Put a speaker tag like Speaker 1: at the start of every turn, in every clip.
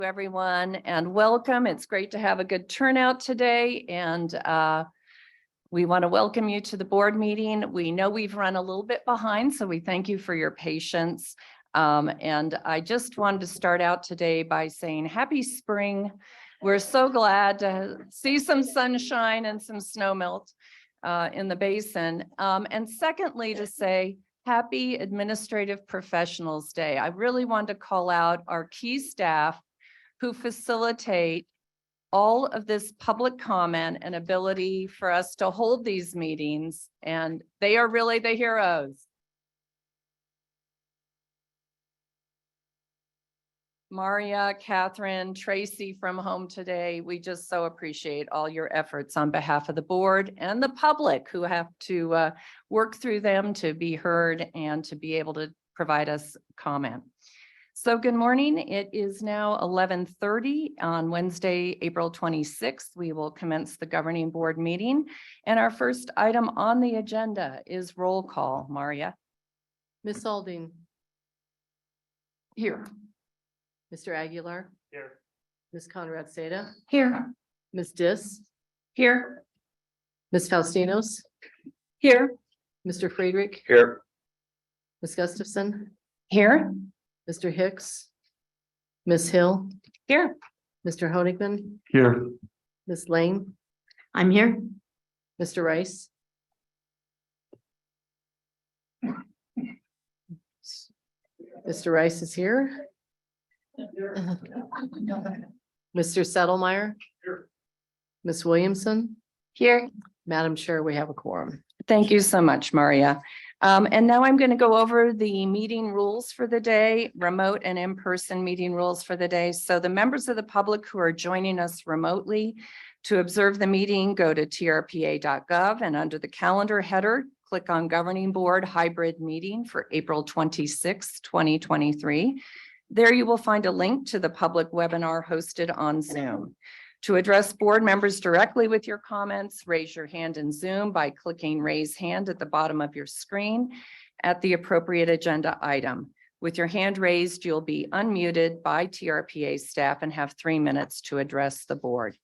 Speaker 1: Everyone, and welcome. It's great to have a good turnout today, and we want to welcome you to the board meeting. We know we've run a little bit behind, so we thank you for your patience. And I just wanted to start out today by saying happy spring. We're so glad to see some sunshine and some snow melt in the basin. And secondly, to say happy Administrative Professionals Day. I really want to call out our key staff who facilitate all of this public comment and ability for us to hold these meetings, and they are really the heroes. Maria, Catherine, Tracy from home today, we just so appreciate all your efforts on behalf of the board and the public who have to work through them to be heard and to be able to provide us comment. So good morning. It is now 11:30 on Wednesday, April 26th. We will commence the governing board meeting. And our first item on the agenda is roll call. Maria.
Speaker 2: Ms. Alding.
Speaker 1: Here.
Speaker 2: Mr. Aguilar.
Speaker 3: Here.
Speaker 2: Ms. Conrad Seda.
Speaker 1: Here.
Speaker 2: Ms. Dis.
Speaker 1: Here.
Speaker 2: Ms. Faustinos.
Speaker 1: Here.
Speaker 2: Mr. Friedrich.
Speaker 3: Here.
Speaker 2: Ms. Gustafson.
Speaker 1: Here.
Speaker 2: Mr. Hicks. Ms. Hill.
Speaker 1: Here.
Speaker 2: Mr. Honigman.
Speaker 3: Here.
Speaker 2: Ms. Lane.
Speaker 1: I'm here.
Speaker 2: Mr. Rice. Mr. Rice is here. Mr. Settlemeyer.
Speaker 3: Here.
Speaker 2: Ms. Williamson.
Speaker 1: Here.
Speaker 2: Madam Chair, we have a quorum.
Speaker 1: Thank you so much, Maria. And now I'm going to go over the meeting rules for the day, remote and in-person meeting rules for the day. So the members of the public who are joining us remotely to observe the meeting, go to trpa.gov and under the calendar header, click on Governing Board Hybrid Meeting for April 26, 2023. There you will find a link to the public webinar hosted on Zoom. To address board members directly with your comments, raise your hand in Zoom by clicking raise hand at the bottom of your screen at the appropriate agenda item. With your hand raised, you'll be unmuted by TRPA staff and have 3 minutes to address the board.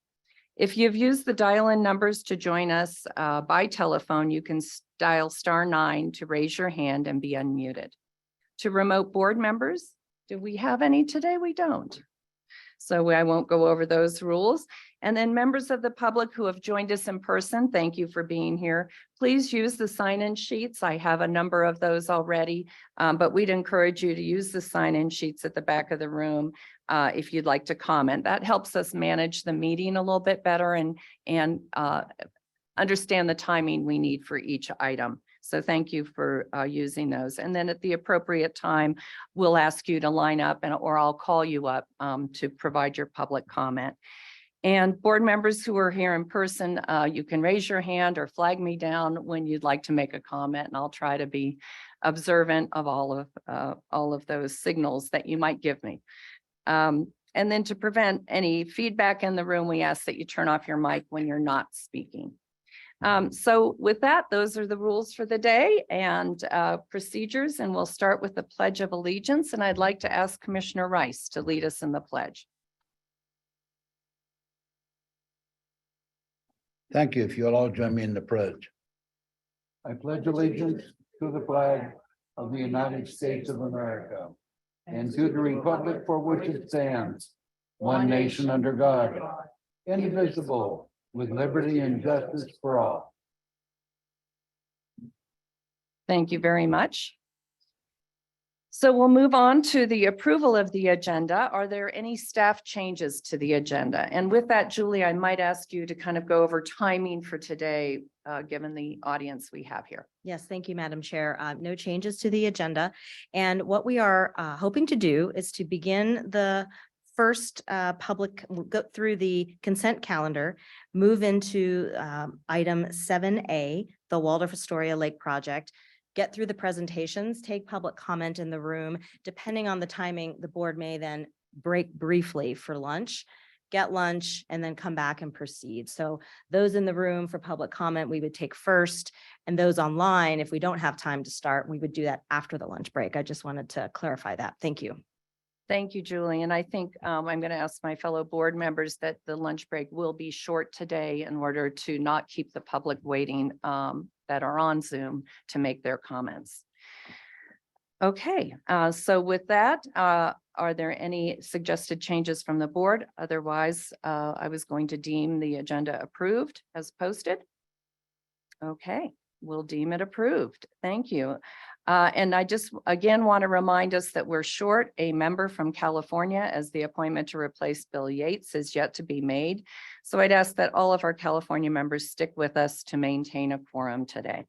Speaker 1: If you've used the dial-in numbers to join us by telephone, you can dial *9 to raise your hand and be unmuted. To remote board members, do we have any today? We don't. So I won't go over those rules. And then members of the public who have joined us in person, thank you for being here. Please use the sign-in sheets. I have a number of those already, but we'd encourage you to use the sign-in sheets at the back of the room if you'd like to comment. That helps us manage the meeting a little bit better and understand the timing we need for each item. So thank you for using those. And then at the appropriate time, we'll ask you to line up or I'll call you up to provide your public comment. And board members who are here in person, you can raise your hand or flag me down when you'd like to make a comment, and I'll try to be observant of all of those signals that you might give me. And then to prevent any feedback in the room, we ask that you turn off your mic when you're not speaking. So with that, those are the rules for the day and procedures, and we'll start with the Pledge of Allegiance. And I'd like to ask Commissioner Rice to lead us in the pledge.
Speaker 4: Thank you. If you'll all join me in the pledge. I pledge allegiance to the flag of the United States of America and to the republic for which it stands, one nation under God, indivisible, with liberty and justice for all.
Speaker 1: Thank you very much. So we'll move on to the approval of the agenda. Are there any staff changes to the agenda? And with that, Julie, I might ask you to kind of go over timing for today, given the audience we have here.
Speaker 5: Yes, thank you, Madam Chair. No changes to the agenda. And what we are hoping to do is to begin the first we'll go through the consent calendar, move into item 7A, the Waldorf Astoria Lake Project, get through the presentations, take public comment in the room. Depending on the timing, the board may then break briefly for lunch, get lunch, and then come back and proceed. So those in the room for public comment, we would take first, and those online, if we don't have time to start, we would do that after the lunch break. I just wanted to clarify that. Thank you.
Speaker 1: Thank you, Julie. And I think I'm going to ask my fellow board members that the lunch break will be short today in order to not keep the public waiting that are on Zoom to make their comments. Okay, so with that, are there any suggested changes from the board? Otherwise, I was going to deem the agenda approved as posted. Okay, we'll deem it approved. Thank you. And I just again want to remind us that we're short a member from California, as the appointment to replace Bill Yates is yet to be made. So I'd ask that all of our California members stick with us to maintain a quorum today.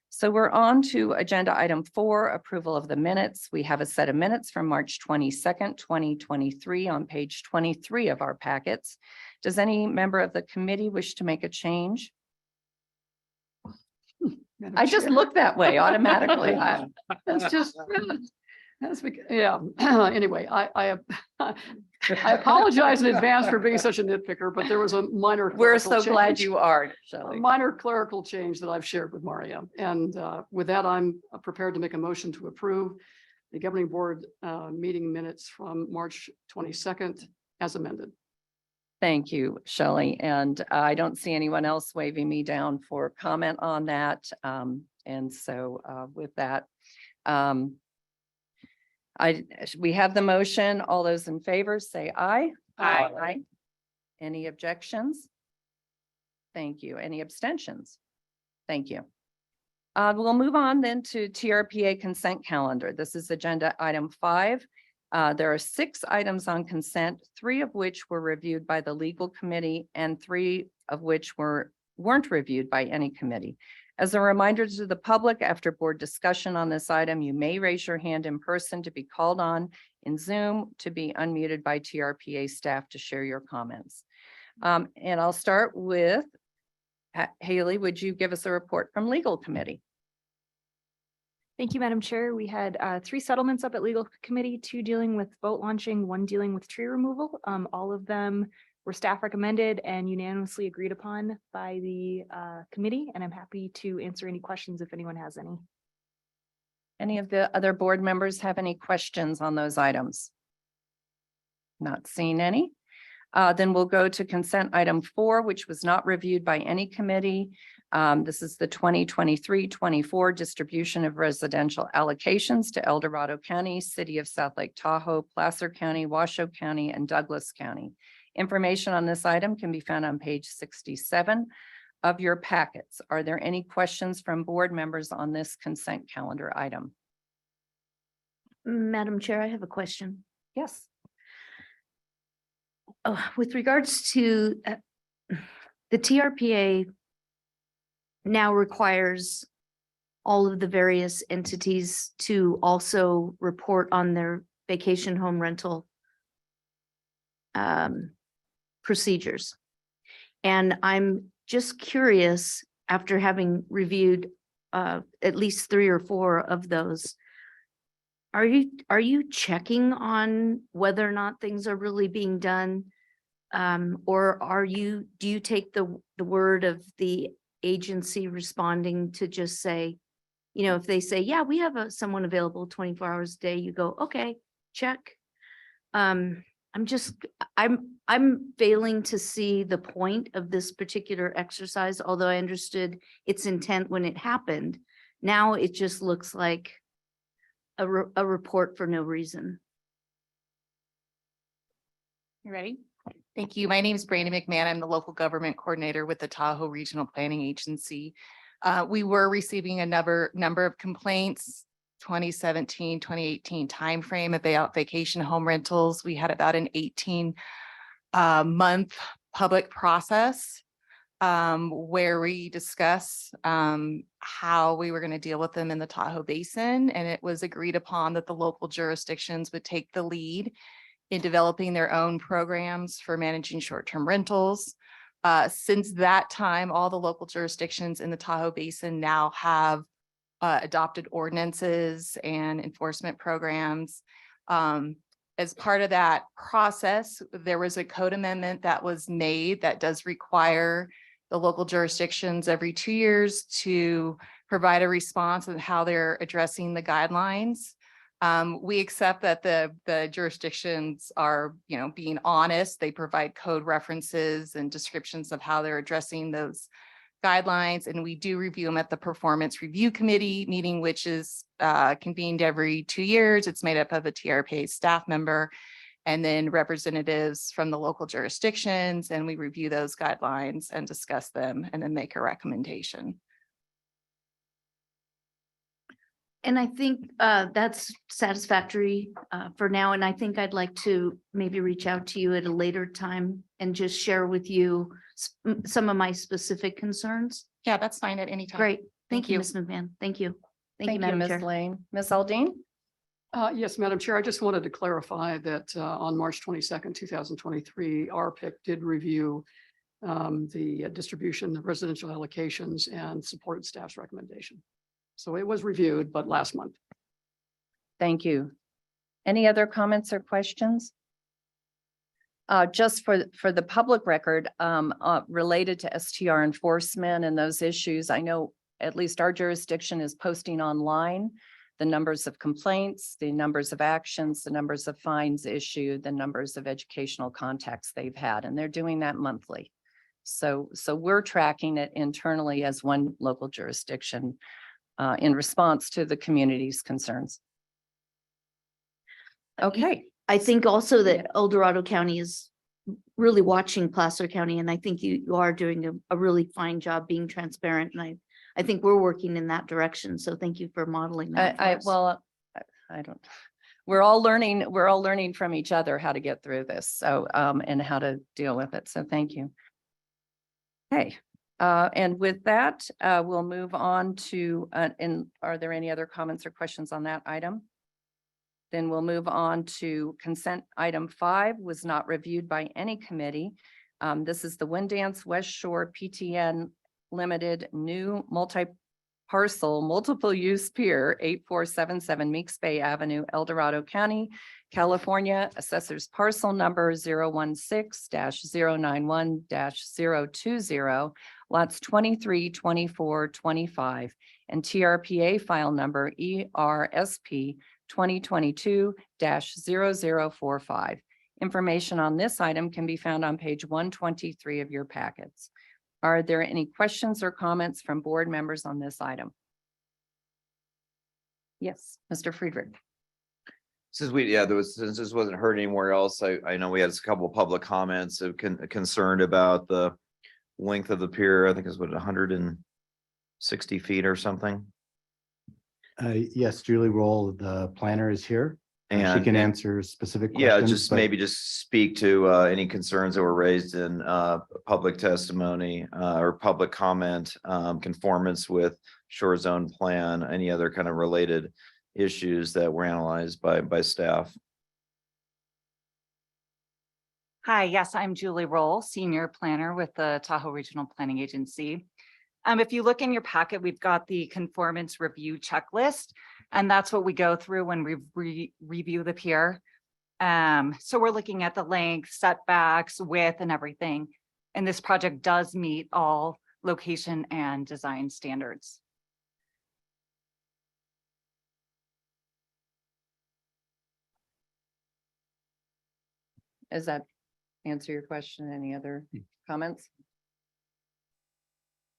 Speaker 1: So we're on to agenda item 4, approval of the minutes. We have a set of minutes from March 22nd, 2023 on page 23 of our packets. Does any member of the committee wish to make a change? I just look that way automatically.
Speaker 3: That's just, yeah, anyway, I apologize in advance for being such a nitpicker, but there was a minor.
Speaker 1: We're
Speaker 3: clerical
Speaker 1: so glad
Speaker 3: change,
Speaker 1: you are,
Speaker 3: a
Speaker 1: Shelley.
Speaker 3: minor clerical change that I've shared with Maria. And with that, I'm prepared to make a motion to approve the governing board meeting minutes from March 22nd as amended.
Speaker 1: Thank you, Shelley. And I don't see anyone else waving me down for comment on that. And so with that, we have the motion. All those in favor say aye.
Speaker 3: Aye.
Speaker 1: Any objections? Thank you. Any abstentions? Thank you. We'll move on then to TRPA consent calendar. This is agenda item 5. There are 6 items on consent, 3 of which were reviewed by the legal committee and 3 of which weren't reviewed by any committee. As a reminder to the public, after board discussion on this item, you may raise your hand in person to be called on in Zoom, to be unmuted by TRPA staff to share your comments. And I'll start with Haley. Would you give us a report from legal committee?
Speaker 6: Thank you, Madam Chair. We had 3 settlements up at Legal Committee, 2 dealing with boat launching, 1 dealing with tree removal. All of them were staff recommended and unanimously agreed upon by the committee, and I'm happy to answer any questions if anyone has any.
Speaker 1: Any of the other board members have any questions on those items? Not seeing any. Then we'll go to consent item 4, which was not reviewed by any committee. This is the 2023-24 distribution of residential allocations to El Dorado County, City of South Lake Tahoe, Placer County, Washoe County, and Douglas County. Information on this item can be found on page 67 of your packets. Are there any questions from board members on this consent calendar item?
Speaker 7: Madam Chair, I have a question.
Speaker 1: Yes.
Speaker 7: With regards to the TRPA now requires all of the various entities to also report on their vacation home rental procedures. And I'm just curious, after having reviewed at least 3 or 4 of those, are you checking on whether or not things are really being done? Or do you take the word of the agency responding to just say, you know, if they say, yeah, we have someone available 24 hours a day, you go, okay, check. I'm failing to see the point of this particular exercise, although I understood its intent when it happened. Now it just looks like a report for no reason.
Speaker 8: You ready? Thank you. My name is Brandy McMahon. I'm the local government coordinator with the Tahoe Regional Planning Agency. We were receiving a number of complaints, 2017, 2018 timeframe about vacation home rentals. We had about an 18-month public process where we discuss how we were going to deal with them in the Tahoe Basin. And it was agreed upon that the local jurisdictions would take the lead in developing their own programs for managing short-term rentals. Since that time, all the local jurisdictions in the Tahoe Basin now have adopted ordinances and enforcement programs. As part of that process, there was a code amendment that was made that does require the local jurisdictions every 2 years to provide a response on how they're addressing the guidelines. We accept that the jurisdictions are, being honest. They provide code references and descriptions of how they're addressing those guidelines, and we do review them at the Performance Review Committee meeting, which is convened every 2 years. It's made up of a TRPA staff member and then representatives from the local jurisdictions, and we review those guidelines and discuss them and then make a recommendation.
Speaker 7: And I think that's satisfactory for now. And I think I'd like to maybe reach out to you at a later time and just share with you some of my specific concerns.
Speaker 8: Yeah, that's fine at any time.
Speaker 7: Great. Thank you,
Speaker 8: you.
Speaker 7: Ms. McMahon. Thank you. Thank you,
Speaker 1: Thank you,
Speaker 7: Madam
Speaker 1: Ms.
Speaker 7: Chair.
Speaker 1: Lane. Ms. Aldean?
Speaker 3: Yes, Madam Chair, I just wanted to clarify that on March 22nd, 2023, RPIC did review the distribution of residential allocations and supported staff's recommendation. So it was reviewed, but last month.
Speaker 1: Thank you. Any other comments or questions? Just for the public record, related to STR enforcement and those issues, I know at least our jurisdiction is posting online the numbers of complaints, the numbers of actions, the numbers of fines issued, the numbers of educational contacts they've had, and they're doing that monthly. So we're tracking it internally as one local jurisdiction in response to the community's concerns. Okay.
Speaker 7: I think also that El Dorado County is really watching Placer County, and I think you are doing a really fine job being transparent. And I think we're working in that direction. So thank you for modeling that. for us.
Speaker 1: I don't, we're all learning from each other how to get through this. So, and how to deal with it. So thank you. Okay. And with that, we'll move on to, and are there any other comments or questions on that item? Then we'll move on to consent item 5, was not reviewed by any committee. This is the Windance West Shore PTN Limited new multi-parcel multiple use pier 8477 Meeks Bay Avenue, El Dorado County, California, assessors parcel number 016-091-020, lots 23, 24, 25, and TRPA file number ERSP 2022-0045. Information on this item can be found on page 123 of your packets. Are there any questions or comments from board members on this item? Yes, Mr. Friedrich.
Speaker 9: Since this wasn't heard anywhere else, I know we had a couple of public comments of concerned about the length of the pier. I think it's 160 feet or something.
Speaker 10: Yes, Julie Roll, the planner, is here. She
Speaker 9: And
Speaker 10: can answer specific
Speaker 9: yeah,
Speaker 10: questions.
Speaker 9: just
Speaker 10: but
Speaker 9: maybe just speak to any concerns that were raised in public testimony or public comment, conformance with shore zone plan, any other kind of related issues that were analyzed by staff.
Speaker 11: Hi, yes, I'm Julie Roll, Senior Planner with the Tahoe Regional Planning Agency. If you look in your packet, we've got the conformance review checklist, and that's what we go through when we review the pier. So we're looking at the length, setbacks, width, and everything. And this project does meet all location and design standards.
Speaker 1: Does that answer your question? Any other comments?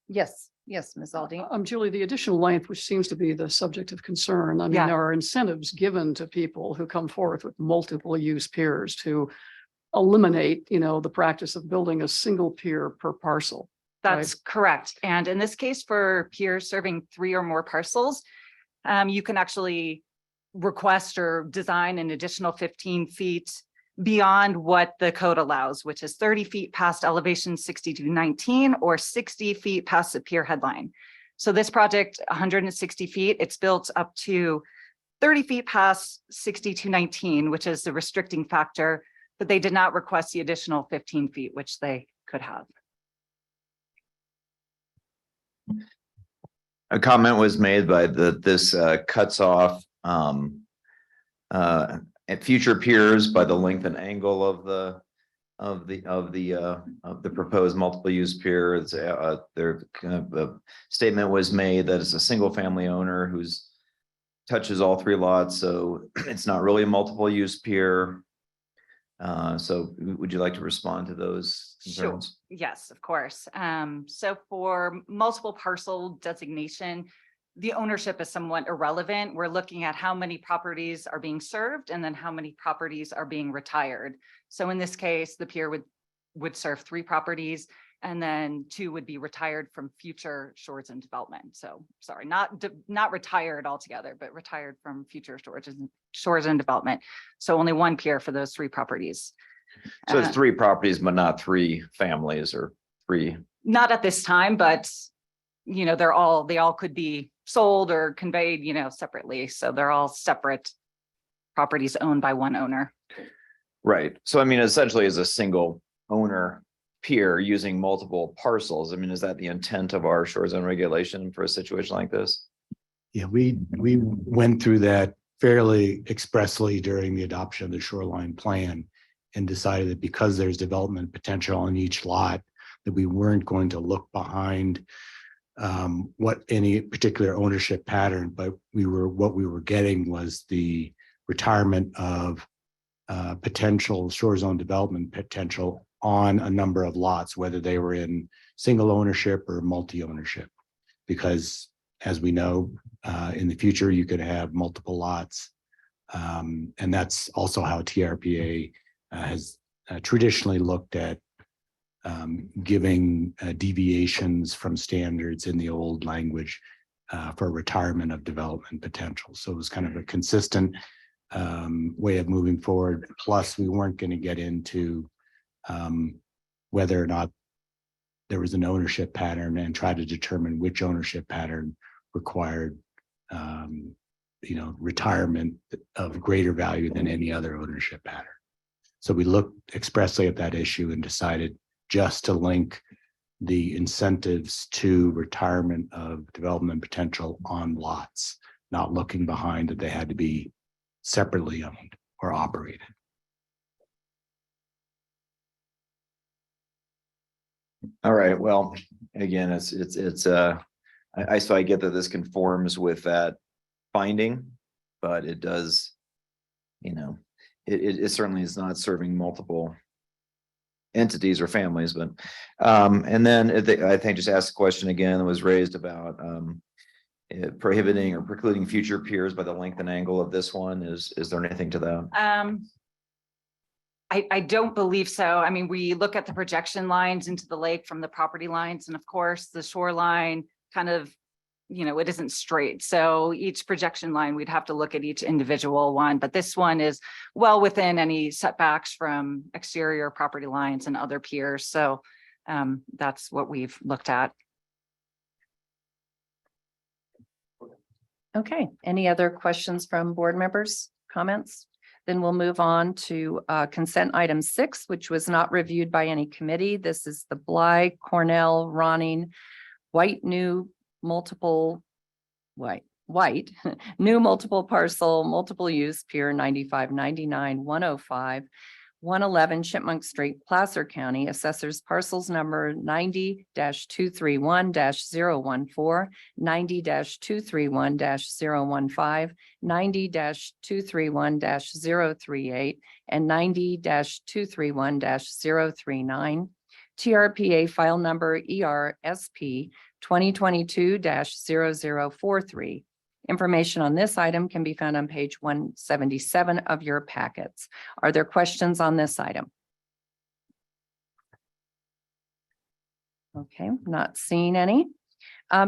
Speaker 1: Yes, Ms. Aldean.
Speaker 3: Julie, the additional length, which seems to be the subject of concern, I mean,
Speaker 11: Yeah.
Speaker 3: there are incentives given to people who come forth with multiple use piers to eliminate, the practice of building a single pier per parcel.
Speaker 11: That's correct. And in this case, for piers serving 3 or more parcels, you can actually request or design an additional 15 feet beyond what the code allows, which is 30 feet past elevation 6219 or 60 feet past the pier headline. So this project, 160 feet, it's built up to 30 feet past 6219, which is the restricting factor, but they did not request the additional 15 feet, which they could have.
Speaker 9: A comment was made by this cuts off at future piers by the length and angle of the proposed multiple use pier. There kind of a statement was made that it's a single family owner who's touches all three lots, so it's not really a multiple use pier. So would you like to respond to those
Speaker 11: Sure.
Speaker 9: concerns?
Speaker 11: Yes, of course. So for multiple parcel designation, the ownership is somewhat irrelevant. We're looking at how many properties are being served and then how many properties are being retired. So in this case, the pier would serve 3 properties and then 2 would be retired from future shores and development. So sorry, not retired altogether, but retired from future shores and development. So only 1 pier for those 3 properties.
Speaker 9: So it's 3 properties, but not 3 families or 3.
Speaker 11: Not at this time, but they all could be sold or conveyed, separately. So they're all separate properties owned by one owner.
Speaker 9: Right. So I mean, essentially as a single owner pier using multiple parcels. I mean, is that the intent of our shore zone regulation for a situation like this?
Speaker 10: Yeah, we went through that fairly expressly during the adoption of the shoreline plan and decided that because there's development potential on each lot, that we weren't going to look behind what any particular ownership pattern, but what we were getting was the retirement of potential shore zone development potential on a number of lots, whether they were in single ownership or multi-ownership. Because as we know, in the future, you could have multiple lots. And that's also how TRPA has traditionally looked at giving deviations from standards in the old language for retirement of development potential. So it was kind of a consistent way of moving forward. Plus, we weren't going to get into whether or not there was an ownership pattern and try to determine which ownership pattern required retirement of greater value than any other ownership pattern. So we looked expressly at that issue and decided just to link the incentives to retirement of development potential on lots, not looking behind that they had to be separately owned or operated.
Speaker 9: All right, well, again, I get that this conforms with that finding, but it does, it certainly is not serving multiple entities or families, but and then I think just ask the question again that was raised about prohibiting or precluding future piers by the length and angle of this one. Is there anything to that?
Speaker 11: I don't believe so. I mean, we look at the projection lines into the lake from the property lines, and of course, the shoreline kind of, it isn't straight. So each projection line, we'd have to look at each individual one, but this one is well within any setbacks from exterior property lines and other piers. So that's what we've looked at.
Speaker 1: Okay, any other questions from board members, comments? Then we'll move on to consent item 6, which was not reviewed by any committee. This is the Bly, Cornell, Ronning, new multiple parcel, multiple use pier 95, 99, 105, 111 Chipmunk Street, Placer County, assessors parcels number 90-231-014, 90-231-015, 90-231-038, and 90-231-039. TRPA file number ERSP 2022-0043. Information on this item can be found on page 177 of your packets. Are there questions on this item? Okay, not seeing any.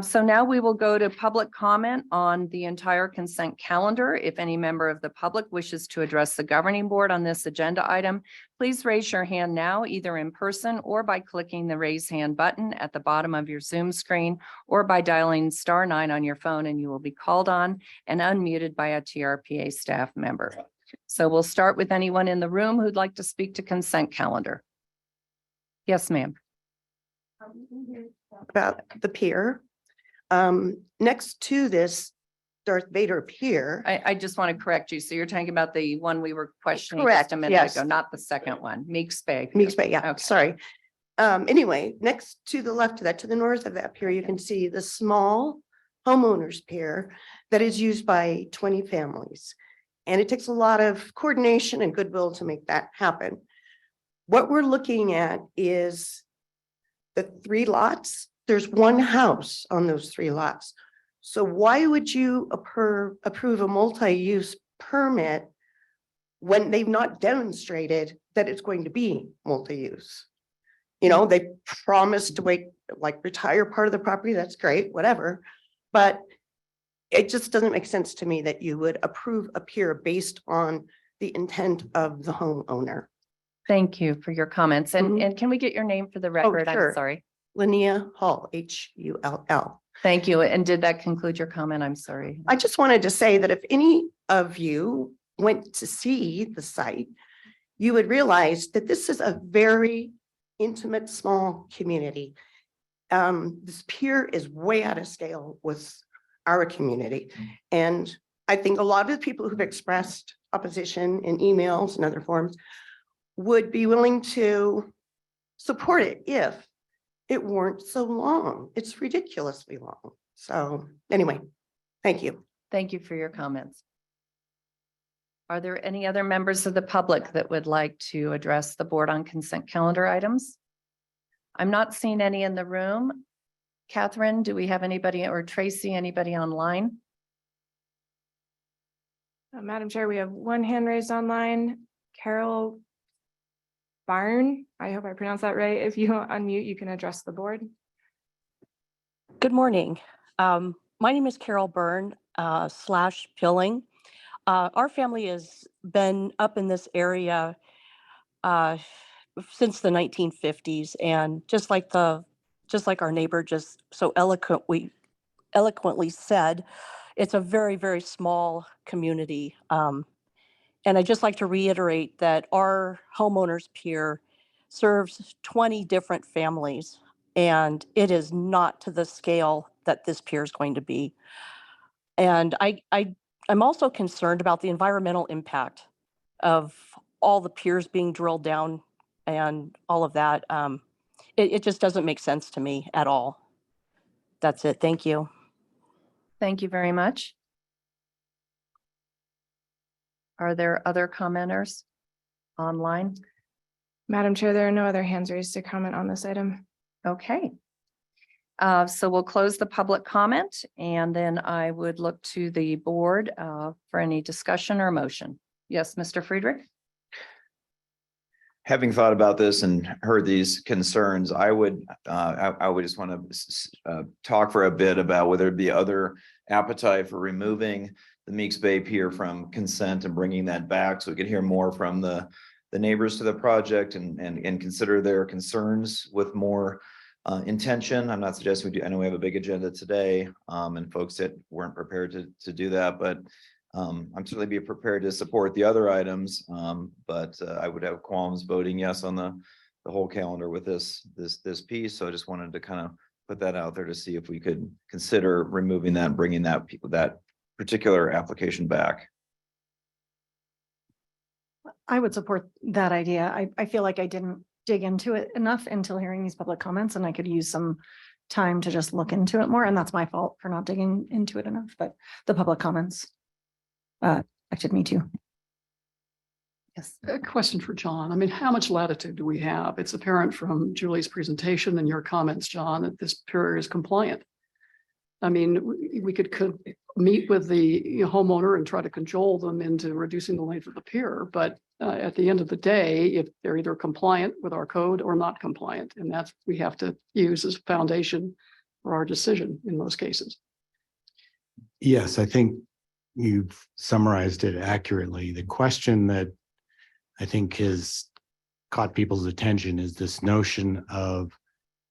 Speaker 1: So now we will go to public comment on the entire consent calendar. If any member of the public wishes to address the governing board on this agenda item, please raise your hand now, either in person or by clicking the raise hand button at the bottom of your Zoom screen, or by dialing *9 on your phone, and you will be called on and unmuted by a TRPA staff member. So we'll start with anyone in the room who'd like to speak to consent calendar. Yes, ma'am.
Speaker 12: About the pier. Next to this Darth Vader pier.
Speaker 1: I just want to correct you. So you're talking about the one we were questioning
Speaker 12: Correct,
Speaker 1: just a minute
Speaker 12: yes.
Speaker 1: ago, not the second one, Meeks Bay.
Speaker 12: Meeks Bay, yeah,
Speaker 1: Okay.
Speaker 12: sorry. Anyway, next to the left of that, to the north of that pier, you can see the small homeowners pier that is used by 20 families. And it takes a lot of coordination and goodwill to make that happen. What we're looking at is the 3 lots. There's 1 house on those 3 lots. So why would you approve a multi-use permit when they've not demonstrated that it's going to be multi-use? You know, they promised to retire part of the property. That's great, whatever. But it just doesn't make sense to me that you would approve a pier based on the intent of the homeowner.
Speaker 1: Thank you for your comments. And,
Speaker 12: Mhm.
Speaker 1: and can we get your name for the record? I'm
Speaker 12: sure.
Speaker 1: sorry.
Speaker 12: Linnea Hall, Hull.
Speaker 1: Thank you. And did that conclude your comment? I'm sorry.
Speaker 12: I just wanted to say that if any of you went to see the site, you would realize that this is a very intimate, small community. This pier is way out of scale with our community. And I think a lot of the people who've expressed opposition in emails and other forms would be willing to support it if it weren't so long. It's ridiculously long. So anyway, thank you.
Speaker 1: Thank you for your comments. Are there any other members of the public that would like to address the board on consent calendar items? I'm not seeing any in the room. Catherine, do we have anybody, or Tracy, anybody online?
Speaker 6: Madam Chair, we have 1 hand raised online. Carol Barn, I hope I pronounced that right. If you unmute, you can address the board.
Speaker 13: Good morning. My name is Carol Byrne / Pilling. Our family has been up in this area since the 1950s, and just like our neighbor just so eloquently said, it's a very, very small community. And I'd just like to reiterate that our homeowners pier serves 20 different families, and it is not to the scale that this pier is going to be. And I'm also concerned about the environmental impact of all the piers being drilled down and all of that. It just doesn't make sense to me at all. That's it. Thank you.
Speaker 1: Thank you very much. Are there other commenters online?
Speaker 6: Madam Chair, there are no other hands raised to comment on this item.
Speaker 1: Okay. So we'll close the public comment, and then I would look to the board for any discussion or motion. Yes, Mr. Friedrich?
Speaker 9: Having thought about this and heard these concerns, I would just want to talk for a bit about whether it be other appetite for removing the Meeks Bay Pier from consent and bringing that back, so we could hear more from the neighbors to the project and consider their concerns with more intention. I'm not suggesting we do. I know we have a big agenda today, and folks that weren't prepared to do that, but I'm certainly be prepared to support the other items. But I would have qualms voting yes on the whole calendar with this piece. So I just wanted to kind of put that out there to see if we could consider removing that and bringing that particular application back.
Speaker 14: I would support that idea. I feel like I didn't dig into it enough until hearing these public comments, and I could use some time to just look into it more. And that's my fault for not digging into it enough, but the public comments affected me too.
Speaker 1: Yes.
Speaker 3: A question for John. I mean, how much latitude do we have? It's apparent from Julie's presentation and your comments, John, that this pier is compliant. I mean, we could meet with the homeowner and try to cajole them into reducing the length of the pier, but at the end of the day, if they're either compliant with our code or not compliant, and that's we have to use as a foundation for our decision in most cases.
Speaker 10: Yes, I think you've summarized it accurately. The question that I think has caught people's attention is this notion of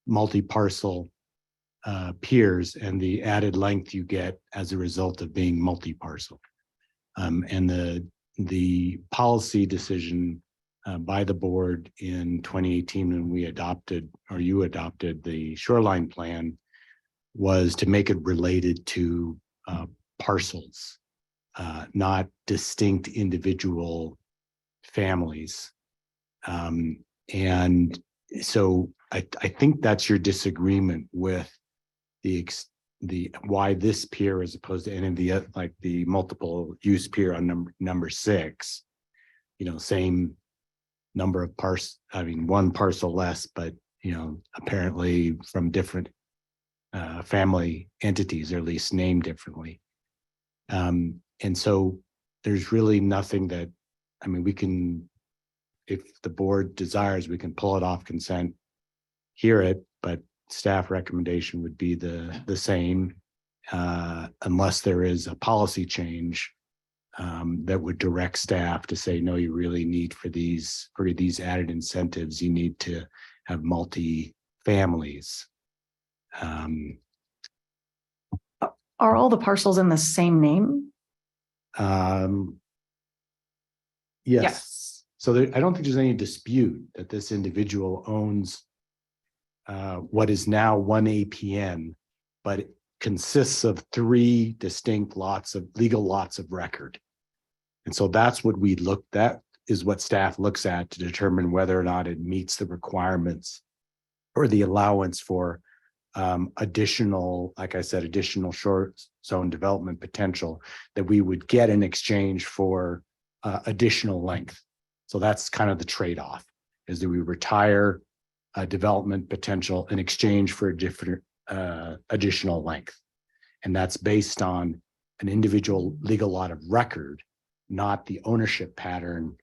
Speaker 10: multi-parcel piers and the added length you get as a result of being multi-parcel. And the policy decision by the board in 2018 when we adopted, or you adopted, the shoreline plan was to make it related to parcels, not distinct individual families. And so I think that's your disagreement with why this pier as opposed to any of the, like the multiple use pier on number 6, same number of one parcel less, but, apparently from different family entities, or at least named differently. And so there's really nothing that, we can, if the board desires, we can pull it off consent, hear it, but staff recommendation would be the same, unless there is a policy change that would direct staff to say, no, you really need for these added incentives, you need to have multi-families.
Speaker 14: Are all the parcels in the same name?
Speaker 10: Yes. So I don't think there's any dispute that this individual owns what is now one APN, but it consists of 3 distinct legal lots of record. And so that's what that is what staff looks at to determine whether or not it meets the requirements or the allowance for additional, like I said, additional short zone development potential that we would get in exchange for additional length. So that's kind of the trade-off, is that we retire development potential in exchange for a different additional length. And that's based on an individual legal lot of record, not the ownership pattern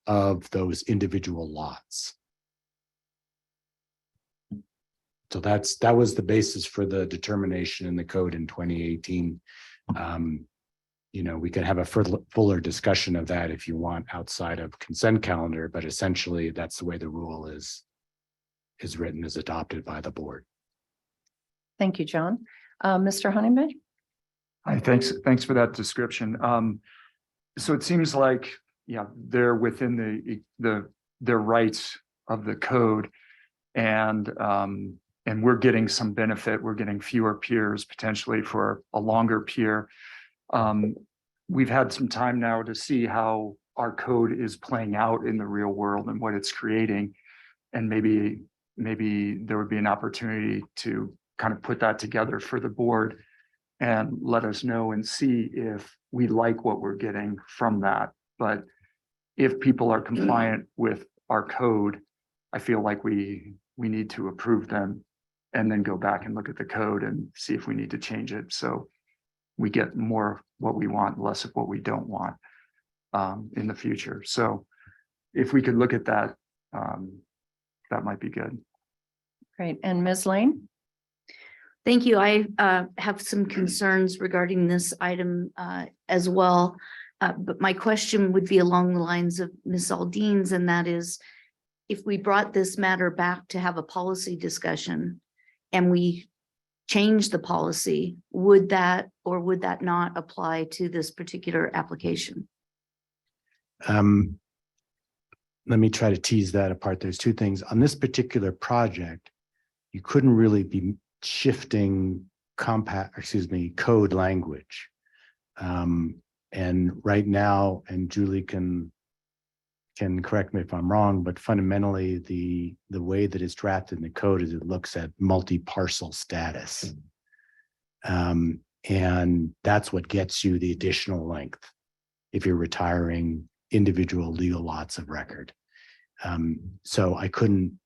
Speaker 10: of those individual lots. So that was the basis for the determination in the code in 2018. We could have a fuller discussion of that if you want outside of consent calendar, but essentially that's the way the rule is written, is adopted by the board.
Speaker 1: Thank you, John. Mr. Honeyman?
Speaker 15: Hi, thanks for that description. So it seems like, they're within their rights of the code, and we're getting some benefit. We're getting fewer piers potentially for a longer pier. We've had some time now to see how our code is playing out in the real world and what it's creating. And maybe there would be an opportunity to kind of put that together for the board and let us know and see if we like what we're getting from that. But if people are compliant with our code, I feel like we need to approve them and then go back and look at the code and see if we need to change it. So we get more of what we want, less of what we don't want in the future. So if we could look at that, that might be good.
Speaker 1: Great. And Ms. Lane?
Speaker 7: Thank you. I have some concerns regarding this item as well. But my question would be along the lines of Ms. Aldean's, and that is, if we brought this matter back to have a policy discussion and we change the policy, would that or would that not apply to this particular application?
Speaker 10: Let me try to tease that apart. There's 2 things. On this particular project, you couldn't really be shifting code language. And right now, and Julie can correct me if I'm wrong, but fundamentally the way that it's drafted in the code is it looks at multi-parcel status. And that's what gets you the additional length if you're retiring individual legal lots of record. So I couldn't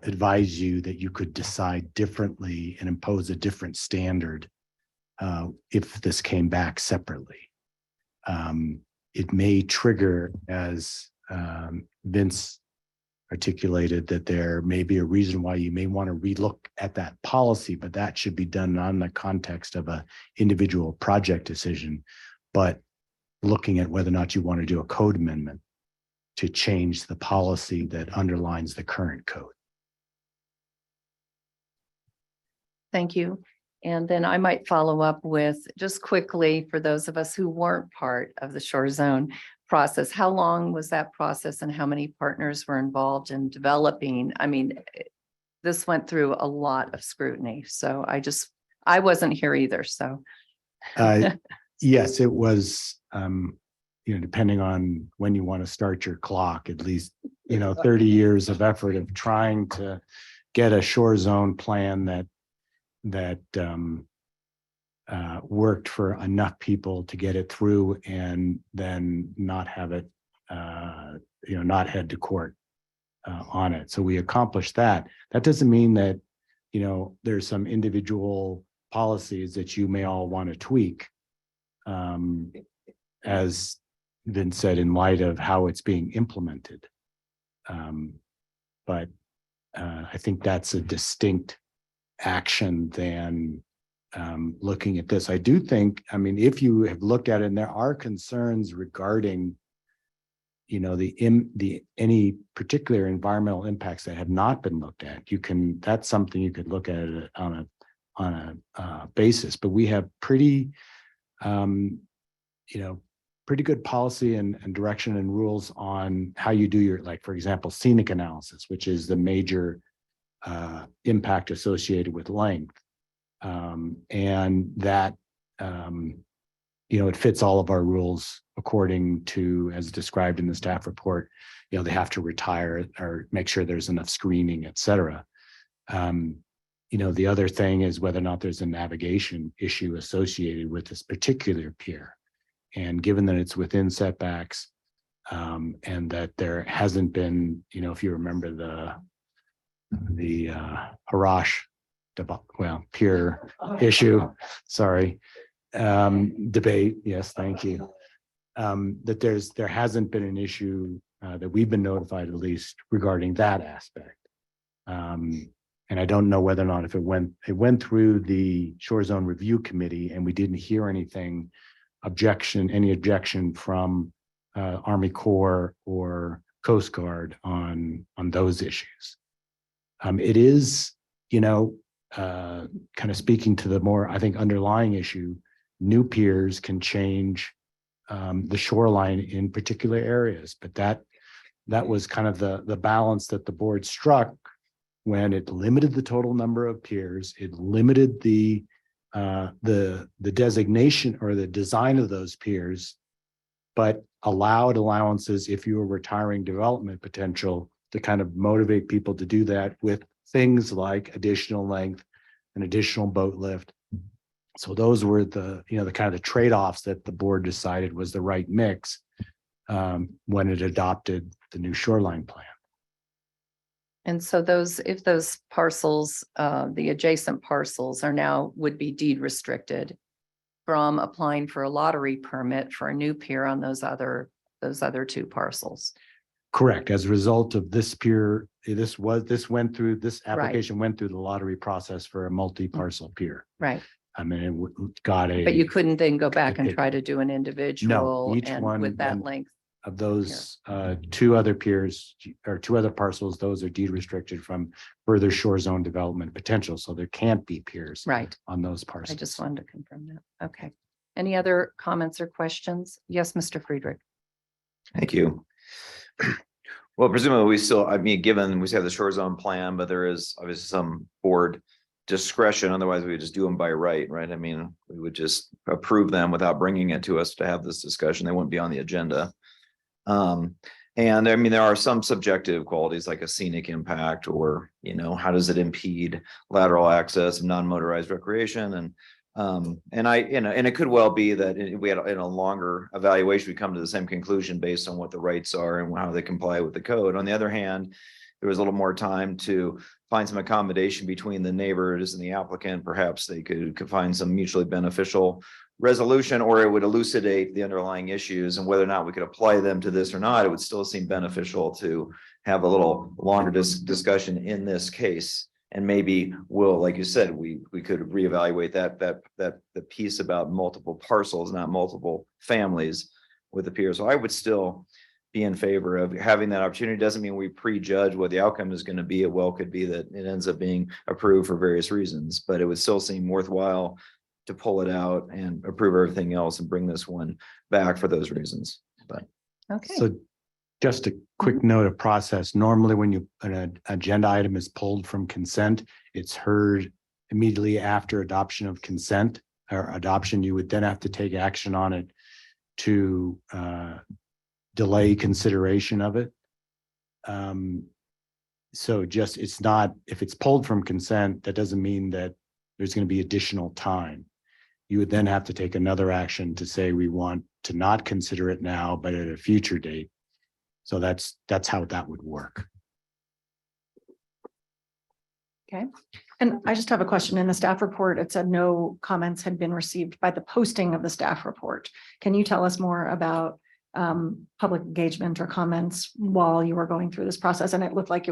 Speaker 10: advise you that you could decide differently and impose a different standard if this came back separately. It may trigger, as Vince articulated, that there may be a reason why you may want to relook at that policy, but that should be done on the context of a individual project decision, but looking at whether or not you want to do a code amendment to change the policy that underlines the current code.
Speaker 1: Thank you. And then I might follow up with, just quickly, for those of us who weren't part of the shore zone process, how long was that process and how many partners were involved in developing? I mean, this went through a lot of scrutiny. So I wasn't here either, so.
Speaker 10: Yes, it was, depending on when you want to start your clock, at least, 30 years of effort of trying to get a shore zone plan that that worked for enough people to get it through and then not have it, not head to court on it. So we accomplished that. That doesn't mean that, there's some individual policies that you may all want to tweak. As been said, in light of how it's being implemented. But I think that's a distinct action than looking at this. I do think, if you have looked at it, and there are concerns regarding, any particular environmental impacts that have not been looked at, that's something you could look at it on a basis. But we have pretty good policy and direction and rules on how you do your, like, for example, scenic analysis, which is the major impact associated with length. And that, it fits all of our rules according to, as described in the staff report, they have to retire or make sure there's enough screening, et cetera. The other thing is whether or not there's a navigation issue associated with this particular pier. And given that it's within setbacks, and that there hasn't been, if you remember the Harash, pier issue, sorry, debate. Yes, thank you. That there hasn't been an issue that we've been notified, at least, regarding that aspect. And I don't know whether or not if it went through the Shore Zone Review Committee and we didn't hear any objection from Army Corps or Coast Guard on those issues. It is, kind of speaking to the more, I think, underlying issue, new piers can change the shoreline in particular areas, but that was kind of the balance that the board struck when it limited the total number of piers. It limited the designation or the design of those piers, but allowed allowances if you were retiring development potential to kind of motivate people to do that with things like additional length and additional boat lift. So those were the kind of the trade-offs that the board decided was the right mix when it adopted the new shoreline plan.
Speaker 1: And so if those parcels, the adjacent parcels would be deed restricted from applying for a lottery permit for a new pier on those other two parcels.
Speaker 10: Correct. As a result of this pier, this application went through the lottery process for a multi-parcel pier.
Speaker 1: Right.
Speaker 10: It got a.
Speaker 1: But you couldn't then go back and try to do an individual
Speaker 10: each
Speaker 1: and
Speaker 10: one
Speaker 1: with that
Speaker 10: and-
Speaker 1: length.
Speaker 10: Of those two other piers or two other parcels, those are deed restricted from further shore zone development potential. So there can't be piers
Speaker 1: Right.
Speaker 10: on those parcels.
Speaker 1: I just wanted to confirm that. Okay. Any other comments or questions? Yes, Mr. Friedrich.
Speaker 9: Thank you. Well, presumably given we have the shore zone plan, but there is obviously some board discretion. Otherwise, we would just do them by right? We would just approve them without bringing it to us to have this discussion. They wouldn't be on the agenda. And there are some subjective qualities like a scenic impact or, how does it impede lateral access and non-motorized recreation? And it could well be that we had in a longer evaluation, we come to the same conclusion based on what the rights are and how they comply with the code. On the other hand, there was a little more time to find some accommodation between the neighbors and the applicant. Perhaps they could find some mutually beneficial resolution, or it would elucidate the underlying issues, and whether or not we could apply them to this or not, it would still seem beneficial to have a little longer discussion in this case. And maybe like you said, we could reevaluate the piece about multiple parcels, not multiple families with the pier. So I would still be in favor of having that opportunity. Doesn't mean we prejudge what the outcome is going to be. It well could be that it ends up being approved for various reasons, but it would still seem worthwhile to pull it out and approve everything else and bring this one back for those reasons. But
Speaker 1: Okay.
Speaker 10: So just a quick note of process. Normally, when an agenda item is pulled from consent, it's heard immediately after adoption of consent or adoption. You would then have to take action on it to delay consideration of it. So if it's pulled from consent, that doesn't mean that there's going to be additional time. You would then have to take another action to say we want to not consider it now, but at a future date. So that's how that would work.
Speaker 14: Okay. And I just have a question. In the staff report, it said no comments had been received by the posting of the staff report. Can you tell us more about public engagement or comments while you were going through this process? And it looked like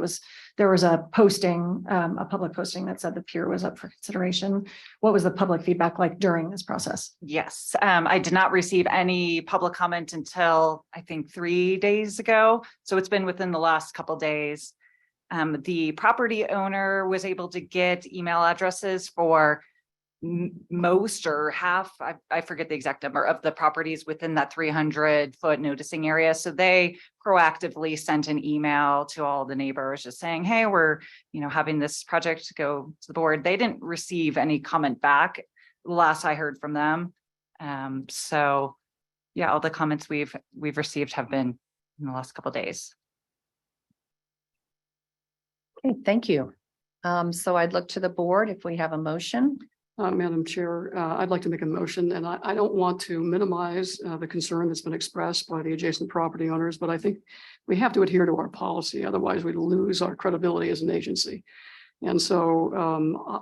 Speaker 14: there was a posting, a public posting that said the pier was up for consideration. What was the public feedback like during this process?
Speaker 11: Yes, I did not receive any public comment until I think 3 days ago. So it's been within the last couple days. The property owner was able to get email addresses for most or half, I forget the exact number of the properties within that 300-foot noticing area. So they proactively sent an email to all the neighbors just saying, hey, we're, having this project go to the board. They didn't receive any comment back last I heard from them. So yeah, all the comments we've received have been in the last couple of days.
Speaker 1: Okay, thank you. So I'd look to the board if we have a motion.
Speaker 3: Madam Chair, I'd like to make a motion, and I don't want to minimize the concern that's been expressed by the adjacent property owners, but I think we have to adhere to our policy. Otherwise, we lose our credibility as an agency. And so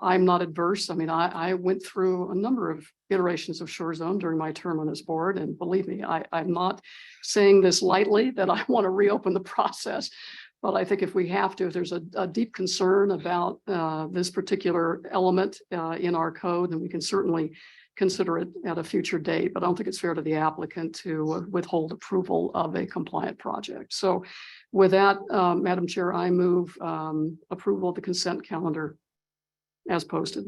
Speaker 3: I'm not adverse. I mean, I went through a number of iterations of Shore Zone during my term on this board. And believe me, I'm not saying this lightly that I want to reopen the process. But I think if we have to, if there's a deep concern about this particular element in our code, then we can certainly consider it at a future date. But I don't think it's fair to the applicant to withhold approval of a compliant project. So with that, Madam Chair, I move approval of the consent calendar as posted.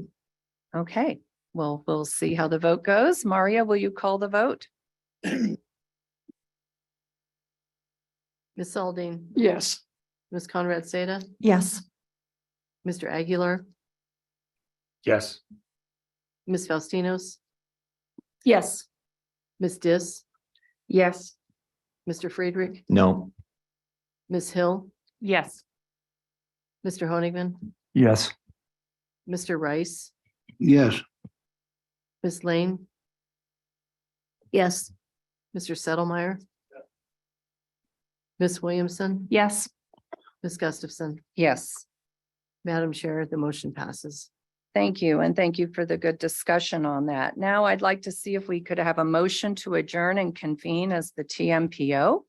Speaker 1: Okay, well, we'll see how the vote goes. Maria, will you call the vote?
Speaker 2: Ms. Aldine,
Speaker 3: Yes.
Speaker 2: Ms. Conrad Seda,
Speaker 14: Yes.
Speaker 2: Mr. Aguilar,
Speaker 15: Yes.
Speaker 2: Ms. Faustinos,
Speaker 14: Yes.
Speaker 2: Ms. Dis,
Speaker 14: Yes.
Speaker 2: Mr. Friedrich,
Speaker 9: No.
Speaker 2: Ms. Hill,
Speaker 11: Yes.
Speaker 2: Mr. Honigman,
Speaker 15: Yes.
Speaker 2: Mr. Rice,
Speaker 4: Yes.
Speaker 2: Ms. Lane,
Speaker 7: Yes.
Speaker 2: Mr. Settlemeyer, Ms. Williamson,
Speaker 11: Yes.
Speaker 2: Ms. Gustafson.
Speaker 1: Yes.
Speaker 2: Madam Chair, the motion passes.
Speaker 1: Thank you, and thank you for the good discussion on that. Now I'd like to see if we could have a motion to adjourn and convene as the TMPO.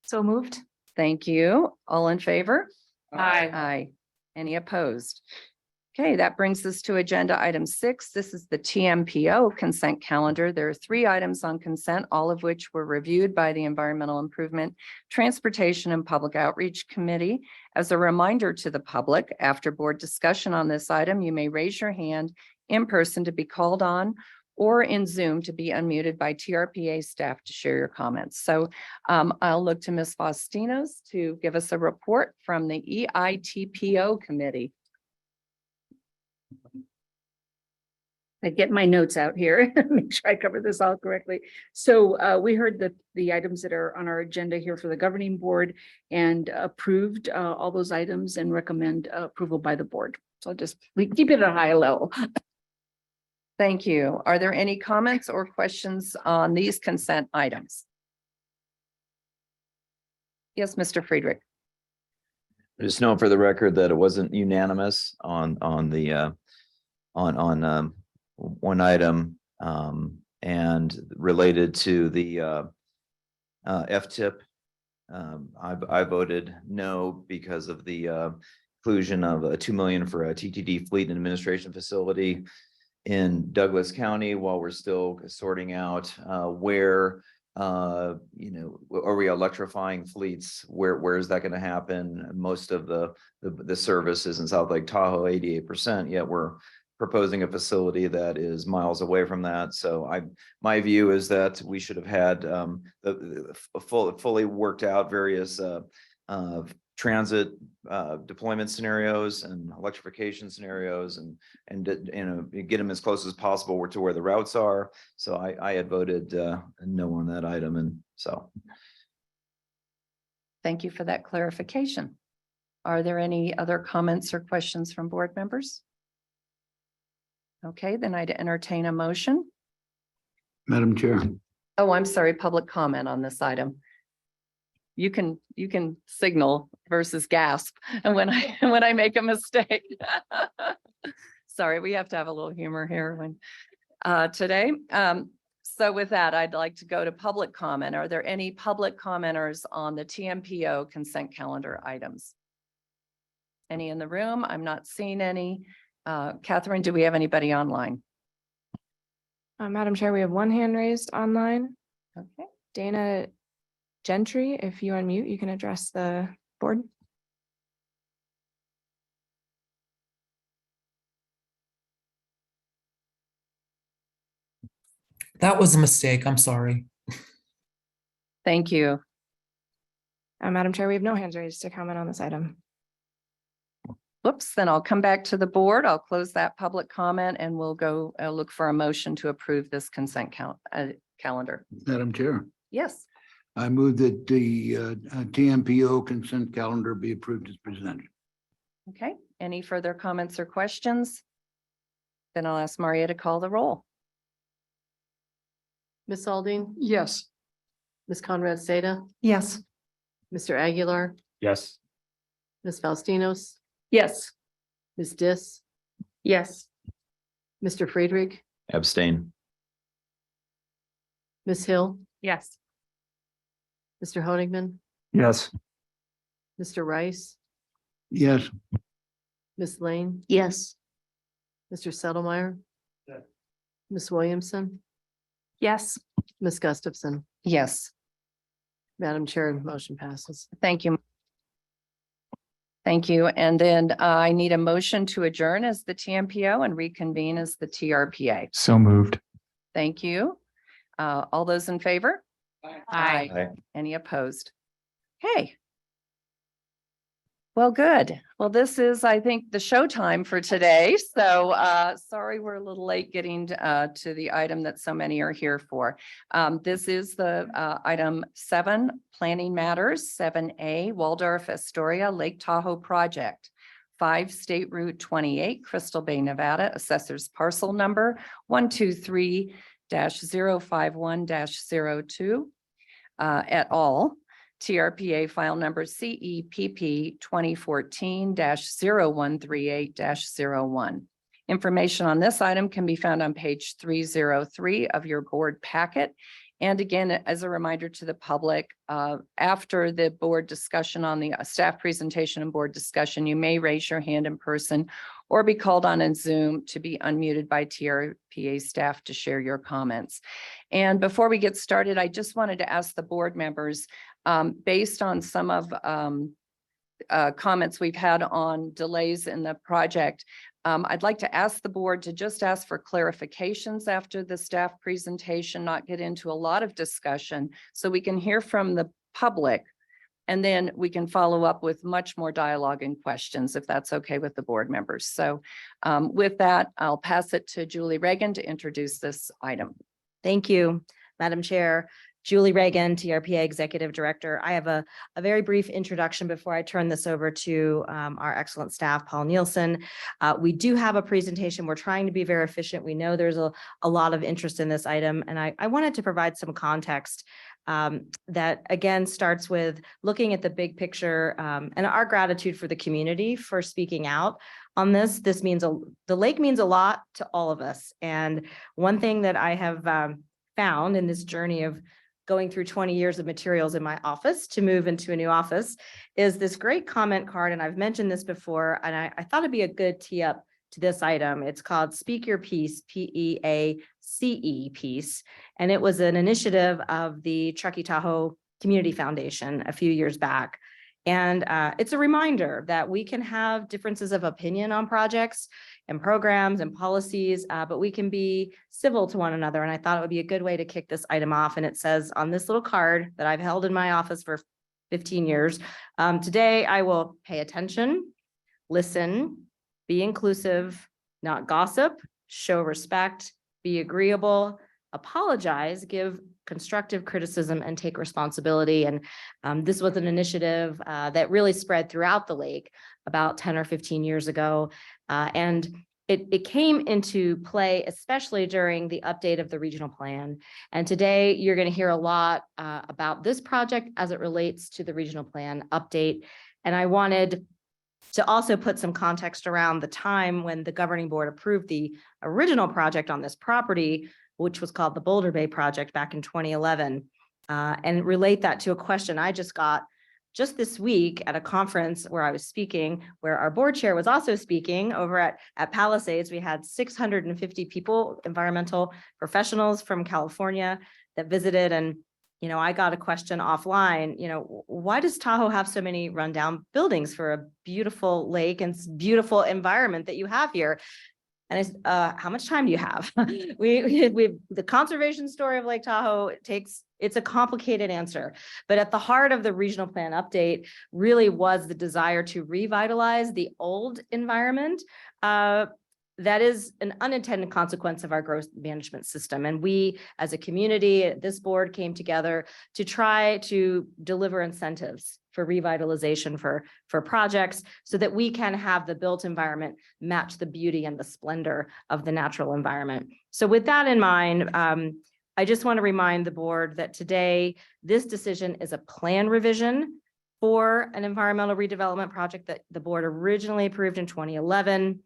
Speaker 6: So moved.
Speaker 1: Thank you. All in favor?
Speaker 11: Aye.
Speaker 1: Aye. Any opposed? Okay, that brings us to agenda item 6. This is the TMPO consent calendar. There are 3 items on consent, all of which were reviewed by the Environmental Improvement, Transportation and Public Outreach Committee. As a reminder to the public, after board discussion on this item, you may raise your hand in person to be called on or in Zoom to be unmuted by TRPA staff to share your comments. So I'll look to Ms. Faustinos to give us a report from the EITPO committee.
Speaker 16: I get my notes out here, make sure I cover this all correctly. So we heard that the items that are on our agenda here for the governing board and approved all those items and recommend approval by the board. So we keep it at a high level.
Speaker 1: Thank you. Are there any comments or questions on these consent items? Yes, Mr. Friedrich.
Speaker 9: Just know for the record that it wasn't unanimous on the on one item and related to the FTIP. I voted no because of the inclusion of $2 million for a TTD fleet and administration facility in Douglas County while we're still sorting out where are we electrifying fleets? Where is that going to happen? Most of the service is in South Lake Tahoe, 88%, yet we're proposing a facility that is miles away from that. So my view is that we should have had the fully worked out various transit deployment scenarios and electrification scenarios and get them as close as possible to where the routes are. So I had voted no on that item, and so.
Speaker 1: Thank you for that clarification. Are there any other comments or questions from board members? Okay, then I'd entertain a motion.
Speaker 4: Madam Chair.
Speaker 1: Oh, I'm sorry, public comment on this item. You can signal versus gasp and when I make a mistake. Sorry, we have to have a little humor here when today. So with that, I'd like to go to public comment. Are there any public commenters on the TMPO consent calendar items? Any in the room? I'm not seeing any. Catherine, do we have anybody online?
Speaker 6: Madam Chair, we have one hand raised online.
Speaker 1: Okay.
Speaker 6: Dana Gentry, if you unmute, you can address the board.
Speaker 17: That was a mistake. I'm sorry.
Speaker 1: Thank you.
Speaker 6: Madam Chair, we have no hands raised to comment on this item.
Speaker 1: Whoops, then I'll come back to the board. I'll close that public comment and we'll go look for a motion to approve this consent calendar.
Speaker 4: Madam Chair,
Speaker 1: Yes.
Speaker 4: I move that the TMPO consent calendar be approved as presented.
Speaker 1: Okay, any further comments or questions? Then I'll ask Maria to call the roll.
Speaker 2: Ms. Aldine,
Speaker 3: Yes.
Speaker 2: Ms. Conrad Seda,
Speaker 14: Yes.
Speaker 2: Mr. Aguilar,
Speaker 15: Yes.
Speaker 2: Ms. Faustinos,
Speaker 16: Yes.
Speaker 2: Ms. Dis,
Speaker 16: Yes.
Speaker 2: Mr. Friedrich,
Speaker 9: Abstain.
Speaker 2: Ms. Hill,
Speaker 11: Yes.
Speaker 2: Mr. Honigman,
Speaker 15: Yes.
Speaker 2: Mr. Rice,
Speaker 4: Yes.
Speaker 2: Ms. Lane,
Speaker 7: Yes.
Speaker 2: Mr. Settlemeyer,
Speaker 4: Yes.
Speaker 2: Ms. Williamson,
Speaker 6: Yes.
Speaker 2: Ms. Gustafson.
Speaker 1: Yes,
Speaker 2: Madam Chair, motion passes.
Speaker 1: thank you. Thank you. And then I need a motion to adjourn as the TMPO and reconvene as the TRPA.
Speaker 15: So moved.
Speaker 1: Thank you. All those in favor?
Speaker 11: Aye.
Speaker 9: Aye.
Speaker 1: Any opposed? Okay. Well, good. Well, this is, I think, the show time for today. So sorry, we're a little late getting to the item that so many are here for. This is the item 7, planning matters, 7A, Waldorf Astoria Lake Tahoe project. 5 State Route 28, Crystal Bay, Nevada, assessors parcel number 123-051-02 et al. TRPA file number CEPP 2014-0138-01. Information on this item can be found on page 303 of your board packet. And again, as a reminder to the public, after the board discussion on the staff presentation and board discussion, you may raise your hand in person or be called on in Zoom to be unmuted by TRPA staff to share your comments. And before we get started, I just wanted to ask the board members, based on some of comments we've had on delays in the project, I'd like to ask the board to just ask for clarifications after the staff presentation, not get into a lot of discussion, so we can hear from the public. And then we can follow up with much more dialogue and questions, if that's okay with the board members. So with that, I'll pass it to Julie Reagan to introduce this item.
Speaker 5: Thank you, Madam Chair. Julie Reagan, TRPA Executive Director. I have a very brief introduction before I turn this over to our excellent staff, Paul Nielsen. We do have a presentation. We're trying to be very efficient. We know there's a lot of interest in this item, and I wanted to provide some context that again starts with looking at the big picture and our gratitude for the community for speaking out on this. This means the lake means a lot to all of us. And one thing that I have found in this journey of going through 20 years of materials in my office to move into a new office is this great comment card. And I've mentioned this before, and I thought it'd be a good tee up to this item. It's called Speak Your Piece, PEACE piece. And it was an initiative of the Truckee Tahoe Community Foundation a few years back. And it's a reminder that we can have differences of opinion on projects and programs and policies, but we can be civil to one another. And I thought it would be a good way to kick this item off. And it says on this little card that I've held in my office for 15 years, today I will pay attention, listen, be inclusive, not gossip, show respect, be agreeable, apologize, give constructive criticism, and take responsibility. And this was an initiative that really spread throughout the lake about 10 or 15 years ago. And it came into play, especially during the update of the regional plan. And today you're going to hear a lot about this project as it relates to the regional plan update. And I wanted to also put some context around the time when the governing board approved the original project on this property, which was called the Boulder Bay project back in 2011, and relate that to a question I just got just this week at a conference where I was speaking, where our board chair was also speaking over at Palisades. We had 650 people, environmental professionals from California that visited. And, you know, I got a question offline, you know, why does Tahoe have so many rundown buildings for a beautiful lake and beautiful environment that you have here? And I said, how much time do you have? The conservation story of Lake Tahoe, it's a complicated answer, but at the heart of the regional plan update really was the desire to revitalize the old environment. That is an unintended consequence of our growth management system. And we, as a community, this board came together to try to deliver incentives for revitalization for projects so that we can have the built environment match the beauty and the splendor of the natural environment. So with that in mind, I just want to remind the board that today, this decision is a plan revision for an environmental redevelopment project that the board originally approved in 2011.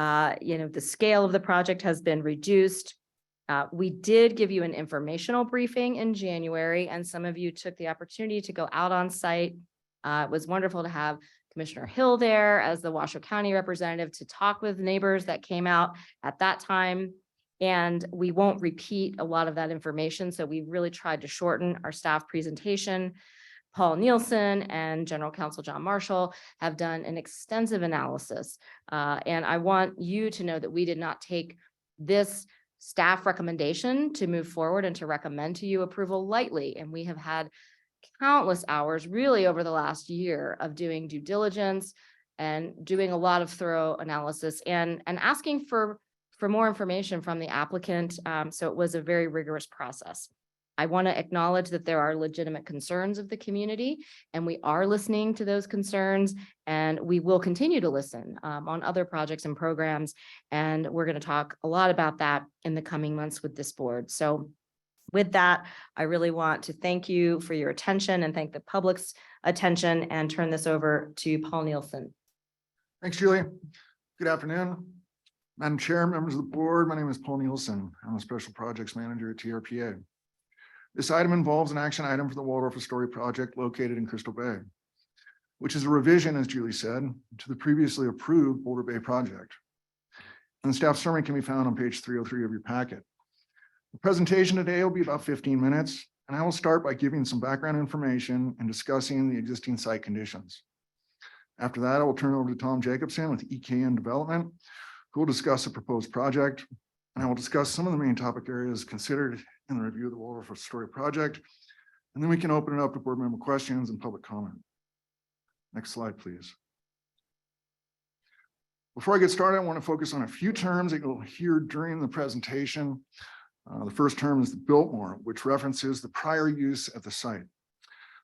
Speaker 5: You know, the scale of the project has been reduced. We did give you an informational briefing in January, and some of you took the opportunity to go out on site. It was wonderful to have Commissioner Hill there as the Washoe County representative to talk with neighbors that came out at that time. And we won't repeat a lot of that information. So we really tried to shorten our staff presentation. Paul Nielsen and General Counsel John Marshall have done an extensive analysis. And I want you to know that we did not take this staff recommendation to move forward and to recommend to you approval lightly. And we have had countless hours really over the last year of doing due diligence and doing a lot of thorough analysis and asking for more information from the applicant. So it was a very rigorous process. I want to acknowledge that there are legitimate concerns of the community, and we are listening to those concerns, and we will continue to listen on other projects and programs. And we're going to talk a lot about that in the coming months with this board. So with that, I really want to thank you for your attention and thank the public's attention and turn this over to Paul Nielsen.
Speaker 18: Thanks, Julie. Good afternoon. Madam Chair, members of the board, my name is Paul Nielsen. I'm a Special Projects Manager at TRPA. This item involves an action item for the Waldorf Astoria project located in Crystal Bay, which is a revision, as Julie said, to the previously approved Boulder Bay project. And the staff summary can be found on page 303 of your packet. The presentation today will be about 15 minutes, and I will start by giving some background information and discussing the existing site conditions. After that, I will turn it over to Tom Jacobson with EKN Development, who will discuss the proposed project, and I will discuss some of the main topic areas considered in the review of the Waldorf Astoria project, and then we can open it up to board member questions and public comment. Next slide, please. Before I get started, I want to focus on a few terms that you'll hear during the presentation. The first term is the Biltmore, which references the prior use at the site.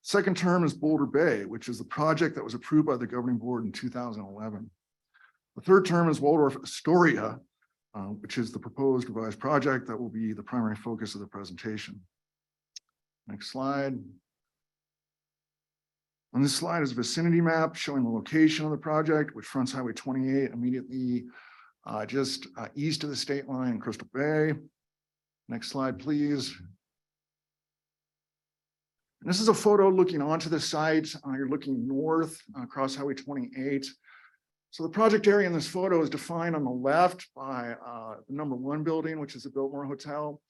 Speaker 18: Second term is Boulder Bay, which is the project that was approved by the governing board in 2011. The third term is Waldorf Astoria, which is the proposed revised project that will be the primary focus of the presentation. Next slide. On this slide is a vicinity map showing the location of the project, which fronts Highway 28 immediately just east of the state line in Crystal Bay. Next slide, please. And this is a photo looking onto the site. You're looking north across Highway 28. So the project area in this photo is defined on the left by the #1 building, which is the Biltmore Hotel.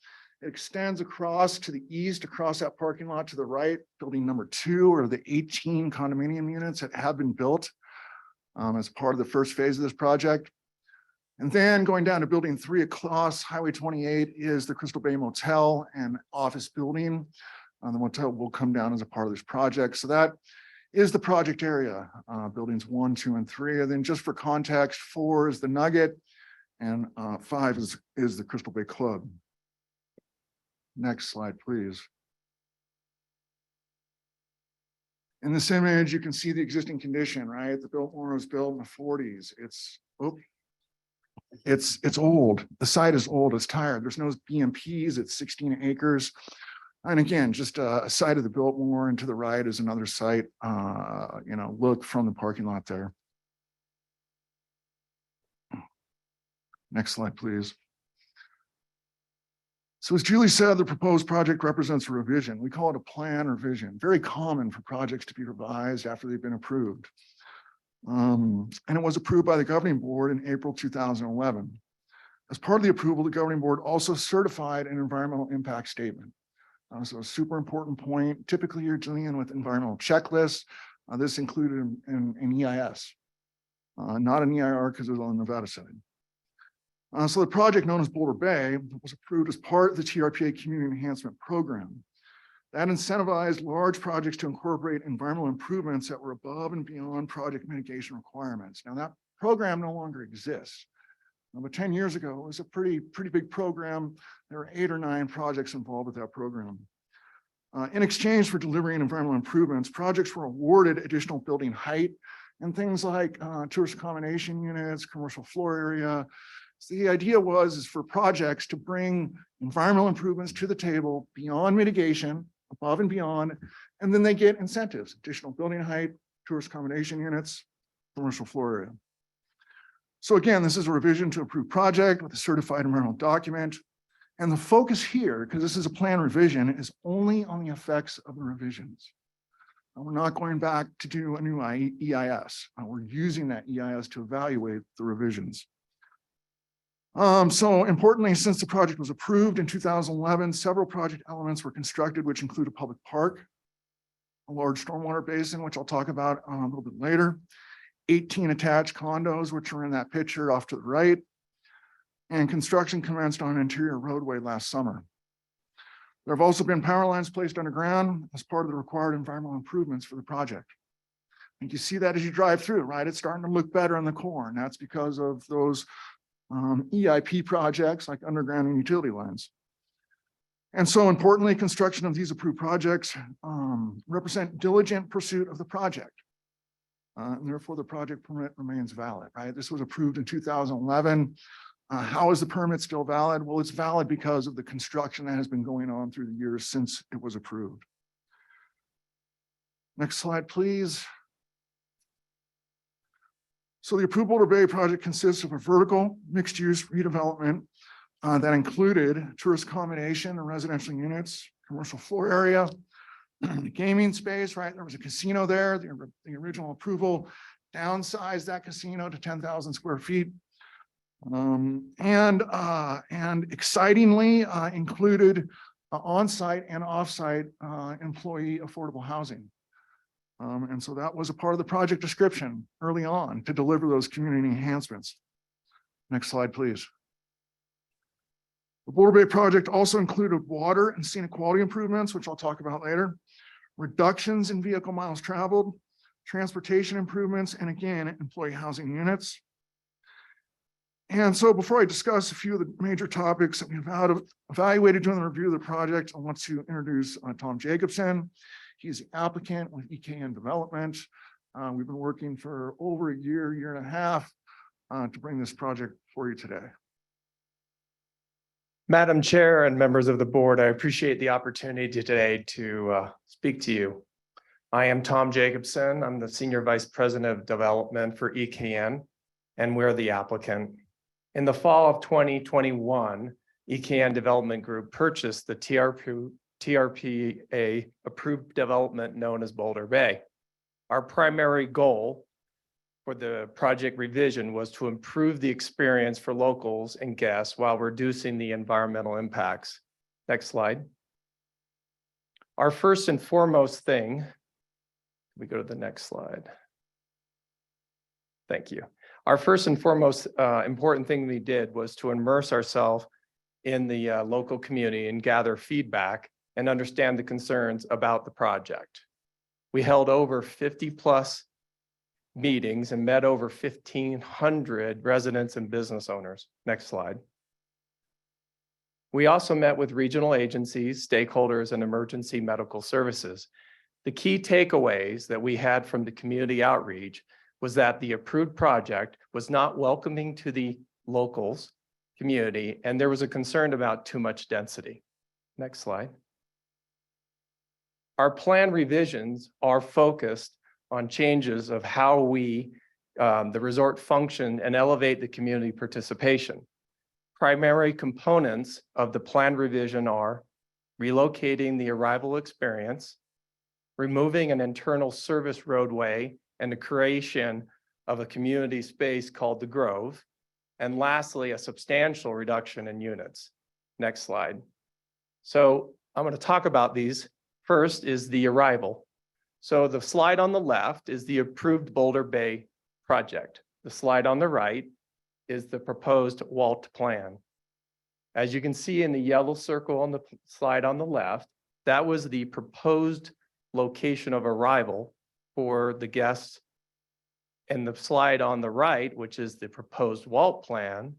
Speaker 18: It extends across to the east, across that parking lot to the right, building #2, or the 18 condominium units that have been built as part of the first phase of this project. And then going down to building 3 across Highway 28 is the Crystal Bay Motel and office building. The motel will come down as a part of this project. So that is the project area, buildings 1, 2, and 3. And then just for context, 4 is the Nugget and 5 is the Crystal Bay Club. Next slide, please. In this image, you can see the existing condition, right? The Biltmore was built in the 40s. It's, It's old. The site is old, it's tired. There's no BMPs, it's 16 acres. And again, just a side of the Biltmore, and to the right is another site, look from the parking lot there. Next slide, please. So as Julie said, the proposed project represents a revision. We call it a plan revision, very common for projects to be revised after they've been approved. And it was approved by the governing board in April 2011. As part of the approval, the governing board also certified an environmental impact statement. So a super important point. Typically, you're dealing with environmental checklists. This included an EIS, not an EIR because it was on the Nevada side. So the project known as Boulder Bay was approved as part of the TRPA Community Enhancement Program. That incentivized large projects to incorporate environmental improvements that were above and beyond project mitigation requirements. Now that program no longer exists. But 10 years ago, it was a pretty big program. There were 8 or 9 projects involved with that program. In exchange for delivering environmental improvements, projects were awarded additional building height and things like tourist accommodation units, commercial floor area. So the idea is for projects to bring environmental improvements to the table beyond mitigation, above and beyond, and then they get incentives, additional building height, tourist accommodation units, commercial floor area. So again, this is a revision to approved project with a certified environmental document. And the focus here, because this is a plan revision, is only on the effects of the revisions. We're not going back to do a new EIS. We're using that EIS to evaluate the revisions. So importantly, since the project was approved in 2011, several project elements were constructed, which include a public park, a large stormwater basin, which I'll talk about a little bit later, 18 attached condos, which are in that picture off to the right, and construction commenced on an interior roadway last summer. There have also been power lines placed underground as part of the required environmental improvements for the project. And you see that as you drive through, right? It's starting to look better in the core, and that's because of those EIP projects like underground and utility lines. And so importantly, construction of these approved projects represent diligent pursuit of the project. And therefore, the project permit remains valid, right? This was approved in 2011. How is the permit still valid? Well, it's valid because of the construction that has been going on through the years since it was approved. Next slide, please. So the approved Boulder Bay project consists of a vertical mixed-use redevelopment that included tourist accommodation and residential units, commercial floor area, gaming space, right? There was a casino there. The original approval downsized that casino to 10,000 square feet. And excitingly included on-site and off-site employee affordable housing. And so that was a part of the project description early on to deliver those community enhancements. Next slide, please. The Boulder Bay project also included water and scenic quality improvements, which I'll talk about later, reductions in vehicle miles traveled, transportation improvements, and again, employee housing units. And so before I discuss a few of the major topics that we've evaluated during the review of the project, I want to introduce Tom Jacobson. He's the applicant with EKN Development. We've been working for over a year and a half to bring this project for you today.
Speaker 19: Madam Chair and members of the board, I appreciate the opportunity today to speak to you. I am Tom Jacobson. I'm the Senior Vice President of Development for EKN, and we're the applicant. In the fall of 2021, EKN Development Group purchased the TRPA approved development known as Boulder Bay. Our primary goal for the project revision was to improve the experience for locals and guests while reducing the environmental impacts. Next slide. Our first and foremost thing, we go to the next slide. Thank you. Our first and foremost important thing we did was to immerse ourselves in the local community and gather feedback and understand the concerns about the project. We held over 50+ meetings and met over 1,500 residents and business owners. Next slide. We also met with regional agencies, stakeholders, and emergency medical services. The key takeaways that we had from the community outreach was that the approved project was not welcoming to the locals, community, and there was a concern about too much density. Next slide. Our plan revisions are focused on changes of how we, the resort function and elevate the community participation. Primary components of the plan revision are relocating the arrival experience, removing an internal service roadway and the creation of a community space called the Grove, and lastly, a substantial reduction in units. Next slide. So I'm going to talk about these. First is the arrival. So the slide on the left is the approved Boulder Bay project. The slide on the right is the proposed WALT plan. As you can see in the yellow circle on the slide on the left, that was the proposed location of arrival for the guests. And the slide on the right, which is the proposed WALT plan,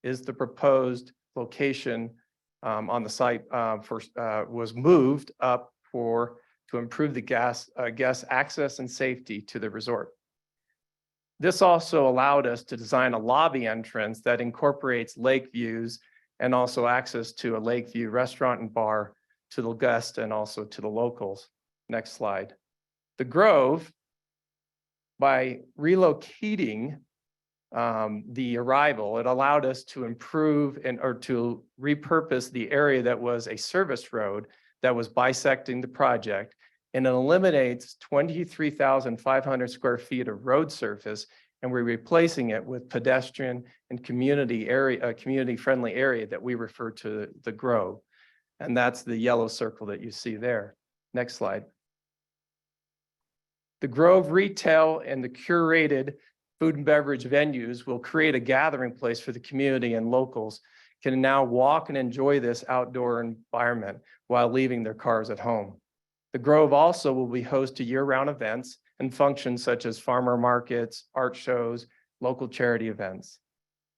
Speaker 19: is the proposed location on the site was moved up to improve the guest access and safety to the resort. This also allowed us to design a lobby entrance that incorporates lake views and also access to a lake view restaurant and bar to the guests and also to the locals. Next slide. The Grove, by relocating the arrival, it allowed us to improve or to repurpose the area that was a service road that was bisecting the project, and it eliminates 23,500 square feet of road surface, and we're replacing it with pedestrian and community area, community-friendly area that we refer to the Grove. And that's the yellow circle that you see there. Next slide. The Grove retail and the curated food and beverage venues will create a gathering place for the community, and locals can now walk and enjoy this outdoor environment while leaving their cars at home. The Grove also will be host to year-round events and functions such as farmer markets, art shows, local charity events.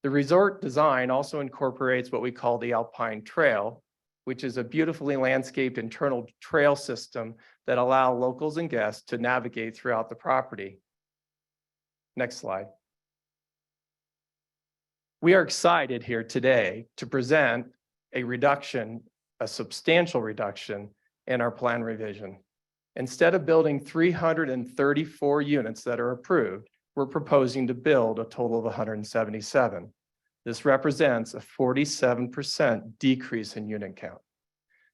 Speaker 19: The resort design also incorporates what we call the Alpine Trail, which is a beautifully landscaped internal trail system that allow locals and guests to navigate throughout the property. Next slide. We are excited here today to present a substantial reduction in our plan revision. Instead of building 334 units that are approved, we're proposing to build a total of 177. This represents a 47% decrease in unit count.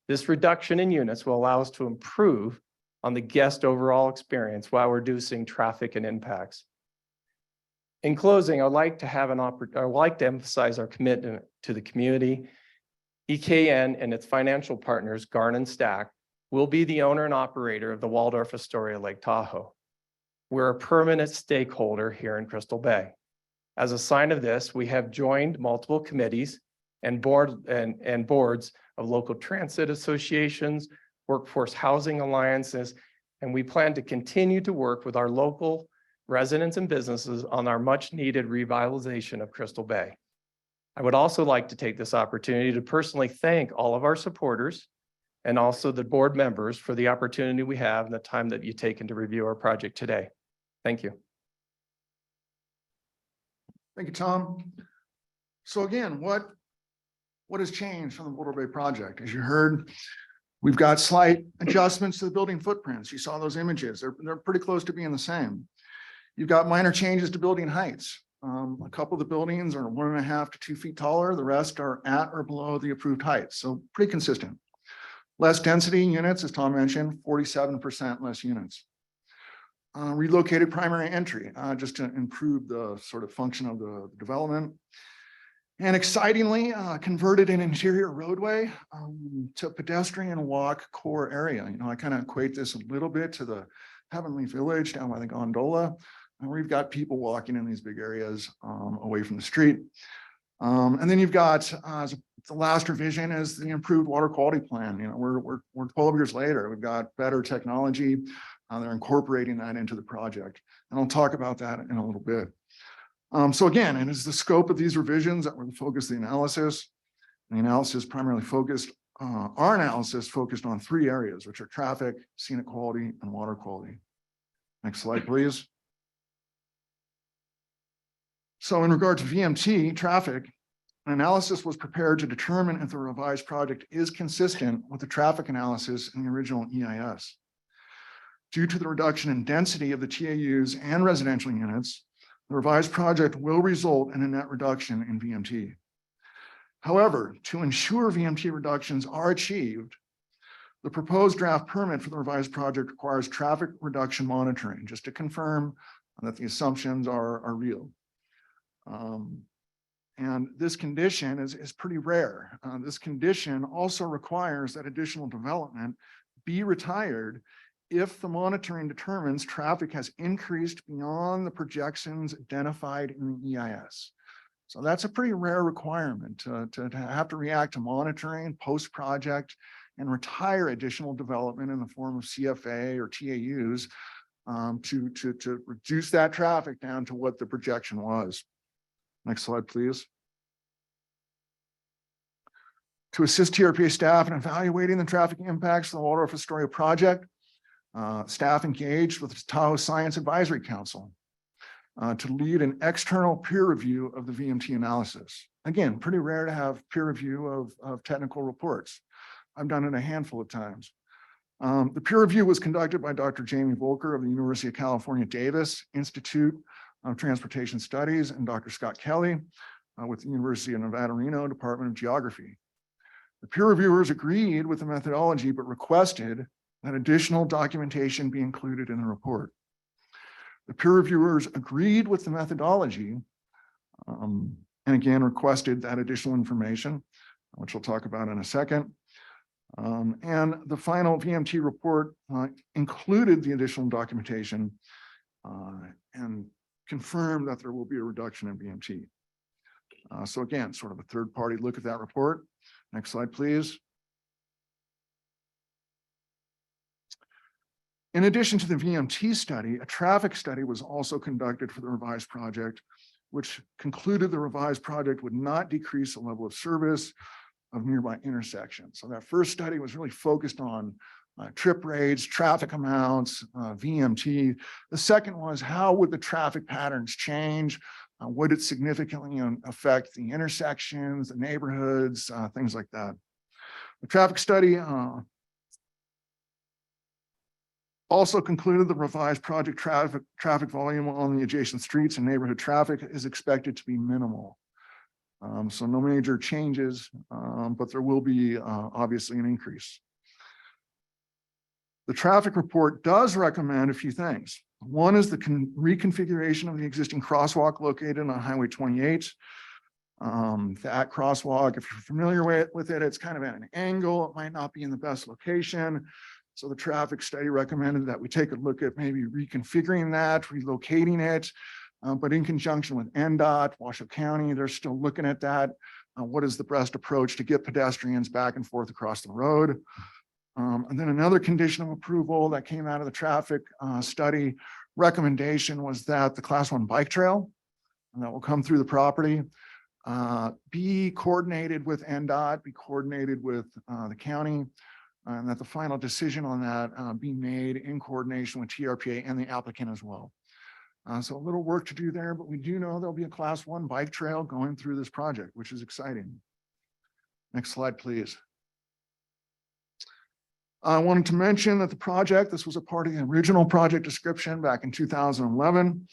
Speaker 19: This reduction in units will allow us to improve on the guest overall experience while reducing traffic and impacts. In closing, I'd like to emphasize our commitment to the community. EKN and its financial partners, Garn and Stack, will be the owner and operator of the Waldorf Astoria Lake Tahoe. We're a permanent stakeholder here in Crystal Bay. As a sign of this, we have joined multiple committees and boards of local transit associations, workforce housing alliances, and we plan to continue to work with our local residents and businesses on our much needed revitalization of Crystal Bay. I would also like to take this opportunity to personally thank all of our supporters and also the board members for the opportunity we have and the time that you've taken to review our project today. Thank you.
Speaker 18: Thank you, Tom. So again, what has changed from the Boulder Bay project? As you heard, we've got slight adjustments to the building footprints. You saw those images. They're pretty close to being the same. You've got minor changes to building heights. A couple of the buildings are 1.5 to 2 feet taller. The rest are at or below the approved heights. So pretty consistent. Less density units, as Tom mentioned, 47% less units. Relocated primary entry, just to improve the sort of function of the development. And excitingly, converted an interior roadway to pedestrian walk core area. You know, I kind of equate this a little bit to the Heavenly Village down by the gondola, where we've got people walking in these big areas away from the street. And then you've got the last revision is the improved water quality plan. You know, we're 12 years later. We've got better technology. They're incorporating that into the project, and I'll talk about that in a little bit. So again, it is the scope of these revisions that were the focus of the analysis. The analysis primarily focused, our analysis focused on 3 areas, which are traffic, scenic quality, and water quality. Next slide, please. So in regard to VMT traffic, an analysis was prepared to determine if the revised project is consistent with the traffic analysis in the original EIS. Due to the reduction in density of the TAUs and residential units, the revised project will result in a net reduction in VMT. However, to ensure VMT reductions are achieved, the proposed draft permit for the revised project requires traffic reduction monitoring, just to confirm that the assumptions are real. And this condition is pretty rare. This condition also requires that additional development be retired if the monitoring determines traffic has increased beyond the projections identified in the EIS. So that's a pretty rare requirement to have to react to monitoring post-project and retire additional development in the form of CFA or TAUs to reduce that traffic down to what the projection was. Next slide, please. To assist TRPA staff in evaluating the traffic impacts of the Waldorf Astoria project, staff engaged with the Tahoe Science Advisory Council to lead an external peer review of the VMT analysis. Again, pretty rare to have peer review of technical reports. I've done it a handful of times. The peer review was conducted by Dr. Jamie Volker of the University of California, Davis Institute of Transportation Studies and Dr. Scott Kelly with the University of Nevada, Reno Department of Geography. The peer reviewers agreed with the methodology, but requested that additional documentation be included in the report. The peer reviewers agreed with the methodology and again requested that additional information, which we'll talk about in a second. And the final VMT report included the additional documentation and confirmed that there will be a reduction in VMT. So again, sort of a third-party look at that report. Next slide, please. In addition to the VMT study, a traffic study was also conducted for the revised project, which concluded the revised project would not decrease the level of service of nearby intersections. So that first study was really focused on trip rates, traffic amounts, VMT. The second was how would the traffic patterns change? Would it significantly affect the intersections, the neighborhoods, things like that? The traffic study also concluded the revised project traffic volume on the adjacent streets and neighborhood traffic is expected to be minimal. So no major changes, but there will be obviously an increase. The traffic report does recommend a few things. One is the reconfiguration of the existing crosswalk located on Highway 28. That crosswalk, if you're familiar with it, it's kind of at an angle. It might not be in the best location. So the traffic study recommended that we take a look at maybe reconfiguring that, relocating it. But in conjunction with NDOT, Washoe County, they're still looking at that. What is the best approach to get pedestrians back and forth across the road? And then another condition of approval that came out of the traffic study recommendation was that the Class 1 bike trail that will come through the property be coordinated with NDOT, be coordinated with the county, and that the final decision on that be made in coordination with TRPA and the applicant as well. So a little work to do there, but we do know there'll be a Class 1 bike trail going through this project, which is exciting. Next slide, please. I wanted to mention that the project, this was a part of the original project description back in 2011,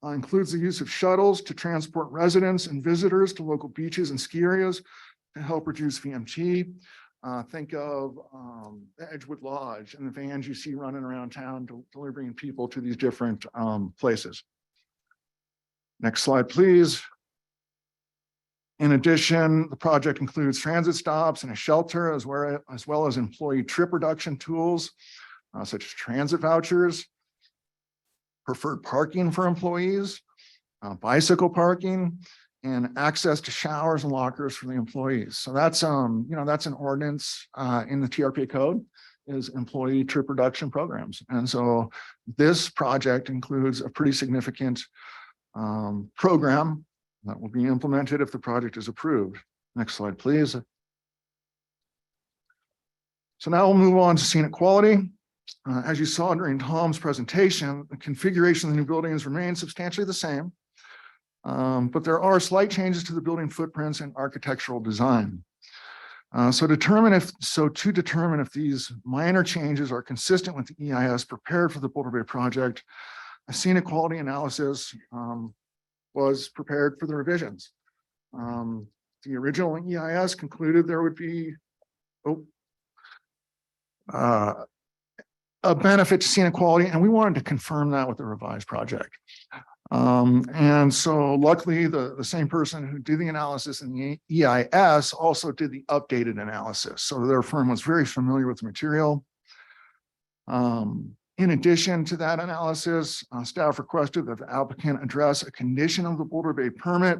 Speaker 18: includes the use of shuttles to transport residents and visitors to local beaches and ski areas to help reduce VMT. Think of the Edgewood Lodge and the vans you see running around town delivering people to these different places. Next slide, please. In addition, the project includes transit stops and a shelter, as well as employee trip reduction tools, such as transit vouchers, preferred parking for employees, bicycle parking, and access to showers and lockers for the employees. So that's that's an ordinance in the TRPA code, is employee trip reduction programs. And so this project includes a pretty significant program that will be implemented if the project is approved. Next slide, please. So now we'll move on to scenic quality. As you saw during Tom's presentation, the configuration of the new buildings remains substantially the same. But there are slight changes to the building footprints and architectural design. To determine if these minor changes are consistent with the EIS prepared for the Boulder Bay project, a scenic quality analysis was prepared for the revisions. The original EIS concluded there would be a benefit to scenic quality, and we wanted to confirm that with the revised project. And so luckily, the same person who did the analysis in the EIS also did the updated analysis. So their firm was very familiar with the material. In addition to that analysis, staff requested that the applicant address a condition of the Boulder Bay permit,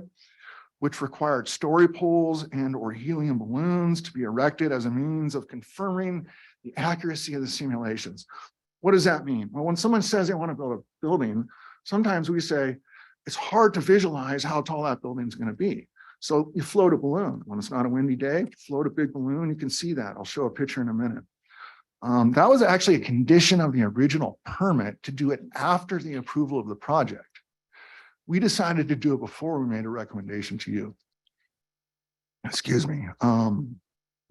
Speaker 18: which required story poles and or helium balloons to be erected as a means of confirming the accuracy of the simulations. What does that mean? Well, when someone says they want to build a building, sometimes we say it's hard to visualize how tall that building is going to be. So you float a balloon. When it's not a windy day, float a big balloon. You can see that. I'll show a picture in a minute. That was actually a condition of the original permit to do it after the approval of the project. We decided to do it before we made a recommendation to you. Excuse me.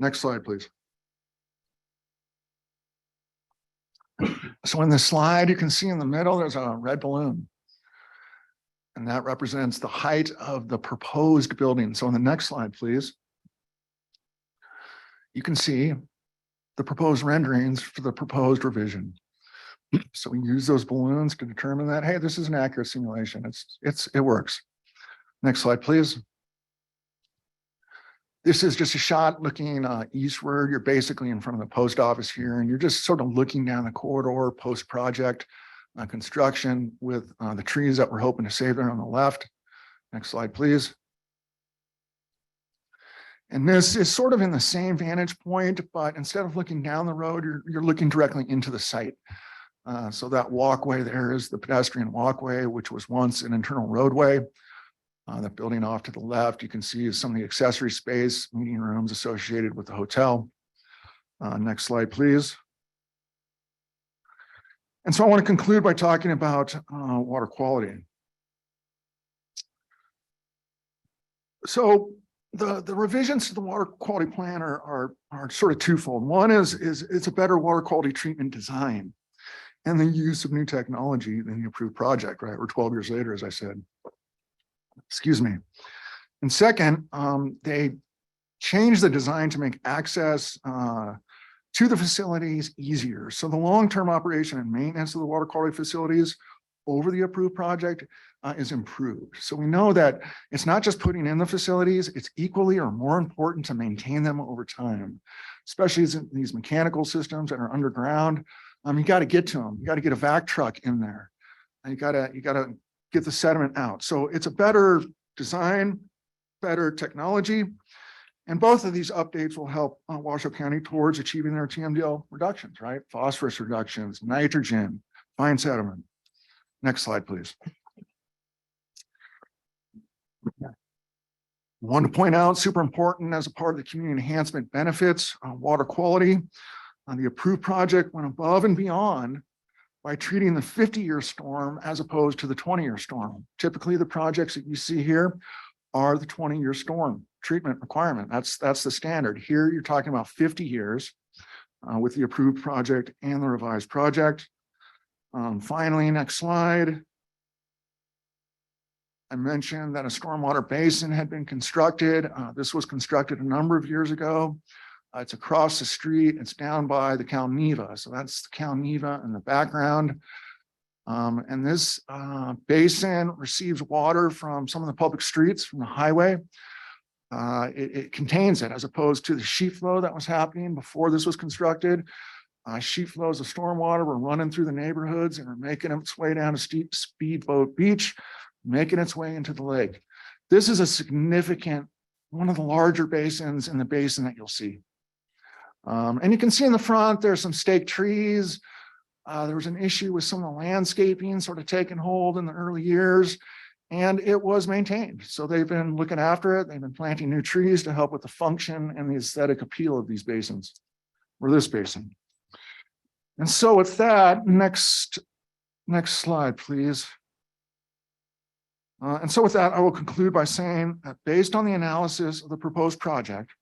Speaker 18: Next slide, please. So in this slide, you can see in the middle, there's a red balloon. And that represents the height of the proposed building. So on the next slide, please. You can see the proposed renderings for the proposed revision. So we use those balloons to determine that, hey, this is an accurate simulation. It works. Next slide, please. This is just a shot looking eastward. You're basically in front of the post office here, and you're just sort of looking down the corridor post-project construction with the trees that we're hoping to save there on the left. Next slide, please. And this is sort of in the same vantage point, but instead of looking down the road, you're looking directly into the site. So that walkway there is the pedestrian walkway, which was once an internal roadway. That building off to the left, you can see some of the accessory space, meeting rooms associated with the hotel. Next slide, please. And so I want to conclude by talking about water quality. So the revisions to the water quality plan are sort of twofold. One is it's a better water quality treatment design and the use of new technology than the approved project, right? We're 12 years later, as I said. Excuse me. And second, they changed the design to make access to the facilities easier. So the long-term operation and maintenance of the water quality facilities over the approved project is improved. So we know that it's not just putting in the facilities, it's equally or more important to maintain them over time, especially these mechanical systems that are underground. You got to get to them. You got to get a vac truck in there. And you got to get the sediment out. So it's a better design, better technology. And both of these updates will help Washoe County towards achieving their TMDL reductions, right? Phosphorus reductions, nitrogen, fine sediment. Next slide, please. Want to point out, super important as a part of the community enhancement benefits, water quality. The approved project went above and beyond by treating the 50-year storm as opposed to the 20-year storm. Typically, the projects that you see here are the 20-year storm treatment requirement. That's the standard. Here, you're talking about 50 years with the approved project and the revised project. Finally, next slide. I mentioned that a stormwater basin had been constructed. This was constructed a number of years ago. It's across the street. It's down by the Cal Neva. So that's the Cal Neva in the background. And this basin receives water from some of the public streets from the highway. It contains it as opposed to the sheet flow that was happening before this was constructed. Sheet flows of stormwater were running through the neighborhoods and are making its way down to Speedboat Beach, making its way into the lake. This is a significant, one of the larger basins in the basin that you'll see. And you can see in the front, there's some stake trees. There was an issue with some of the landscaping sort of taking hold in the early years, and it was maintained. So they've been looking after it. They've been planting new trees to help with the function and the aesthetic appeal of these basins, or this basin. And so with that, next slide, please. And so with that, I will conclude by saying that based on the analysis of the proposed project,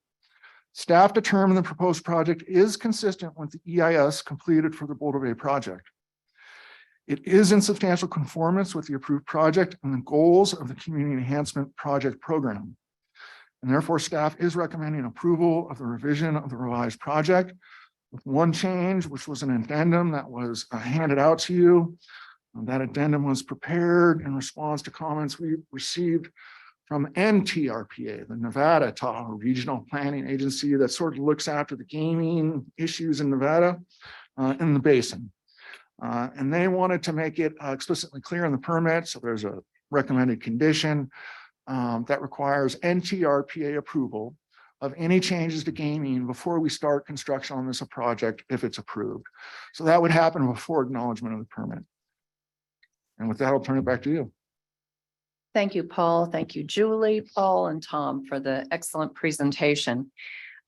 Speaker 18: staff determined the proposed project is consistent with the EIS completed for the Boulder Bay project. It is in substantial conformance with the approved project and the goals of the Community Enhancement Project Program. And therefore, staff is recommending approval of the revision of the revised project with one change, which was an addendum that was handed out to you. That addendum was prepared in response to comments we received from NTRPA, the Nevada Tahoe Regional Planning Agency that sort of looks after the gaming issues in Nevada in the basin. And they wanted to make it explicitly clear in the permit. So there's a recommended condition that requires NTRPA approval of any changes to gaming before we start construction on this project if it's approved. So that would happen before acknowledgement of the permit. And with that, I'll turn it back to you.
Speaker 1: Thank you, Paul. Thank you, Julie, Paul, and Tom for the excellent presentation.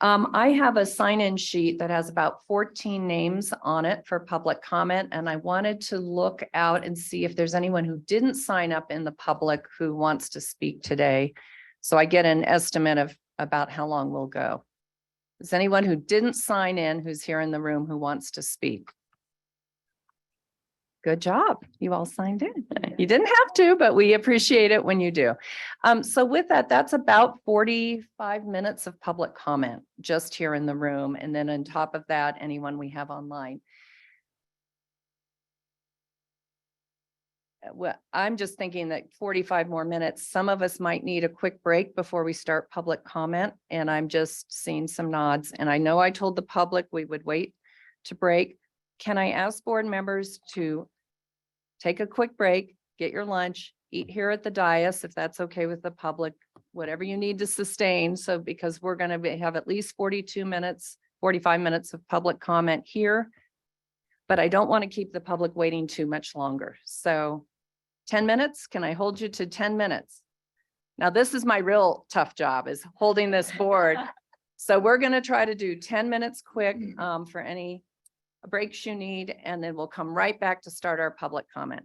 Speaker 1: I have a sign-in sheet that has about 14 names on it for public comment, and I wanted to look out and see if there's anyone who didn't sign up in the public who wants to speak today. So I get an estimate of about how long we'll go. Is anyone who didn't sign in who's here in the room who wants to speak? Good job. You all signed in. You didn't have to, but we appreciate it when you do. So with that, that's about 45 minutes of public comment just here in the room. And then on top of that, anyone we have online. Well, I'm just thinking that 45 more minutes, some of us might need a quick break before we start public comment. And I'm just seeing some nods. And I know I told the public we would wait to break. Can I ask board members to take a quick break, get your lunch, eat here at the dais, if that's okay with the public, whatever you need to sustain. So because we're going to have at least 42 minutes, 45 minutes of public comment here, but I don't want to keep the public waiting too much longer. So 10 minutes, can I hold you to 10 minutes? Now, this is my real tough job, is holding this board. So we're going to try to do 10 minutes quick for any breaks you need, and then we'll come right back to start our public comment.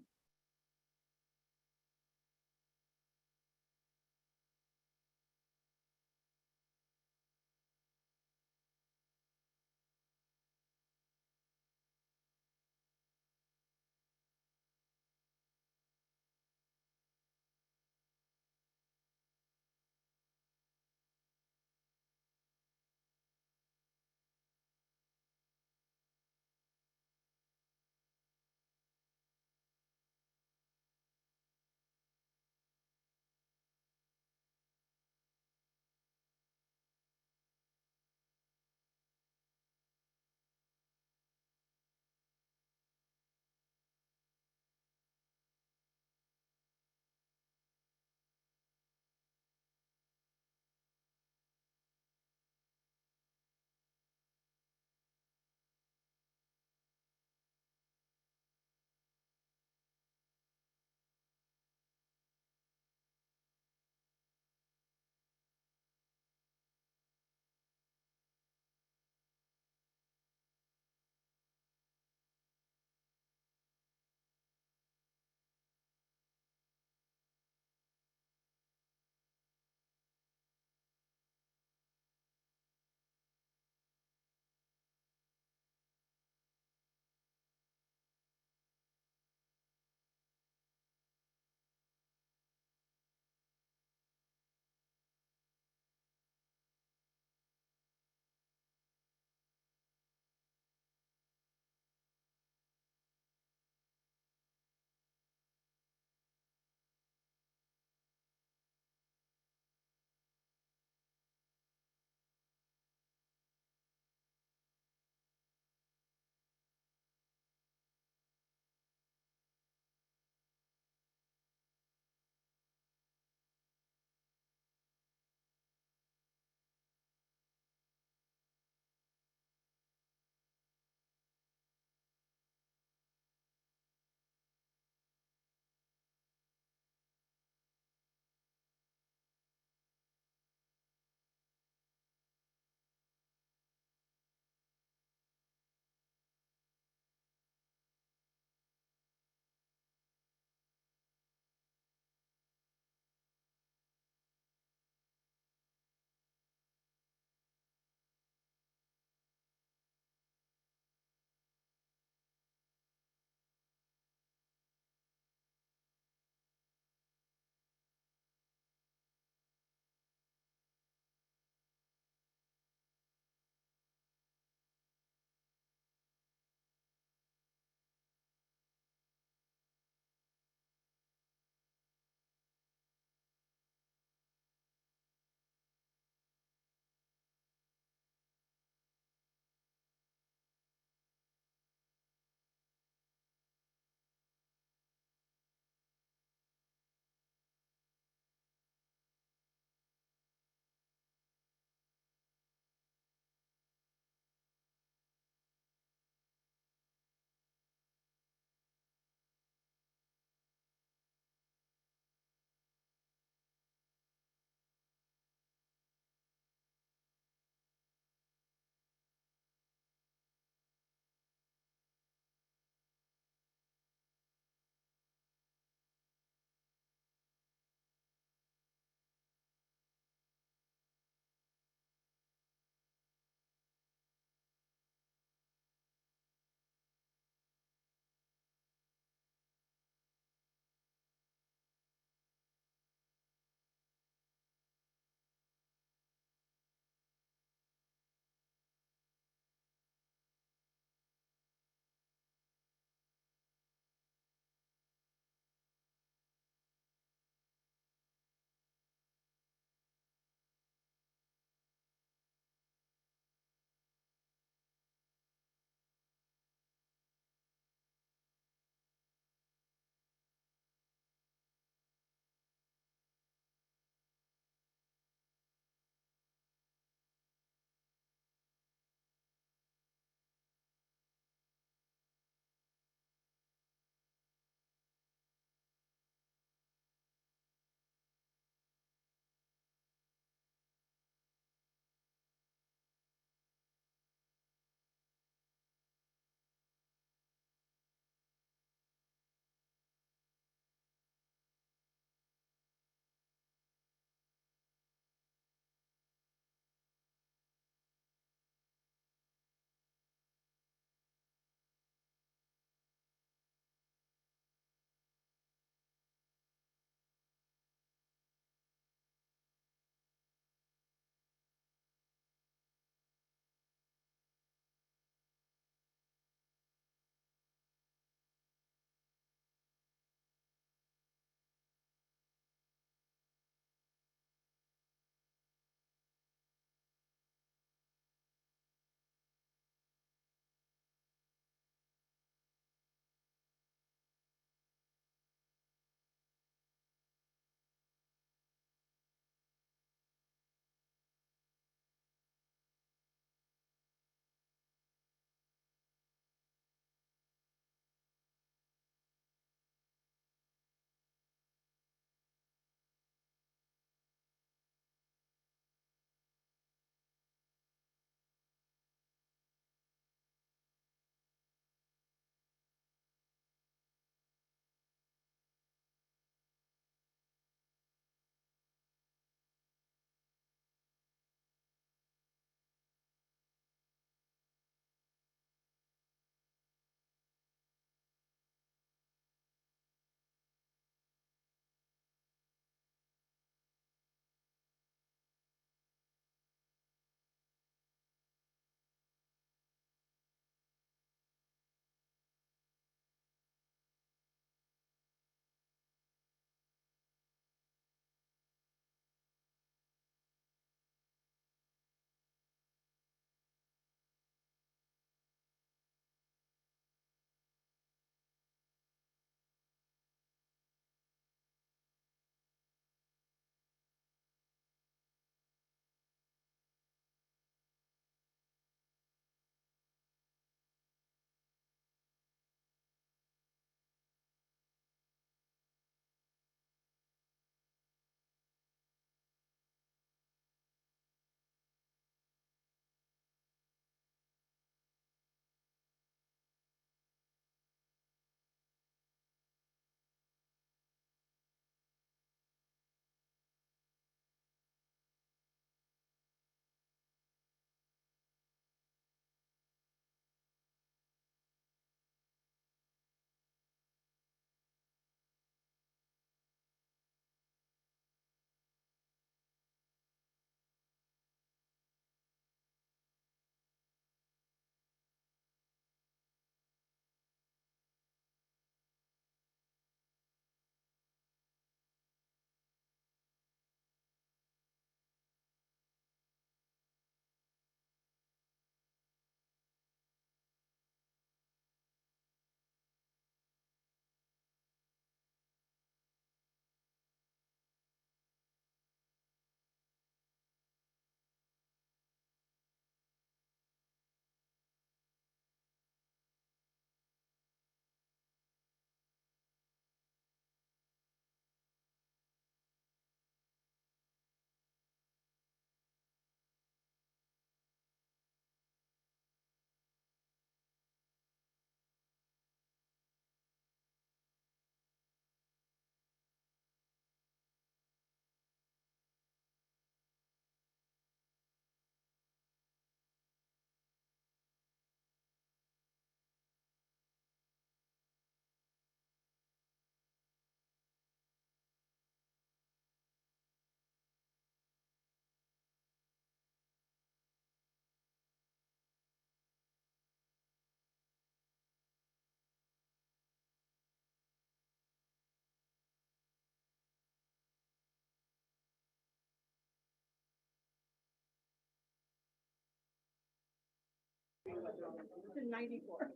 Speaker 16: 1994.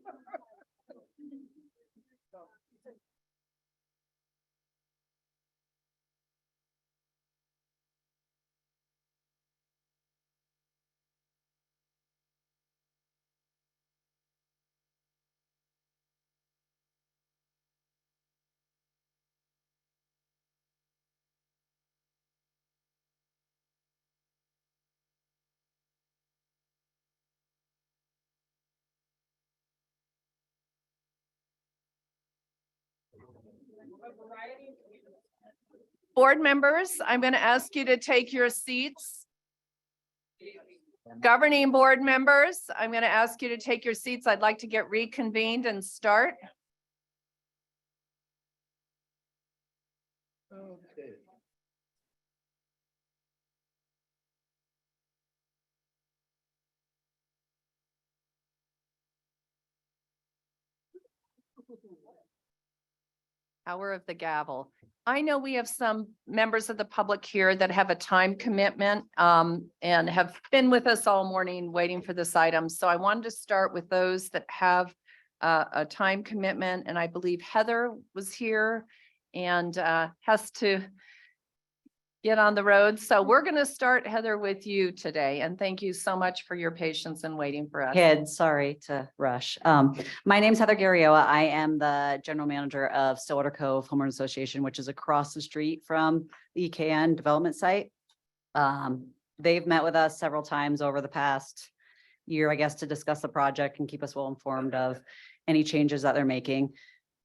Speaker 1: Board members, I'm going to ask you to take your seats. Governing board members, I'm going to ask you to take your seats. I'd like to get reconvened and start.
Speaker 4: Okay.
Speaker 1: Hour of the gavel. I know we have some members of the public here that have a time commitment and have been with us all morning waiting for this item. So I wanted to start with those that have a time commitment, and I believe Heather was here and has to get on the road. So we're going to start, Heather, with you today. And thank you so much for your patience and waiting for us.
Speaker 20: Kid, sorry to rush. My name's Heather Garrioa. I am the general manager of Stillwater Cove Homeowners Association, which is across the street from the EKN development site. They've met with us several times over the past year, I guess, to discuss the project and keep us well informed of any changes that they're making.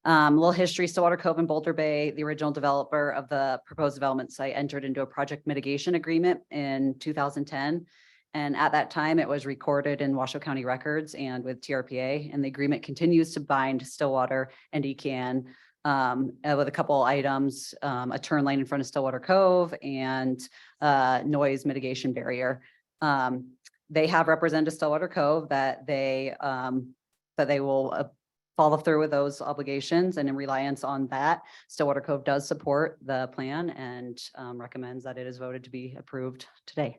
Speaker 20: A little history, Stillwater Cove and Boulder Bay, the original developer of the proposed development site, entered into a project mitigation agreement in 2010. And at that time, it was recorded in Washoe County records and with TRPA, and the agreement continues to bind Stillwater and EKN with a couple items, a turn lane in front of Stillwater Cove and noise mitigation barrier. They have represented Stillwater Cove that they will follow through with those obligations, and in reliance on that, Stillwater Cove does support the plan and recommends that it is voted to be approved today.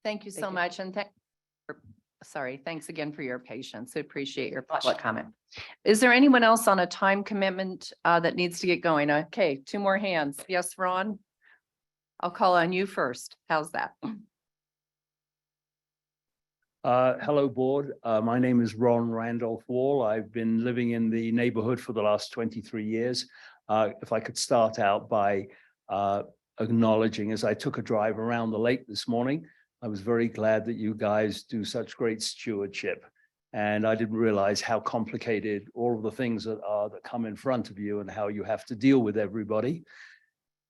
Speaker 1: Thank you so
Speaker 20: Thank you.
Speaker 1: much. And thanks again for your patience. I appreciate your public comment. Is there anyone else on a time commitment that needs to get going? Okay, two more hands. Yes, Ron? I'll call on you first. How's that?
Speaker 21: Hello, board. My name is Ron Randolph Wall. I've been living in the neighborhood for the last 23 years. If I could start out by acknowledging, as I took a drive around the lake this morning, I was very glad that you guys do such great stewardship. And I didn't realize how complicated all of the things that come in front of you and how you have to deal with everybody.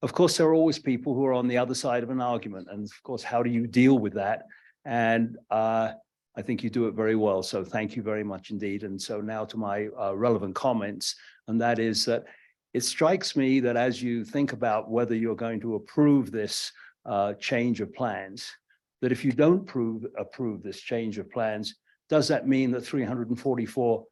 Speaker 21: Of course, there are always people who are on the other side of an argument. And of course, how do you deal with that? And I think you do it very well. So thank you very much indeed. And so now to my relevant comments, and that is that it strikes me that as you think about whether you're going to approve this change of plans, that if you don't approve this change of plans, does that mean that 344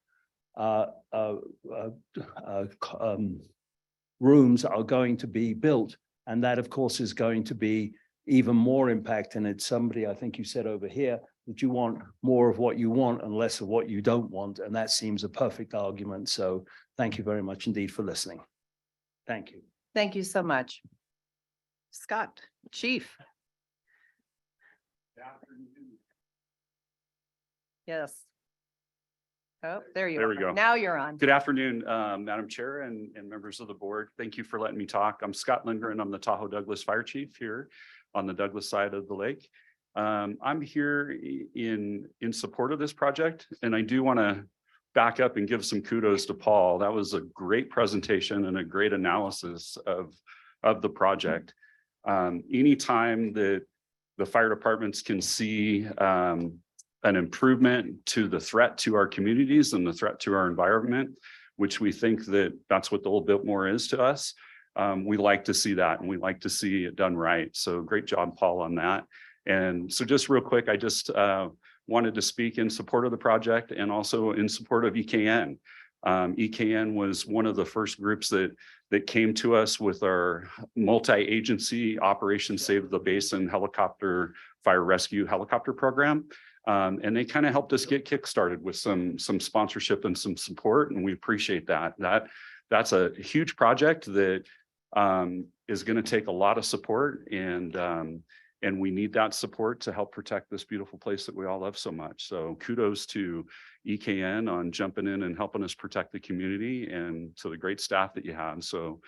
Speaker 21: rooms are going to be built? And that, of course, is going to be even more impact. And it's somebody, I think you said over here, that you want more of what you want and less of what you don't want. And that seems a perfect argument. So thank you very much indeed for listening. Thank you.
Speaker 1: Thank you so much. Scott, Chief. Yes. Oh, there you are.
Speaker 22: There we go.
Speaker 1: Now you're on.
Speaker 22: Good afternoon, Madam Chair and members of the board. Thank you for letting me talk. I'm Scott Lindgren. I'm the Tahoe Douglas Fire Chief here on the Douglas side of the lake. I'm here in support of this project, and I do want to back up and give some kudos to Paul. That was a great presentation and a great analysis of the project. Anytime that the fire departments can see an improvement to the threat to our communities and the threat to our environment, which we think that's what the Old Biltmore is to us. We like to see that, and we like to see it done right. So great job, Paul, on that. And so just real quick, I just wanted to speak in support of the project and also in support of EKN. EKN was one of the first groups that came to us with our multi-agency Operation Save the Basin helicopter fire rescue helicopter program. And they kind of helped us get kickstarted with some sponsorship and some support, and we appreciate that. That's a huge project that is going to take a lot of support, and we need that support to help protect this beautiful place that we all love so much. So kudos to EKN on jumping in and helping us protect the community, and to the great staff that you have. So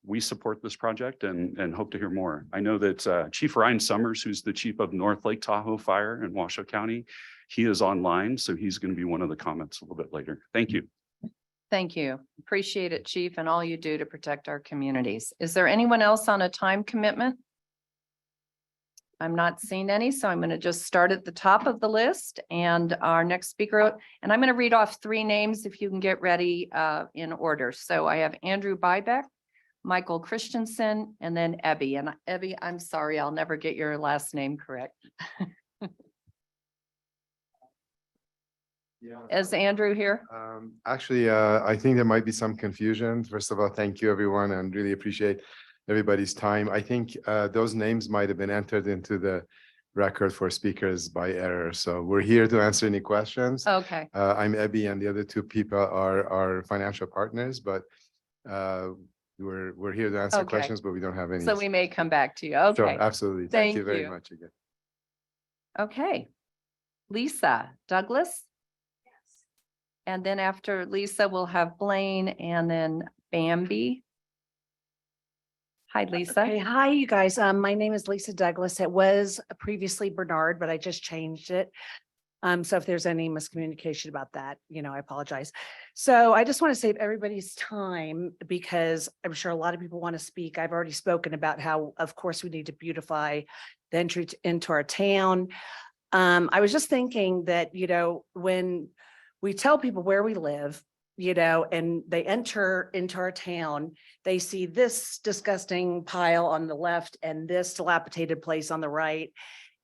Speaker 22: we support this project and hope to hear more. I know that Chief Ryan Summers, who's the chief of North Lake Tahoe Fire in Washoe County, he is online, so he's going to be one of the comments a little bit later. Thank you.
Speaker 1: Thank you. Appreciate it, Chief, and all you do to protect our communities. Is there anyone else on a time commitment? I'm not seeing any, so I'm going to just start at the top of the list, and our next speaker, and I'm going to read off 3 names if you can get ready in order. So I have Andrew Bybeck, Michael Christensen, and then Ebby. And Ebby, I'm sorry, I'll never get your last name correct. Is Andrew here?
Speaker 8: Actually, I think there might be some confusion. First of all, thank you, everyone, and really appreciate everybody's time. I think those names might have been entered into the record for speakers by error. So we're here to answer any questions.
Speaker 1: Okay.
Speaker 8: I'm Ebby, and the other 2 people are our financial partners, but we're here to answer
Speaker 1: Okay.
Speaker 8: questions, but we don't have any.
Speaker 1: So we may come back to you. Okay.
Speaker 8: Sure, absolutely. Thank you very much again.
Speaker 1: Okay. Lisa Douglas. And then after Lisa, we'll have Blaine and then Bambi. Hi, Lisa.
Speaker 12: Okay, hi, you guys. My name is Lisa Douglas. It was previously Bernard, but I just changed it. So if there's any miscommunication about that, I apologize. So I just want to save everybody's time because I'm sure a lot of people want to speak. I've already spoken about how, of course, we need to beautify the entry into our town. I was just thinking that, when we tell people where we live, and they enter into our town, they see this disgusting pile on the left and this dilapidated place on the right.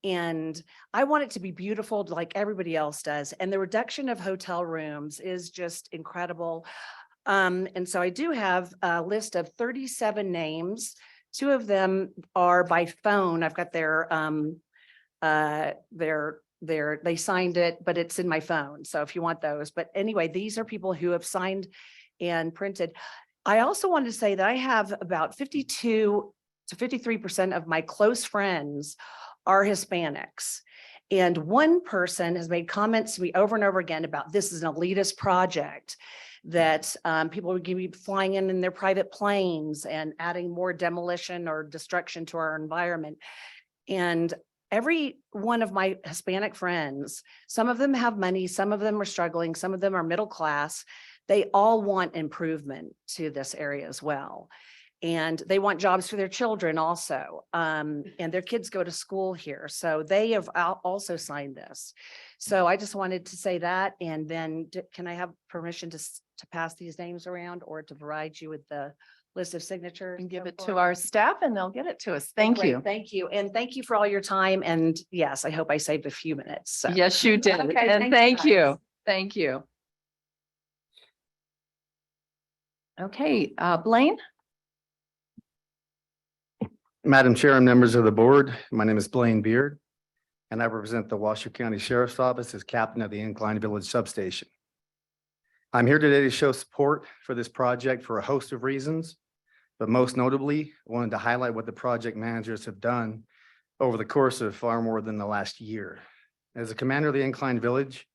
Speaker 12: And I want it to be beautiful like everybody else does. And the reduction of hotel rooms is just incredible. And so I do have a list of 37 names. 2 of them are by phone. I've got they signed it, but it's in my phone. So if you want those, but anyway, these are people who have signed and printed. I also wanted to say that I have about 52 to 53% of my close friends are Hispanics. And one person has made comments to me over and over again about this is an elitist project, that people would be flying in their private planes and adding more demolition or destruction to our environment. And every one of my Hispanic friends, some of them have money, some of them are struggling, some of them are middle class. They all want improvement to this area as well. And they want jobs for their children also. And their kids go to school here. So they have also signed this. So I just wanted to say that. And then can I have permission to pass these names around or to provide you with the list of signatures?
Speaker 1: And give it to our staff and they'll get it to us. Thank
Speaker 12: Great,
Speaker 1: you.
Speaker 12: Thank you. And thank you for all your time. And yes, I hope I saved a few minutes. So.
Speaker 1: Yes, you did.
Speaker 12: Okay,
Speaker 1: And
Speaker 12: thanks,
Speaker 1: thank you.
Speaker 12: guys.
Speaker 1: Thank you. Okay, Blaine?
Speaker 23: Madam Chair and members of the board, my name is Blaine Beard, and I represent the Washoe County Sheriff's Office as captain of the Incline Village Substation. I'm here today to show support for this project for a host of reasons, but most notably, I wanted to highlight what the project managers have done over the course of far more than the last year. As a commander of the Incline Village,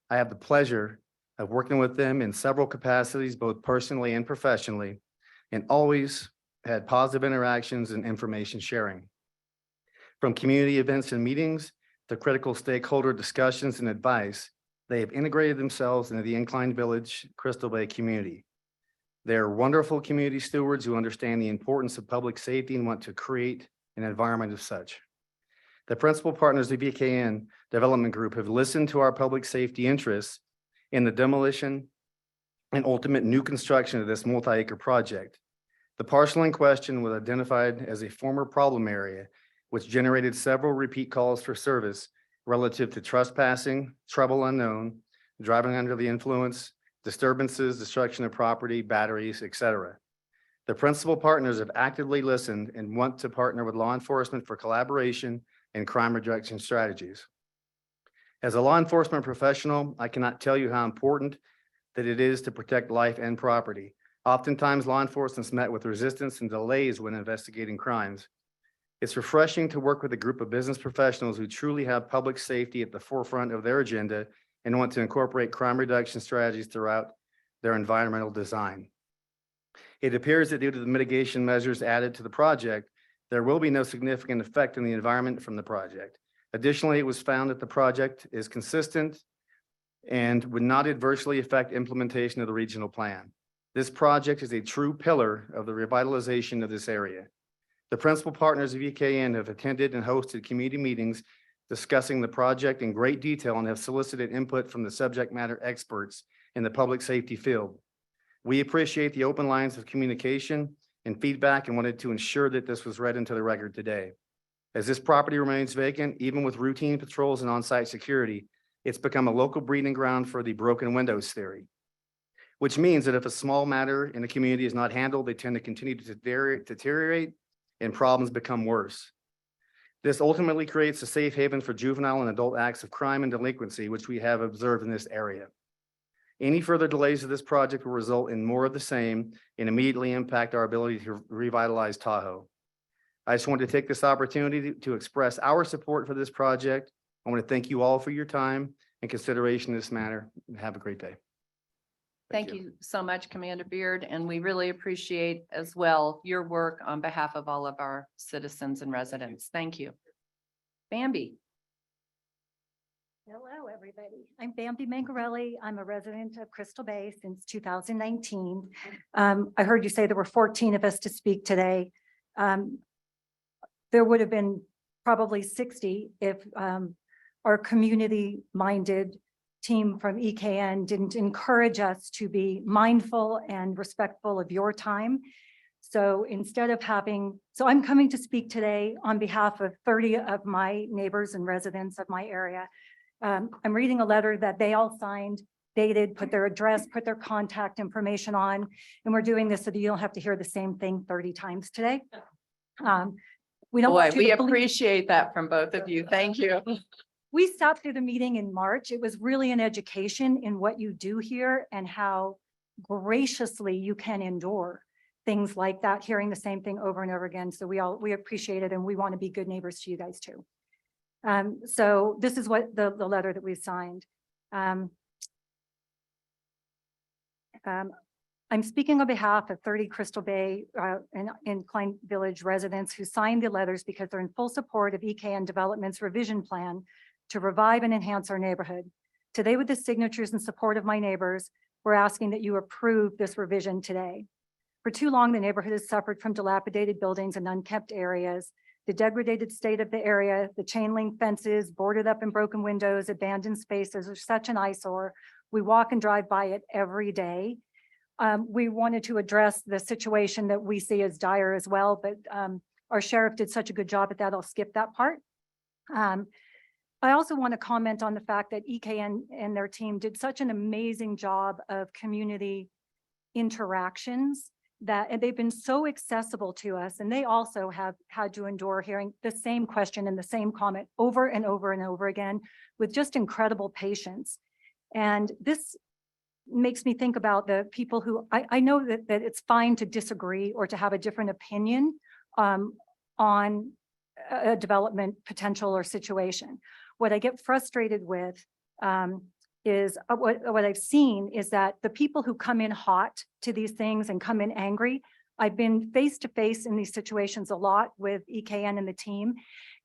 Speaker 23: I have the pleasure of working with them in several capacities, both personally and professionally, and always had positive interactions and information sharing. From community events and meetings to critical stakeholder discussions and advice, they have integrated themselves into the Incline Village Crystal Bay community. They are wonderful community stewards who understand the importance of public safety and want to create an environment of such. The principal partners of VKN Development Group have listened to our public safety interests in the demolition and ultimate new construction of this multi-acre project. The parcel in question was identified as a former problem area, which generated several repeat calls for service relative to trespassing, trouble unknown, driving under the influence, disturbances, destruction of property, batteries, etc. The principal partners have actively listened and want to partner with law enforcement for collaboration and crime reduction strategies. As a law enforcement professional, I cannot tell you how important that it is to protect life and property. Oftentimes, law enforcement is met with resistance and delays when investigating crimes. It's refreshing to work with a group of business professionals who truly have public safety at the forefront of their agenda and want to incorporate crime reduction strategies throughout their environmental design. It appears that due to the mitigation measures added to the project, there will be no significant effect on the environment from the project. Additionally, it was found that the project is consistent and would not adversely affect implementation of the regional plan. This project is a true pillar of the revitalization of this area. The principal partners of EKN have attended and hosted community meetings discussing the project in great detail and have solicited input from the subject matter experts in the public safety field. We appreciate the open lines of communication and feedback and wanted to ensure that this was read into the record today. As this property remains vacant, even with routine patrols and on-site security, it's become a local breeding ground for the broken windows theory, which means that if a small matter in the community is not handled, they tend to continue to deteriorate and problems become worse. This ultimately creates a safe haven for juvenile and adult acts of crime and delinquency, which we have observed in this area. Any further delays of this project will result in more of the same and immediately impact our ability to revitalize Tahoe. I just wanted to take this opportunity to express our support for this project. I want to thank you all for your time and consideration in this matter. Have a great day.
Speaker 1: Thank you so much, Commander Beard, and we really appreciate as well your work on behalf of all of our citizens and residents. Thank you. Bambi.
Speaker 10: Hello, everybody. I'm Bambi Mangarelli. I'm a resident of Crystal Bay since 2019. I heard you say there were 14 of us to speak today. There would have been probably 60 if our community-minded team from EKN didn't encourage us to be mindful and respectful of your time. So instead of I'm coming to speak today on behalf of 30 of my neighbors and residents of my area. I'm reading a letter that they all signed, dated, put their address, put their contact information on, and we're doing this so that you don't have to hear the same thing 30 times today. We don't want you
Speaker 1: We
Speaker 10: to believe-
Speaker 1: appreciate that from both of you. Thank you.
Speaker 10: We sat through the meeting in March. It was really an education in what you do here and how graciously you can endure things like that, hearing the same thing over and over again. So we appreciate it and we want to be good neighbors to you guys too. So this is what the letter that we signed. I'm speaking on behalf of 30 Crystal Bay and Klein Village residents who signed the letters because they're in full support of EKN Development's revision plan to revive and enhance our neighborhood. Today, with the signatures and support of my neighbors, we're asking that you approve this revision today. For too long, the neighborhood has suffered from dilapidated buildings and unkept areas, the degraded state of the area, the chain link fences, boarded up and broken windows, abandoned spaces are such an eyesore. We walk and drive by it every day. We wanted to address the situation that we see as dire as well, but our sheriff did such a good job at that. I'll skip that part. I also want to comment on the fact that EKN and their team did such an amazing job of community interactions and they've been so accessible to us. And they also have had to endure hearing the same question and the same comment over and over and over again with just incredible patience. And this makes me think about the people who, I know that it's fine to disagree or to have a different opinion on a development potential or situation. What I get frustrated with is what I've seen is that the people who come in hot to these things and come in angry, I've been face to face in these situations a lot with EKN and the team,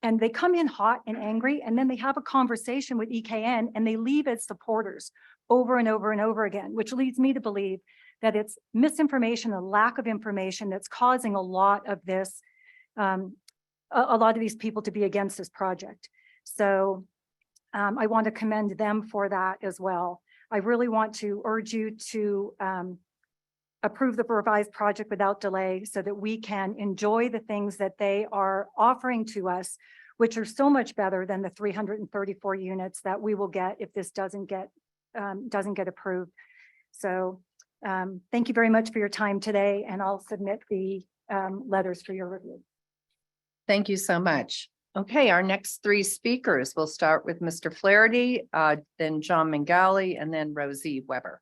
Speaker 10: and they come in hot and angry, and then they have a conversation with EKN and they leave as supporters over and over and over again, which leads me to believe that it's misinformation, a lack of information that's causing a lot of this, a lot of these people to be against this project. So I want to commend them for that as well. I really want to urge you to approve the revised project without delay so that we can enjoy the things that they are offering to us, which are so much better than the 334 units that we will get if this doesn't get approved. So thank you very much for your time today, and I'll submit the letters for your review.
Speaker 1: Thank you so much. Okay, our next three speakers, we'll start with Mr. Flaherty, then John Mangali, and then Rosie Weber.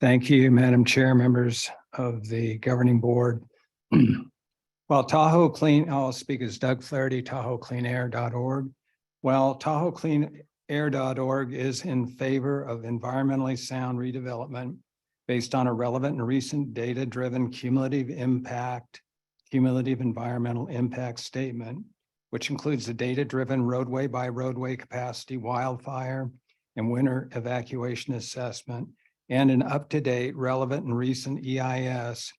Speaker 3: Thank you, Madam Chair, members of the governing board. While I'll speak as Doug Flaherty, TahoeCleanAir.org. While TahoeCleanAir.org is in favor of environmentally sound redevelopment based on a relevant and recent data-driven cumulative environmental impact statement, which includes a data-driven roadway by roadway capacity wildfire and winter evacuation assessment, and an up-to-date relevant and recent EIS,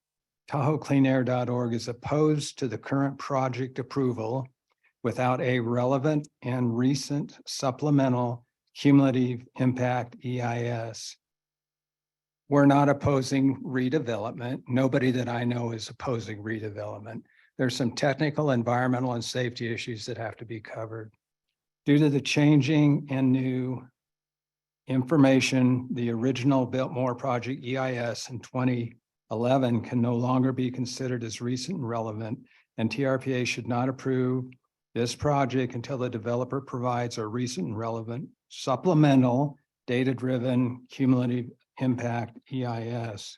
Speaker 3: TahoeCleanAir.org is opposed to the current project approval without a relevant and recent supplemental cumulative impact EIS. We're not opposing redevelopment. Nobody that I know is opposing redevelopment. There's some technical, environmental, and safety issues that have to be covered. Due to the changing and new information, the original Biltmore project EIS in 2011 can no longer be considered as recent and relevant, and TRPA should not approve this project until the developer provides a recent and relevant supplemental data-driven cumulative impact EIS.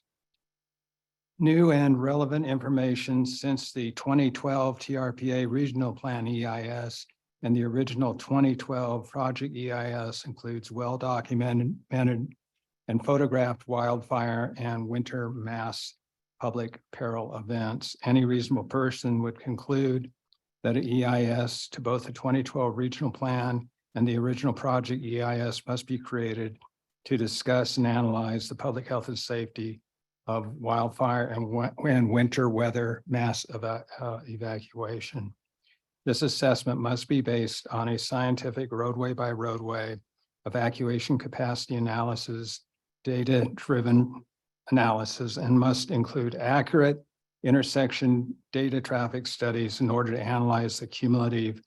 Speaker 3: New and relevant information since the 2012 TRPA Regional Plan EIS and the original 2012 project EIS includes well-documented and photographed wildfire and winter mass public peril events. Any reasonable person would conclude that an EIS to both the 2012 regional plan and the original project EIS must be created to discuss and analyze the public health and safety of wildfire and winter weather mass evacuation. This assessment must be based on a scientific roadway by roadway evacuation capacity analysis, data-driven analysis, and must include accurate intersection data traffic studies in order to analyze the cumulative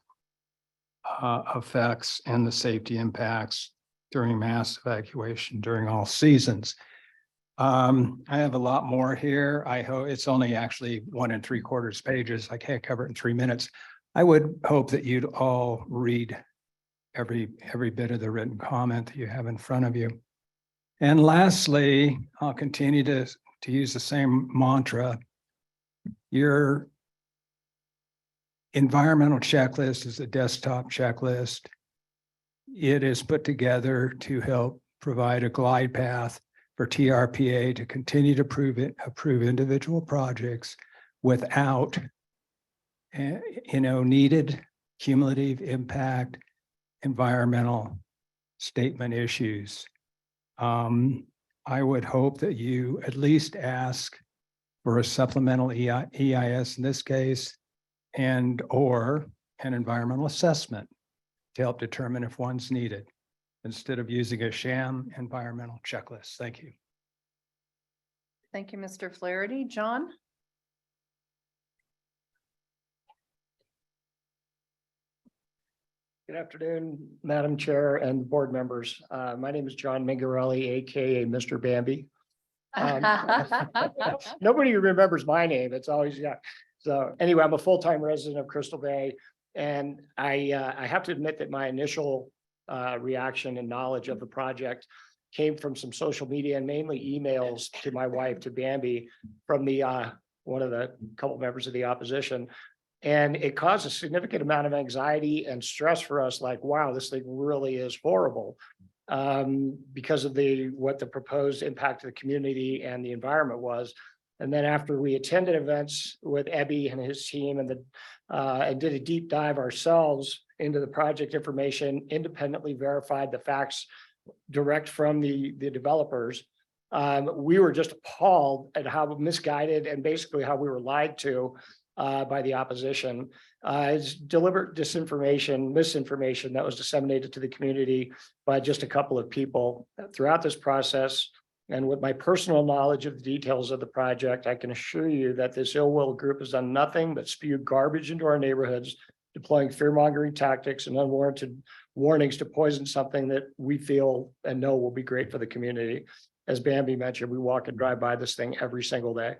Speaker 3: effects and the safety impacts during mass evacuation during all seasons. I have a lot more here. I hope it's only actually 1 3/4 pages. I can't cover it in 3 minutes. I would hope that you'd all read every bit of the written comment that you have in front of you. And lastly, I'll continue to use the same mantra. Your environmental checklist is a desktop checklist. It is put together to help provide a glide path for TRPA to continue to approve individual projects without needed cumulative impact environmental statement issues. I would hope that you at least ask for a supplemental EIS in this case, or an environmental assessment to help determine if one's needed, instead of using a sham environmental checklist. Thank you.
Speaker 1: Thank you, Mr. Flaherty. John?
Speaker 13: Good afternoon, Madam Chair and board members. My name is John Mingarelli, AKA Mr. Bambi. Nobody remembers my name. It's always, yeah. So anyway, I'm a full-time resident of Crystal Bay, and I have to admit that my initial reaction and knowledge of the project came from some social media and mainly emails to my wife, to Bambi, from the one of the couple members of the opposition. And it caused a significant amount of anxiety and stress for us, like, wow, this thing really is horrible, because of what the proposed impact to the community and the environment was. And then after we attended events with Ebby and his team and did a deep dive ourselves into the project information, independently verified the facts direct from the developers, we were just appalled at how misguided and basically how we were lied to by the opposition. It's deliberate misinformation that was disseminated to the community by just a couple of people throughout this process. And with my personal knowledge of the details of the project, I can assure you that this ill-will group has done nothing but spew garbage into our neighborhoods, deploying fear-mongering tactics and unwarranted warnings to poison something that we feel and know will be great for the community. As Bambi mentioned, we walk and drive by this thing every single day.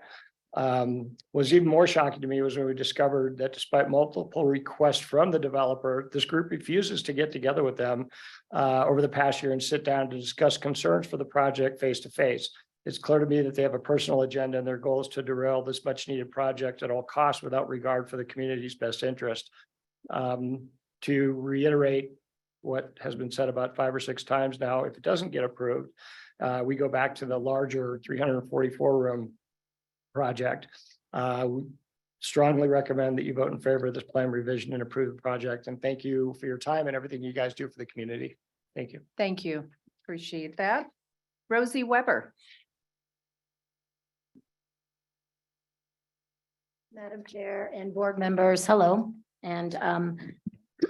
Speaker 13: Was even more shocking to me was when we discovered that despite multiple requests from the developer, this group refuses to get together with them over the past year and sit down to discuss concerns for the project face to face. It's clear to me that they have a personal agenda and their goal is to derail this much needed project at all costs without regard for the community's best interest. To reiterate what has been said about 5 or 6 times now, if it doesn't get approved, we go back to the larger 344 room project. We strongly recommend that you vote in favor of this plan revision and approve the project. And thank you for your time and everything you guys do for the community. Thank you.
Speaker 1: Thank you. Appreciate that. Rosie Weber.
Speaker 7: Madam Chair and board members, hello. And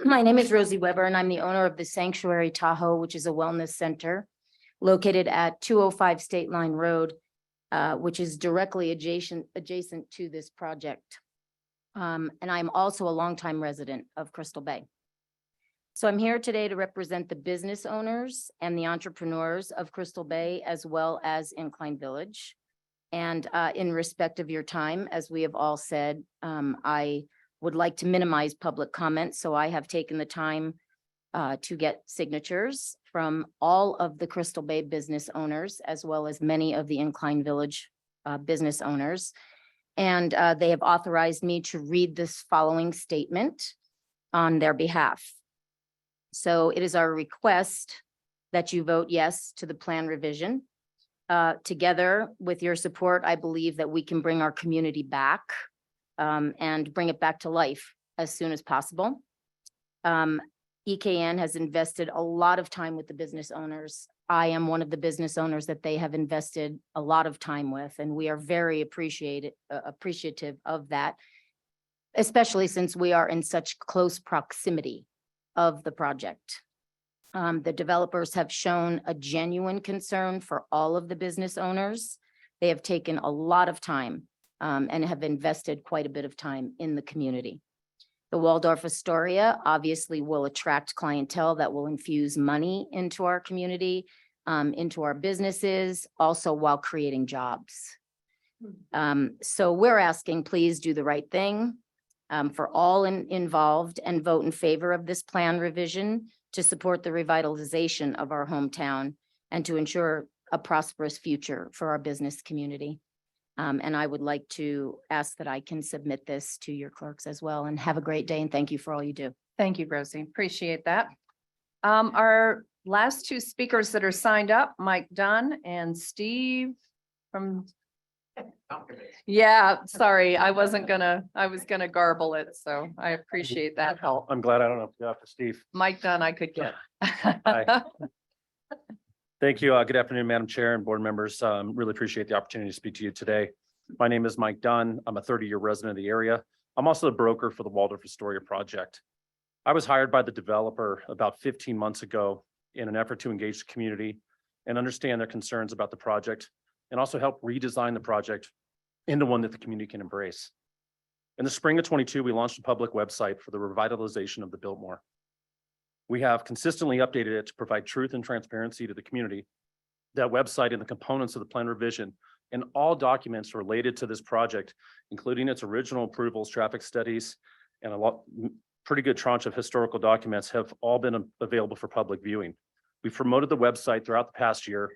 Speaker 7: my name is Rosie Weber and I'm the owner of the Sanctuary Tahoe, which is a wellness center located at 205 State Line Road, which is directly adjacent to this project. And I'm also a longtime resident of Crystal Bay. So I'm here today to represent the business owners and the entrepreneurs of Crystal Bay, as well as Incline Village. And in respect of your time, as we have all said, I would like to minimize public comment. So I have taken the time to get signatures from all of the Crystal Bay business owners, as well as many of the Incline Village business owners. And they have authorized me to read this following statement on their behalf. So it is our request that you vote yes to the plan revision. Together with your support, I believe that we can bring our community back and bring it back to life as soon as possible. EKN has invested a lot of time with the business owners. I am one of the business owners that they have invested a lot of time with, and we are very appreciative of that, especially since we are in such close proximity of the project. The developers have shown a genuine concern for all of the business owners. They have taken a lot of time and have invested quite a bit of time in the community. The Waldorf Astoria obviously will attract clientele that will infuse money into our community, into our businesses, also while creating jobs. So we're asking, please do the right thing for all involved and vote in favor of this plan revision to support the revitalization of our hometown and to ensure a prosperous future for our business community. And I would like to ask that I can submit this to your clerks as well, and have a great day and thank you for all you do.
Speaker 1: Thank you, Rosie. Appreciate that. Our last 2 speakers that are signed up, Mike Dunn and Steve from. Yeah, sorry, I was gonna garble it, so I appreciate that help.
Speaker 14: I'm glad I don't have to go after Steve.
Speaker 1: Mike Dunn, I could get.
Speaker 14: Hi. Thank you. Good afternoon, Madam Chair and board members. Really appreciate the opportunity to speak to you today. My name is Mike Dunn. I'm a 30-year resident of the area. I'm also the broker for the Waldorf Astoria project. I was hired by the developer about 15 months ago in an effort to engage the community and understand their concerns about the project, and also help redesign the project into one that the community can embrace. In the spring of 22, we launched a public website for the revitalization of the Biltmore. We have consistently updated it to provide truth and transparency to the community. That website and the components of the plan revision and all documents related to this project, including its original approvals, traffic studies, and pretty good tranche of historical documents, have all been available for public viewing. We've promoted the website throughout the past year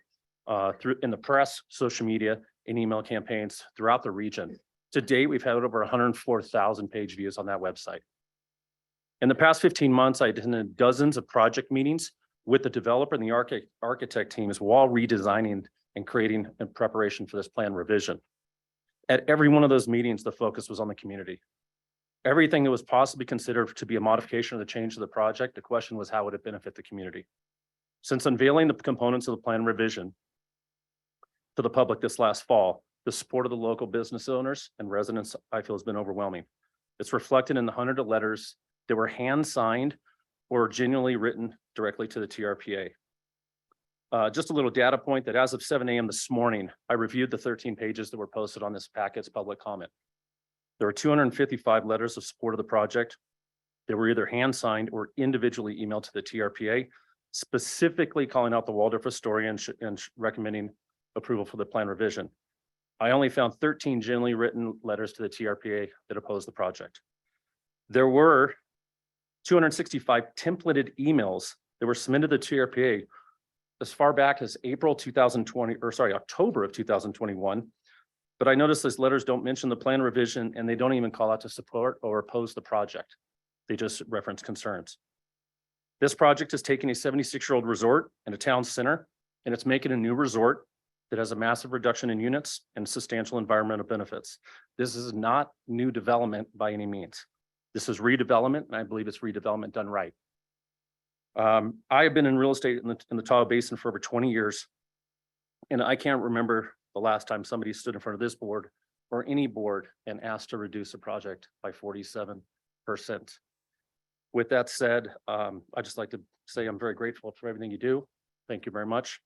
Speaker 14: in the press, social media, and email campaigns throughout the region. To date, we've had over 104,000 page views on that website. In the past 15 months, I attended dozens of project meetings with the developer and the architect teams while redesigning and creating in preparation for this plan revision. At every one of those meetings, the focus was on the community. Everything that was possibly considered to be a modification or the change to the project, the question was how would it benefit the community? Since unveiling the components of the plan revision to the public this last fall, the support of the local business owners and residents, I feel, has been overwhelming. It's reflected in the hundreds of letters that were hand-signed or genuinely written directly to the TRPA. Just a little data point that as of 7 a.m. this morning, I reviewed the 13 pages that were posted on this packet's public comment. There were 255 letters of support of the project. They were either hand-signed or individually emailed to the TRPA, specifically calling out the Waldorf Astoria and recommending approval for the plan revision. I only found 13 generally written letters to the TRPA that opposed the project. There were 265 templated emails that were submitted to the TRPA as far back as October of 2021. But I noticed those letters don't mention the plan revision and they don't even call out to support or oppose the project. They just reference concerns. This project is taking a 76-year-old resort in a town center, and it's making a new resort that has a massive reduction in units and substantial environmental benefits. This is not new development by any means. This is redevelopment, and I believe it's redevelopment done right. I have been in real estate in the Tahoe Basin for over 20 years, and I can't remember the last time somebody stood in front of this board or any board and asked to reduce a project by 47%. With that said, I'd just like to say I'm very grateful for everything you do. Thank you very much.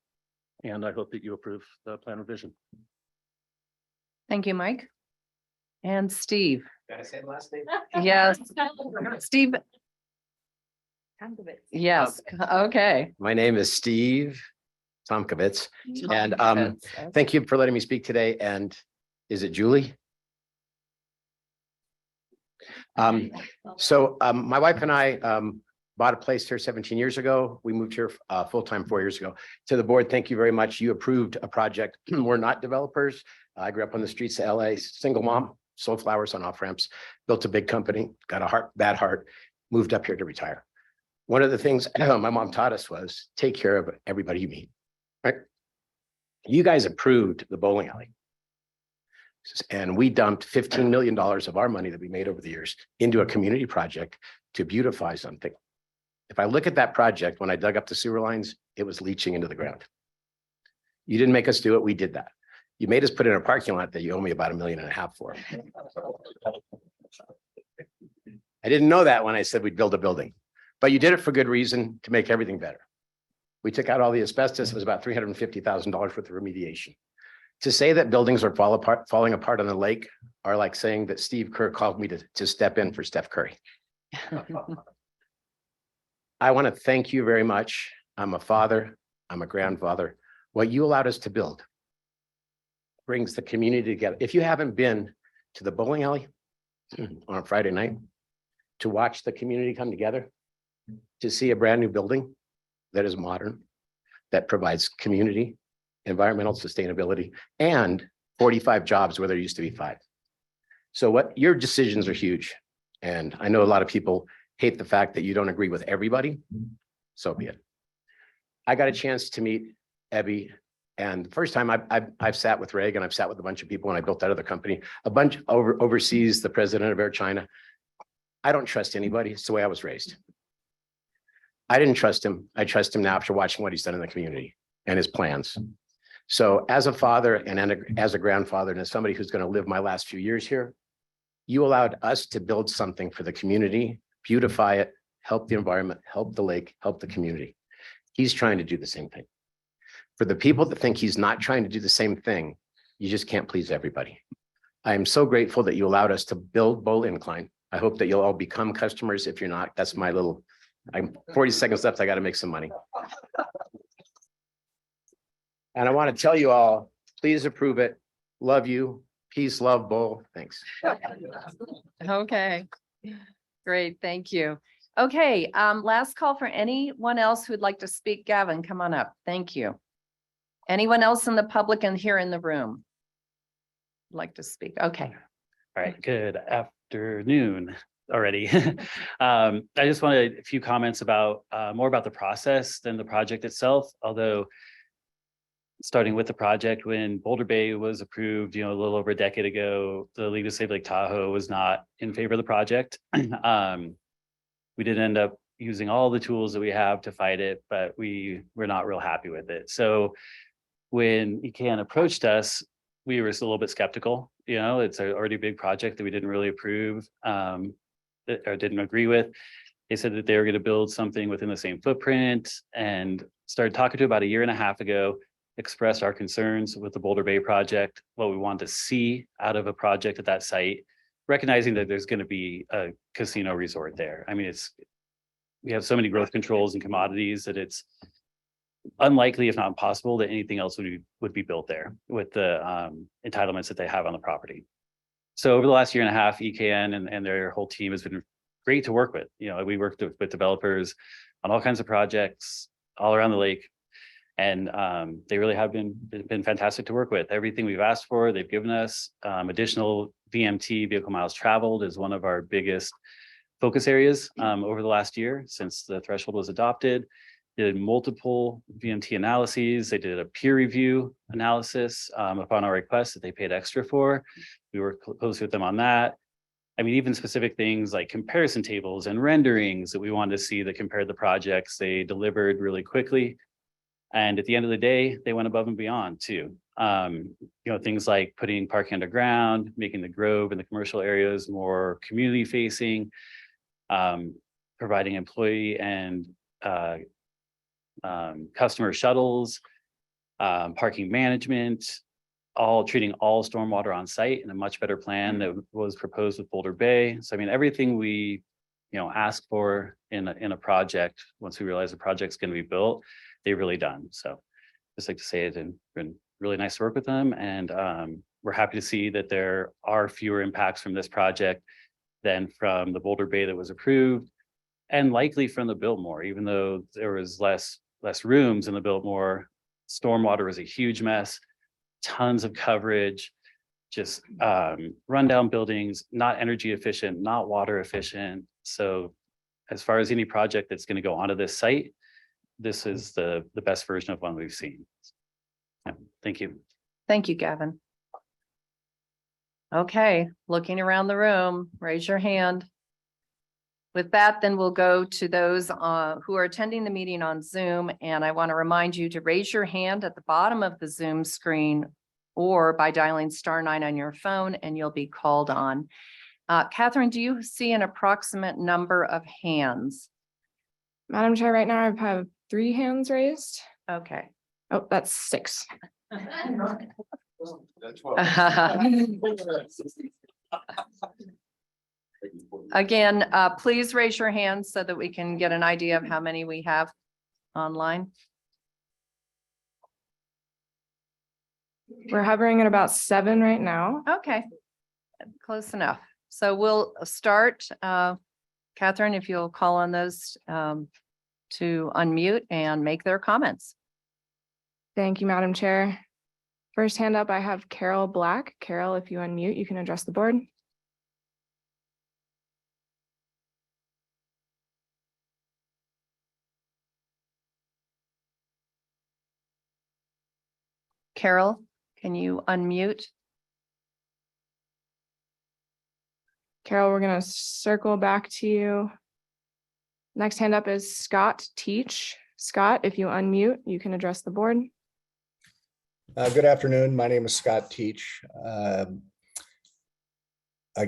Speaker 14: And I hope that you approve the plan revision.
Speaker 1: Thank you, Mike. And Steve.
Speaker 19: Can I say the last name?
Speaker 1: Yes, Steve. Yes, okay.
Speaker 2: My name is Steve Tomkovitz, and
Speaker 1: Tomkovitz,
Speaker 2: thank you for letting me speak today. And is it Julie? My wife and I bought a place here 17 years ago. We moved here full-time 4 years ago. To the board, thank you very much. You approved a project. We're not developers. I grew up on the streets of LA, single mom, sold flowers on off ramps, built a big company, got a bad heart, moved up here to retire. One of the things my mom taught us was take care of everybody you meet, right? You guys approved the bowling alley. And we dumped $15 million of our money that we made over the years into a community project to beautify something. If I look at that project, when I dug up the sewer lines, it was leaching into the ground. You didn't make us do it, we did that. You made us put in a parking lot that you owe me about $1.5 million for. I didn't know that when I said we'd build a building, but you did it for good reason, to make everything better. We took out all the asbestos. It was about $350,000 worth of remediation. To say that buildings are falling apart on the lake are like saying that Steve Kerr called me to step in for Steph Curry. I want to thank you very much. I'm a father, I'm a grandfather. What you allowed us to build brings the community together. If you haven't been to the bowling alley on a Friday night to watch the community come together, to see a brand new building that is modern, that provides community, environmental sustainability, and 45 jobs where there used to be 5. So what your decisions are huge. And I know a lot of people hate the fact that you don't agree with everybody. So be it. I got a chance to meet Ebby. And the first time I've sat with Reg, and I've sat with a bunch of people when I built that other company, a bunch overseas, the president of Air China. I don't trust anybody. It's the way I was raised. I didn't trust him. I trust him now after watching what he's done in the community and his plans. So as a father and as a grandfather and as somebody who's going to live my last few years here, you allowed us to build something for the community, beautify it, help the environment, help the lake, help the community. He's trying to do the same thing. For the people that think he's not trying to do the same thing, you just can't please everybody. I am so grateful that you allowed us to build Bowl Incline. I hope that you'll all become customers. If you're not, that's my little, I'm 40 seconds left. I got to make some money. And I want to tell you all, please approve it. Love you. Peace, love, Bowl. Thanks.
Speaker 1: Okay, great, thank you. Okay, last call for anyone else who'd like to speak. Gavin, come on up. Thank you. Anyone else in the public and here in the room? Like to speak? Okay.
Speaker 6: All right, good afternoon already. I just wanted a few comments about more about the process than the project itself, although starting with the project, when Boulder Bay was approved, a little over a decade ago, the League of Save Lake Tahoe was not in favor of the project. We did end up using all the tools that we have to fight it, but we're not real happy with it. So when ECAN approached us, we were a little bit skeptical. It's already a big project that we didn't really approve or didn't agree with. They said that they were going to build something within the same footprint, and started talking to about 1.5 years ago, expressed our concerns with the Boulder Bay project, what we want to see out of a project at that site, recognizing that there's going to be a casino resort there. I mean, we have so many growth controls and commodities that unlikely, if not impossible, that anything else would be built there with the entitlements that they have on the property. So over the last year and a half, EKN and their whole team has been great to work with. You know, we worked with developers on all kinds of projects all around the lake. And they really have been fantastic to work with. Everything we've asked for, they've given us. Additional VMT, vehicle miles traveled, is one of our biggest focus areas over the last year since the threshold was adopted. They did multiple VMT analyses. They did a peer review analysis upon our request that they paid extra for. We worked closely with them on that. I mean, even specific things like comparison tables and renderings that we wanted to see that compared the projects, they delivered really quickly. And at the end of the day, they went above and beyond too. You know, things like putting parking underground, making the Grove and the commercial areas more community facing, providing employee and customer shuttles, parking management, all treating all stormwater on site in a much better plan that was proposed with Boulder Bay. So I mean, everything we, you know, asked for in a project, once we realize the project's going to be built, they've really done. So just like to say it's been really nice to work with them. And we're happy to see that there are fewer impacts from this project than from the Boulder Bay that was approved, and likely from the Biltmore, even though there was less rooms in the Biltmore. Stormwater was a huge mess, tons of coverage, just rundown buildings, not energy efficient, not water efficient. So as far as any project that's going to go onto this site, this is the best version of one we've seen. Yeah, thank you.
Speaker 1: Thank you, Gavin. Okay, looking around the room, raise your hand. With that, then we'll go to those who are attending the meeting on Zoom. And I want to remind you to raise your hand at the bottom of the Zoom screen or by dialing *9 on your phone, and you'll be called on. Catherine, do you see an approximate number of hands?
Speaker 11: Madam Chair, right now I have 3 hands raised.
Speaker 1: Okay.
Speaker 11: Oh, that's 6.
Speaker 1: Again, please raise your hand so that we can get an idea of how many we have online.
Speaker 11: We're hovering at about 7 right now.
Speaker 1: Okay, close enough. So we'll start. Catherine, if you'll call on those to unmute and make their comments.
Speaker 11: Thank you, Madam Chair. First hand up, I have Carol Black. Carol, if you unmute, you can address the board.
Speaker 1: Carol, can you unmute?
Speaker 11: Carol, we're going to circle back to you. Next hand up is Scott Teach. Scott, if you unmute, you can address the board.
Speaker 15: Good afternoon. My name is Scott Teach. I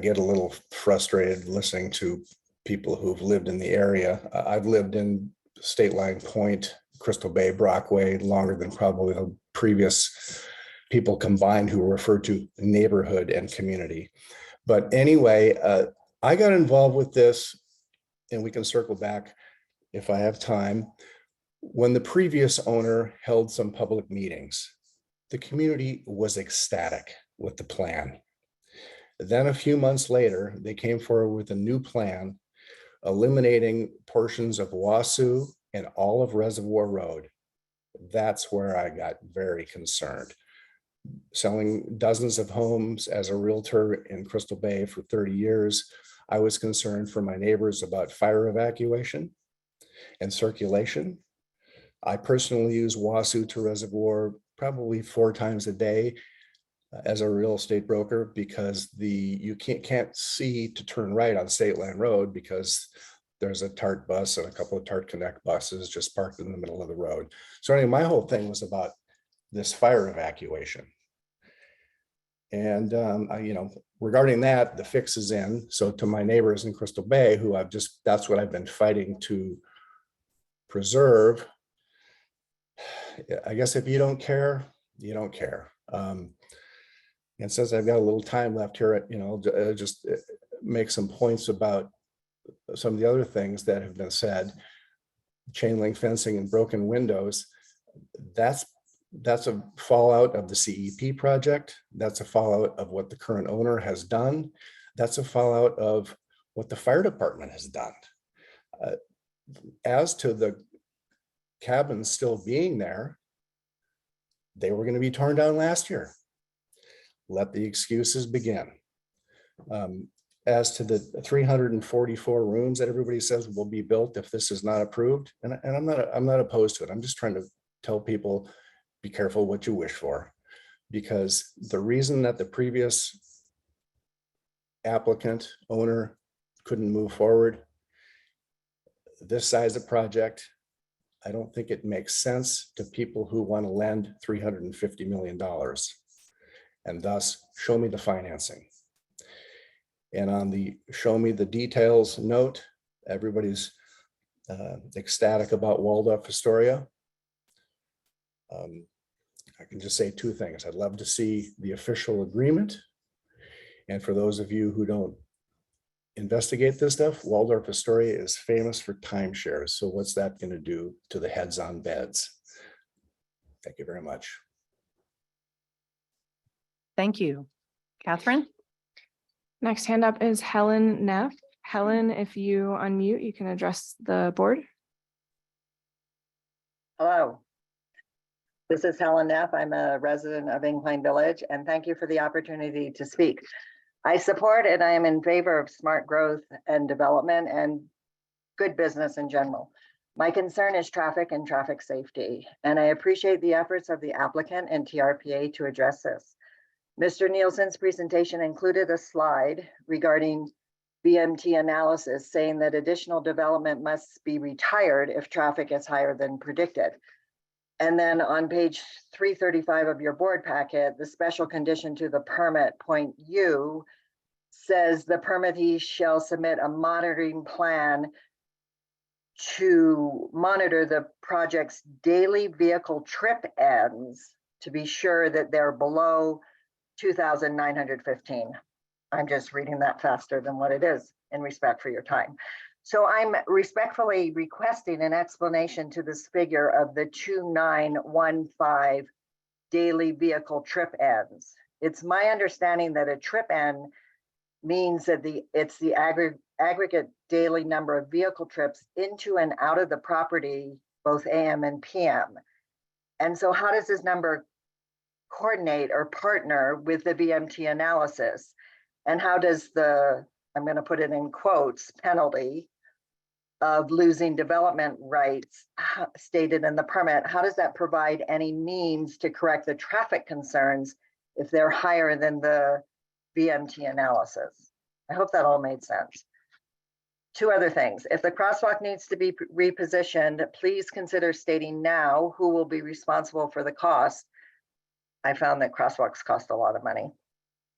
Speaker 15: get a little frustrated listening to people who've lived in the area. I've lived in State Line Point, Crystal Bay, Brockway longer than probably the previous people combined who were referred to neighborhood and community. But anyway, I got involved with this, and we can circle back if I have time. When the previous owner held some public meetings, the community was ecstatic with the plan. Then a few months later, they came forward with a new plan, eliminating portions of Wasu and all of Reservoir Road. That's where I got very concerned. Selling dozens of homes as a realtor in Crystal Bay for 30 years, I was concerned for my neighbors about fire evacuation and circulation. I personally use Wasu to Reservoir probably 4 times a day as a real estate broker, because you can't see to turn right on State Line Road because there's a TART bus and a couple of TART Connect buses just parked in the middle of the road. So anyway, my whole thing was about this fire evacuation. And, regarding that, the fix is in. So to my neighbors in Crystal Bay, who that's what I've been fighting to preserve. I guess if you don't care, you don't care. And since I've got a little time left here, just make some points about some of the other things that have been said. Chain link fencing and broken windows. That's a fallout of the CEP project. That's a fallout of what the current owner has done. That's a fallout of what the fire department has done. As to the cabins still being there, they were going to be torn down last year. Let the excuses begin. As to the 344 rooms that everybody says will be built if this is not approved, and I'm not opposed to it. I'm just trying to tell people, be careful what you wish for, because the reason that the previous applicant owner couldn't move forward, this size of project, I don't think it makes sense to people who want to lend $350 million and thus show me the financing. And on the show me the details note, everybody's ecstatic about Waldorf Astoria. I can just say two things. I'd love to see the official agreement. And for those of you who don't investigate this stuff, Waldorf Astoria is famous for timeshares. So what's that going to do to the heads on beds? Thank you very much.
Speaker 10: Thank you. Catherine?
Speaker 11: Next hand up is Helen Neff. Helen, if you unmute, you can address the board.
Speaker 5: Hello. This is Helen Neff. I'm a resident of Incline Village, and thank you for the opportunity to speak. I support and I am in favor of smart growth and development and good business in general. My concern is traffic and traffic safety, and I appreciate the efforts of the applicant and TRPA to address this. Mr. Nielsen's presentation included a slide regarding BMT analysis saying that additional development must be retired if traffic is higher than predicted. And then on page 335 of your board packet, the special condition to the permit point U says the permittee shall submit a monitoring plan to monitor the project's daily vehicle trip ends to be sure that they're below 2,915. I'm just reading that faster than what it is in respect for your time. So I'm respectfully requesting an explanation to this figure of the 2,915 daily vehicle trip ends. It's my understanding that a trip end means that it's the aggregate daily number of vehicle trips into and out of the property, both AM and PM. And so how does this number coordinate or partner with the VMT analysis? And how does the, I'm going to put it in quotes, penalty of losing development rights stated in the permit, how does that provide any means to correct the traffic concerns if they're higher than the VMT analysis? I hope that all made sense. Two other things. If the crosswalk needs to be repositioned, please consider stating now who will be responsible for the cost. I found that crosswalks cost a lot of money,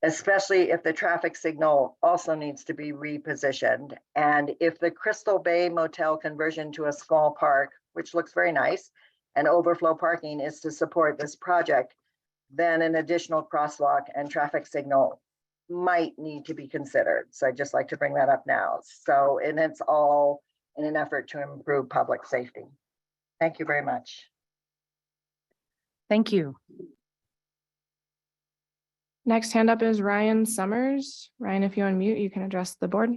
Speaker 5: especially if the traffic signal also needs to be repositioned. And if the Crystal Bay Motel conversion to a small park, which looks very nice, and overflow parking is to support this project, then an additional crosswalk and traffic signal might need to be considered. So I'd just like to bring that up now. So, and it's all in an effort to improve public safety. Thank you very much.
Speaker 10: Thank you.
Speaker 11: Next hand up is Ryan Summers. Ryan, if you unmute, you can address the board.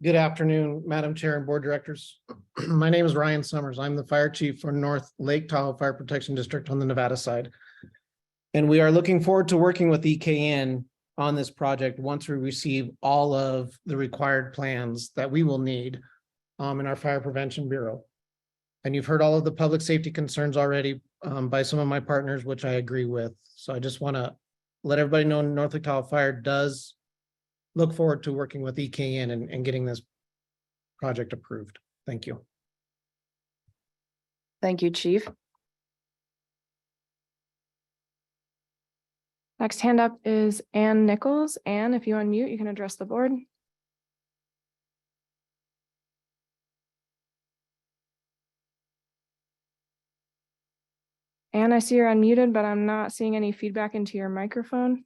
Speaker 9: Good afternoon, Madam Chair and Board Directors. My name is Ryan Summers. I'm the Fire Chief for North Lake Tahoe Fire Protection District on the Nevada side. And we are looking forward to working with EKN on this project once we receive all of the required plans that we will need in our Fire Prevention Bureau. And you've heard all of the public safety concerns already by some of my partners, which I agree with. So I just want to let everybody know North Lake Tahoe Fire does look forward to working with EKN and getting this project approved. Thank you.
Speaker 10: Thank you, Chief.
Speaker 11: Next hand up is Ann Nichols. Ann, if you unmute, you can address the board. Ann, I see you're unmuted, but I'm not seeing any feedback into your microphone.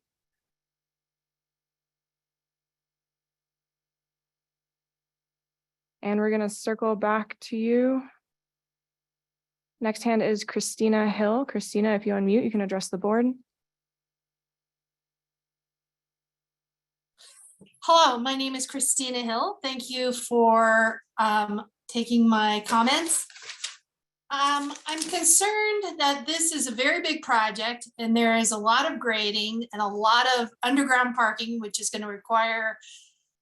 Speaker 11: And we're going to circle back to you. Next hand is Christina Hill. Christina, if you unmute, you can address the board.
Speaker 16: Hello, my name is Christina Hill. Thank you for taking my comments. I'm concerned that this is a very big project and there is a lot of grading and a lot of underground parking, which is going to require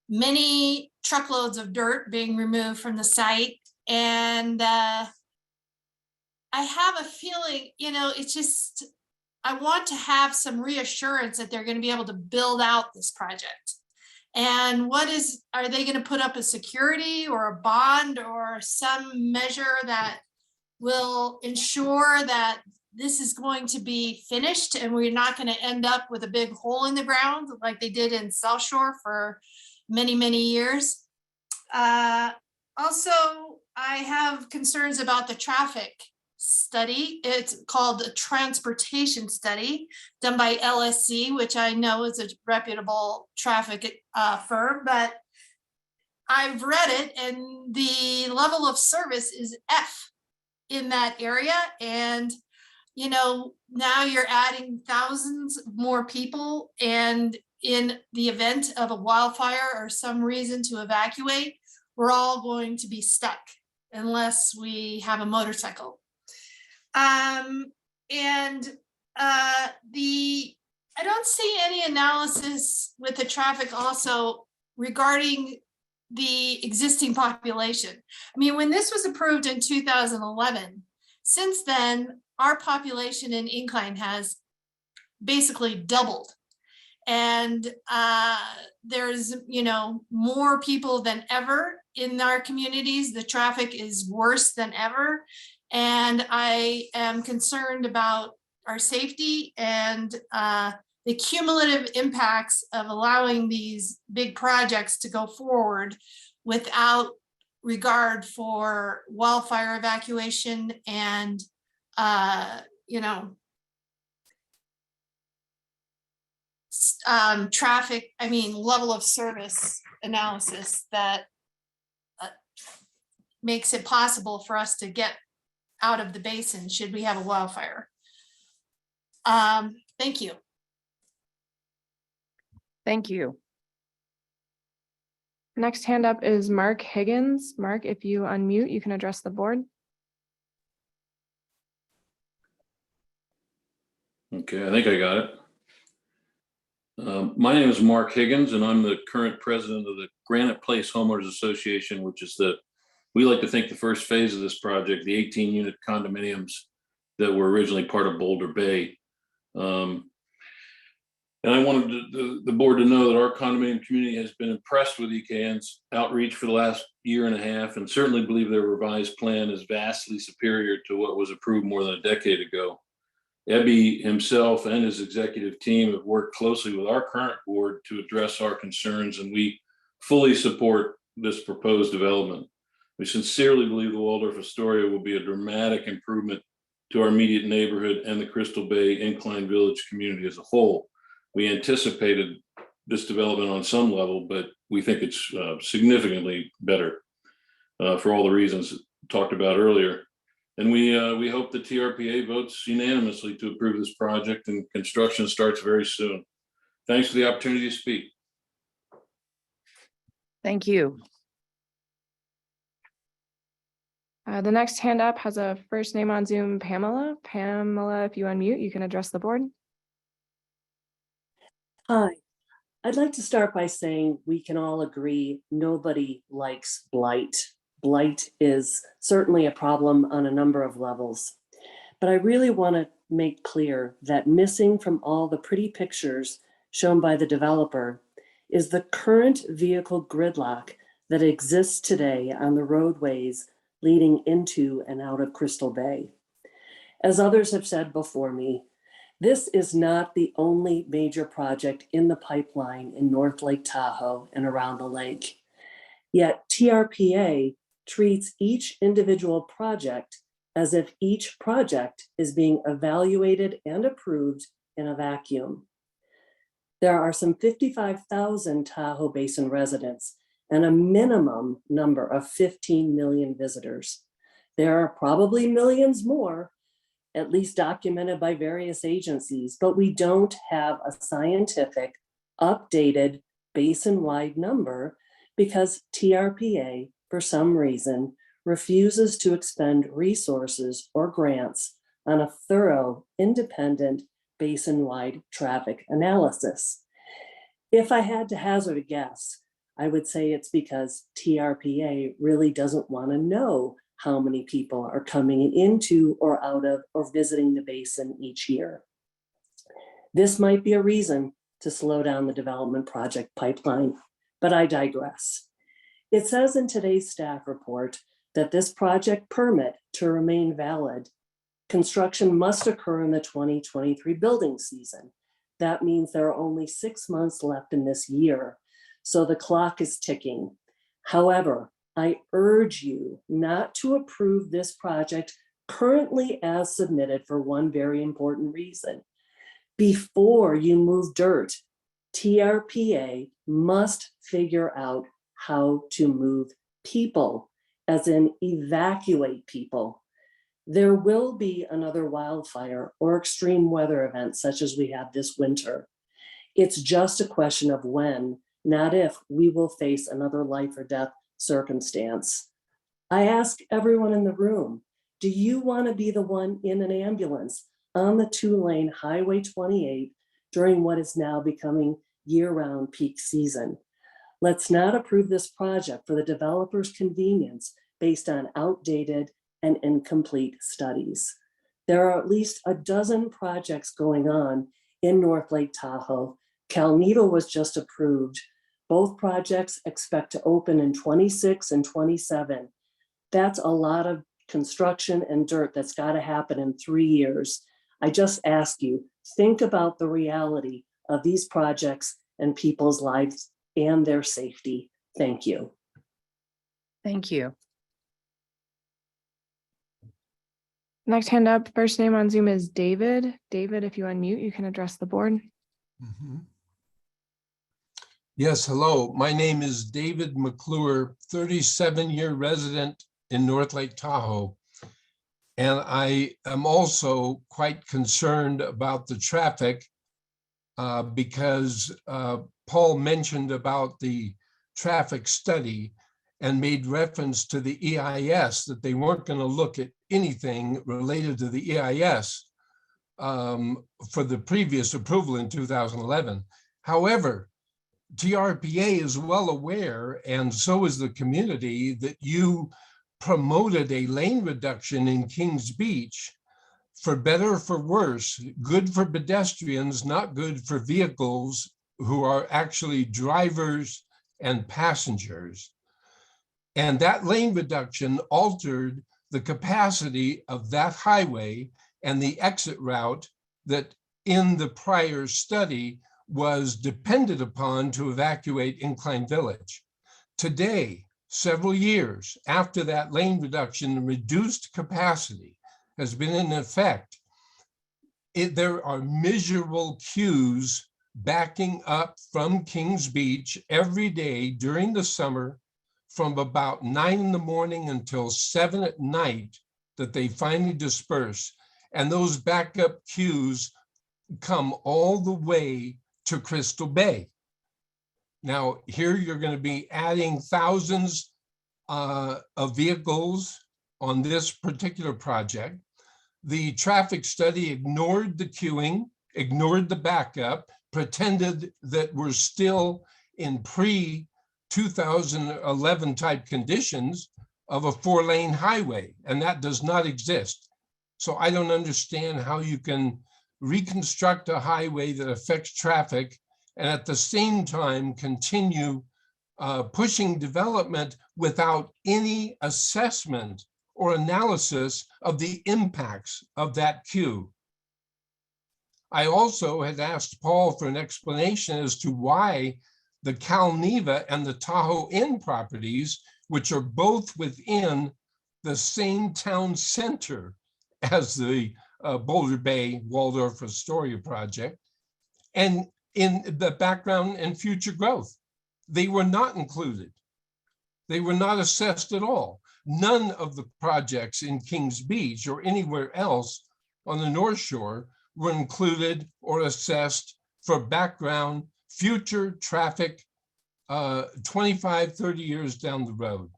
Speaker 16: many truckloads of dirt being removed from the site. And I have a feeling, it's just, I want to have some reassurance that they're going to be able to build out this project. And are they going to put up a security or a bond or some measure that will ensure that this is going to be finished and we're not going to end up with a big hole in the ground like they did in South Shore for many, many years. Also, I have concerns about the traffic study. It's called a transportation study done by LSC, which I know is a reputable traffic firm, but I've read it and the level of service is F in that area. And, now you're adding thousands more people, and in the event of a wildfire or some reason to evacuate, we're all going to be stuck unless we have a motorcycle. I don't see any analysis with the traffic also regarding the existing population. I mean, when this was approved in 2011, since then, our population in Incline has basically doubled. And there's, more people than ever in our communities. The traffic is worse than ever. And I am concerned about our safety and the cumulative impacts of allowing these big projects to go forward without regard for wildfire evacuation and, traffic, level of service analysis that makes it possible for us to get out of the basin should we have a wildfire. Thank you.
Speaker 1: Thank you.
Speaker 11: Next hand up is Mark Higgins. Mark, if you unmute, you can address the board.
Speaker 17: Okay, I think I got it. My name is Mark Higgins, and I'm the current president of the Granite Place Homeowners Association, which is we like to think the first phase of this project, the 18-unit condominiums that were originally part of Boulder Bay. And I wanted the board to know that our condominium community has been impressed with EKN's outreach for the last year and a half, and certainly believe their revised plan is vastly superior to what was approved more than a decade ago. Ebby himself and his executive team have worked closely with our current board to address our concerns, and we fully support this proposed development. We sincerely believe the Waldorf Astoria will be a dramatic improvement to our immediate neighborhood and the Crystal Bay Incline Village community as a whole. We anticipated this development on some level, but we think it's significantly better for all the reasons talked about earlier. And we hope the TRPA votes unanimously to approve this project, and construction starts very soon. Thanks for the opportunity to speak.
Speaker 1: Thank you.
Speaker 11: The next hand up has a first name on Zoom, Pamela. Pamela, if you unmute, you can address the board.
Speaker 18: Hi, I'd like to start by saying we can all agree nobody likes blight. Blight is certainly a problem on a number of levels. But I really want to make clear that missing from all the pretty pictures shown by the developer is the current vehicle gridlock that exists today on the roadways leading into and out of Crystal Bay. As others have said before me, this is not the only major project in the pipeline in North Lake Tahoe and around the lake. Yet TRPA treats each individual project as if each project is being evaluated and approved in a vacuum. There are some 55,000 Tahoe Basin residents and a minimum number of 15 million visitors. There are probably millions more, at least documented by various agencies, but we don't have a scientific, updated basin-wide number because TRPA, for some reason, refuses to expend resources or grants on a thorough, independent, basin-wide traffic analysis. If I had to hazard a guess, I would say it's because TRPA really doesn't want to know how many people are coming into or out of or visiting the basin each year. This might be a reason to slow down the development project pipeline, but I digress. It says in today's staff report that this project permit to remain valid, construction must occur in the 2023 building season. That means there are only 6 months left in this year, so the clock is ticking. However, I urge you not to approve this project currently as submitted for one very important reason. Before you move dirt, TRPA must figure out how to move people, as in evacuate people. There will be another wildfire or extreme weather event such as we had this winter. It's just a question of when, not if, we will face another life or death circumstance. I ask everyone in the room, do you want to be the one in an ambulance on the 2-lane Highway 28 during what is now becoming year-round peak season? Let's not approve this project for the developer's convenience based on outdated and incomplete studies. There are at least a dozen projects going on in North Lake Tahoe. Calneva was just approved. Both projects expect to open in 26 and 27. That's a lot of construction and dirt that's got to happen in 3 years. I just ask you, think about the reality of these projects and people's lives and their safety. Thank you.
Speaker 1: Thank you.
Speaker 11: Next hand up, first name on Zoom is David. David, if you unmute, you can address the board.
Speaker 4: Yes, hello. My name is David McClure, 37-year resident in North Lake Tahoe. And I am also quite concerned about the traffic because Paul mentioned about the traffic study and made reference to the EIS, that they weren't going to look at anything related to the EIS for the previous approval in 2011. However, TRPA is well aware, and so is the community, that you promoted a lane reduction in Kings Beach for better or for worse, good for pedestrians, not good for vehicles who are actually drivers and passengers. And that lane reduction altered the capacity of that highway and the exit route that in the prior study was depended upon to evacuate Incline Village. Today, several years after that lane reduction and reduced capacity has been in effect, there are miserable queues backing up from Kings Beach every day during the summer from about 9 in the morning until 7 at night that they finally disperse. And those backup queues come all the way to Crystal Bay. Now, here you're going to be adding thousands of vehicles on this particular project. The traffic study ignored the queuing, ignored the backup, pretended that we're still in pre-2011 type conditions of a 4-lane highway, and that does not exist. So I don't understand how you can reconstruct a highway that affects traffic and at the same time continue pushing development without any assessment or analysis of the impacts of that queue. I also had asked Paul for an explanation as to why the Calneva and the Tahoe Inn properties, which are both within the same town center as the Boulder Bay Waldorf Astoria project, and in the background and future growth. They were not included. They were not assessed at all. none of the projects in Kings Beach or anywhere else on the North Shore were included or assessed for background future traffic 25, 30 years down the road.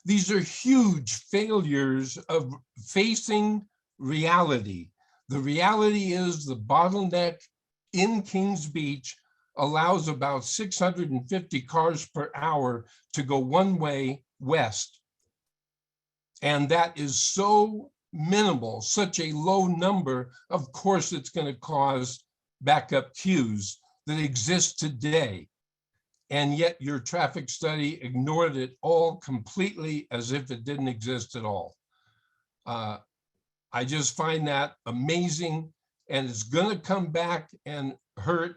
Speaker 4: These are huge failures of facing reality. The reality is the bottleneck in Kings Beach allows about 650 cars per hour to go one way west. And that is so minimal, such a low number, of course, it's going to cause backup queues that exist today. And yet your traffic study ignored it all completely as if it didn't exist at all. I just find that amazing, and it's going to come back and hurt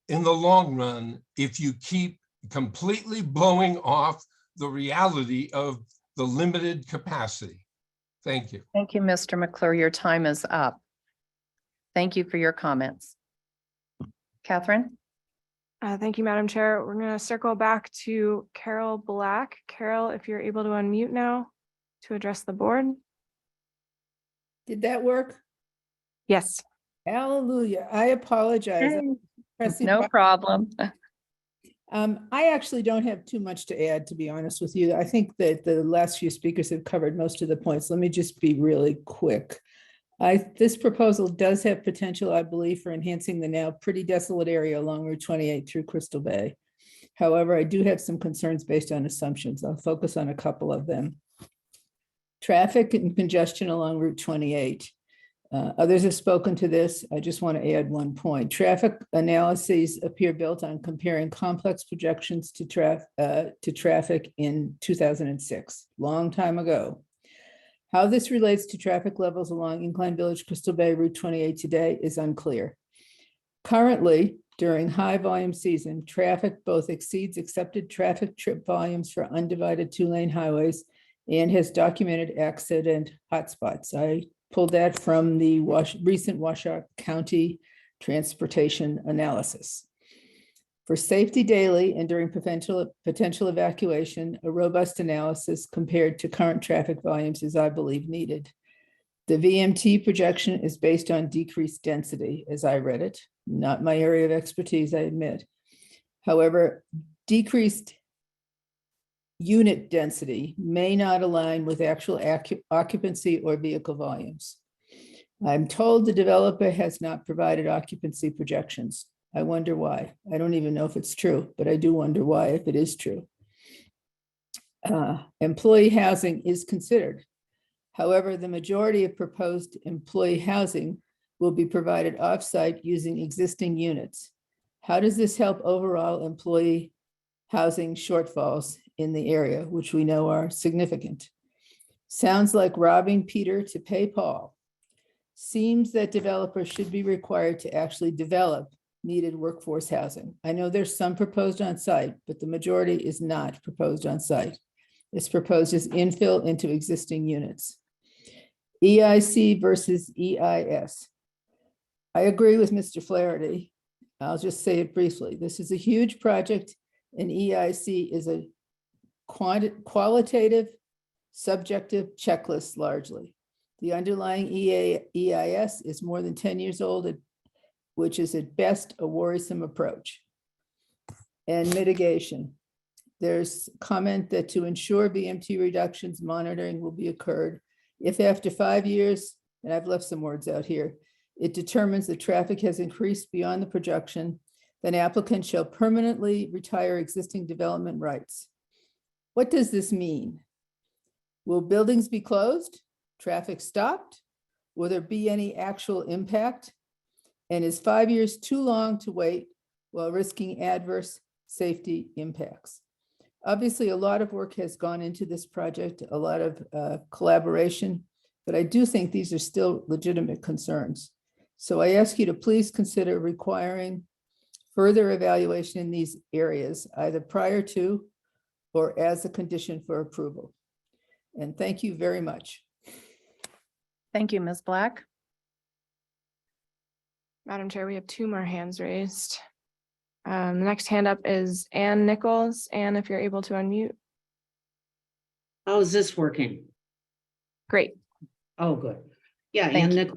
Speaker 4: in the long run if you keep completely blowing off the reality of the limited capacity. Thank you.
Speaker 1: Thank you, Mr. McClure. Your time is up. Thank you for your comments. Catherine?
Speaker 11: Thank you, Madam Chair. We're going to circle back to Carol Black. Carol, if you're able to unmute now to address the board.
Speaker 20: Did that work?
Speaker 11: Yes.
Speaker 20: Hallelujah. I apologize.
Speaker 1: No problem.
Speaker 20: I actually don't have too much to add, to be honest with you. I think that the last few speakers have covered most of the points. Let me just be really quick. This proposal does have potential, I believe, for enhancing the now pretty desolate area along Route 28 through Crystal Bay. However, I do have some concerns based on assumptions. I'll focus on a couple of them. Traffic and congestion along Route 28. Others have spoken to this. I just want to add one point. Traffic analyses appear built on comparing complex projections to traffic in 2006, long time ago. How this relates to traffic levels along Incline Village, Crystal Bay, Route 28 today is unclear. Currently, during high volume season, traffic both exceeds accepted traffic trip volumes for undivided two-lane highways and has documented accident hotspots. I pulled that from the recent Washoe County transportation analysis. For safety daily and during potential evacuation, a robust analysis compared to current traffic volumes is, I believe, needed. The VMT projection is based on decreased density, as I read it, not my area of expertise, I admit. However, decreased unit density may not align with actual occupancy or vehicle volumes. I'm told the developer has not provided occupancy projections. I wonder why. I don't even know if it's true, but I do wonder why if it is true. Employee housing is considered. However, the majority of proposed employee housing will be provided off-site using existing units. How does this help overall employee housing shortfalls in the area, which we know are significant? Sounds like robbing Peter to pay Paul. Seems that developers should be required to actually develop needed workforce housing. I know there's some proposed on site, but the majority is not proposed on site. It's proposed as infill into existing units. EIC versus EIS. I agree with Mr. Flaherty. I'll just say it briefly. This is a huge project, and EIC is a qualitative, subjective checklist largely. The underlying EIS is more than 10 years old, which is at best a worrisome approach. And mitigation. There's comment that to ensure VMT reductions, monitoring will be occurred. If after 5 years, and I've left some words out here, it determines that traffic has increased beyond the projection, then applicant shall permanently retire existing development rights. What does this mean? Will buildings be closed? Traffic stopped? Will there be any actual impact? And is 5 years too long to wait while risking adverse safety impacts? Obviously, a lot of work has gone into this project, a lot of collaboration, but I do think these are still legitimate concerns. So I ask you to please consider requiring further evaluation in these areas, either prior to or as a condition for approval. And thank you very much.
Speaker 1: Thank you, Ms. Black.
Speaker 11: Madam Chair, we have 2 more hands raised. The next hand up is Ann Nichols. Ann, if you're able to unmute.
Speaker 8: How is this working?
Speaker 11: Great.
Speaker 8: Oh, good. Yeah,
Speaker 1: Thank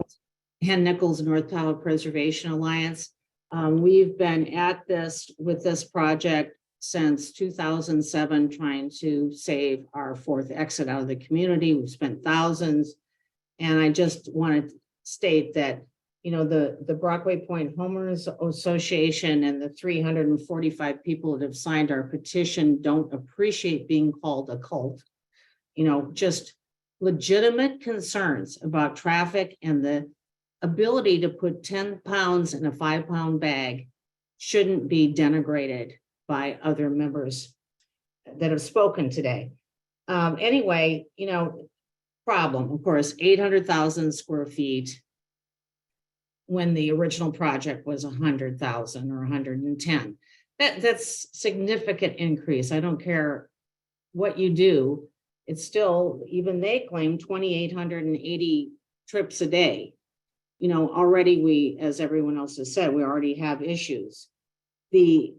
Speaker 8: Ann Nichols, North Tahoe Preservation Alliance. We've been at this with this project since 2007, trying to save our fourth exit out of the community. We've spent thousands. And I just want to state that, you know, the Brockway Point Homeowners Association and the 345 people that have signed our petition don't appreciate being called a cult. You know, just legitimate concerns about traffic and the ability to put 10 pounds in a 5-pound bag shouldn't be denigrated by other members that have spoken today. Anyway, you know, problem, of course, 800,000 square feet when the original project was 100,000 or 110. That's significant increase. I don't care what you do. It's still, even they claim 2,880 trips a day. You know, already we, as everyone else has said, we already have issues. The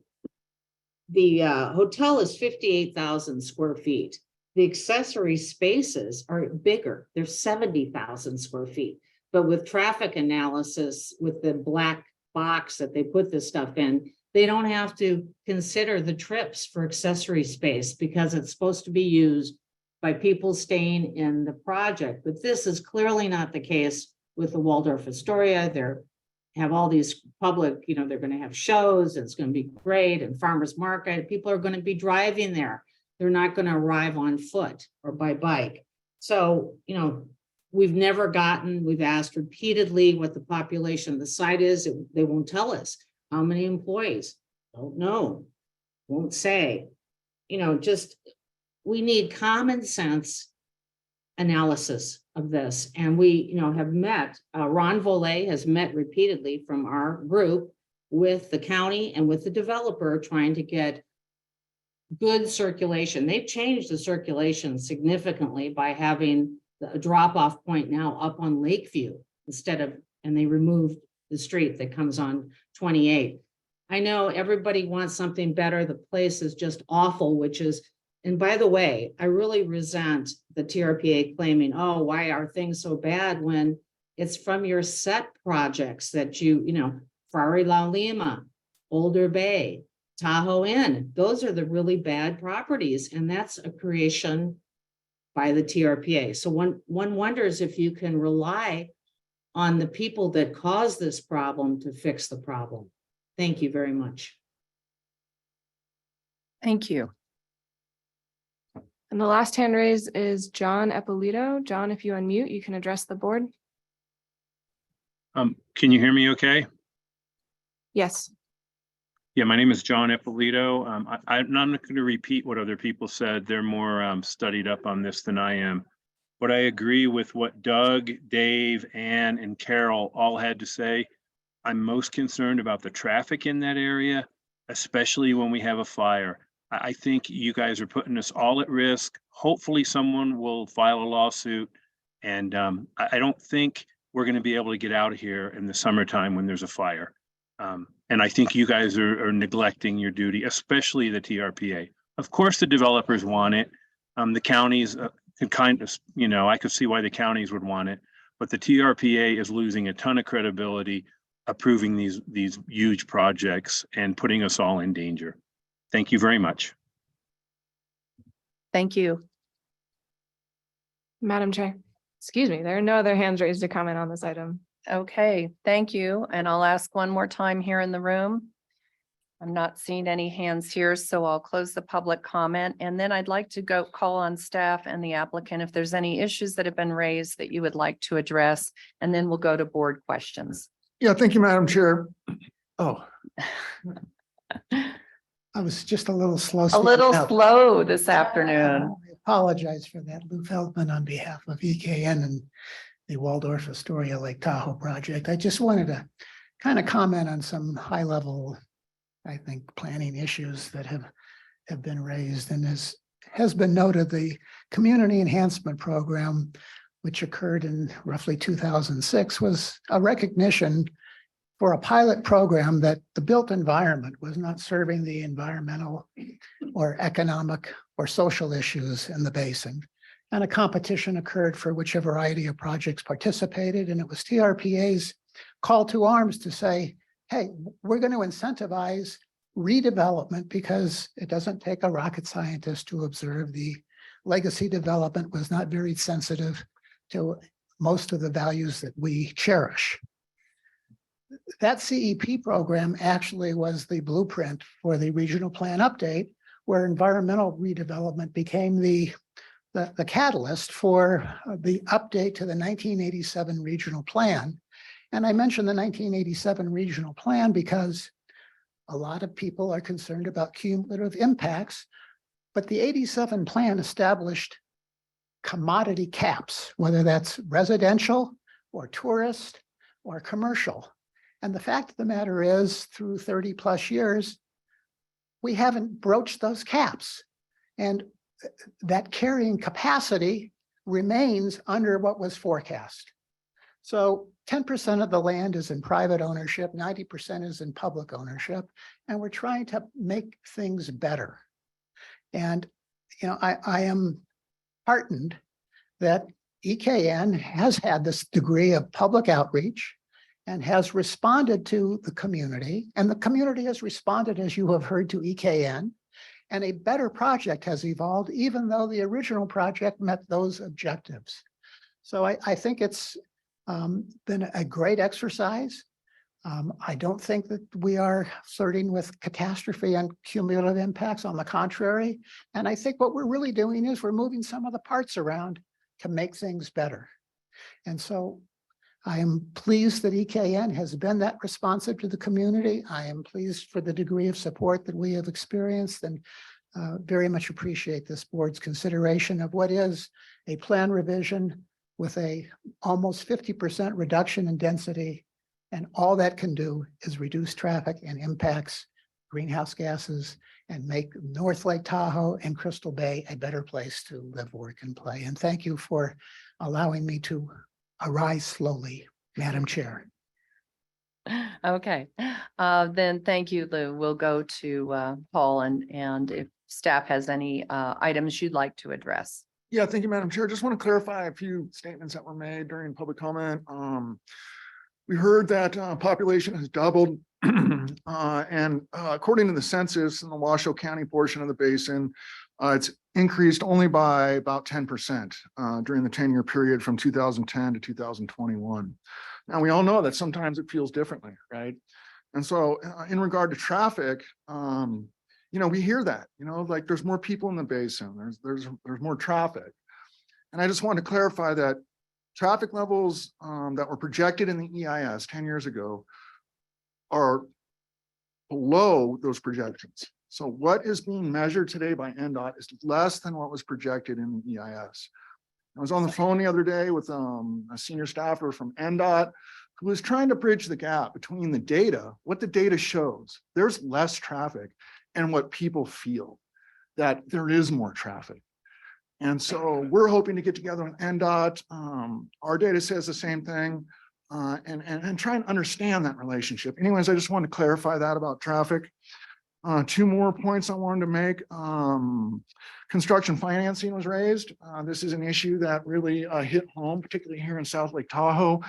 Speaker 8: hotel is 58,000 square feet. The accessory spaces are bigger. They're 70,000 square feet. But with traffic analysis, with the black box that they put this stuff in, they don't have to consider the trips for accessory space because it's supposed to be used by people staying in the project. But this is clearly not the case with the Waldorf Astoria. They're have all these public, you know, they're going to have shows. It's going to be great, and farmers market. People are going to be driving there. They're not going to arrive on foot or by bike. So, you know, we've asked repeatedly what the population of the site is. They won't tell us. How many employees? Don't know. Won't say. You know, just, we need common sense analysis of this. And we, you know, have met, Ron Volay has met repeatedly from our group with the county and with the developer trying to get good circulation. They've changed the circulation significantly by having a drop-off point now up on Lakeview instead of, and they removed the street that comes on 28. I know everybody wants something better. The place is just awful, which is, and by the way, I really resent the TRPA claiming, oh, why are things so bad, when it's from your set projects that you know, Ferrari La Lima, Boulder Bay, Tahoe Inn. Those are the really bad properties, and that's a creation by the TRPA. So one wonders if you can rely on the people that caused this problem to fix the problem. Thank you very much.
Speaker 1: Thank you.
Speaker 11: And the last hand raised is John Eppolito. John, if you unmute, you can address the board.
Speaker 21: Can you hear me okay?
Speaker 11: Yes.
Speaker 21: Yeah, my name is John Eppolito. I'm not going to repeat what other people said. They're more studied up on this than I am. But I agree with what Doug, Dave, Ann, and Carol all had to say. I'm most concerned about the traffic in that area, especially when we have a fire. I think you guys are putting us all at risk. Hopefully someone will file a lawsuit. And I don't think we're going to be able to get out of here in the summertime when there's a fire. And I think you guys are neglecting your duty, especially the TRPA. Of course, the developers want it. The counties can kind of, you know, I could see why the counties would want it, but the TRPA is losing a ton of credibility approving these huge projects and putting us all in danger. Thank you very much.
Speaker 1: Thank you.
Speaker 11: Madam Chair, excuse me, there are no other hands raised to comment on this item.
Speaker 1: Okay, thank you. And I'll ask one more time here in the room. I'm not seeing any hands here, so I'll close the public comment. And then I'd like to go call on staff and the applicant if there's any issues that have been raised that you would like to address, and then we'll go to board questions.
Speaker 22: Yeah, thank you, Madam Chair. Oh. I was just a little slow.
Speaker 1: A little slow this afternoon.
Speaker 22: I apologize for that. Lou Feldman on behalf of EKN and the Waldorf Astoria Lake Tahoe project. I just wanted to kind of comment on some high level, I think, planning issues that have been raised. And as has been noted, the community enhancement program, which occurred in roughly 2006, was a recognition for a pilot program that the built environment was not serving the environmental or economic or social issues in the basin. and a competition occurred for which a variety of projects participated. And it was TRPA's call to arms to say, hey, we're going to incentivize redevelopment because it doesn't take a rocket scientist to observe the legacy development was not very sensitive to most of the values that we cherish. That CEP program actually was the blueprint for the regional plan update, where environmental redevelopment became the catalyst for the update to the 1987 regional plan. And I mentioned the 1987 regional plan because a lot of people are concerned about cumulative impacts, but the 87 plan established commodity caps, whether that's residential or tourist or commercial. And the fact of the matter is, through 30 plus years, we haven't broached those caps. And that carrying capacity remains under what was forecast. So 10% of the land is in private ownership, 90% is in public ownership, and we're trying to make things better. And, you know, I am heartened that EKN has had this degree of public outreach and has responded to the community, and the community has responded, as you have heard, to EKN, and a better project has evolved, even though the original project met those objectives. So I think it's been a great exercise. I don't think that we are flirting with catastrophe and cumulative impacts. On the contrary. And I think what we're really doing is we're moving some of the parts around to make things better. And so I am pleased that EKN has been that responsive to the community. I am pleased for the degree of support that we have experienced, and very much appreciate this board's consideration of what is a plan revision with a almost 50% reduction in density. And all that can do is reduce traffic and impacts greenhouse gases and make North Lake Tahoe and Crystal Bay a better place to live, work, and play. And thank you for allowing me to arise slowly, Madam Chair.
Speaker 1: Okay, then thank you, Lou. We'll go to Paul, and if staff has any items you'd like to address.
Speaker 3: Yeah, thank you, Madam Chair. Just want to clarify a few statements that were made during public comment. We heard that population has doubled, and according to the census in the Washoe County portion of the basin, it's increased only by about 10% during the 10-year period from 2010 to 2021. Now, we all know that sometimes it feels differently, right? And so in regard to traffic, you know, we hear that, you know, like there's more people in the basin, there's more traffic. And I just want to clarify that traffic levels that were projected in the EIS 10 years ago are below those projections. So what is being measured today by NDOT is less than what was projected in the EIS. I was on the phone the other day with a senior staffer from NDOT who was trying to bridge the gap between the data, what the data shows, there's less traffic, and what people feel, that there is more traffic. And so we're hoping to get together with NDOT. Our data says the same thing, and try and understand that relationship. Anyways, I just wanted to clarify that about traffic. Two more points I wanted to make. Construction financing was raised. This is an issue that really hit home, particularly here in South Lake Tahoe.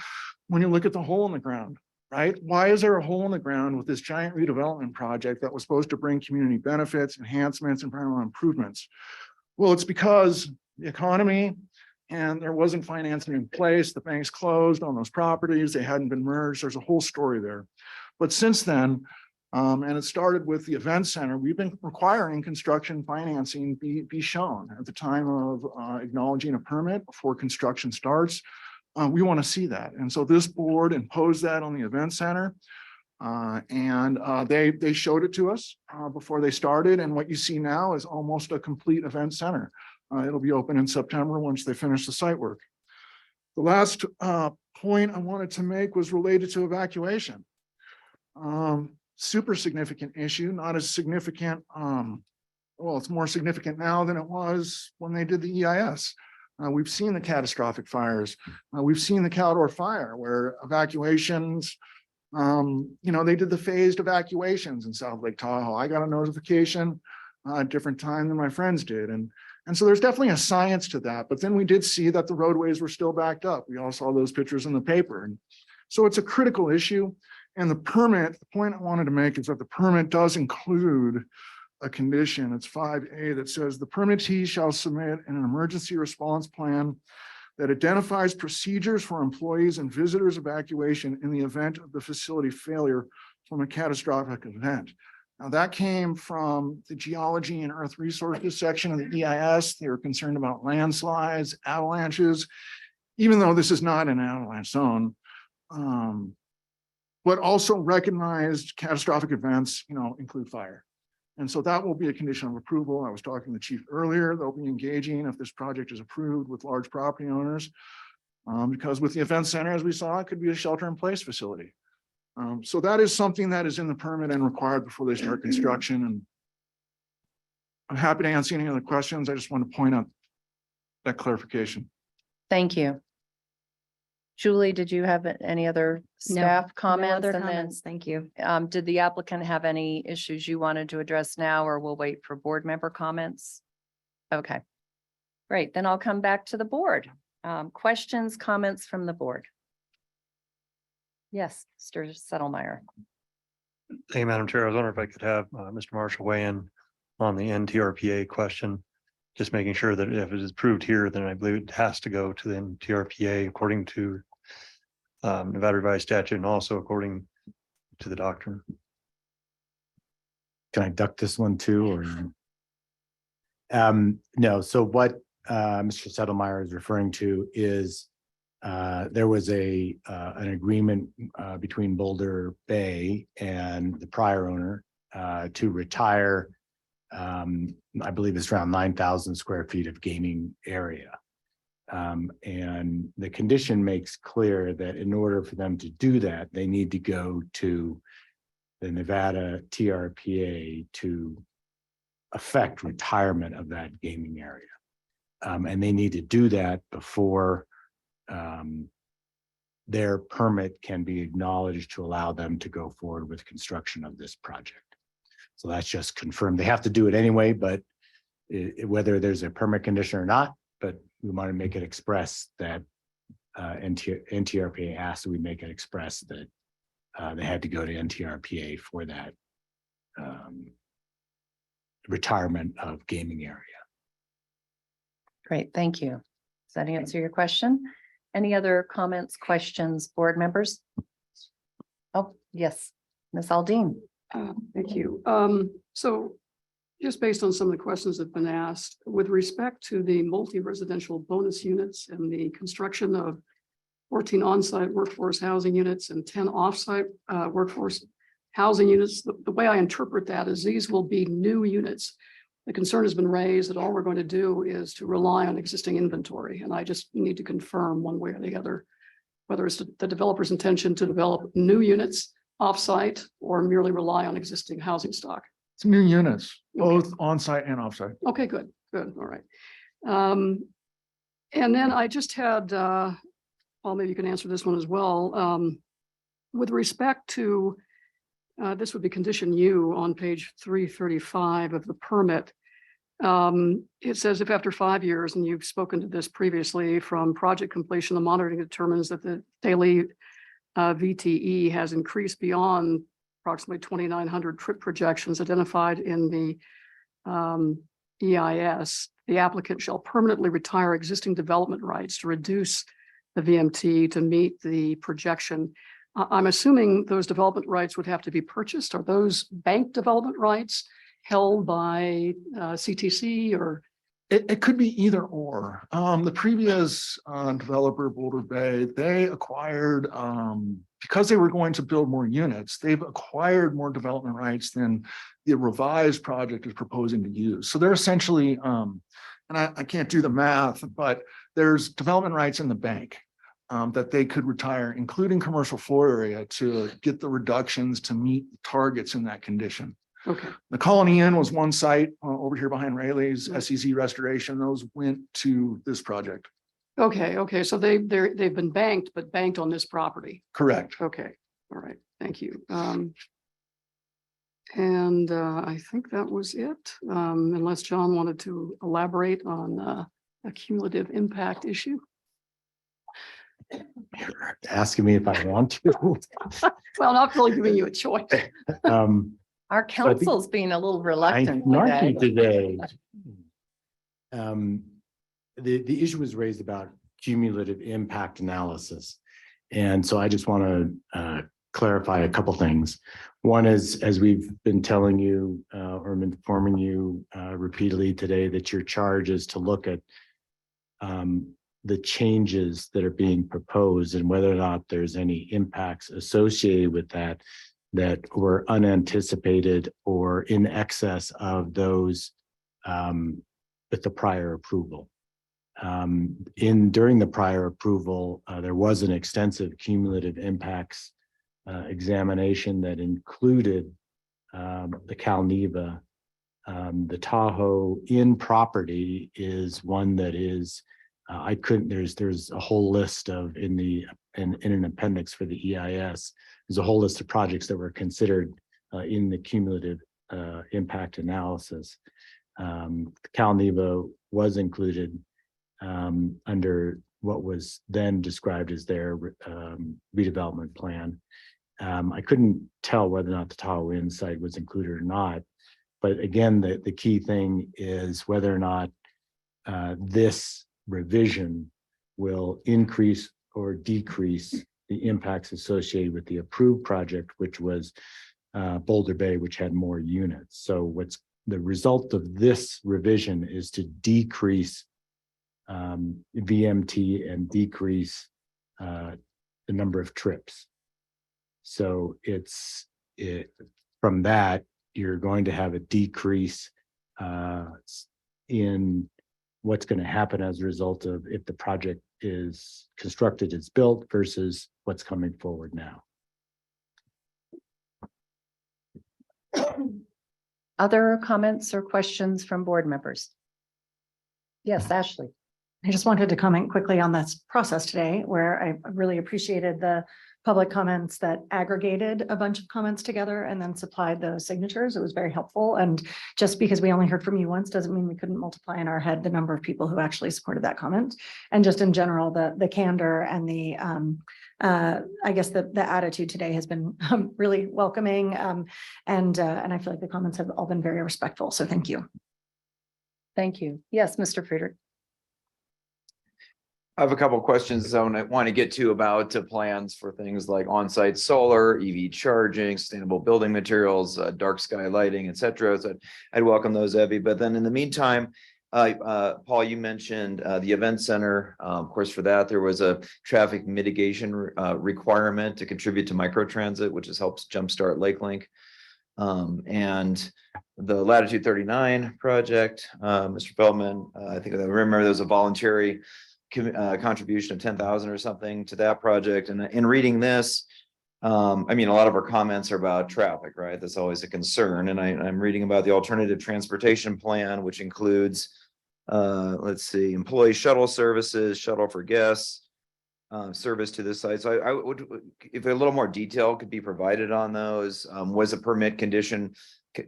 Speaker 3: When you look at the hole in the ground, right? Why is there a hole in the ground with this giant redevelopment project that was supposed to bring community benefits, enhancements, and environmental improvements? Well, it's because the economy, and there wasn't financing in place. The banks closed on those properties. They hadn't been merged. There's a whole story there. But since then, and it started with the event center, we've been requiring construction financing be shown at the time of acknowledging a permit before construction starts. We want to see that. And so this board imposed that on the event center. They showed it to us before they started. And what you see now is almost a complete event center. It'll be open in September once they finish the site work. The last point I wanted to make was related to evacuation. Super significant issue, not as significant. Well, it's more significant now than it was when they did the EIS. We've seen the catastrophic fires. We've seen the Caldor fire where evacuations, you know, they did the phased evacuations in South Lake Tahoe. I got a notification at a different time than my friends did. And And so there's definitely a science to that, but then we did see that the roadways were still backed up. We all saw those pictures in the paper. And so it's a critical issue. And the permit, the point I wanted to make is that the permit does include a condition, it's 5A, that says the permittee shall submit an emergency response plan that identifies procedures for employees and visitors evacuation in the event of the facility failure from a catastrophic event. Now that came from the geology and earth resources section of the EIS. They were concerned about landslides, avalanches, even though this is not an avalanche zone. But also recognized catastrophic events, include fire. And so that will be a condition of approval. I was talking to the chief earlier. They'll be engaging if this project is approved with large property owners. Because with the event center, as we saw, it could be a shelter in place facility. So that is something that is in the permit and required before they start construction. And I'm happy to answer any other questions. I just want to point out that clarification.
Speaker 1: Thank you. Julie, did you have any other staff comments?
Speaker 7: No other
Speaker 1: And then,
Speaker 7: comments. Thank you.
Speaker 1: did the applicant have any issues you wanted to address now, or we'll wait for board member comments? Okay, great. Then I'll come back to the board. Questions, comments from the board? Yes, Mr. Settlemyer.
Speaker 12: Hey, Madam Chair, I was wondering if I could have Mr. Marshall weigh in on the NTRPA question. Just making sure that if it is approved here, then I believe it has to go to the NTRPA according to Nevada revised statute and also according to the doctrine.
Speaker 13: Can I duck this one too, or? No, so what Mr. Settlemyer is referring to is there was an agreement between Boulder Bay and the prior owner to retire I believe it's around 9,000 square feet of gaming area. And the condition makes clear that in order for them to do that, they need to go to the Nevada TRPA to affect retirement of that gaming area. And they need to do that before their permit can be acknowledged to allow them to go forward with construction of this project. So that's just confirmed. They have to do it anyway, but whether there's a permit condition or not, but we want to make it express that NTRPA asked that we make it express that they had to go to NTRPA for that retirement of gaming area.
Speaker 1: Great, thank you. Does that answer your question? Any other comments, questions, board members? Oh, yes, Ms. Aldine.
Speaker 23: Thank you. So just based on some of the questions that have been asked, with respect to the multi-residential bonus units and the construction of 14 on-site workforce housing units and 10 off-site workforce housing units, the way I interpret that is these will be new units. The concern has been raised that all we're going to do is to rely on existing inventory. And I just need to confirm one way or the other, whether it's the developer's intention to develop new units off-site or merely rely on existing housing stock.
Speaker 3: It's new units, both on-site and off-site.
Speaker 23: Okay, good, good, all right. And then I just had, well, maybe you can answer this one as well. With respect to, this would be condition U on page 335 of the permit. It says if after 5 years, and you've spoken to this previously, from project completion, the monitoring determines that the daily VTE has increased beyond approximately 2,900 trip projections identified in the EIS, the applicant shall permanently retire existing development rights to reduce the VMT to meet the projection. I'm assuming those development rights would have to be purchased. Are those bank development rights held by CTC or?
Speaker 3: It could be either or. The previous developer, Boulder Bay, they acquired, because they were going to build more units, they've acquired more development rights than the revised project is proposing to use. So they're essentially, and I can't do the math, but there's development rights in the bank that they could retire, including commercial floor area, to get the reductions to meet targets in that condition.
Speaker 23: Okay.
Speaker 3: The Colony Inn was one site over here behind Rayleigh's, SEZ restoration. Those went to this project.
Speaker 23: Okay, okay, so they've been banked, but banked on this property.
Speaker 3: Correct.
Speaker 23: Okay, all right, thank you. And I think that was it, unless John wanted to elaborate on a cumulative impact issue.
Speaker 13: You're asking me if I want to.
Speaker 23: Well, not really giving you a choice.
Speaker 1: Our council's being a little reluctant
Speaker 13: Snarky
Speaker 1: today.
Speaker 13: today. The issue was raised about cumulative impact analysis. And so I just want to clarify a couple things. One is, as we've been telling you or been informing you repeatedly today, that your charge is to look at the changes that are being proposed and whether or not there's any impacts associated with that that were unanticipated or in excess of those with the prior approval. During the prior approval, there was an extensive cumulative impacts examination that included the Calneva. The Tahoe in property is one that is, there's a whole list of in an appendix for the EIS, there's a whole list of projects that were considered in the cumulative impact analysis. Calneva was included under what was then described as their redevelopment plan. I couldn't tell whether or not the Tahoe Inn site was included or not, but again, the key thing is whether or not this revision will increase or decrease the impacts associated with the approved project, which was Boulder Bay, which had more units. So what's the result of this revision is to decrease VMT and decrease the number of trips. So from that, you're going to have a decrease in what's going to happen as a result of if the project is constructed, it's built versus what's coming forward now.
Speaker 1: Other comments or questions from board members? Yes, Ashley.
Speaker 10: I just wanted to comment quickly on this process today, where I really appreciated the public comments that aggregated a bunch of comments together and then supplied those signatures. It was very helpful. And just because we only heard from you once doesn't mean we couldn't multiply in our head the number of people who actually supported that comment. And just in general, the candor and the I guess the attitude today has been really welcoming. And I feel like the comments have all been very respectful. So thank you.
Speaker 1: Thank you. Yes, Mr. Friedrich.
Speaker 2: I have a couple of questions I want to get to about plans for things like on-site solar, EV charging, sustainable building materials, dark sky lighting, et cetera. So I'd welcome those, Evie. But then in the meantime, Paul, you mentioned the event center. Of course, for that, there was a traffic mitigation requirement to contribute to microtransit, which has helped jumpstart Lake Link. And the Latitude 39 project, Mr. Feldman, I think I remember there was a voluntary contribution of 10,000 or something to that project. And in reading this, I mean, a lot of our comments are about traffic, right? That's always a concern. And I'm reading about the alternative transportation plan, which includes, let's see, employee shuttle services, shuttle for guests, service to the site. So I would, if a little more detail could be provided on those, was a permit condition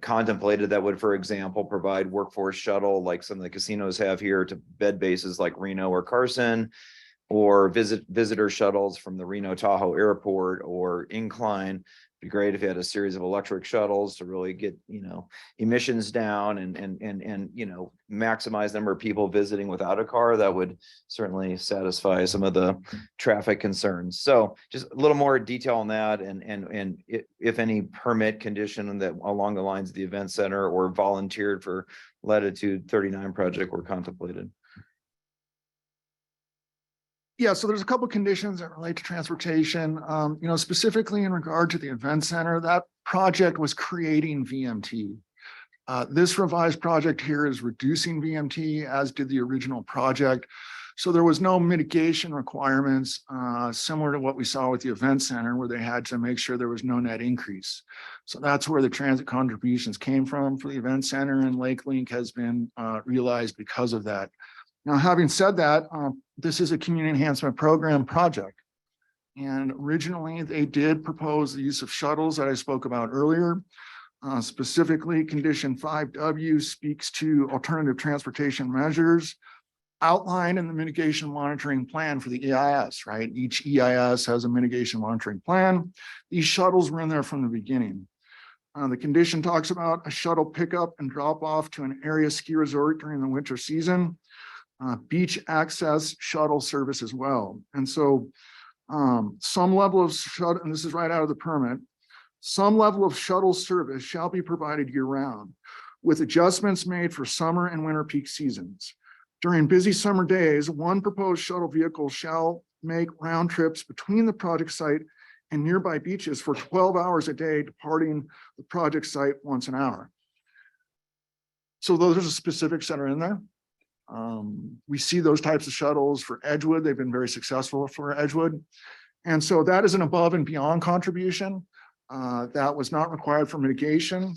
Speaker 2: contemplated that would, for example, provide workforce shuttle like some of the casinos have here to bed bases like Reno or Carson, or visitor shuttles from the Reno Tahoe airport or Incline. It'd be great if you had a series of electric shuttles to really get, emissions down and maximize the number of people visiting without a car. That would certainly satisfy some of the traffic concerns. So just a little more detail on that, and if any permit condition that along the lines of the event center or volunteered for Latitude 39 project were contemplated.
Speaker 3: Yeah, so there's a couple of conditions that relate to transportation. Specifically in regard to the event center, that project was creating VMT. This revised project here is reducing VMT, as did the original project. So there was no mitigation requirements similar to what we saw with the event center, where they had to make sure there was no net increase. So that's where the transit contributions came from for the event center, and Lake Link has been realized because of that. Now, having said that, this is a community enhancement program project. And originally they did propose the use of shuttles that I spoke about earlier. Specifically, condition 5W speaks to alternative transportation measures outlined in the mitigation monitoring plan for the EIS, right? Each EIS has a mitigation monitoring plan. These shuttles were in there from the beginning. The condition talks about a shuttle pickup and drop off to an area ski resort during the winter season, beach access shuttle service as well. And so some level of shuttle, and this is right out of the permit, some level of shuttle service shall be provided year round with adjustments made for summer and winter peak seasons. During busy summer days, one proposed shuttle vehicle shall make round trips between the project site and nearby beaches for 12 hours a day, departing the project site once an hour. So those are the specifics that are in there. We see those types of shuttles for Edgewood. They've been very successful for Edgewood. And so that is an above and beyond contribution that was not required for mitigation.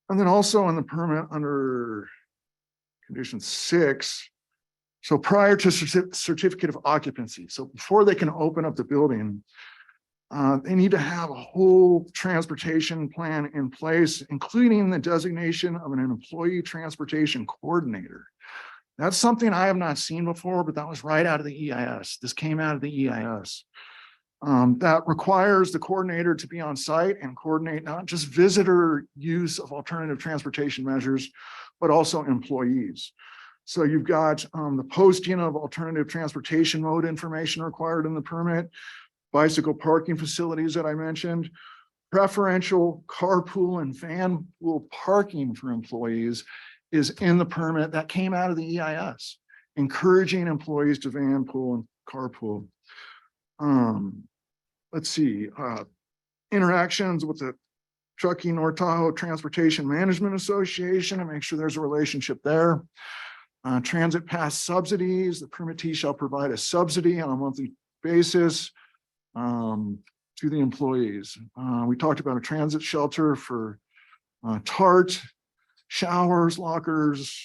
Speaker 3: And then also in the permit under condition 6, so prior to certificate of occupancy, so before they can open up the building, they need to have a whole transportation plan in place, including the designation of an employee transportation coordinator. That's something I have not seen before, but that was right out of the EIS. This came out of the EIS. That requires the coordinator to be on site and coordinate not just visitor use of alternative transportation measures, but also employees. So you've got the posting of alternative transportation mode information required in the permit, bicycle parking facilities that I mentioned, preferential carpool and van pool parking for employees is in the permit that came out of the EIS, encouraging employees to van pool and carpool. Let's see, interactions with the Truckee North Tahoe Transportation Management Association and make sure there's a relationship there. Transit pass subsidies, the permittee shall provide a subsidy on a monthly basis to the employees. We talked about a transit shelter for TART, showers, lockers,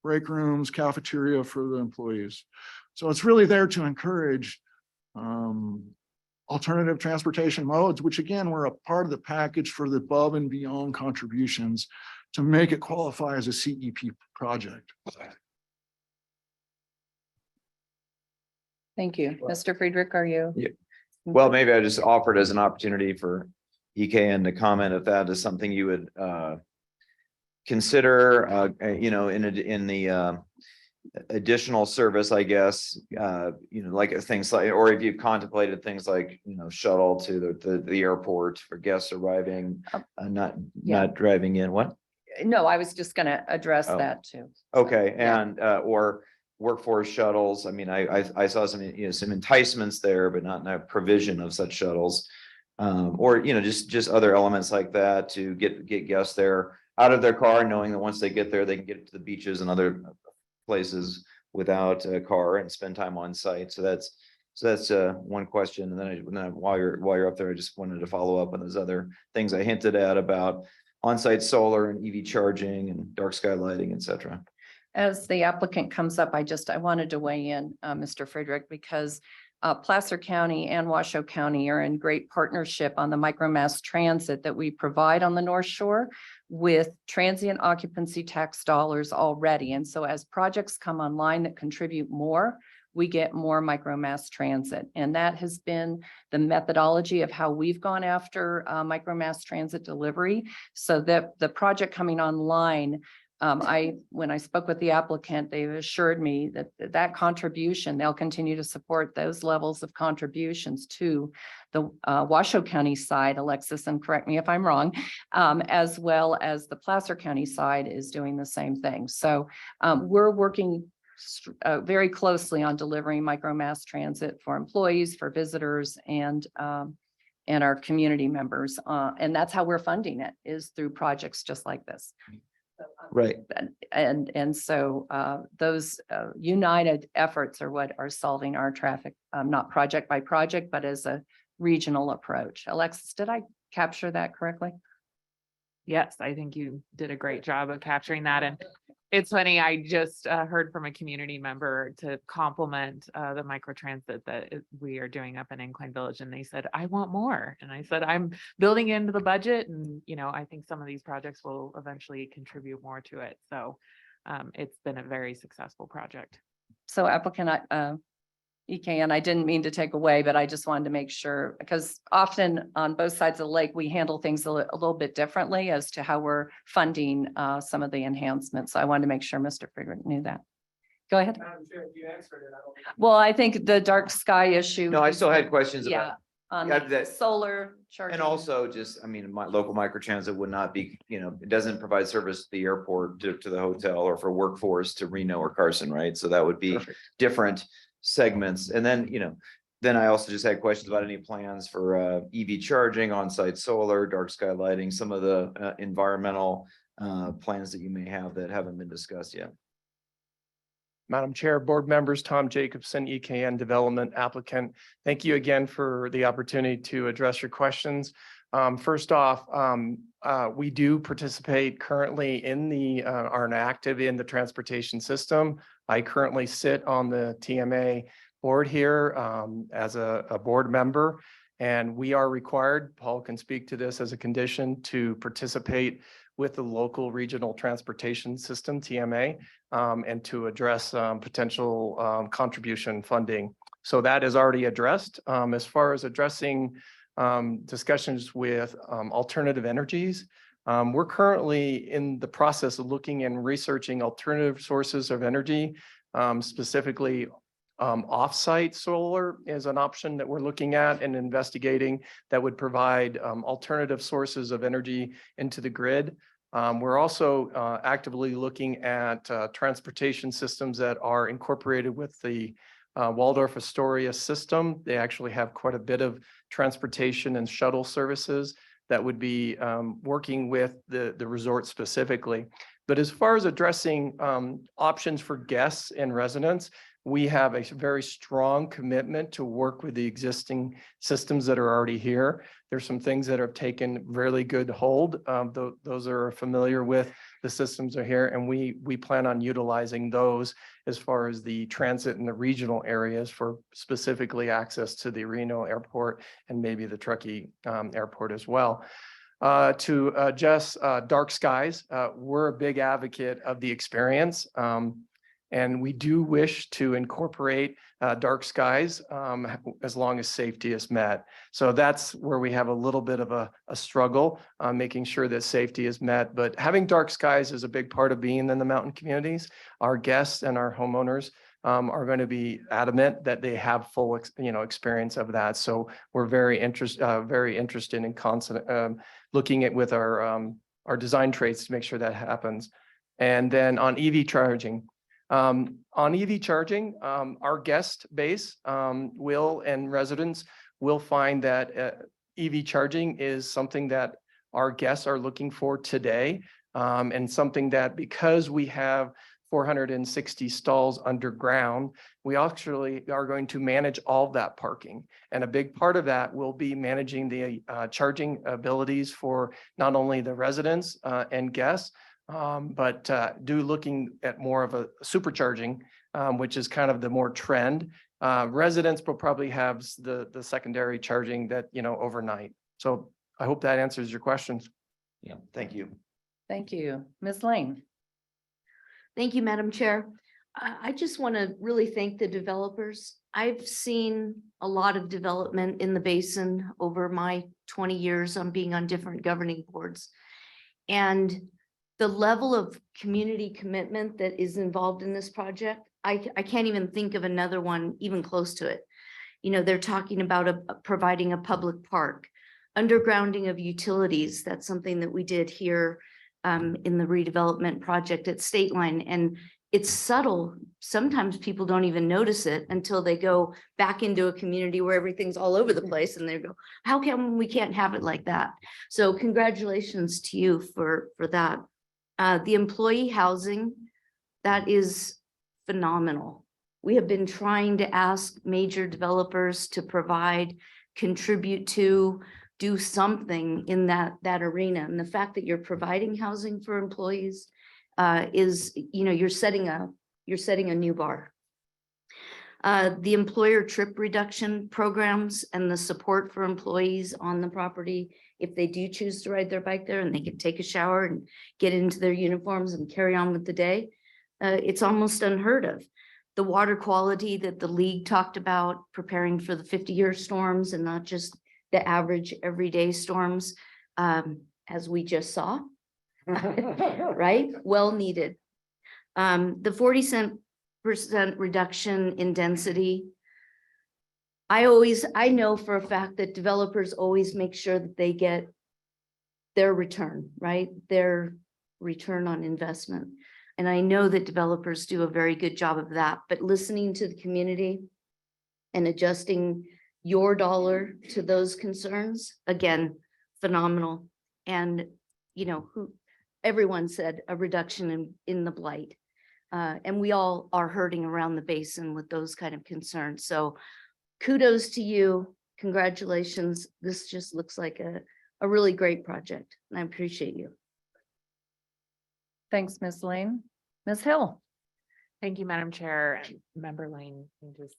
Speaker 3: break rooms, cafeteria for the employees. So it's really there to encourage alternative transportation modes, which again, were a part of the package for the above and beyond contributions to make it qualify as a CEP project.
Speaker 1: Thank you. Mr. Friedrich, are you?
Speaker 2: Yeah. Well, maybe I just offered as an opportunity for EKN to comment if that is something you would consider, you know, in the additional service, I guess, you know, like things like, or if you've contemplated things like, you know, shuttle to the airport for guests arriving, not driving in. What?
Speaker 1: No, I was just going to address
Speaker 2: Oh.
Speaker 1: that too.
Speaker 2: Okay, and or workforce shuttles. I mean, I saw some, you know, some enticements there, but not a provision of such shuttles. Or, you know, just other elements like that to get guests there out of their car, knowing that once they get there, they can get to the beaches and other places without a car and spend time on site. So that's one question. And then while you're up there, I just wanted to follow up on those other things I hinted at about on-site solar and EV charging and dark sky lighting, et cetera.
Speaker 1: As the applicant comes up, I wanted to weigh in, Mr. Friedrich, because Placer County and Washoe County are in great partnership on the micromass transit that we provide on the North Shore with transient occupancy tax dollars already. And so as projects come online that contribute more, we get more micromass transit. And that has been the methodology of how we've gone after micromass transit delivery. So that the project coming online, when I spoke with the applicant, they've assured me that that contribution, they'll continue to support those levels of contributions to the Washoe County side, Alexis, and correct me if I'm wrong, as well as the Placer County side is doing the same thing. So we're working very closely on delivering micromass transit for employees, for visitors, and our community members. And that's how we're funding it, is through projects just like this.
Speaker 2: Right.
Speaker 1: And so those united efforts are what are solving our traffic, not project by project, but as a regional approach. Alexis, did I capture that correctly?
Speaker 6: Yes, I think you did a great job of capturing that. And It's funny, I just heard from a community member to compliment the microtransit that we are doing up in Incline Village, and they said, I want more. And I said, I'm building into the budget, and I think some of these projects will eventually contribute more to it. So it's been a very successful project.
Speaker 1: So applicant, EKN, I didn't mean to take away, but I just wanted to make sure, because often on both sides of the lake, we handle things a little bit differently as to how we're funding some of the enhancements. So I wanted to make sure Mr. Friedrich knew that. Go ahead. Well, I think the dark sky issue.
Speaker 2: No, I still had questions
Speaker 1: Yeah,
Speaker 2: about.
Speaker 1: on
Speaker 2: Yeah,
Speaker 1: the
Speaker 2: that-
Speaker 1: solar charging.
Speaker 2: And also just, I mean, my local microtransit would not be, it doesn't provide service to the airport, to the hotel, or for workforce to Reno or Carson, right? So that would be different segments. And then, then I also just had questions about any plans for EV charging, on-site solar, dark sky lighting, some of the environmental plans that you may have that haven't been discussed yet.
Speaker 14: Madam Chair, board members, Tom Jacobson, EKN Development applicant. Thank you again for the opportunity to address your questions. First off, we do participate currently in are active in the transportation system. I currently sit on the TMA board here as a board member, and we are required, Paul can speak to this as a condition, to participate with the local regional transportation system, TMA, and to address potential contribution funding. So that is already addressed. As far as addressing discussions with alternative energies, we're currently in the process of looking and researching alternative sources of energy, specifically off-site solar is an option that we're looking at and investigating that would provide alternative sources of energy into the grid. We're also actively looking at transportation systems that are incorporated with the Waldorf Astoria system. They actually have quite a bit of transportation and shuttle services that would be working with the resort specifically. But as far as addressing options for guests and residents, we have a very strong commitment to work with the existing systems that are already here. There's some things that have taken really good hold. Those are familiar with the systems are here, and we plan on utilizing those as far as the transit in the regional areas for specifically access to the Reno airport and maybe the Truckee airport as well. To address dark skies, we're a big advocate of the experience. And we do wish to incorporate dark skies as long as safety is met. So that's where we have a little bit of a struggle making sure that safety is met. But having dark skies is a big part of being in the mountain communities. Our guests and our homeowners are going to be adamant that they have full experience of that. So we're very interested in constant looking at with our design traits to make sure that happens. And then on EV charging. On EV charging, our guest base and residents will find that EV charging is something that our guests are looking for today, and something that, because we have 460 stalls underground, we actually are going to manage all of that parking. And a big part of that will be managing the charging abilities for not only the residents and guests, but looking at more of a supercharging, which is kind of the more trend. Residents will probably have the secondary charging that, overnight. So I hope that answers your questions.
Speaker 2: Yeah, thank you.
Speaker 1: Thank you. Ms. Lane.
Speaker 19: Thank you, Madam Chair. I just want to really thank the developers. I've seen a lot of development in the basin over my 20 years on being on different governing boards. And the level of community commitment that is involved in this project, I can't even think of another one even close to it. They're talking about providing a public park, undergrounding of utilities. That's something that we did here in the redevelopment project at State Line. And it's subtle. Sometimes people don't even notice it until they go back into a community where everything's all over the place and they go, how come we can't have it like that? So congratulations to you for that. The employee housing, that is phenomenal. We have been trying to ask major developers to provide, contribute to, do something in that arena. And the fact that you're providing housing for employees is, you're setting a new bar. The employer trip reduction programs and the support for employees on the property, if they do choose to ride their bike there and they can take a shower and get into their uniforms and carry on with the day, it's almost unheard of. The water quality that the league talked about, preparing for the 50-year storms and not just the average everyday storms, as we just saw, right? Well needed. The 40% reduction in density. I know for a fact that developers always make sure that they get their return, right? Their return on investment. And I know that developers do a very good job of that, but listening to the community and adjusting your dollar to those concerns, again, phenomenal. And, everyone said a reduction in the blight. And we all are hurting around the basin with those kind of concerns. So kudos to you. Congratulations. This just looks like a really great project, and I appreciate you.
Speaker 1: Thanks, Ms. Lane. Ms. Hill.
Speaker 6: Thank you, Madam Chair. And Member Lane, you just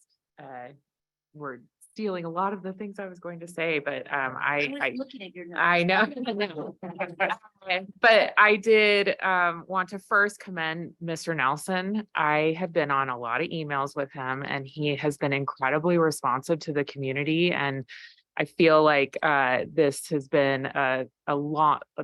Speaker 6: were stealing a lot of the things I was going to say, but I
Speaker 19: was looking at your notes.
Speaker 6: I know. But I did want to first commend Mr. Nelson. I have been on a lot of emails with him, and he has been incredibly responsive to the community. And I feel like this has been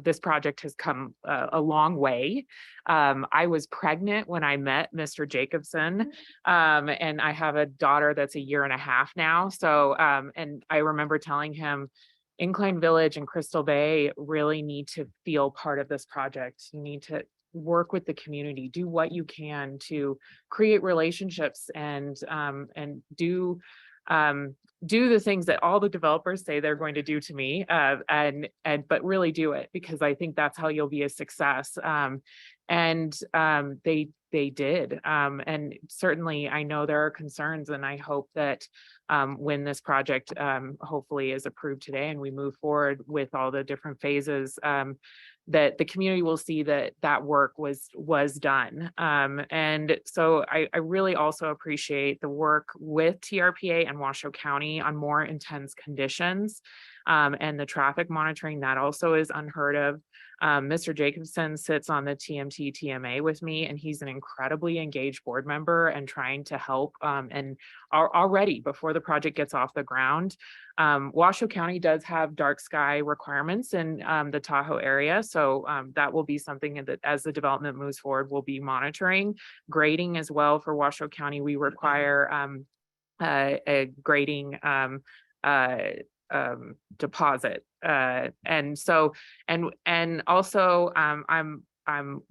Speaker 6: this project has come a long way. I was pregnant when I met Mr. Jacobson, and I have a daughter that's 1.5 years now. So, and I remember telling him, Incline Village and Crystal Bay really need to feel part of this project. You need to work with the community, do what you can to create relationships and do the things that all the developers say they're going to do to me, but really do it, because I think that's how you'll be a success. They did. And certainly I know there are concerns, and I hope that when this project hopefully is approved today and we move forward with all the different phases, that the community will see that work was done. And so I really also appreciate the work with TRPA and Washoe County on more intense conditions, and the traffic monitoring that also is unheard of. Mr. Jacobson sits on the TMT TMA with me, and he's an incredibly engaged board member and trying to help. And already before the project gets off the ground, Washoe County does have dark sky requirements in the Tahoe area. So that will be something that as the development moves forward, we'll be monitoring. Grading as well for Washoe County. We require a grading deposit. And so, and also I'm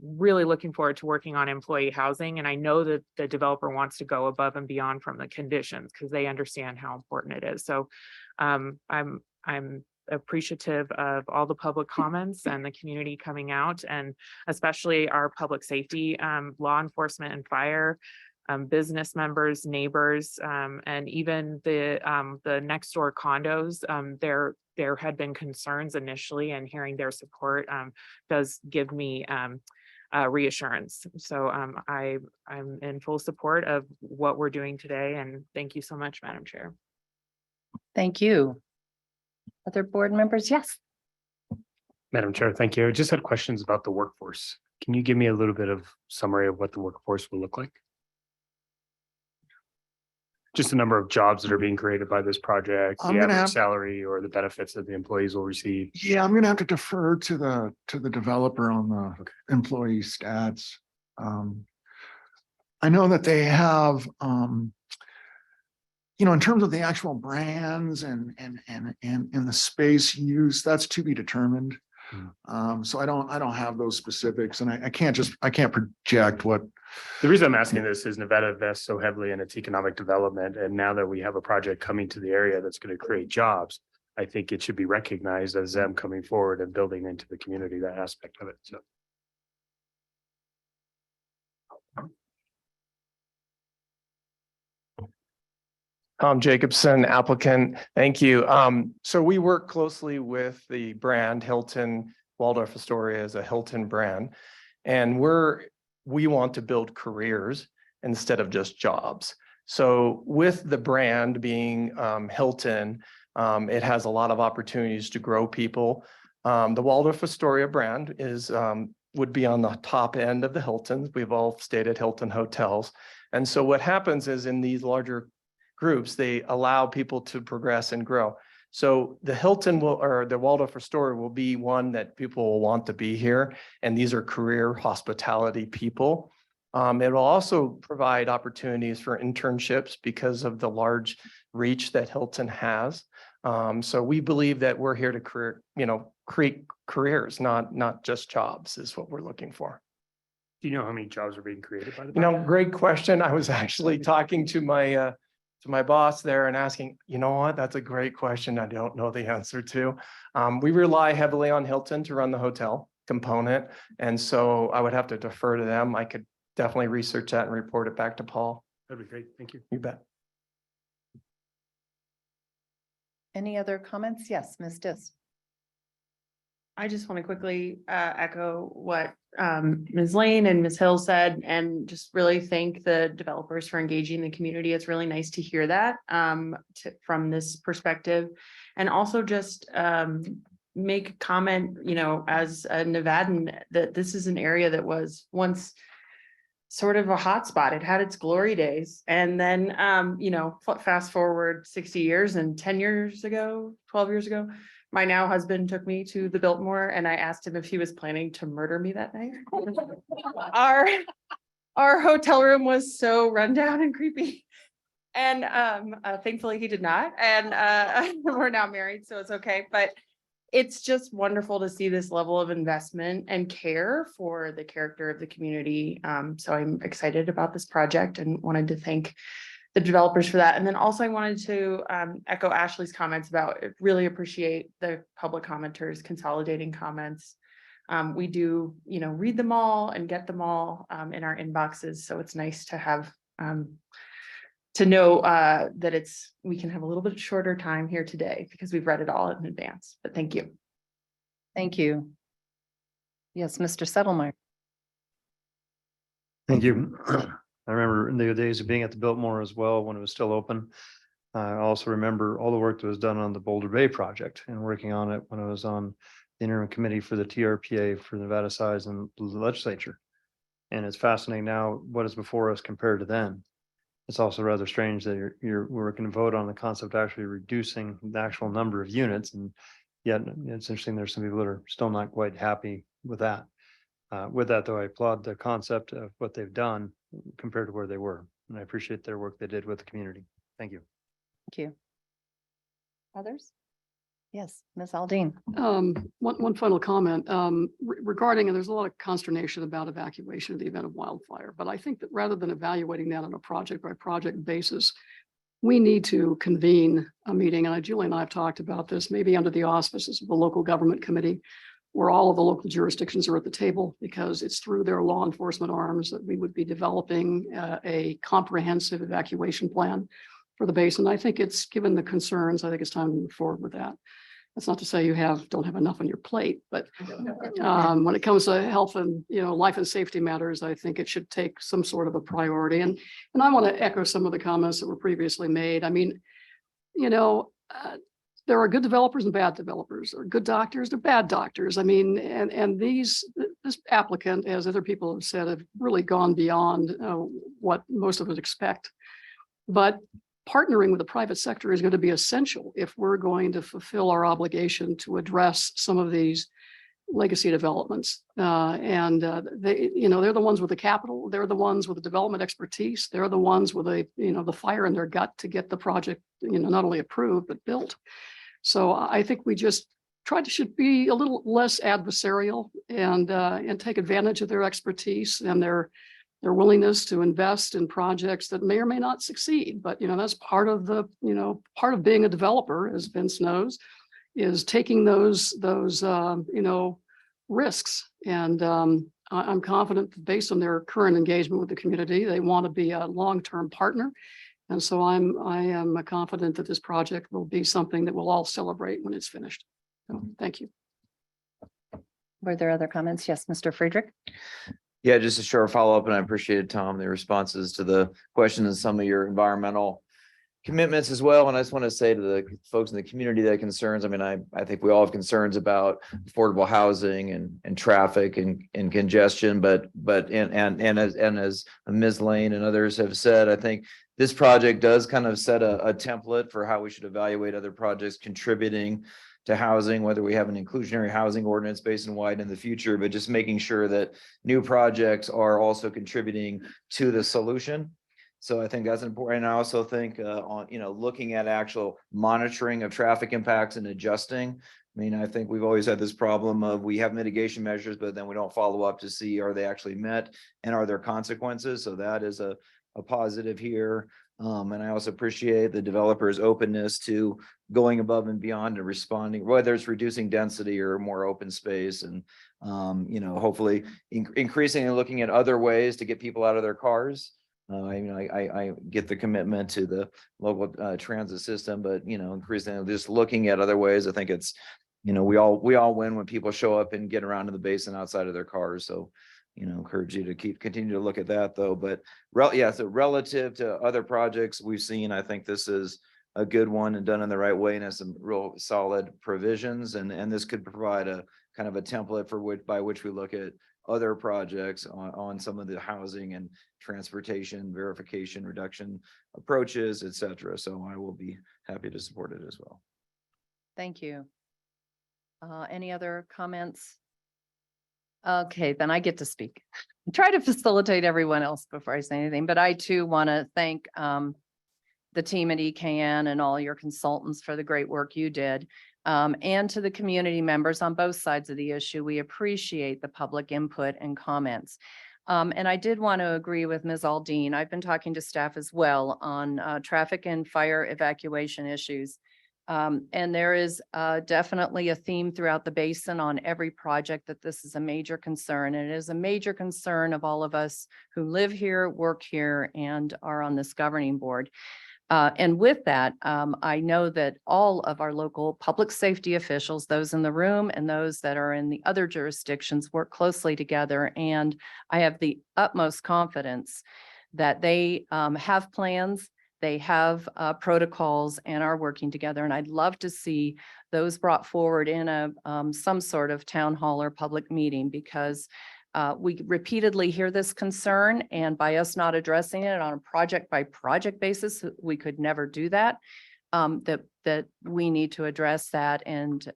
Speaker 6: really looking forward to working on employee housing. And I know that the developer wants to go above and beyond from the conditions, because they understand how important it is. So I'm appreciative of all the public comments and the community coming out, and especially our public safety, law enforcement and fire, business members, neighbors, and even the next door condos. There had been concerns initially, and hearing their support does give me reassurance. So I'm in full support of what we're doing today, and thank you so much, Madam Chair.
Speaker 1: Thank you. Other board members? Yes.
Speaker 5: Madam Chair, thank you. I just had questions about the workforce. Can you give me a little bit of summary of what the workforce will look like? Just the number of jobs that are being created by this project, the average salary or the benefits that the employees will receive.
Speaker 3: Yeah, I'm gonna have to defer to the developer on the employee stats. I know that they have, in terms of the actual brands and the space used, that's to be determined. So I don't have those specifics, and I can't project what.
Speaker 5: The reason I'm asking this is Nevada invests so heavily in its economic development, and now that we have a project coming to the area that's going to create jobs, I think it should be recognized as them coming forward and building into the community, that aspect of it. So.
Speaker 14: Tom Jacobson, applicant. Thank you. So we work closely with the brand Hilton. Waldorf Astoria is a Hilton brand. And we want to build careers instead of just jobs. So with the brand being Hilton, it has a lot of opportunities to grow people. The Waldorf Astoria brand would be on the top end of the Hiltons. We've all stayed at Hilton hotels. And so what happens is in these larger groups, they allow people to progress and grow. So the Hilton or the Waldorf Astoria will be one that people will want to be here. And these are career hospitality people. It will also provide opportunities for internships because of the large reach that Hilton has. So we believe that we're here to create careers, not just jobs is what we're looking for.
Speaker 5: Do you know how many jobs are being created by the?
Speaker 14: Great question. I was actually talking to my boss there and asking, you know what, that's a great question. I don't know the answer to. We rely heavily on Hilton to run the hotel component. And so I would have to defer to them. I could definitely research that and report it back to Paul.
Speaker 5: That'd be great. Thank you.
Speaker 14: You bet.
Speaker 1: Any other comments? Yes, Ms. Dis.
Speaker 6: I just want to quickly echo what Ms. Lane and Ms. Hill said, and just really thank the developers for engaging the community. It's really nice to hear that from this perspective. And also just make a comment, as a Nevadan, that this is an area that was once sort of a hotspot. It had its glory days. And then, fast forward 60 years and 10 years ago, 12 years ago, my now husband took me to the Biltmore and I asked him if he was planning to murder me that night. Our hotel room was so rundown and creepy. And thankfully he did not. And we're now married, so it's okay. But it's just wonderful to see this level of investment and care for the character of the community. So I'm excited about this project and wanted to thank the developers for that. And then also I wanted to echo Ashley's comments about really appreciate the public commenters consolidating comments. We do, read them all and get them all in our inboxes. So it's nice to have to know that we can have a little bit shorter time here today because we've read it all in advance. But thank you.
Speaker 1: Thank you. Yes, Mr. Settlemeyer.
Speaker 12: Thank you. I remember in the days of being at the Biltmore as well, when it was still open. I also remember all the work that was done on the Boulder Bay project and working on it when I was on the interim committee for the TRPA for Nevada Size and the legislature. And it's fascinating now what is before us compared to then. It's also rather strange that we're going to vote on the concept of actually reducing the actual number of units. And yet it's interesting, there's some people that are still not quite happy with that. With that, though, I applaud the concept of what they've done compared to where they were. And I appreciate their work they did with the community. Thank you.
Speaker 1: Thank you. Others? Yes, Ms. Aldine.
Speaker 23: One final comment regarding, and there's a lot of consternation about evacuation in the event of wildfire, but I think that rather than evaluating that on a project by project basis, we need to convene a meeting. And Julie and I have talked about this, maybe under the auspices of the local government committee, where all of the local jurisdictions are at the table, because it's through their law enforcement arms that we would be developing a comprehensive evacuation plan for the basin. I think it's, given the concerns, I think it's time to move forward with that. That's not to say you don't have enough on your plate, but when it comes to health and life and safety matters, I think it should take some sort of a priority. And I want to echo some of the comments that were previously made. I mean, there are good developers and bad developers. There are good doctors, they're bad doctors. I mean, and this applicant, as other people have said, have really gone beyond what most of us expect. But partnering with the private sector is going to be essential if we're going to fulfill our obligation to address some of these legacy developments. They're the ones with the capital. They're the ones with the development expertise. They're the ones with the fire in their gut to get the project, not only approved, but built. So I think we just should be a little less adversarial and take advantage of their expertise and their willingness to invest in projects that may or may not succeed. But, that's part of being a developer, as Vince knows, is taking those risks. And I'm confident that based on their current engagement with the community, they want to be a long-term partner. And so I am confident that this project will be something that we'll all celebrate when it's finished. So, thank you.
Speaker 1: Were there other comments? Yes, Mr. Friedrich.
Speaker 2: Yeah, just a short follow-up, and I appreciated, Tom, the responses to the questions and some of your environmental commitments as well. And I just want to say to the folks in the community that concerns, I mean, I think we all have concerns about affordable housing and traffic and congestion, but as Ms. Lane and others have said, I think this project does kind of set a template for how we should evaluate other projects contributing to housing, whether we have an inclusionary housing ordinance basin-wide in the future, but just making sure that new projects are also contributing to the solution. So I think that's important. And I also think on, looking at actual monitoring of traffic impacts and adjusting. I mean, I think we've always had this problem of we have mitigation measures, but then we don't follow up to see, are they actually met and are there consequences? So that is a positive here. And I also appreciate the developer's openness to going above and beyond and responding, whether it's reducing density or more open space and, hopefully increasing and looking at other ways to get people out of their cars. I get the commitment to the local transit system, but, increasingly just looking at other ways, I think it's, we all win when people show up and get around to the basin outside of their cars. So, encourage you to continue to look at that though. But so relative to other projects we've seen, I think this is a good one and done in the right way and has some real solid provisions. And this could provide a kind of a template by which we look at other projects on some of the housing and transportation verification reduction approaches, et cetera. So I will be happy to support it as well.
Speaker 1: Thank you. Any other comments? Okay, then I get to speak. Try to facilitate everyone else before I say anything, but I too want to thank the team at EKN and all your consultants for the great work you did. And to the community members on both sides of the issue, we appreciate the public input and comments. And I did want to agree with Ms. Aldine. I've been talking to staff as well on traffic and fire evacuation issues. And there is definitely a theme throughout the basin on every project that this is a major concern. And it is a major concern of all of us who live here, work here, and are on this governing board. And with that, I know that all of our local public safety officials, those in the room and those that are in the other jurisdictions, work closely together. And I have the utmost confidence that they have plans, they have protocols and are working together. And I'd love to see those brought forward in some sort of town hall or public meeting, because we repeatedly hear this concern, and by us not addressing it on a project by project basis, we could never do that. That we need to address that. And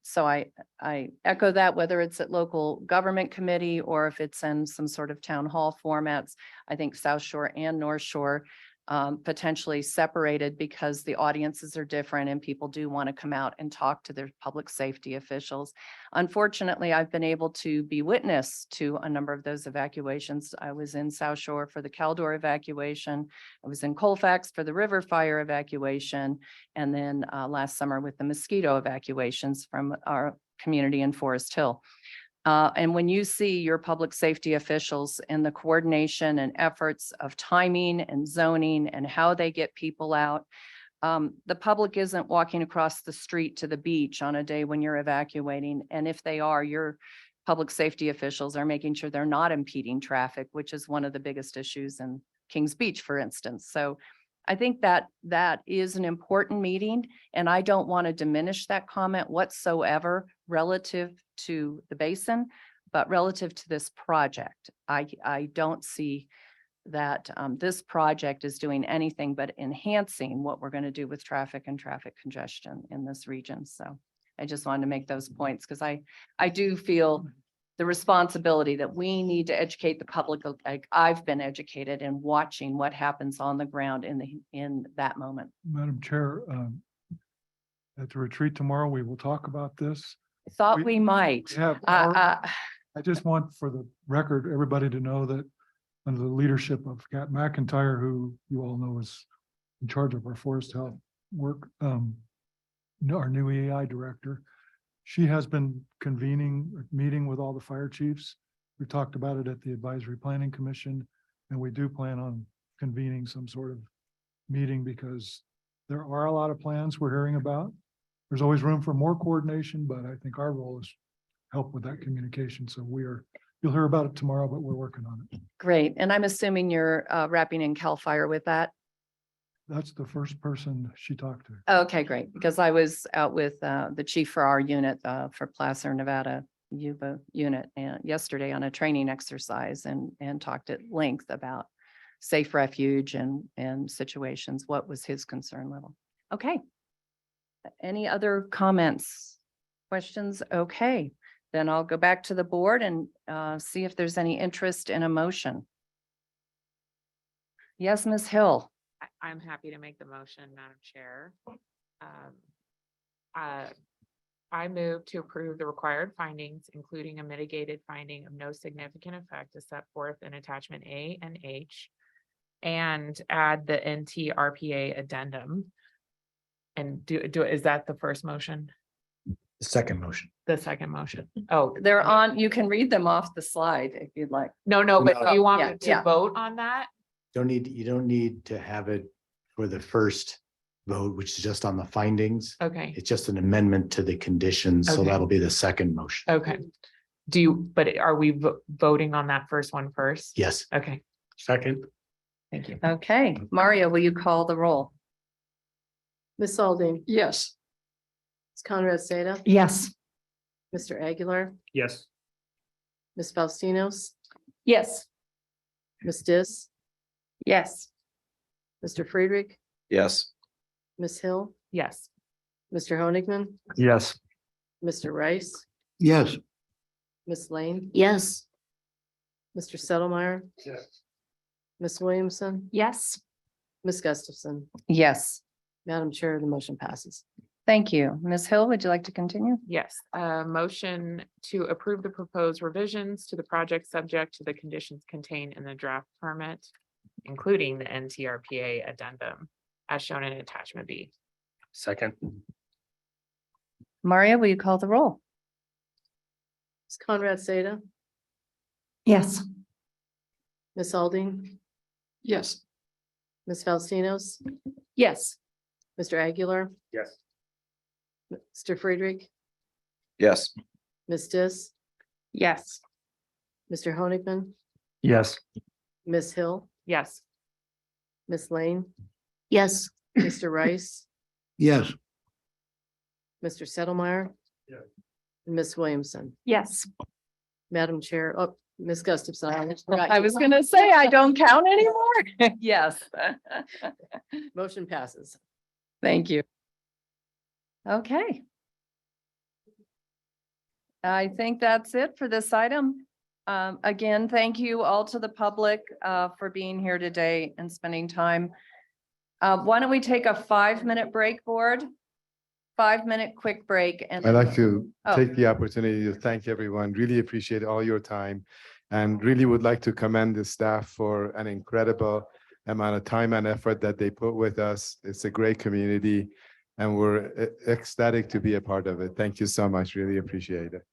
Speaker 1: so I echo that, whether it's at local government committee or if it's in some sort of town hall formats. I think South Shore and North Shore potentially separated, because the audiences are different and people do want to come out and talk to their public safety officials. Unfortunately, I've been able to be witness to a number of those evacuations. I was in South Shore for the Caldor evacuation. I was in Colfax for the river fire evacuation. And then last summer with the mosquito evacuations from our community in Forest Hill. And when you see your public safety officials and the coordination and efforts of timing and zoning and how they get people out, the public isn't walking across the street to the beach on a day when you're evacuating. And if they are, your public safety officials are making sure they're not impeding traffic, which is one of the biggest issues in Kings Beach, for instance. So I think that is an important meeting, and I don't want to diminish that comment whatsoever relative to the basin, but relative to this project. I don't see that this project is doing anything but enhancing what we're going to do with traffic and traffic congestion in this region. So I just wanted to make those points, because I do feel the responsibility that we need to educate the public. Like I've been educated in watching what happens on the ground in that moment.
Speaker 9: Madam Chair, at the retreat tomorrow, we will talk about this.
Speaker 1: I thought we might.
Speaker 9: I just want, for the record, everybody to know that under the leadership of Kat McIntyre, who you all know is in charge of our forest health work, our new EAI director, she has been meeting with all the fire chiefs. We talked about it at the Advisory Planning Commission, and we do plan on convening some sort of meeting, because there are a lot of plans we're hearing about. There's always room for more coordination, but I think our role is help with that communication. So you'll hear about it tomorrow, but we're working on it.
Speaker 1: Great. And I'm assuming you're wrapping in CAL FIRE with that.
Speaker 9: That's the first person she talked to.
Speaker 1: Okay, great. Because I was out with the chief for our unit for Placer, Nevada Yuba unit yesterday on a training exercise and talked at length about safe refuge and situations. What was his concern level? Okay. Any other comments, questions? Okay, then I'll go back to the board and see if there's any interest in a motion. Yes, Ms. Hill.
Speaker 6: I'm happy to make the motion, Madam Chair. I move to approve the required findings, including a mitigated finding of no significant effect as set forth in attachment A and H, and add the NTRPA addendum. And is that the first motion?
Speaker 13: The second motion.
Speaker 6: The second motion? Oh,
Speaker 1: They're on, you can read them off the slide if you'd like.
Speaker 6: no, but
Speaker 1: No.
Speaker 6: do you want
Speaker 1: Yeah,
Speaker 6: me to
Speaker 1: yeah.
Speaker 6: vote on that?
Speaker 13: You don't need to have it for the first vote, which is just on the findings.
Speaker 6: Okay,
Speaker 13: It's just an amendment to the conditions, so
Speaker 6: Okay.
Speaker 13: that'll be the second motion.
Speaker 6: okay. But are we voting on that first one first?
Speaker 13: Yes.
Speaker 6: Okay,
Speaker 12: Second.
Speaker 6: thank you.
Speaker 1: Okay, Mario, will you call the roll?
Speaker 18: Ms. Aldine,
Speaker 23: Yes.
Speaker 18: Ms. Conrad Seda,
Speaker 10: Yes.
Speaker 18: Mr. Aguilar,
Speaker 5: Yes.
Speaker 18: Ms. Faustinos,
Speaker 1: Yes.
Speaker 18: Ms. Dis,
Speaker 1: Yes.
Speaker 18: Mr. Friedrich,
Speaker 2: Yes.
Speaker 18: Ms. Hill,
Speaker 6: Yes.
Speaker 18: Mr. Honigman,
Speaker 12: Yes.
Speaker 18: Mr. Rice,
Speaker 12: Yes.
Speaker 18: Ms. Lane,
Speaker 19: Yes.
Speaker 18: Mr. Settlemeyer,
Speaker 12: Yes.
Speaker 18: Ms. Williamson,
Speaker 10: Yes.
Speaker 18: Ms. Gustafson.
Speaker 1: Yes.
Speaker 18: Madam Chair, the motion passes.
Speaker 1: Thank you. Ms. Hill, would you like to continue?
Speaker 6: Yes, motion to approve the proposed revisions to the project subject to the conditions contained in the draft permit, including the NTRPA addendum as shown in attachment B.
Speaker 5: Second.
Speaker 1: Mario, will you call the roll?
Speaker 18: Ms. Conrad Seda,
Speaker 10: Yes.
Speaker 18: Ms. Aldine,
Speaker 23: Yes.
Speaker 18: Ms. Faustinos,
Speaker 1: Yes.
Speaker 18: Mr. Aguilar,
Speaker 5: Yes.
Speaker 18: Mr. Friedrich,
Speaker 2: Yes.
Speaker 18: Ms. Dis,
Speaker 1: Yes.
Speaker 18: Mr. Honigman,
Speaker 12: Yes.
Speaker 18: Ms. Hill,
Speaker 6: Yes.
Speaker 18: Ms. Lane,
Speaker 19: Yes.
Speaker 18: Mr. Rice,
Speaker 12: Yes.
Speaker 18: Mr. Settlemeyer,
Speaker 12: Yes.
Speaker 18: and Ms. Williamson.
Speaker 10: Yes.
Speaker 18: Madam Chair, oh, Ms. Gustafson.
Speaker 1: I was gonna say, I don't count anymore. Yes.
Speaker 18: Motion passes.
Speaker 1: Thank you. Okay. I think that's it for this item. Again, thank you all to the public for being here today and spending time. Why don't we take a 5-minute break, board? 5-minute quick break. And
Speaker 15: I'd like to
Speaker 1: Oh.
Speaker 15: take the opportunity to thank everyone. Really appreciate all your time and really would like to commend the staff for an incredible amount of time and effort that they put with us. It's a great community and we're ecstatic to be a part of it. Thank you so much. Really appreciate it.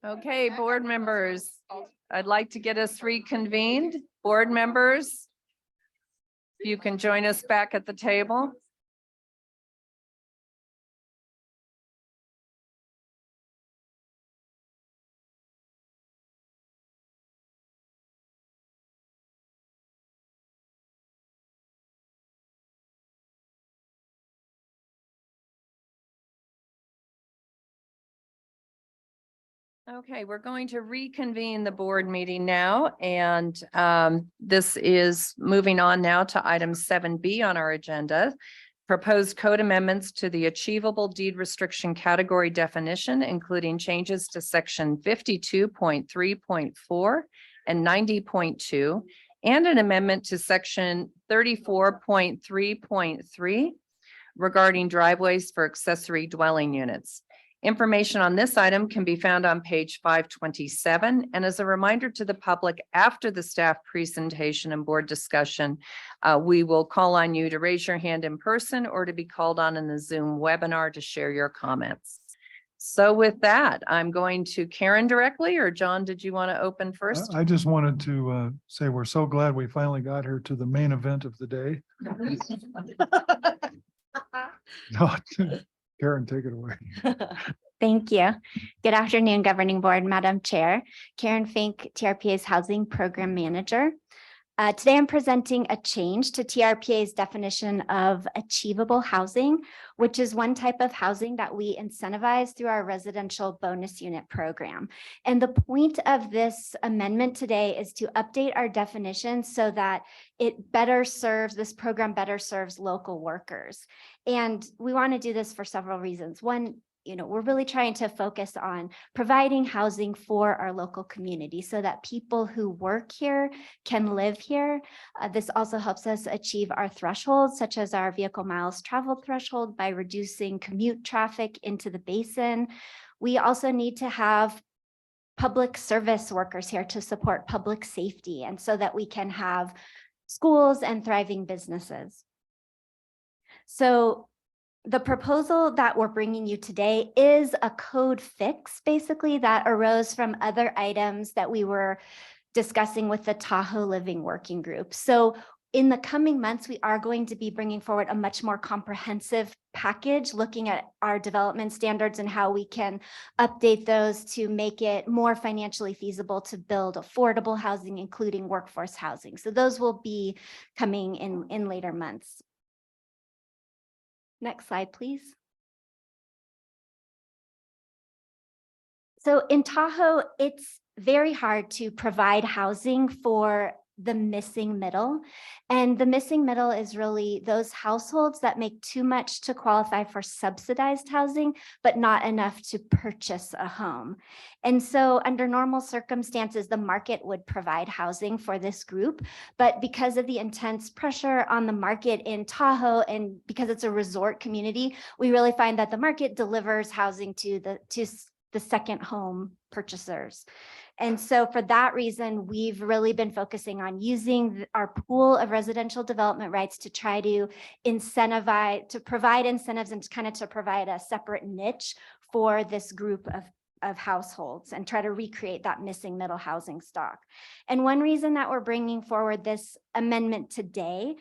Speaker 1: Okay, board members, I'd like to get us reconvened. Board members, if you can join us back at the table. Okay, we're going to reconvene the board meeting now, and this is moving on now to item 7B on our agenda. Proposed code amendments to the achievable deed restriction category definition, including changes to section 52.3.4 and 90.2, and an amendment to section 34.3.3 regarding driveways for accessory dwelling units. Information on this item can be found on page 527. And as a reminder to the public, after the staff presentation and board discussion, we will call on you to raise your hand in person or to be called on in the Zoom webinar to share your comments. So with that, I'm going to Karen directly, or John, did you want to open first?
Speaker 9: I just wanted to say we're so glad we finally got her to the main event of the day. No, Karen, take it away.
Speaker 4: Thank you. Good afternoon, Governing Board, Madam Chair. Karen Fink, TRPA's Housing Program Manager. Today I'm presenting a change to TRPA's definition of achievable housing, which is one type of housing that we incentivize through our residential bonus unit program. And the point of this amendment today is to update our definition so that it better serves, this program better serves local workers. And we want to do this for several reasons. One, we're really trying to focus on providing housing for our local community so that people who work here can live here. This also helps us achieve our thresholds, such as our vehicle miles traveled threshold, by reducing commute traffic into the basin. We also need to have public service workers here to support public safety, and so that we can have schools and thriving businesses. So the proposal that we're bringing you today is a code fix, basically, that arose from other items that we were discussing with the Tahoe Living Working Group. So in the coming months, we are going to be bringing forward a much more comprehensive package, looking at our development standards and how we can update those to make it more financially feasible to build affordable housing, including workforce housing. So those will be coming in later months. Next slide, please. So in Tahoe, it's very hard to provide housing for the missing middle. And the missing middle is really those households that make too much to qualify for subsidized housing, but not enough to purchase a home. And so under normal circumstances, the market would provide housing for this group. But because of the intense pressure on the market in Tahoe, and because it's a resort community, we really find that the market delivers housing to the second home purchasers. And so for that reason, we've really been focusing on using our pool of residential development rights to try to incentivize, to provide incentives and kind of to provide a separate niche for this group of households and try to recreate that missing middle housing stock. And one reason that we're bringing forward this amendment today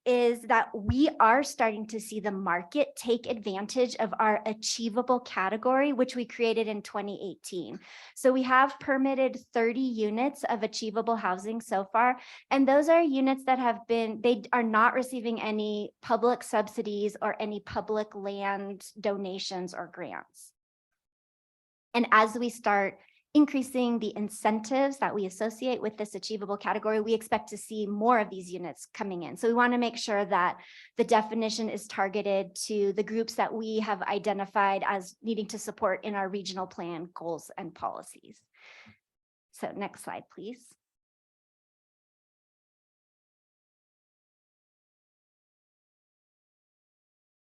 Speaker 4: is that we are starting to see the market take advantage of our achievable category, which we created in 2018. So we have permitted 30 units of achievable housing so far, and those are units that they are not receiving any public subsidies or any public land donations or grants. And as we start increasing the incentives that we associate with this achievable category, we expect to see more of these units coming in. So we want to make sure that the definition is targeted to the groups that we have identified as needing to support in our regional plan goals and policies. So next slide, please.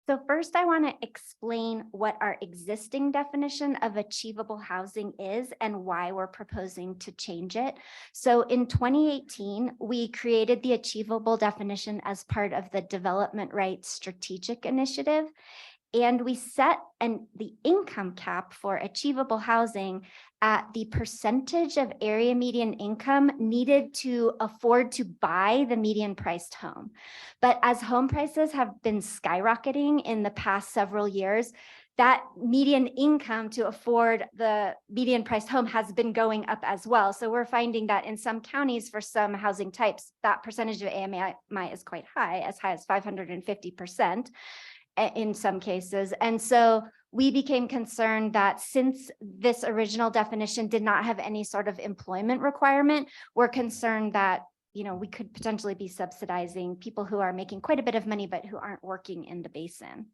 Speaker 4: So first, I want to explain what our existing definition of achievable housing is and why we're proposing to change it. So in 2018, we created the achievable definition as part of the Development Rights Strategic Initiative. And we set the income cap for achievable housing at the percentage of area median income needed to afford to buy the median priced home. But as home prices have been skyrocketing in the past several years, that median income to afford the median priced home has been going up as well. So we're finding that in some counties for some housing types, that percentage of AMI is quite high as 550%. In some cases. And so we became concerned that since this original definition did not have any sort of employment requirement, we're concerned that, you know, we could potentially be subsidizing people who are making quite a bit of money, but who aren't working in the basin.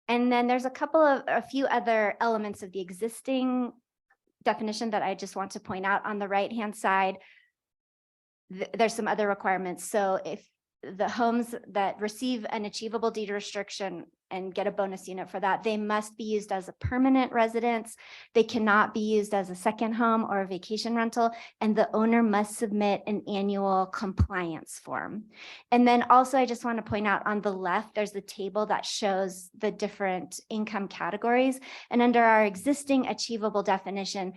Speaker 4: And then there's a few other elements of the existing definition that I just want to point out. On the right-hand side, there's some other requirements. So if the homes that receive an achievable deed restriction and get a bonus unit for that, they must be used as a permanent residence. They cannot be used as a second home or a vacation rental, and the owner must submit an annual compliance form. And then also, I just want to point out on the left, there's the table that shows the different income categories. And under our existing achievable definition,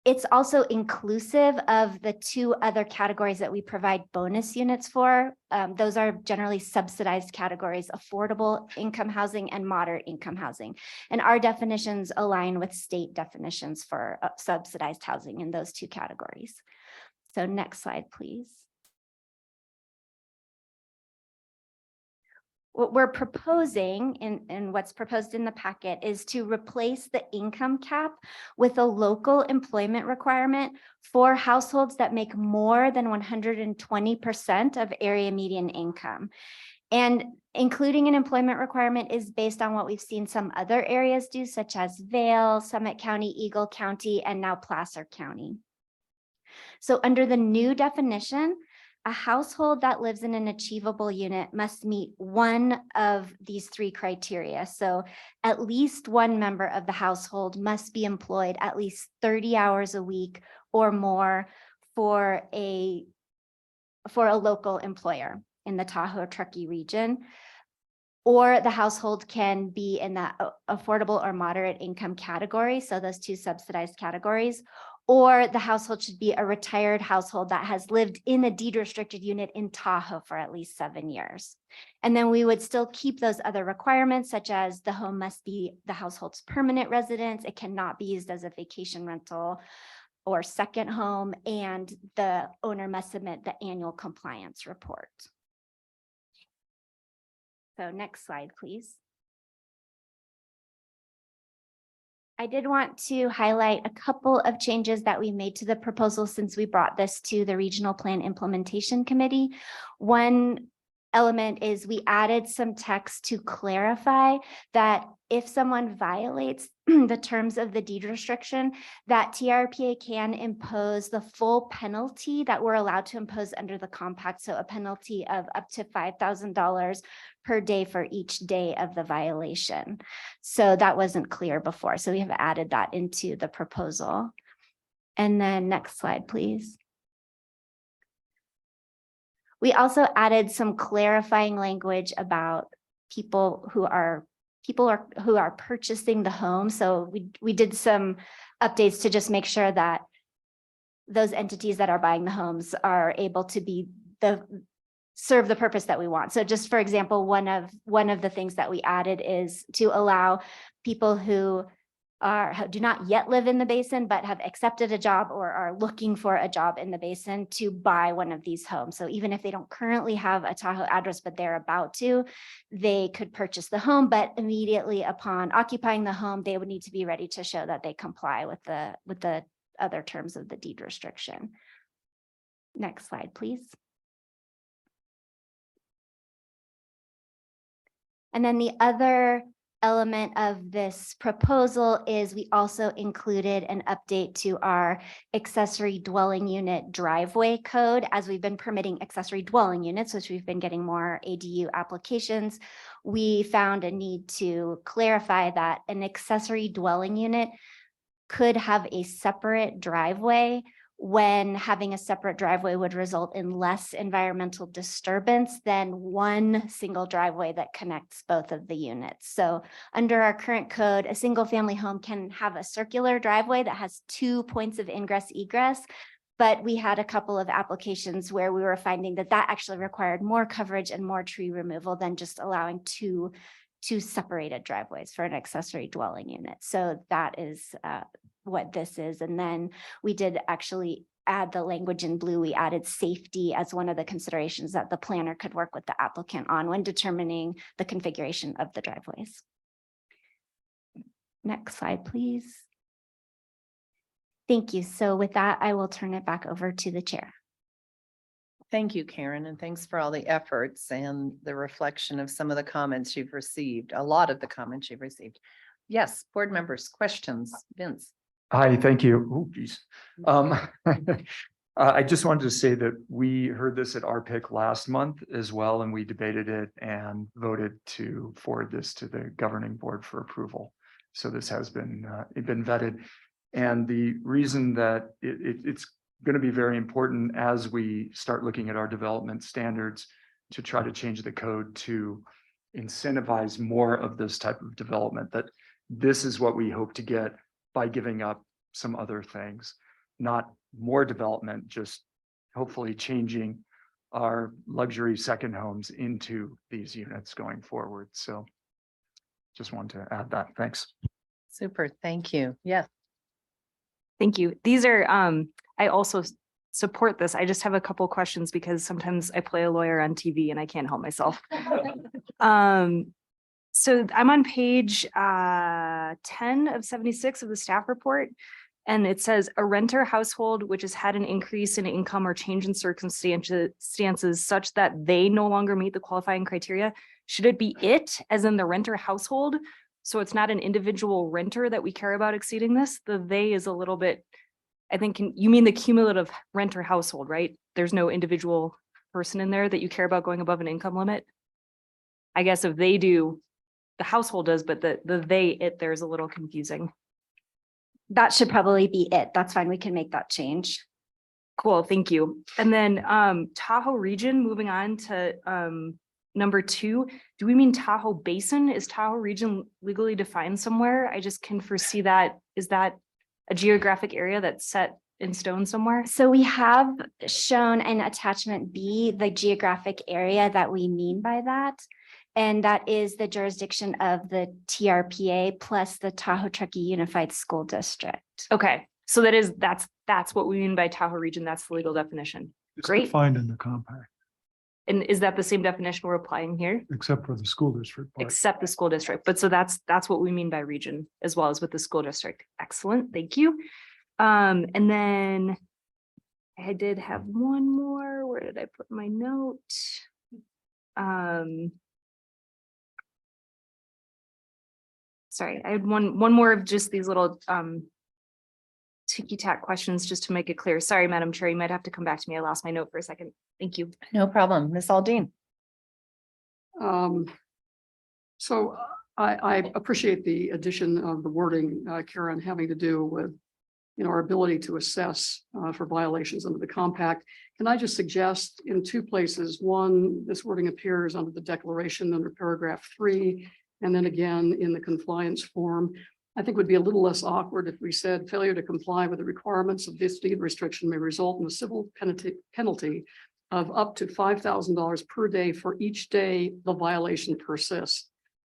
Speaker 4: it's also inclusive of the two other categories that we provide bonus units for. Those are generally subsidized categories: affordable income housing and moderate income housing. And our definitions align with state definitions for subsidized housing in those two categories. So next slide, please. What we're proposing and what's proposed in the packet is to replace the income cap with a local employment requirement for households that make more than 120% of area median income. And including an employment requirement is based on what we've seen some other areas do, such as Vail, Summit County, Eagle County, and now Placer County. So under the new definition, a household that lives in an achievable unit must meet one of these three criteria. So at least one member of the household must be employed at least 30 hours a week or more for a local employer in the Tahoe Truckee region. Or the household can be in that affordable or moderate income category, so those two subsidized categories. Or the household should be a retired household that has lived in a deed restricted unit in Tahoe for at least 7 years. And then we would still keep those other requirements, such as the home must be the household's permanent residence. It cannot be used as a vacation rental or second home, and the owner must submit the annual compliance report. So next slide, please. I did want to highlight a couple of changes that we made to the proposal since we brought this to the Regional Plan Implementation Committee. One element is we added some text to clarify that if someone violates the terms of the deed restriction, that TRPA can impose the full penalty that we're allowed to impose under the compact. So a penalty of up to $5,000 per day for each day of the violation. So that wasn't clear before. So we have added that into the proposal. And then next slide, please. We also added some clarifying language about people who are purchasing the home. So we did some updates to just make sure that those entities that are buying the homes are able to serve the purpose that we want. So just for example, one of the things that we added is to allow people who do not yet live in the basin, but have accepted a job or are looking for a job in the basin to buy one of these homes. So even if they don't currently have a Tahoe address, but they're about to, they could purchase the home, but immediately upon occupying the home, they would need to be ready to show that they comply with the other terms of the deed restriction. Next slide, please. And then the other element of this proposal is we also included an update to our accessory dwelling unit driveway code. As we've been permitting accessory dwelling units, which we've been getting more ADU applications, we found a need to clarify that an accessory dwelling unit could have a separate driveway when having a separate driveway would result in less environmental disturbance than one single driveway that connects both of the units. So under our current code, a single family home can have a circular driveway that has 2 points of ingress egress. But we had a couple of applications where we were finding that that actually required more coverage and more tree removal than just allowing two separated driveways for an accessory dwelling unit. So that is what this is. And then we did actually add the language in blue. We added safety as one of the considerations that the planner could work with the applicant on when determining the configuration of the driveways. Next slide, please. Thank you. So with that, I will turn it back over to the chair.
Speaker 1: Thank you, Karen, and thanks for all the efforts and the reflection of some of the comments you've received, a lot of the comments you've received. Yes, board members, questions, Vince.
Speaker 16: Hi, thank you. Oh, geez. I just wanted to say that we heard this at RPIC last month as well, and we debated it and voted to forward this to the governing board for approval. So this has been vetted. And the reason that it's going to be very important as we start looking at our development standards to try to change the code to incentivize more of this type of development, that this is what we hope to get by giving up some other things, not more development, just hopefully changing our luxury second homes into these units going forward. So just wanted to add that. Thanks.
Speaker 1: Super, thank you. Yes.
Speaker 17: Thank you. These are, I also support this. I just have a couple questions because sometimes I play a lawyer on TV and I can't help myself. So I'm on page 10 of 76 of the staff report, and it says a renter household which has had an increase in income or change in circumstances such that they no longer meet the qualifying criteria. Should it be it, as in the renter household? So it's not an individual renter that we care about exceeding this. The they is a little bit, I think, you mean the cumulative renter household, right? There's no individual person in there that you care about going above an income limit. I guess if they do, the household does, but the they, it, there's a little confusing.
Speaker 4: That should probably be it. That's fine. We can make that change.
Speaker 17: Cool, thank you. And then Tahoe region, moving on to number 2, do we mean Tahoe Basin? Is Tahoe region legally defined somewhere? I just can foresee that. Is that a geographic area that's set in stone somewhere?
Speaker 4: So we have shown in attachment B, the geographic area that we mean by that. And that is the jurisdiction of the TRPA plus the Tahoe Truckee Unified School District.
Speaker 17: Okay, so that's what we mean by Tahoe region. That's the legal definition.
Speaker 9: It's
Speaker 17: Great.
Speaker 9: defined in the compact,
Speaker 17: And is that the same definition we're applying here?
Speaker 9: except for the school district part.
Speaker 17: Except the school district. But so that's what we mean by region as well as with the school district. Excellent, thank you. And then I did have one more. Where did I put my note? Sorry, I had one more of just these little ticky-tack questions just to make it clear. Sorry, Madam Chair, you might have to come back to me. I lost my note for a second. Thank you.
Speaker 1: No problem. Ms. Aldine.
Speaker 23: So I appreciate the addition of the wording, Karen, having to do with, our ability to assess for violations under the compact. Can I just suggest in 2 places? One, this wording appears under the declaration under paragraph 3, and then again in the compliance form. I think would be a little less awkward if we said failure to comply with the requirements of this deed restriction may result in a civil penalty of up to $5,000 per day for each day the violation persists,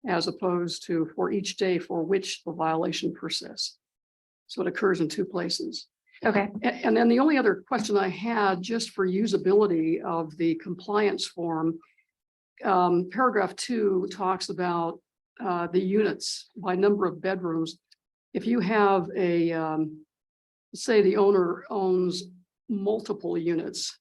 Speaker 23: as opposed to for each day for which the violation persists. So it occurs in 2 places.
Speaker 17: Okay.
Speaker 23: And then the only other question I had just for usability of the compliance form, paragraph 2 talks about the units by number of bedrooms. If you have say the owner owns multiple units,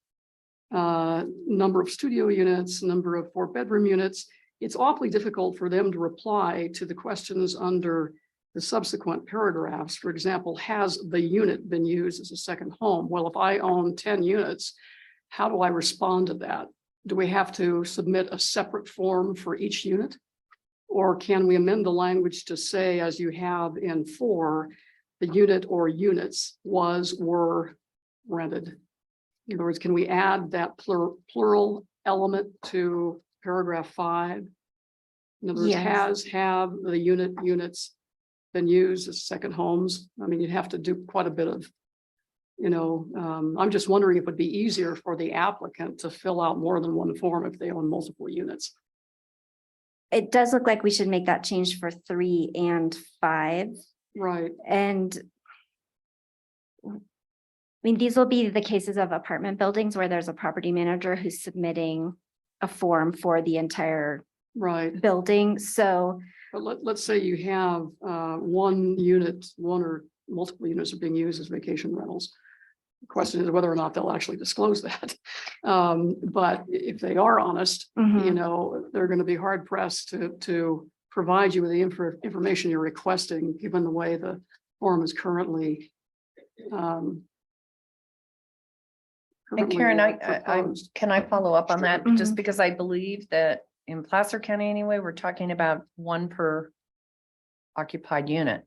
Speaker 23: number of studio units, number of 4-bedroom units, it's awfully difficult for them to reply to the questions under the subsequent paragraphs. For example, has the unit been used as a second home? Well, if I own 10 units, how do I respond to that? Do we have to submit a separate form for each unit? Or can we amend the language to say, as you have in 4, the unit or units was, were, rented? In other words, can we add that plural element to paragraph 5? In other words,
Speaker 4: Yes.
Speaker 23: have the units been used as second homes? I mean, you'd have to do quite a bit of, I'm just wondering if it would be easier for the applicant to fill out more than one form if they own multiple units.
Speaker 4: It does look like we should make that change for 3 and 5.
Speaker 23: Right.
Speaker 4: And I mean, these will be the cases of apartment buildings where there's a property manager who's submitting a form for the entire building. So,
Speaker 23: but let's say you have one or multiple units are being used as vacation rentals. The question is whether or not they'll actually disclose that. But if they are honest, they're going to be hard pressed to provide you with the information you're requesting, given the way the form is currently.
Speaker 1: And Karen, can I follow up on that? Just because I believe that in Placer County anyway, we're talking about 1 per occupied unit.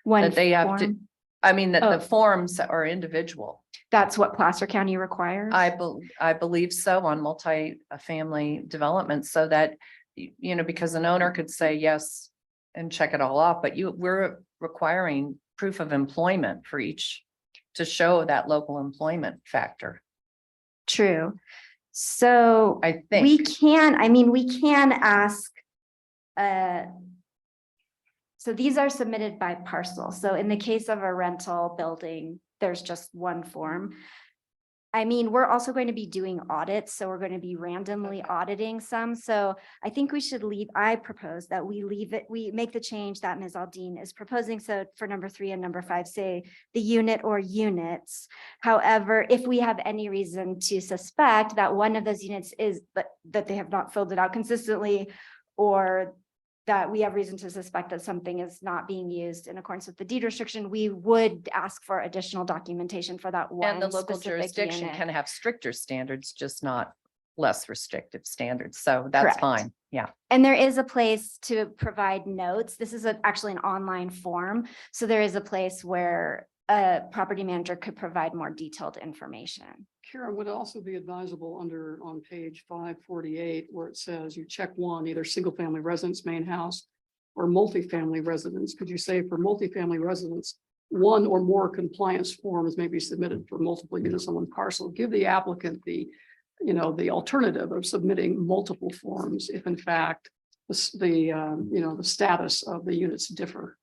Speaker 1: That they have to, I mean, that the forms are individual.
Speaker 4: That's what Placer County requires?
Speaker 1: I believe so on multi-family developments, so that, because an owner could say yes and check it all off, but we're requiring proof of employment for each to show that local employment factor.
Speaker 4: True. So
Speaker 1: I think
Speaker 4: we can ask, so these are submitted by parcel. So in the case of a rental building, there's just one form. I mean, we're also going to be doing audits, so we're going to be randomly auditing some. So I think I propose that we make the change that Ms. Aldine is proposing. So for number 3 and number 5, say the unit or units. However, if we have any reason to suspect that one of those units that they have not filled it out consistently, or that we have reason to suspect that something is not being used in accordance with the deed restriction, we would ask for additional documentation for that one.
Speaker 1: And the local jurisdiction can have stricter standards, just not less restrictive standards. So that's
Speaker 4: Correct.
Speaker 1: fine. Yeah.
Speaker 4: And there is a place to provide notes. This is actually an online form. So there is a place where a property manager could provide more detailed information.
Speaker 23: Karen, would it also be advisable on page 548, where it says you check one, either single family residence main house or multifamily residence? Could you say for multifamily residence, 1 or more compliance forms may be submitted for multiple units on one parcel? Give the applicant the alternative of submitting multiple forms if in fact the status of the units differ.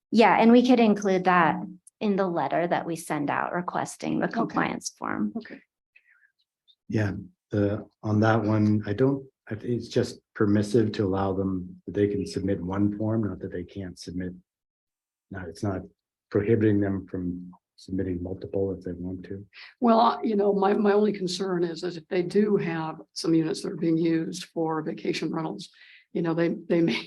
Speaker 4: Yeah, and we could include that in the letter that we send out requesting the compliance form.
Speaker 23: Okay.
Speaker 13: Yeah, on that one, it's just permissive to allow them, they can submit one form, not that they can't submit. No, it's not prohibiting them from submitting multiple if they want to.
Speaker 23: Well, my only concern is that if they do have some units that are being used for vacation rentals, they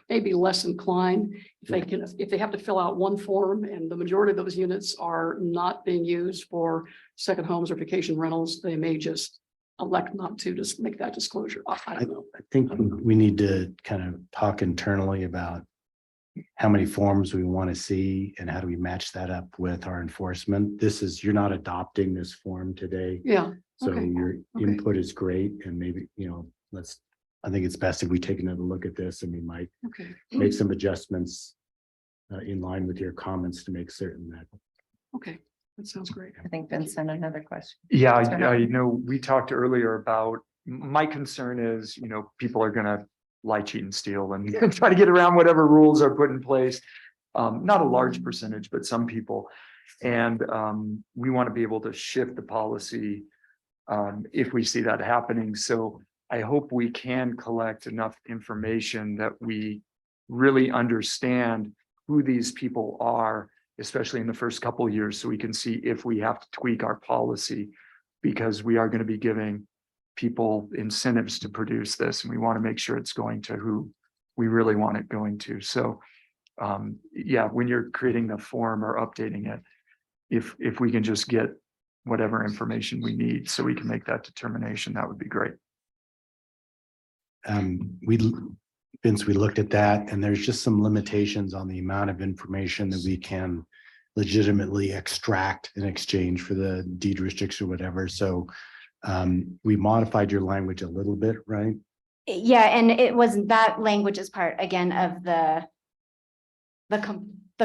Speaker 23: may be less inclined if they have to fill out one form and the majority of those units are not being used for second homes or vacation rentals, they may just elect not to just make that disclosure. I don't know.
Speaker 13: I think we need to kind of talk internally about how many forms we want to see and how do we match that up with our enforcement. You're not adopting this form today.
Speaker 23: Yeah.
Speaker 13: So
Speaker 23: Okay.
Speaker 13: your input is great, and maybe, I think it's best if we take another look at this and we might make some adjustments in line with your comments to make certain that.
Speaker 23: Okay, that sounds great.
Speaker 1: I think Vincent, another question.
Speaker 16: Yeah, I know we talked earlier about, my concern is, people are gonna lie, cheat and steal and try to get around whatever rules are put in place. Not a large percentage, but some people. And we want to be able to shift the policy if we see that happening. So I hope we can collect enough information that we really understand who these people are, especially in the first couple of years, so we can see if we have to tweak our policy, because we are going to be giving people incentives to produce this, and we want to make sure it's going to who we really want it going to. So yeah, when you're creating the form or updating it, if we can just get whatever information we need so we can make that determination, that would be great.
Speaker 13: Vince, we looked at that, and there's just some limitations on the amount of information that we can legitimately extract in exchange for the deed restriction or whatever. So we modified your language a little bit, right?
Speaker 4: Yeah, and it wasn't, that language is part again of the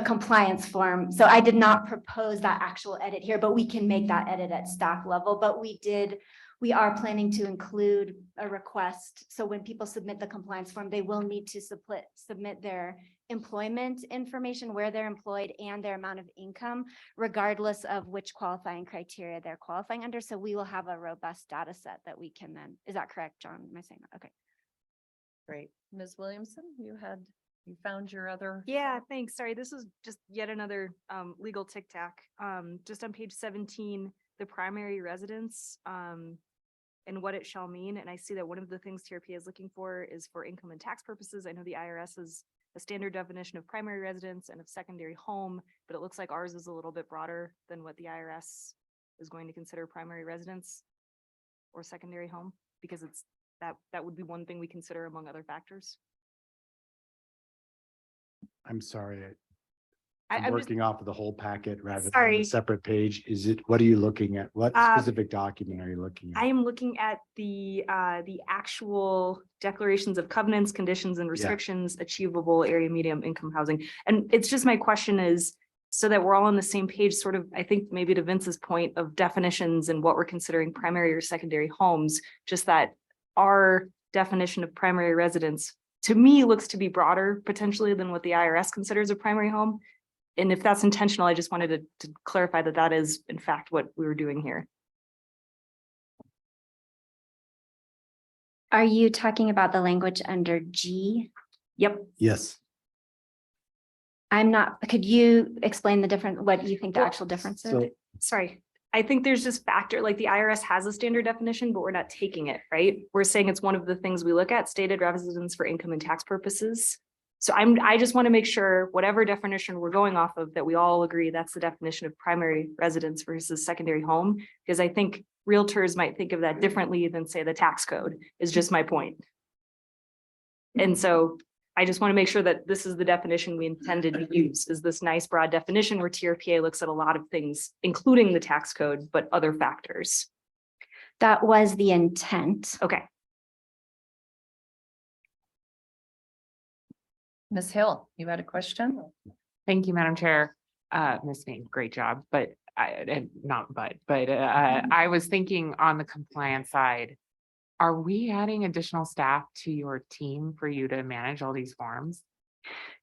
Speaker 4: compliance form. So I did not propose that actual edit here, but we can make that edit at staff level. But we are planning to include a request. So when people submit the compliance form, they will need to submit their employment information, where they're employed, and their amount of income, regardless of which qualifying criteria they're qualifying under. So we will have a robust data set that we can then, is that correct, John? Am I saying that? Okay.
Speaker 1: Great. Ms. Williamson, you found your other.
Speaker 17: Yeah, thanks. Sorry, this is just yet another legal tic tac. Just on page 17, the primary residence and what it shall mean. And I see that one of the things TRPA is looking for is for income and tax purposes. I know the IRS is a standard definition of primary residence and of secondary home, but it looks like ours is a little bit broader than what the IRS is going to consider primary residence or secondary home, because it's that would be one thing we consider among other factors.
Speaker 13: I'm sorry.
Speaker 17: I'm
Speaker 13: I'm
Speaker 17: just-
Speaker 13: working off of the whole packet rather than
Speaker 17: Sorry.
Speaker 13: a separate page. What are you looking at? What specific document are you looking at?
Speaker 17: I am looking at the actual declarations of covenants, conditions, and restrictions, achievable area medium income housing. And it's just, my question is, so that we're all on the same page, sort of, I think maybe to Vince's point of definitions and what we're considering primary or secondary homes, just that our definition of primary residence, to me, looks to be broader potentially than what the IRS considers a primary home. And if that's intentional, I just wanted to clarify that that is in fact what we were doing here.
Speaker 4: Are you talking about the language under G?
Speaker 17: Yep.
Speaker 13: Yes.
Speaker 4: I'm not, could you explain the difference, what you think the
Speaker 17: Well,
Speaker 4: actual difference is?
Speaker 13: So
Speaker 17: Sorry, I think there's just factor, like the IRS has a standard definition, but we're not taking it, right? We're saying it's one of the things we look at, stated residence for income and tax purposes. So I just want to make sure whatever definition we're going off of, that we all agree that's the definition of primary residence versus secondary home, because I think realtors might think of that differently than, say, the tax code, is just my point. And so I just want to make sure that this is the definition we intended to use, is this nice broad definition where TRPA looks at a lot of things, including the tax code, but other factors.
Speaker 4: That was the intent.
Speaker 17: Okay.
Speaker 1: Ms. Hill, you had a question?
Speaker 6: Thank you, Madam Chair. Ms. Mead, great job, but I was thinking on the compliance side, are we adding additional staff to your team for you to manage all these forms?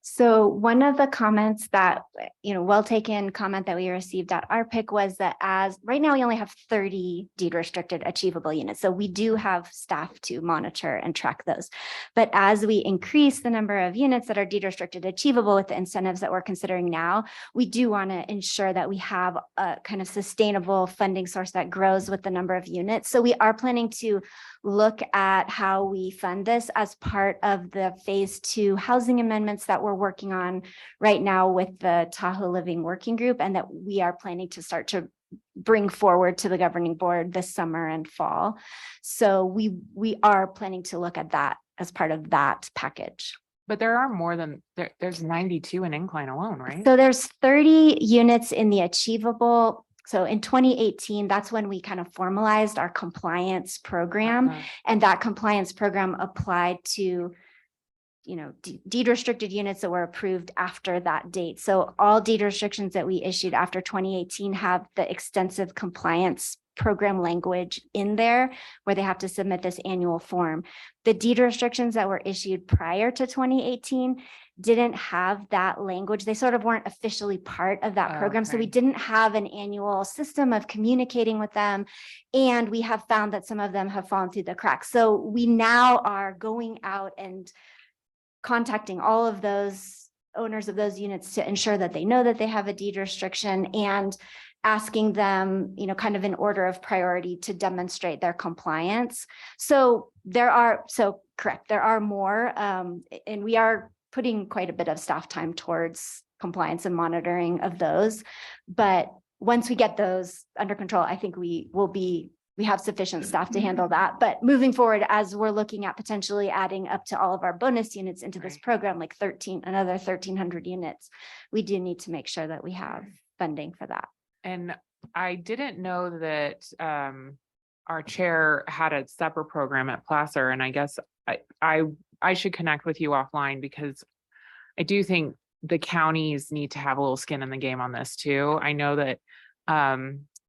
Speaker 4: So one of the comments that, well taken comment that we received at RPIC was that as right now we only have 30 deed restricted achievable units. So we do have staff to monitor and track those. But as we increase the number of units that are deed restricted achievable with the incentives that we're considering now, we do want to ensure that we have a kind of sustainable funding source that grows with the number of units. So we are planning to look at how we fund this as part of the phase 2 housing amendments that we're working on right now with the Tahoe Living Working Group, and that we are planning to start to bring forward to the governing board this summer and fall. So we are planning to look at that as part of that package.
Speaker 6: But there are more than, there's 92 in Incline alone, right?
Speaker 4: So there's 30 units in the achievable. So in 2018, that's when we kind of formalized our compliance program. And that compliance program applied to, deed restricted units that were approved after that date. So all deed restrictions that we issued after 2018 have the extensive compliance program language in there where they have to submit this annual form. The deed restrictions that were issued prior to 2018 didn't have that language. They sort of weren't officially part of that program. So we didn't have an annual system of communicating with them. And we have found that some of them have fallen through the cracks. So we now are going out and contacting all of those owners of those units to ensure that they know that they have a deed restriction, and asking them, kind of in order of priority to demonstrate their compliance. So correct, there are more, and we are putting quite a bit of staff time towards compliance and monitoring of those. But once we get those under control, I think we have sufficient staff to handle that. But moving forward, as we're looking at potentially adding up to all of our bonus units into this program, like another 1,300 units, we do need to make sure that we have funding for that.
Speaker 6: And I didn't know that our chair had a separate program at Placer, and I guess I should connect with you offline, because I do think the counties need to have a little skin in the game on this too. I know that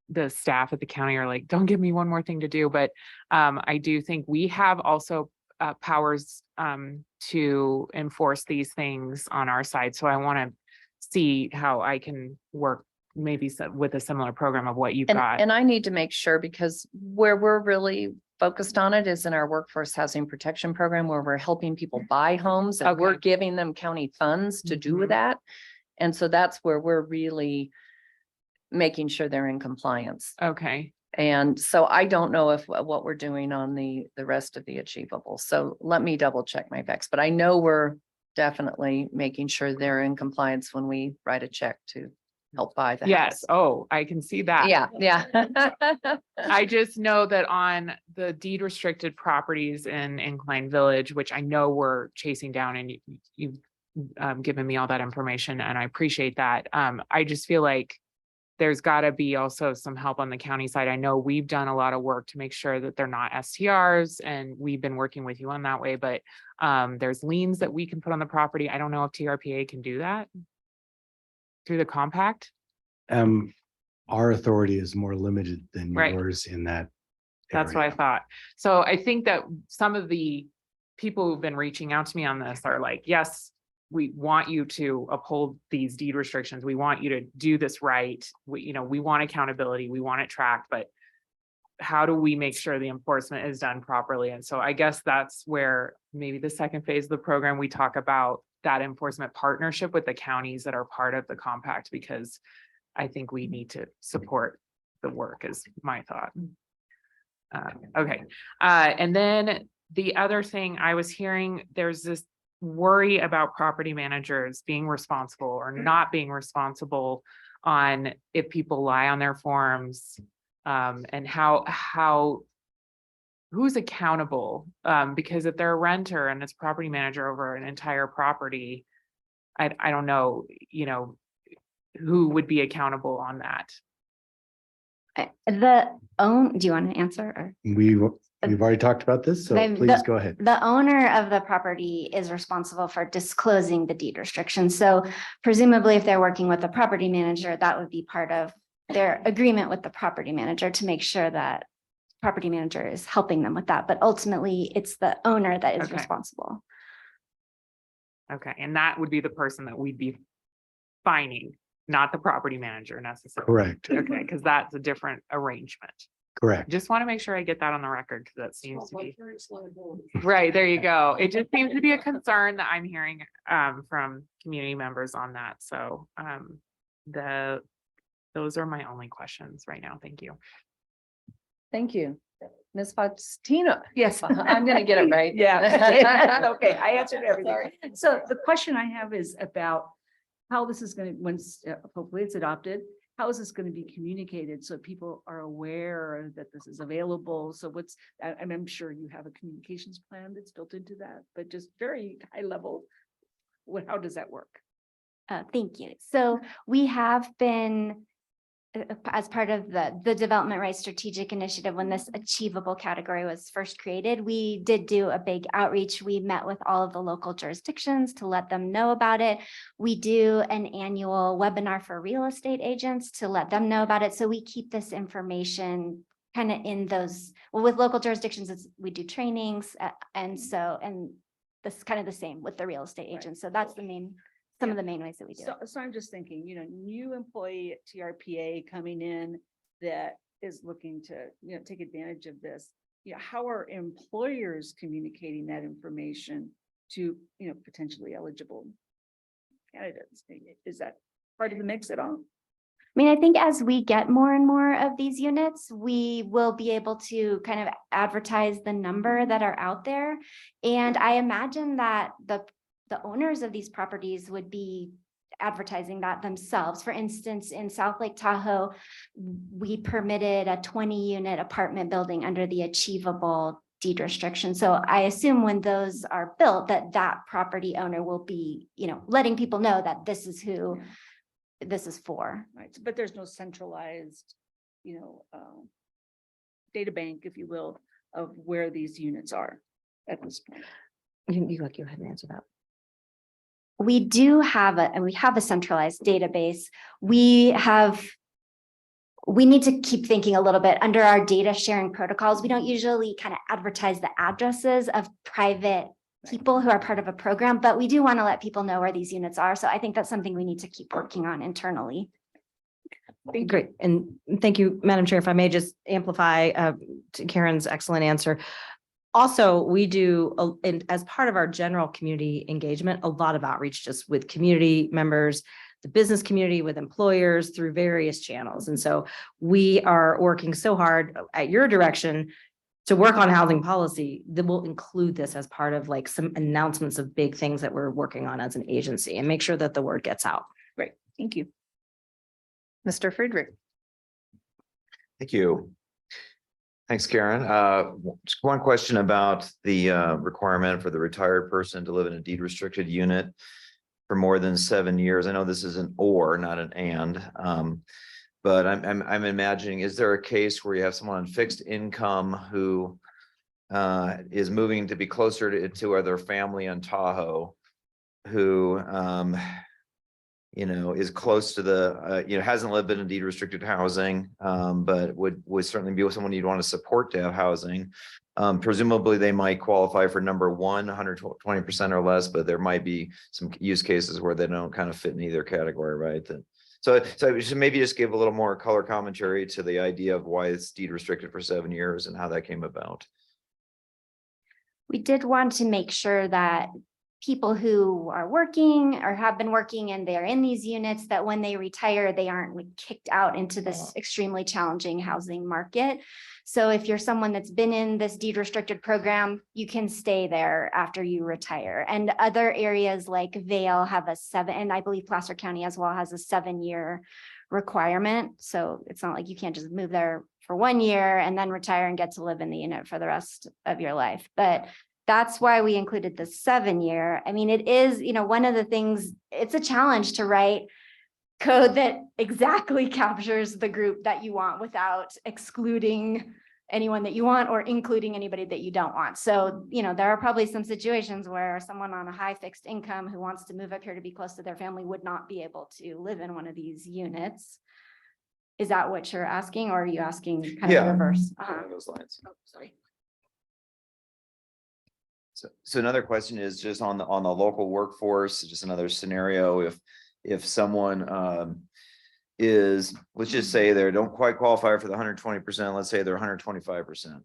Speaker 6: the staff at the county are like, don't give me one more thing to do, but I do think we have also powers to enforce these things on our side. So I want to see how I can work maybe with a similar program of what you've got.
Speaker 1: And I need to make sure, because where we're really focused on it is in our workforce housing protection program, where we're helping people buy homes and we're giving them county funds to do with that. And so that's where we're really making sure they're in compliance.
Speaker 6: Okay.
Speaker 1: And so I don't know if what we're doing on the rest of the achievable. So let me double check my VEX, but I know we're definitely making sure they're in compliance when we write a check to help buy the house.
Speaker 6: Yes. Oh, I can see that.
Speaker 1: Yeah, yeah.
Speaker 6: I just know that on the deed restricted properties in Incline Village, which I know we're chasing down, and you've given me all that information, and I appreciate that. I just feel like there's got to be also some help on the county side. I know we've done a lot of work to make sure that they're not STRs, and we've been working with you on that way, but there's liens that we can put on the property. I don't know if TRPA can do that through the compact.
Speaker 13: Our authority is more limited than
Speaker 6: Right.
Speaker 13: yours in that.
Speaker 6: That's what I thought. So I think that some of the people who've been reaching out to me on this are like, yes, we want you to uphold these deed restrictions. We want you to do this right. We want accountability. We want it tracked, but how do we make sure the enforcement is done properly? And so I guess that's where maybe the second phase of the program, we talk about that enforcement partnership with the counties that are part of the compact, because I think we need to support the work, is my thought. Okay. And then the other thing I was hearing, there's this worry about property managers being responsible or not being responsible on if people lie on their forms, and who's accountable, because if they're a renter and it's property manager over an entire property, I don't know, who would be accountable on that.
Speaker 4: Do you want to answer? Or?
Speaker 13: We've already talked about this, so please go ahead.
Speaker 4: The owner of the property is responsible for disclosing the deed restrictions. So presumably if they're working with the property manager, that would be part of their agreement with the property manager to make sure that property manager is helping them with that. But ultimately it's the owner that is responsible.
Speaker 6: Okay. And that would be the person that we'd be fining, not the property manager necessarily.
Speaker 13: Correct.
Speaker 6: Okay. Because that's a different arrangement.
Speaker 13: Correct.
Speaker 6: Just want to make sure I get that on the record, because that seems to be right. There you go. It just seems to be a concern that I'm hearing from community members on that. So those are my only questions right now. Thank you.
Speaker 1: Thank you. Ms. Faustina.
Speaker 8: Yes.
Speaker 1: I'm going to get it right.
Speaker 8: Yeah. Okay, I answered everything. So the question I have is about how this is going to, once hopefully it's adopted, how is this going to be communicated so people are aware that this is available? So I'm sure you have a communications plan that's built into that, but just very high level, how does that work?
Speaker 4: Thank you. So we have been, as part of the Development Rights Strategic Initiative, when this achievable category was first created, we did do a big outreach. We met with all of the local jurisdictions to let them know about it. We do an annual webinar for real estate agents to let them know about it. So we keep this information kind of in those, well, with local jurisdictions, we do trainings. And this is kind of the same with the real estate agents. So that's some of the main ways that we do it.
Speaker 8: So I'm just thinking, new employee at TRPA coming in that is looking to, take advantage of this. How are employers communicating that information to, potentially eligible candidates? Is that part of the mix at all?
Speaker 4: I mean, I think as we get more and more of these units, we will be able to kind of advertise the number that are out there. And I imagine that the owners of these properties would be advertising that themselves. For instance, in South Lake Tahoe, we permitted a 20-unit apartment building under the achievable deed restriction. So I assume when those are built, that property owner will be, letting people know that this is who this is for.
Speaker 8: Right, but there's no centralized, data bank, if you will, of where these units are at this point.
Speaker 7: You go ahead and answer that.
Speaker 4: We do have a centralized database. We need to keep thinking a little bit under our data sharing protocols. We don't usually kind of advertise the addresses of private people who are part of a program, but we do want to let people know where these units are. So I think that's something we need to keep working on internally.
Speaker 11: Great. And thank you, Madam Chair. If I may just amplify to Karen's excellent answer. Also, we do, and as part of our general community engagement, a lot of outreach just with community members, the business community, with employers through various channels. And so we are working so hard at your direction to work on housing policy that will include this as part of like some announcements of big things that we're working on as an agency and make sure that the word gets out.
Speaker 8: Great. Thank you.
Speaker 1: Mr. Friedrich.
Speaker 2: Thank you. Thanks, Karen. Just one question about the requirement for the retired person to live in a deed restricted unit for more than 7 years. I know this is an or, not an and. But I'm imagining, is there a case where you have someone on fixed income who is moving to be closer to their family on Tahoe, who is close to the hasn't lived in a deed restricted housing, but would certainly be with someone you'd want to support to have housing. Presumably they might qualify for number one, 120% or less, but there might be some use cases where they don't kind of fit in either category, right? So we should maybe just give a little more color commentary to the idea of why it's deed restricted for 7 years and how that came about.
Speaker 4: We did want to make sure that people who are working or have been working and they're in these units, that when they retire, they aren't like kicked out into this extremely challenging housing market. So if you're someone that's been in this deed restricted program, you can stay there after you retire. And other areas like Vail have a 7, and I believe Placer County as well has a 7-year requirement. So it's not like you can't just move there for 1 year and then retire and get to live in the unit for the rest of your life. But that's why we included the 7-year. I mean, it is, one of the things, it's a challenge to write code that exactly captures the group that you want without excluding anyone that you want or including anybody that you don't want. So, there are probably some situations where someone on a high fixed income who wants to move up here to be close to their family would not be able to live in one of these units. Is that what you're asking, or are you asking kind of the reverse?
Speaker 2: Along those lines.
Speaker 4: Oh, sorry.
Speaker 2: So another question is just on the local workforce, just another scenario. If someone is, let's just say they don't quite qualify for the 120%, let's say they're 125%.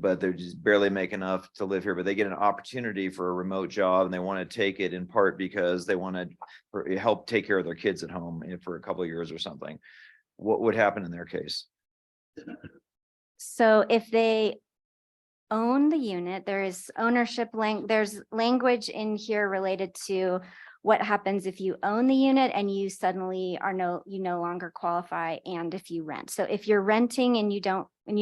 Speaker 2: But they're just barely make enough to live here, but they get an opportunity for a remote job and they want to take it in part because they want to help take care of their kids at home for a couple of years or something. What would happen in their case?
Speaker 4: So if they own the unit, there is ownership there's language in here related to what happens if you own the unit and you suddenly you no longer qualify, and if you rent. So if you're renting and you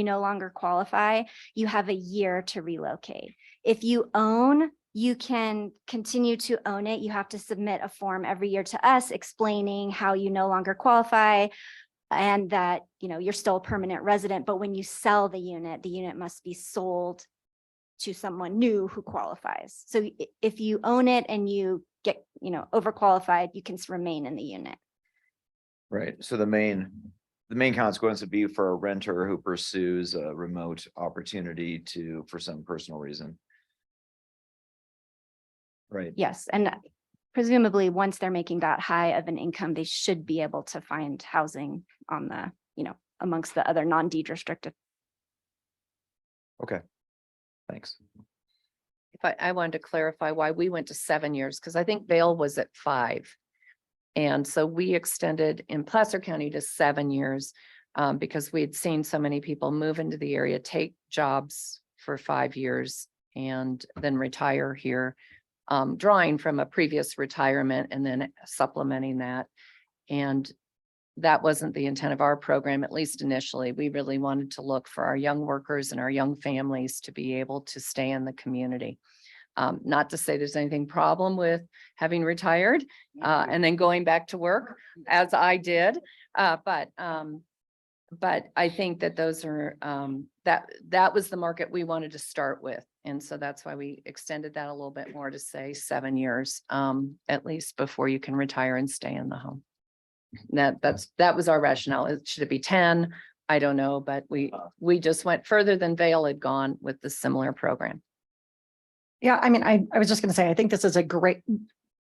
Speaker 4: no longer qualify, you have a year to relocate. If you own, you can continue to own it. You have to submit a form every year to us explaining how you no longer qualify and that, you're still a permanent resident. But when you sell the unit must be sold to someone new who qualifies. So if you own it and you get, overqualified, you can remain in the unit.
Speaker 2: Right. So the main consequence would be for a renter who pursues a remote opportunity for some personal reason. Right.
Speaker 4: Yes. And presumably once they're making that high of an income, they should be able to find housing on the, amongst the other non-deed restricted.
Speaker 2: Okay. Thanks.
Speaker 1: If I wanted to clarify why we went to 7 years, because I think Vail was at 5. And so we extended in Placer County to 7 years because we had seen so many people move into the area, take jobs for 5 years and then retire here, drawing from a previous retirement and then supplementing that. And that wasn't the intent of our program, at least initially. We really wanted to look for our young workers and our young families to be able to stay in the community. Not to say there's anything problem with having retired and then going back to work as I did. But I think that those are, that was the market we wanted to start with. And so that's why we extended that a little bit more to say 7 years, at least before you can retire and stay in the home. That was our rationale. Should it be 10? I don't know, but we just went further than Vail had gone with the similar program.
Speaker 10: Yeah, I mean, I was just going to say, I think this is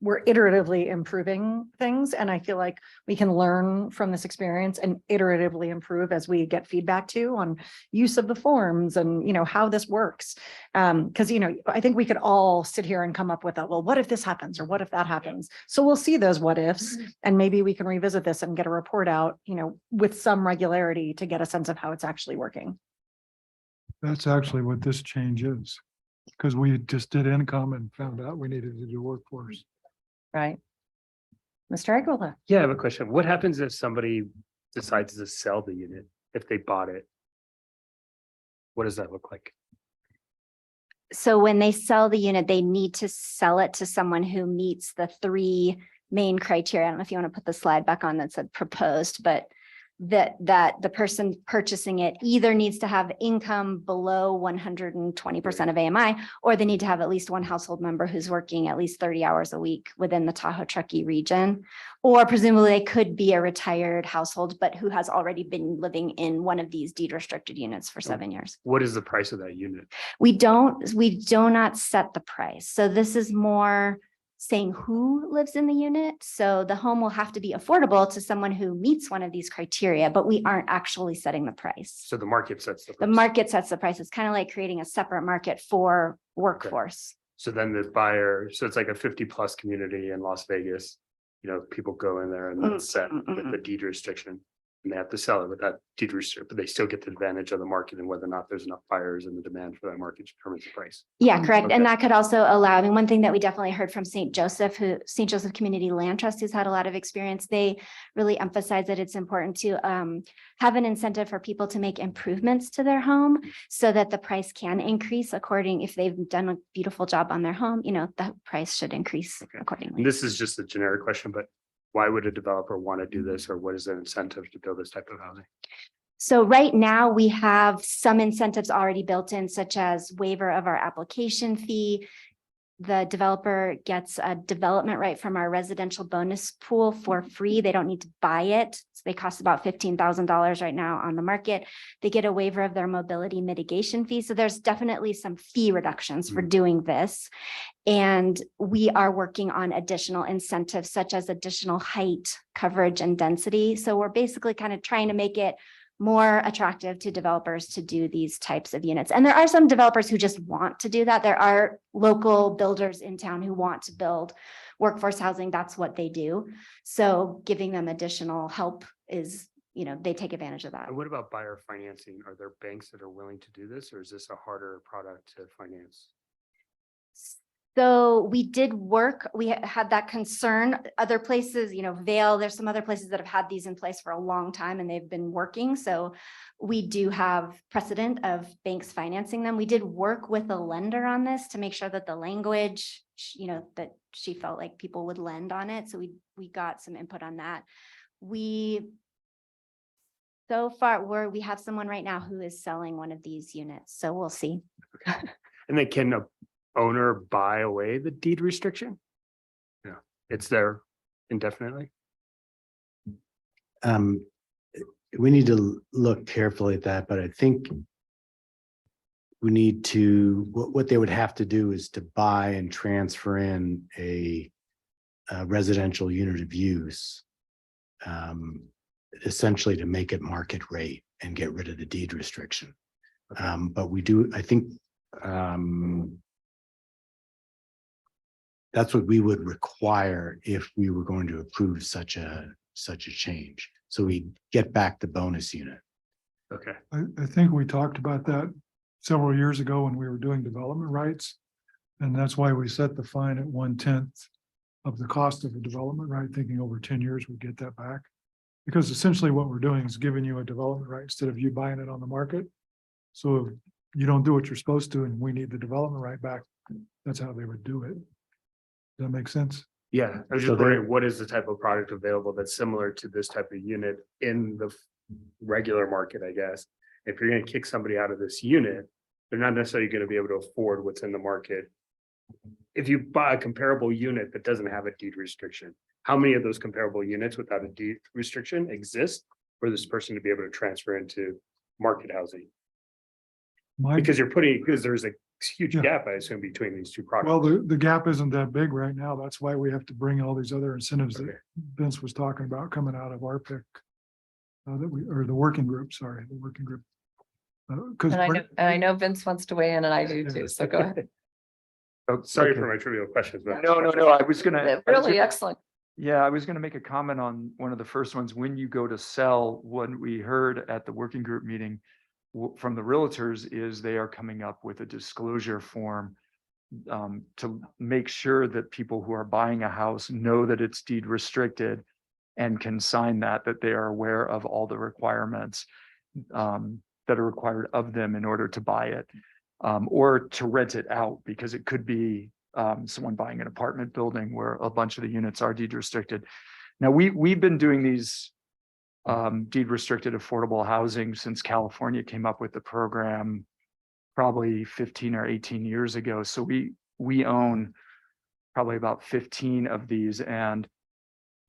Speaker 10: we're iteratively improving things. And I feel like we can learn from this experience and iteratively improve as we get feedback too on use of the forms and, how this works. Because, I think we could all sit here and come up with well, what if this happens or what if that happens? So we'll see those what ifs and maybe we can revisit this and get a report out, with some regularity to get a sense of how it's actually working.
Speaker 9: That's actually what this change is. Because we just did income and found out we needed to do workforce.
Speaker 1: Right. Mr. Aguilar.
Speaker 5: Yeah, I have a question. What happens if somebody decides to sell the unit if they bought it? What does that look like?
Speaker 4: So when they sell the unit, they need to sell it to someone who meets the 3 main criteria. I don't know if you want to put the slide back on that said proposed, but that the person purchasing it either needs to have income below 120% of AMI, or they need to have at least one household member who's working at least 30 hours a week within the Tahoe Truckee region, or presumably they could be a retired household, but who has already been living in one of these deed restricted units for 7 years.
Speaker 5: What is the price of that unit?
Speaker 4: We do not set the price. So this is more saying who lives in the unit. So the home will have to be affordable to someone who meets one of these criteria, but we aren't actually setting the price.
Speaker 5: So the market sets the price.
Speaker 4: The market sets the price. It's kind of like creating a separate market for workforce.
Speaker 5: So then the buyer, so it's like a 50+ community in Las Vegas. People go in there and it's set with the deed restriction. And they have to sell it with that deed restriction, but they still get the advantage of the market and whether or not there's enough buyers and the demand for that market determines the price.
Speaker 4: Yeah, correct.
Speaker 5: Okay.
Speaker 4: And that could also allow, one thing that we definitely heard from St. Joseph Community Land Trust, who's had a lot of experience, they really emphasize that it's important to have an incentive for people to make improvements to their home so that the price can increase if they've done a beautiful job on their home, the price should increase accordingly.
Speaker 5: And this is just a generic question, but why would a developer want to do this, or what is the incentive to build this type of housing?
Speaker 4: So right now we have some incentives already built in, such as waiver of our application fee. The developer gets a development right from our residential bonus pool for free. They don't need to buy it. So they cost about $15,000 right now on the market. They get a waiver of their mobility mitigation fee. So there's definitely some fee reductions for doing this. And we are working on additional incentives such as additional height, coverage, and density. So we're basically kind of trying to make it more attractive to developers to do these types of units. And there are some developers who just want to do that. There are local builders in town who want to build workforce housing. That's what they do. So giving them additional help is, they take advantage of that.
Speaker 5: And what about buyer financing? Are there banks that are willing to do this, or is this a harder product to finance?
Speaker 4: So we did work, we had that concern. Other places, Vail, there's some other places that have had these in place for a long time and they've been working. So we do have precedent of banks financing them. We did work with a lender on this to make sure that the language, that she felt like people would lend on it. So we got some input on that. So far, we have someone right now who is selling one of these units. So we'll see.
Speaker 5: And they can owner buy away the deed restriction? Yeah, it's there indefinitely.
Speaker 13: We need to look carefully at that, but I think we need to, what they would have to do is to buy and transfer in a residential unit of use, essentially to make it market rate and get rid of the deed restriction. But we do, I think, that's what we would require if we were going to approve such a change. So we get back the bonus unit.
Speaker 5: Okay.
Speaker 9: I think we talked about that several years ago when we were doing development rights. And that's why we set the fine at 1/10 of the cost of a development right, thinking over 10 years we'd get that back. Because essentially what we're doing is giving you a development right instead of you buying it on the market. So if you don't do what you're supposed to and we need the development right back, that's how they would do it. Does that make sense?
Speaker 5: Yeah, I was
Speaker 12: So
Speaker 5: just
Speaker 12: there-
Speaker 5: wondering, what is the type of product available that's similar to this type of unit in the regular market, I guess? If you're gonna kick somebody out of this unit, they're not necessarily gonna be able to afford what's in the market. If you buy a comparable unit that doesn't have a deed restriction, how many of those comparable units without a deed restriction exist for this person to be able to transfer into market housing? Because there's a huge
Speaker 9: Yeah.
Speaker 5: gap, I assume, between these two products.
Speaker 9: Well, the gap isn't that big right now. That's why we have to bring all these other incentives that Vince was talking about coming out of our pick. Or the working group, sorry, the working group. Because
Speaker 1: And I know Vince wants to weigh in and I do too, so go ahead.
Speaker 16: Oh,
Speaker 5: Sorry
Speaker 16: okay.
Speaker 5: for my trivial questions, but.
Speaker 16: No, I was gonna.
Speaker 1: Really excellent.
Speaker 16: Yeah, I was gonna make a comment on one of the first ones. When you go to sell, what we heard at the working group meeting from the realtors is they are coming up with a disclosure form to make sure that people who are buying a house know that it's deed restricted and can sign that they are aware of all the requirements that are required of them in order to buy it or to rent it out, because it could be someone buying an apartment building where a bunch of the units are deed restricted. Now, we've been doing these deed restricted affordable housing since California came up with the program probably 15 or 18 years ago. So we own probably about 15 of these, and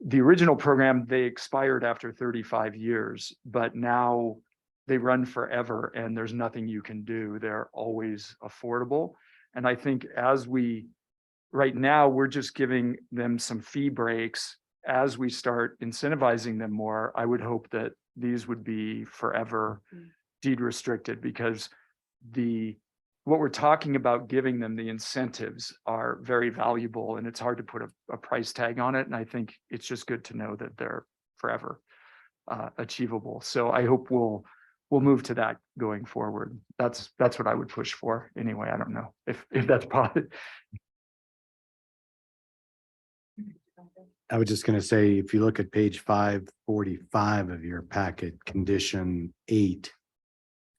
Speaker 16: the original program, they expired after 35 years, but now they run forever and there's nothing you can do. They're always affordable. And I think right now, we're just giving them some fee breaks. As we start incentivizing them more, I would hope that these would be forever deed restricted, because what we're talking about giving them, the incentives are very valuable, and it's hard to put a price tag on it. And I think it's just good to know that they're forever achievable. So I hope we'll move to that going forward. That's what I would push for anyway. I don't know if that's possible.
Speaker 13: I was just gonna say, if you look at page 545 of your packet, condition 8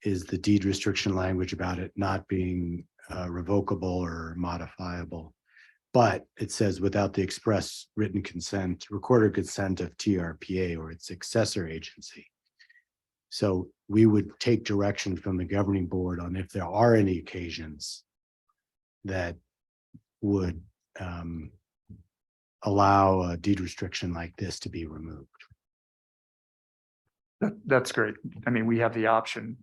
Speaker 13: is the deed restriction language about it not being revocable or modifiable. But it says without the express written consent, recorded consent of TRPA or its successor agency. So we would take direction from the governing board on if there are any occasions that would allow a deed restriction like this to be removed.
Speaker 16: That's great. I mean, we have the option.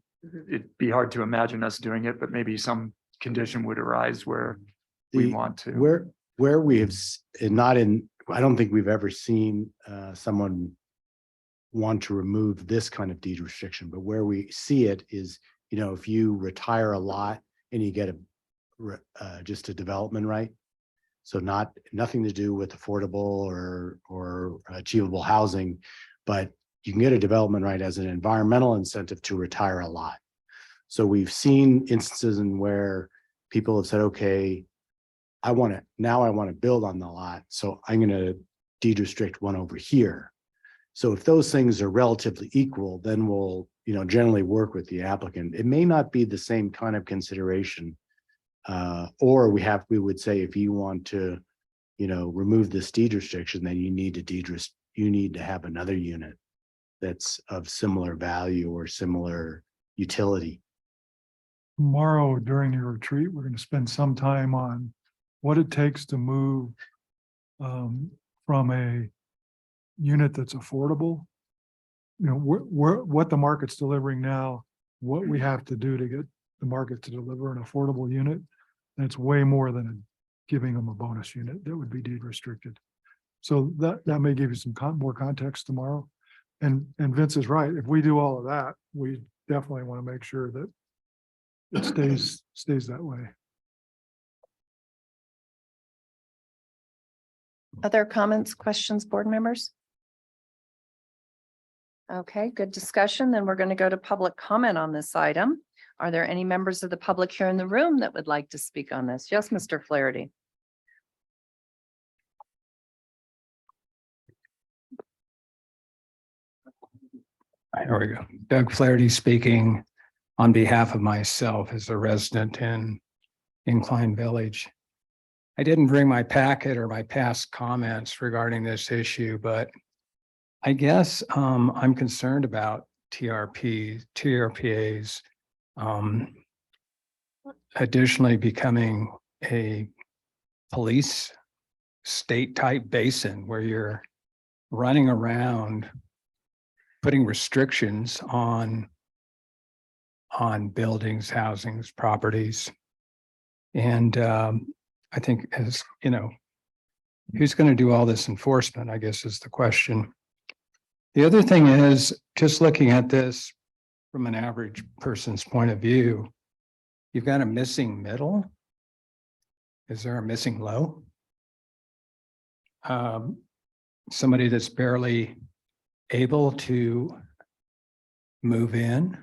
Speaker 16: It'd be hard to imagine us doing it, but maybe some condition would arise where we want to.
Speaker 13: Where we have, I don't think we've ever seen someone want to remove this kind of deed restriction, but where we see it is, if you retire a lot and you get just a development right. So nothing to do with affordable or achievable housing, but you can get a development right as an environmental incentive to retire a lot. So we've seen instances in where people have said, okay, I want to build on the lot, so I'm going to deed restrict one over here. So if those things are relatively equal, then we'll, generally work with the applicant. It may not be the same kind of consideration. Or we would say, if you want to, remove this deed restriction, then you need to have another unit that's of similar value or similar utility.
Speaker 9: Tomorrow during your retreat, we're going to spend some time on what it takes to move from a unit that's affordable, what the market's delivering now, what we have to do to get the market to deliver an affordable unit. And it's way more than giving them a bonus unit that would be deed restricted. So that may give you some more context tomorrow. And Vince is right. If we do all of that, we definitely want to make sure that it stays that way.
Speaker 1: Other comments, questions, board members? Okay, good discussion. Then we're going to go to public comment on this item. Are there any members of the public here in the room that would like to speak on this? Yes, Mr. Flaherty.
Speaker 20: There we go. Doug Flaherty speaking on behalf of myself as a resident in
Speaker 3: Incline Village. I didn't bring my packet or my past comments regarding this issue, but I guess I'm concerned about TRPAs additionally becoming a police state type basin where you're running around putting restrictions on buildings, housings, properties. And I think, as you know, who's going to do all this enforcement, I guess, is the question. The other thing is, just looking at this from an average person's point of view, you've got a missing middle. Is there a missing low? Somebody that's barely able to move in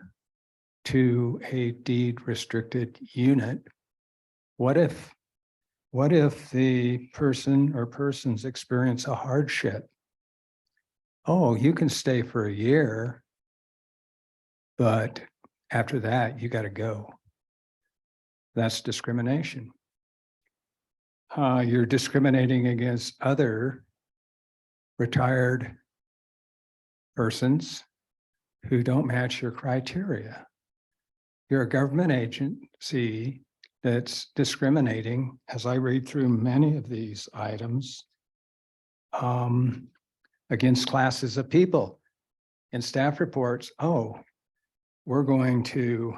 Speaker 3: to a deed restricted unit. What if the person or persons experience a hardship? Oh, you can stay for a year, but after that, you got to go. That's discrimination. You're discriminating against other retired persons who don't match your criteria. You're a government agency that's discriminating, as I read through many of these items, against classes of people. In staff reports, oh, we're going to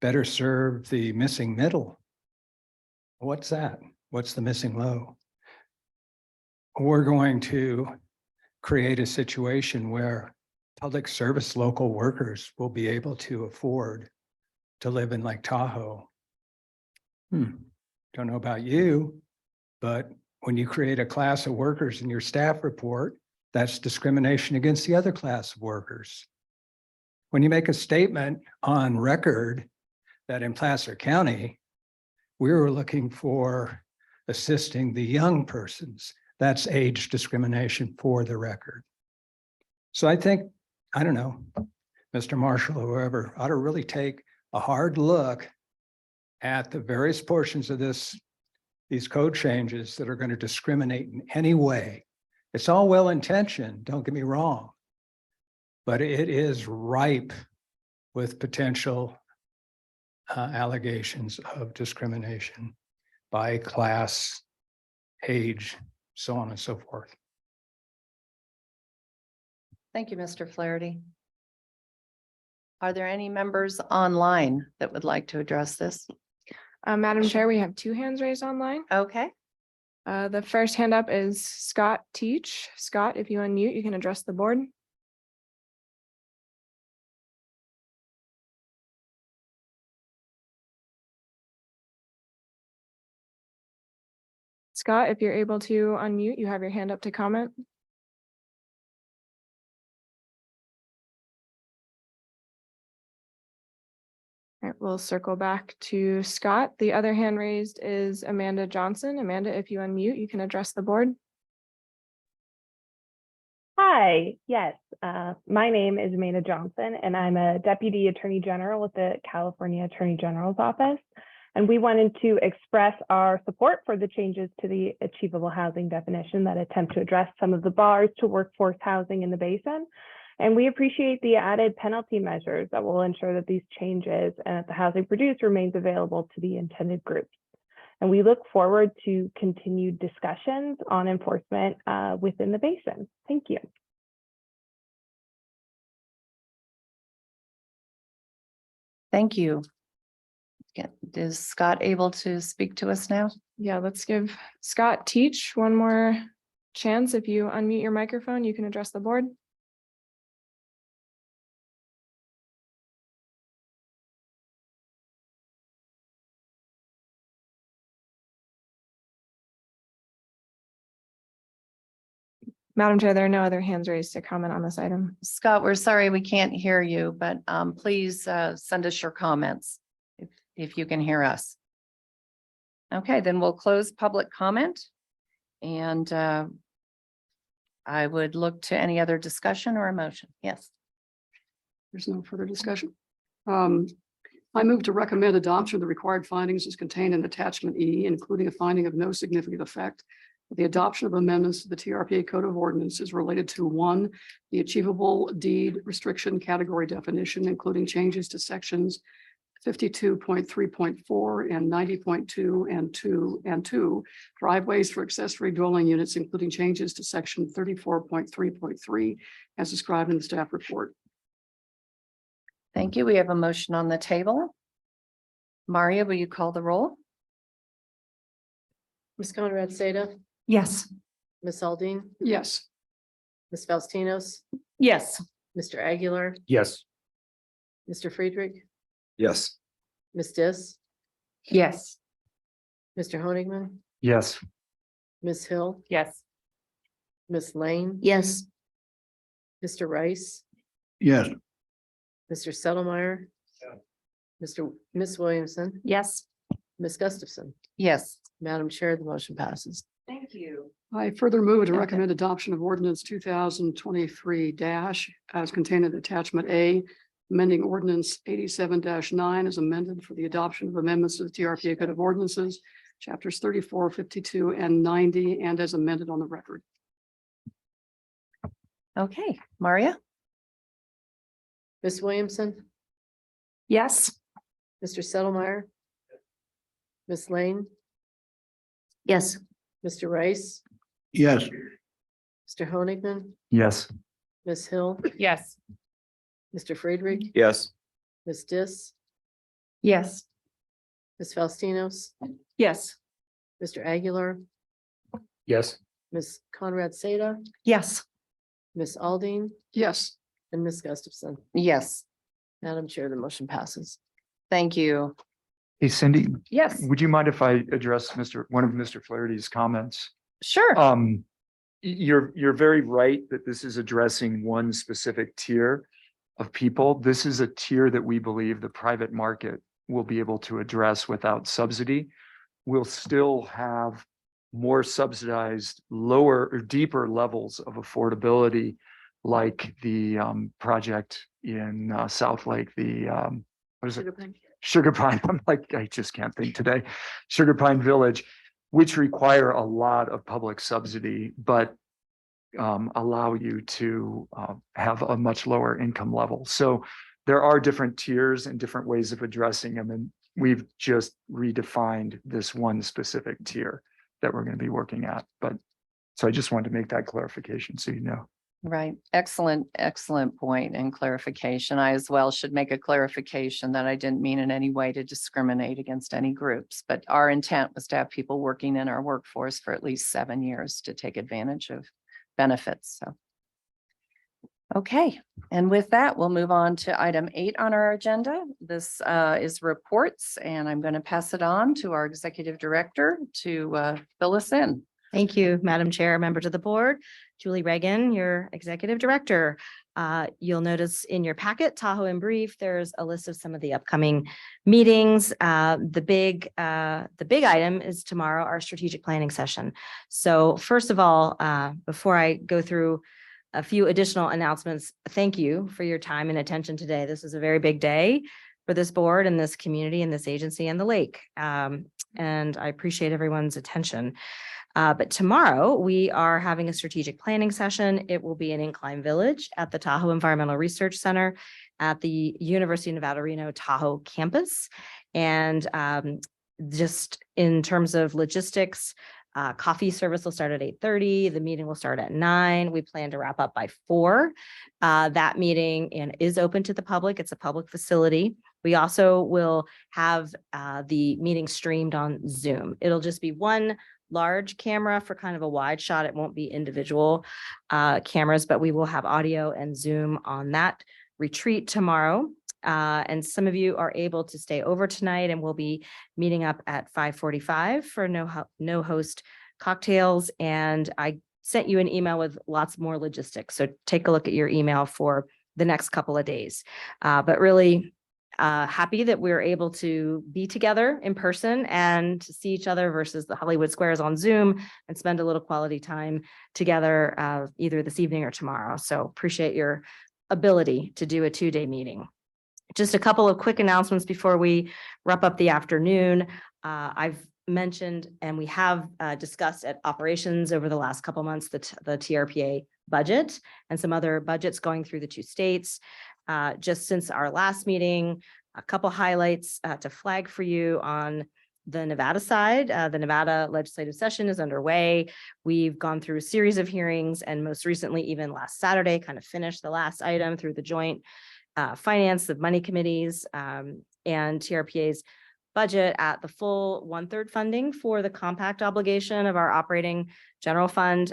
Speaker 3: better serve the missing middle. What's that? What's the missing low? We're going to create a situation where public service local workers will be able to afford to live in Lake Tahoe. Don't know about you, but when you create a class of workers in your staff report, that's discrimination against the other class of workers. When you make a statement on record that in Placer County, we were looking for assisting the young persons, that's age discrimination for the record. So I think, I don't know, Mr. Marshall or whoever ought to really take a hard look at the various portions of these code changes that are going to discriminate in any way. It's all well-intentioned, don't get me wrong, but it is ripe with potential allegations of discrimination by class, age, so on and so forth.
Speaker 1: Thank you, Mr. Flaherty. Are there any members online that would like to address this?
Speaker 21: Madam Chair, we have two hands raised online.
Speaker 1: Okay.
Speaker 21: The first hand up is Scott Teach. Scott, if you unmute, you can address the board. Scott, if you're able to unmute, you have your hand up to comment. All right, we'll circle back to Scott. The other hand raised is Amanda Johnson. Amanda, if you unmute, you can address the board.
Speaker 22: Hi, yes, my name is Amanda Johnson, and I'm a Deputy Attorney General with the California Attorney General's Office. And we wanted to express our support for the changes to the achievable housing definition that attempt to address some of the bars to workforce housing in the basin. And we appreciate the added penalty measures that will ensure that these changes and that the housing produced remains available to the intended groups. And we look forward to continued discussions on enforcement within the basin. Thank you.
Speaker 1: Thank you. Is Scott able to speak to us now?
Speaker 21: Yeah, let's give Scott Teach one more chance. If you unmute your microphone, you can address the board. Madam Chair, there are no other hands raised to comment on this item.
Speaker 1: Scott, we're sorry we can't hear you, but please send us your comments if you can hear us. Okay, then we'll close public comment. And I would look to any other discussion or a motion. Yes.
Speaker 23: There's no further discussion. I move to recommend adoption of the required findings as contained in attachment E, including a finding of no significant effect. The adoption of amendments to the TRPA Code of Ordinances related to 1, the achievable deed restriction category definition, including changes to sections 52.3.4 and 90.2 and 2, driveways for accessory dwelling units, including changes to section 34.3.3 as described in the staff report.
Speaker 1: Thank you. We have a motion on the table. Maria, will you call the roll?
Speaker 7: Ms. Conrad Seda,
Speaker 10: Yes.
Speaker 7: Ms. Aldine,
Speaker 23: Yes.
Speaker 7: Ms. Faustinos,
Speaker 1: Yes.
Speaker 7: Mr. Aguilar,
Speaker 12: Yes.
Speaker 7: Mr. Friedrich,
Speaker 2: Yes.
Speaker 7: Ms. Dis,
Speaker 1: Yes.
Speaker 7: Mr. Honigman,
Speaker 16: Yes.
Speaker 7: Ms. Hill,
Speaker 6: Yes.
Speaker 7: Ms. Lane,
Speaker 11: Yes.
Speaker 7: Mr. Rice,
Speaker 12: Yes.
Speaker 7: Mr. Settlemeyer, Ms. Williamson,
Speaker 1: Yes.
Speaker 7: Ms. Gustafson.
Speaker 1: Yes.
Speaker 7: Madam Chair, the motion passes.
Speaker 1: Thank you.
Speaker 23: I further move to
Speaker 1: Okay.
Speaker 23: recommend adoption of ordinance 2023 as contained in attachment A, amending ordinance 87-9 as amended for the adoption of amendments to the TRPA Code of Ordinances, chapters 34, 52, and 90, and as amended on the record.
Speaker 1: Okay, Maria?
Speaker 7: Ms. Williamson,
Speaker 10: Yes.
Speaker 7: Mr. Settlemeyer, Ms. Lane,
Speaker 11: Yes.
Speaker 7: Mr. Rice,
Speaker 12: Yes.
Speaker 7: Mr. Honigman,
Speaker 16: Yes.
Speaker 7: Ms. Hill,
Speaker 6: Yes.
Speaker 7: Mr. Friedrich,
Speaker 2: Yes.
Speaker 7: Ms. Dis,
Speaker 1: Yes.
Speaker 7: Ms. Faustinos,
Speaker 1: Yes.
Speaker 7: Mr. Aguilar,
Speaker 12: Yes.
Speaker 7: Ms. Conrad Seda,
Speaker 1: Yes.
Speaker 7: Ms. Aldine,
Speaker 23: Yes.
Speaker 7: and Ms. Gustafson.
Speaker 1: Yes.
Speaker 7: Madam Chair, the motion passes.
Speaker 1: Thank you.
Speaker 16: Hey, Cindy,
Speaker 1: Yes,
Speaker 16: would you mind if I address one of Mr. Flaherty's comments?
Speaker 1: sure.
Speaker 16: You're very right that this is addressing one specific tier of people. This is a tier that we believe the private market will be able to address without subsidy. We'll still have more subsidized, lower or deeper levels of affordability, like the project in South Lake, the what is it? Sugar Pine. I'm like, I just can't think today. Sugar Pine Village, which require a lot of public subsidy, but allow you to have a much lower income level. So there are different tiers and different ways of addressing them. And we've just redefined this one specific tier that we're going to be working at. But so I just wanted to make that clarification so you know.
Speaker 1: Right. Excellent, excellent point and clarification. I as well should make a clarification that I didn't mean in any way to discriminate against any groups, but our intent was to have people working in our workforce for at least 7 years to take advantage of benefits. So. Okay, and with that, we'll move on to item 8 on our agenda. This is reports, and I'm going to pass it on to our executive director to fill us in.
Speaker 11: Thank you, Madam Chair, members of the board. Julie Reagan, your executive director. You'll notice in your packet, Tahoe in brief, there's a list of some of the upcoming meetings. The big item is tomorrow, our strategic planning session. So first of all, before I go through a few additional announcements, thank you for your time and attention today. This is a very big day for this board and this community and this agency and the lake. And I appreciate everyone's attention. But tomorrow we are having a strategic planning session. It will be in Incline Village at the Tahoe Environmental Research Center at the University of Nevada, Reno Tahoe campus. And just in terms of logistics, coffee service will start at 8:30. The meeting will start at 9. We plan to wrap up by 4. That meeting is open to the public. It's a public facility. We also will have the meeting streamed on Zoom. It'll just be one large camera for kind of a wide shot. It won't be individual cameras, but we will have audio and Zoom on that retreat tomorrow. And some of you are able to stay over tonight, and we'll be meeting up at 5:45 for no host cocktails. And I sent you an email with lots more logistics. So take a look at your email for the next couple of days. But really happy that we're able to be together in person and to see each other versus the Hollywood Squares on Zoom and spend a little quality time together either this evening or tomorrow. So appreciate your ability to do a 2-day meeting. Just a couple of quick announcements before we wrap up the afternoon. I've mentioned, and we have discussed at operations over the last couple months, the TRPA budget and some other budgets going through the two states. Just since our last meeting, a couple highlights to flag for you on the Nevada side. The Nevada legislative session is underway. We've gone through a series of hearings, and most recently, even last Saturday, kind of finished the last item through the joint finance of money committees and TRPA's budget at the full 1/3 funding for the compact obligation of our operating general fund,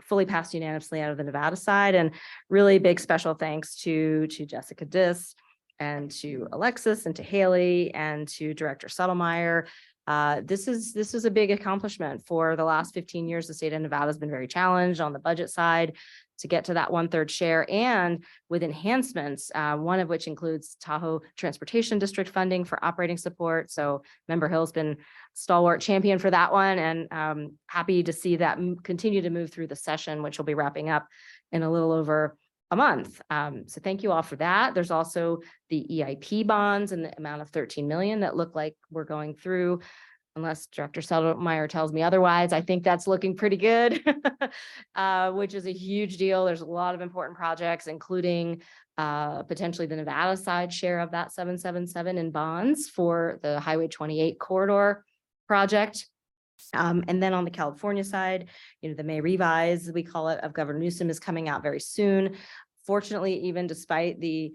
Speaker 11: fully passed unanimously out of the Nevada side. And really big special thanks to Jessica Dis and to Alexis and to Haley and to Director Settlemeyer. This is a big accomplishment. For the last 15 years, the state of Nevada has been very challenged on the budget side to get to that 1/3 share, and with enhancements, one of which includes Tahoe Transportation District funding for operating support. So Member Hill's been stalwart champion for that one, and happy to see that continue to move through the session, which will be wrapping up in a little over a month. So thank you all for that. There's also the EIP bonds in the amount of 13 million that look like we're going through. Unless Director Settlemeyer tells me otherwise, I think that's looking pretty good, which is a huge deal. There's a lot of important projects, including potentially the Nevada side share of that 777 in bonds for the Highway 28 corridor project. And then on the California side, the May revise, we call it, of Governor Newsom is coming out very soon. Fortunately, even despite the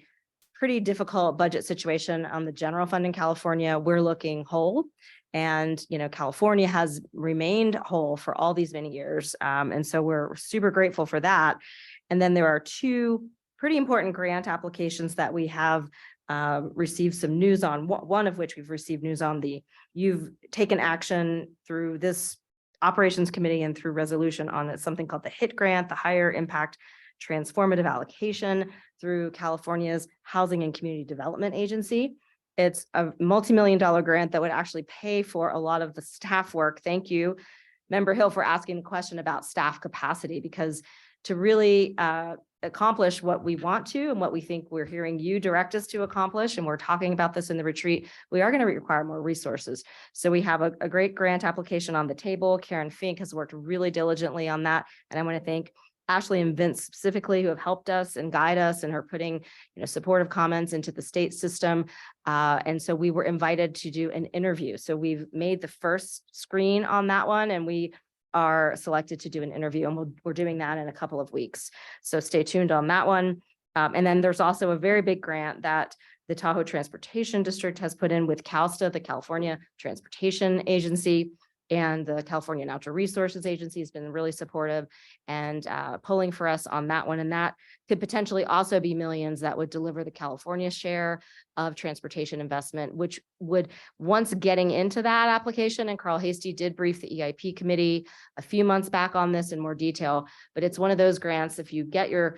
Speaker 11: pretty difficult budget situation on the general fund in California, we're looking whole. And, California has remained whole for all these many years. And so we're super grateful for that. And then there are two pretty important grant applications that we have received some news on, one of which we've received news on. You've taken action through this operations committee and through resolution on something called the HIT grant, the Higher Impact Transformative Allocation, through California's Housing and Community Development Agency. It's a multi-million-dollar grant that would actually pay for a lot of the staff work. Thank you, Member Hill, for asking a question about staff capacity, because to really accomplish what we want to and what we think we're hearing you direct us to accomplish, and we're talking about this in the retreat, we are going to require more resources. So we have a great grant application on the table. Karen Fink has worked really diligently on that, and I want to thank Ashley and Vince specifically, who have helped us and guide us and are putting supportive comments into the state system. And so we were invited to do an interview. So we've made the first screen on that one, and we are selected to do an interview, and we're doing that in a couple of weeks. So stay tuned on that one. And then there's also a very big grant that the Tahoe Transportation District has put in with CalSTA, the California Transportation Agency, and the California Natural Resources Agency has been really supportive and pulling for us on that one. And that could potentially also be millions that would deliver the California share of transportation investment, which would, once getting into that application, and Carl Hastie did brief the EIP committee a few months back on this in more detail, but it's one of those grants, if you get your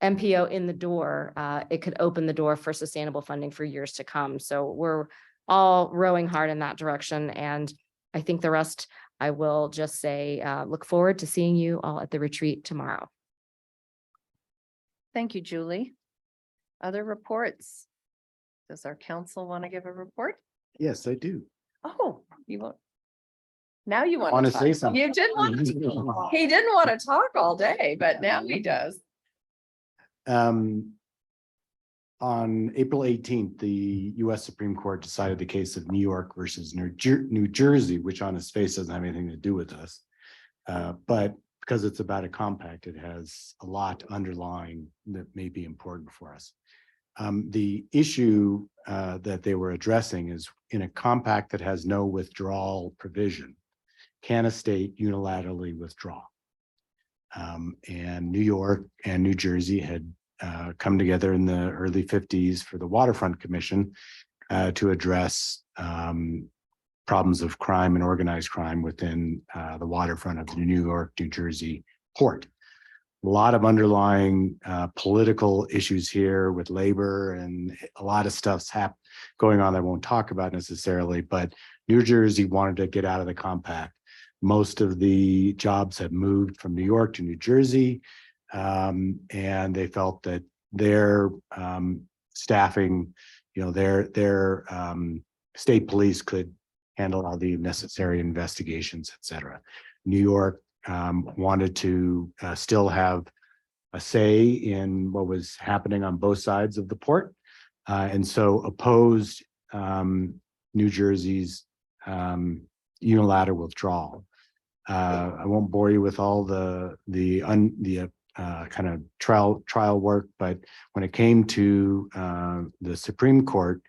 Speaker 11: MPO in the door, it could open the door for sustainable funding for years to come. So we're all rowing hard in that direction. And I think the rest, I will just say, look forward to seeing you all at the retreat tomorrow.
Speaker 1: Thank you, Julie. Other reports? Does our council want to give a report?
Speaker 13: Yes, I do.
Speaker 1: Oh, you want? Now you want
Speaker 13: Want
Speaker 1: to
Speaker 13: to say
Speaker 1: talk.
Speaker 13: something.
Speaker 1: You did want to. He didn't want to talk all day, but now he does.
Speaker 13: On April 18th, the US Supreme Court decided the case of New York versus New Jersey, which on its face doesn't have anything to do with us. But because it's about a compact, it has a lot underlying that may be important for us. The issue that they were addressing is, in a compact that has no withdrawal provision, can a state unilaterally withdraw? And New York and New Jersey had come together in the early 50s for the Waterfront Commission to address problems of crime and organized crime within the waterfront of the New York, New Jersey port. A lot of underlying political issues here with labor, and a lot of stuff's going on that I won't talk about necessarily, but New Jersey wanted to get out of the compact. Most of the jobs have moved from New York to New Jersey. And they felt that their staffing, their state police could handle all the necessary investigations, et cetera. New York wanted to still have a say in what was happening on both sides of the port, and so opposed New Jersey's unilateral withdrawal. I won't bore you with all the kind of trial work, but when it came to the Supreme Court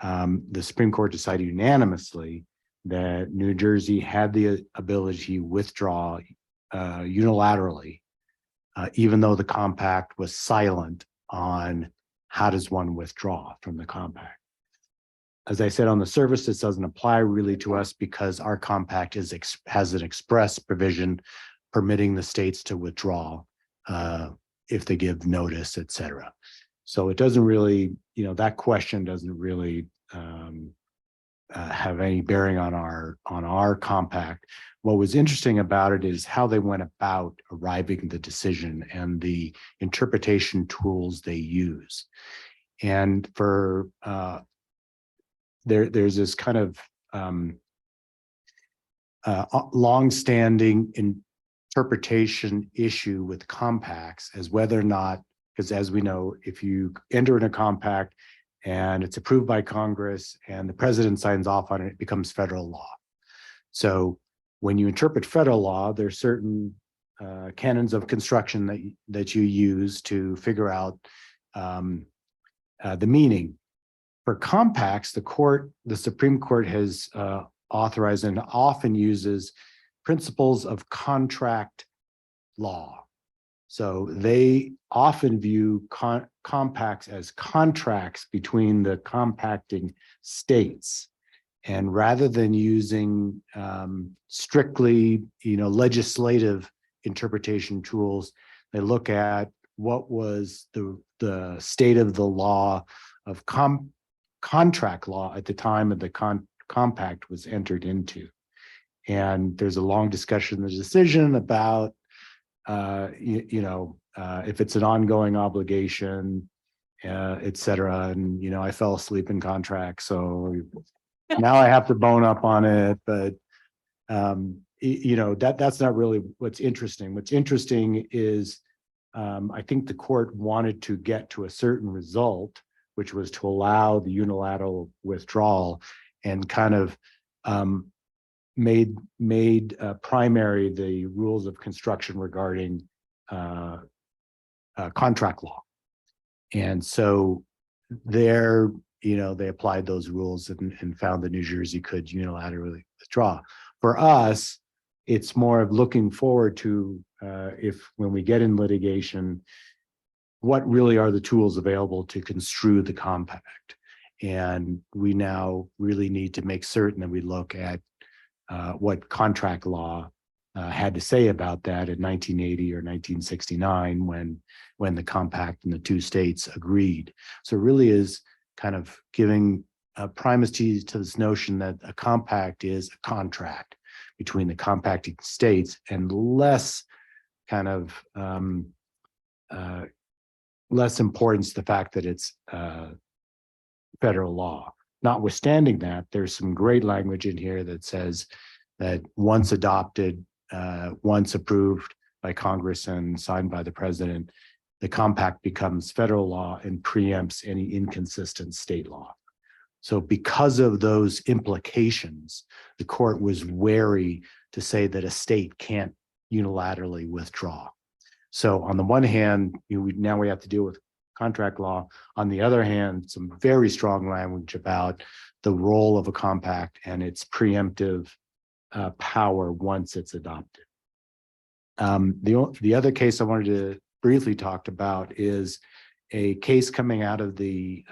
Speaker 13: decided unanimously that New Jersey had the ability to withdraw unilaterally, even though the compact was silent on how does one withdraw from the compact. As I said, on the surface, this doesn't apply really to us because our compact has an express provision permitting the states to withdraw if they give notice, et cetera. So it doesn't really, that question doesn't really have any bearing on our compact. What was interesting about it is how they went about arriving at the decision and the interpretation tools they use. And for there's this kind of longstanding interpretation issue with compacts as whether or not, because as we know, if you enter in a compact and it's approved by Congress and the president signs off on it, it becomes federal law. So when you interpret federal law, there's certain canons of construction that you use to figure out the meaning. For compacts, the Supreme Court has authorized and often uses principles of contract law. So they often view compacts as contracts between the compacting states. And rather than using strictly, legislative interpretation tools, they look at what was the state of the law of contract law at the time of the compact was entered into. And there's a long discussion in the decision about, if it's an ongoing obligation, et cetera. And, I fell asleep in contract, so now I have to bone up on it. But, that's not really what's interesting. What's interesting is I think the court wanted to get to a certain result, which was to allow the unilateral withdrawal, and kind of made primary the rules of construction regarding contract law. And so there, they applied those rules and found that New Jersey could unilaterally withdraw. For us, it's more of looking forward to when we get in litigation, what really are the tools available to construe the compact. And we now really need to make certain that we look at what contract law had to say about that in 1980 or 1969 when the compact and the two states agreed. So it really is kind of giving primacy to this notion that a compact is a contract between the compacting states, and less kind of less importance to the fact that it's federal law. Notwithstanding that, there's some great language in here that says that once adopted, once approved by Congress and signed by the president, the compact becomes federal law and preempts any inconsistent state law. So because of those implications, the court was wary to say that a state can't unilaterally withdraw. So on the one hand, now we have to deal with contract law. On the other hand, some very strong language about the role of a compact and its preemptive power once it's adopted. The other case I wanted to briefly talk about is a case coming out of the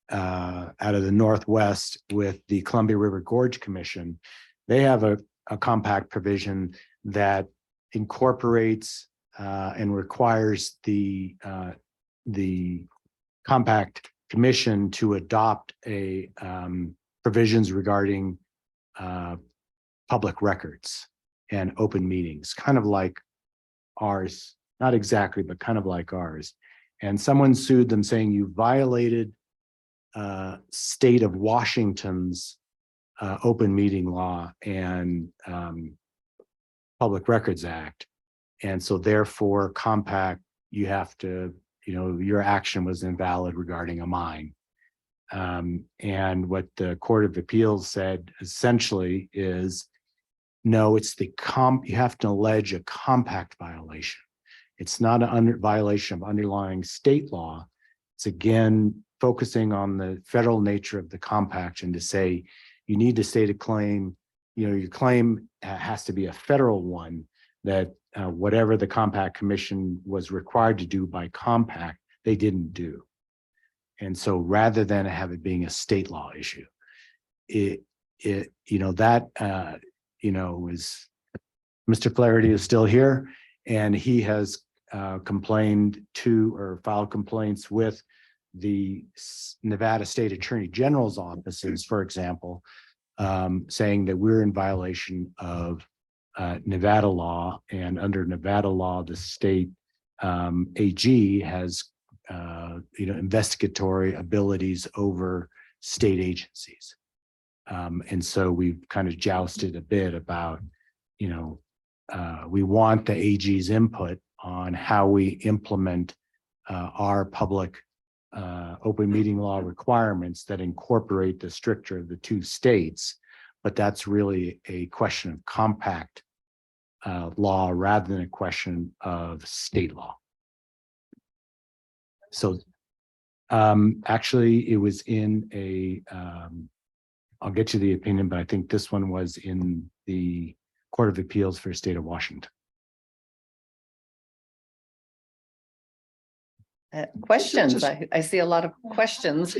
Speaker 13: Northwest with the Columbia River Gorge Commission. They have a compact provision that incorporates and requires the compact commission to adopt provisions regarding public records and open meetings, kind of like ours, not exactly, but kind of like ours. And someone sued them saying you violated state of Washington's open meeting law and Public Records Act. And so therefore compact, you have to, your action was invalid regarding a mine. And what the Court of Appeals said essentially is, no, it's you have to allege a compact violation. It's not a violation of underlying state law. It's again, focusing on the federal nature of the compact and to say, you need to state a claim, your claim has to be a federal one that whatever the compact commission was required to do by compact, they didn't do. And so rather than have it being a state law issue, was Mr. Flaherty is still here and he has complained to or filed complaints with the Nevada State Attorney General's offices, for example, saying that we're in violation of Nevada law, and under Nevada law, the state AG has investigatory abilities over state agencies. And so we've kind of jousted a bit about, we want the AG's input on how we implement our public open meeting law requirements that incorporate the stricter of the two states. But that's really a question of compact law rather than a question of state law. So actually it was in a, I'll get you the opinion, but I think this one was in the Court of Appeals for the state of Washington.
Speaker 1: Questions? I see a lot of questions.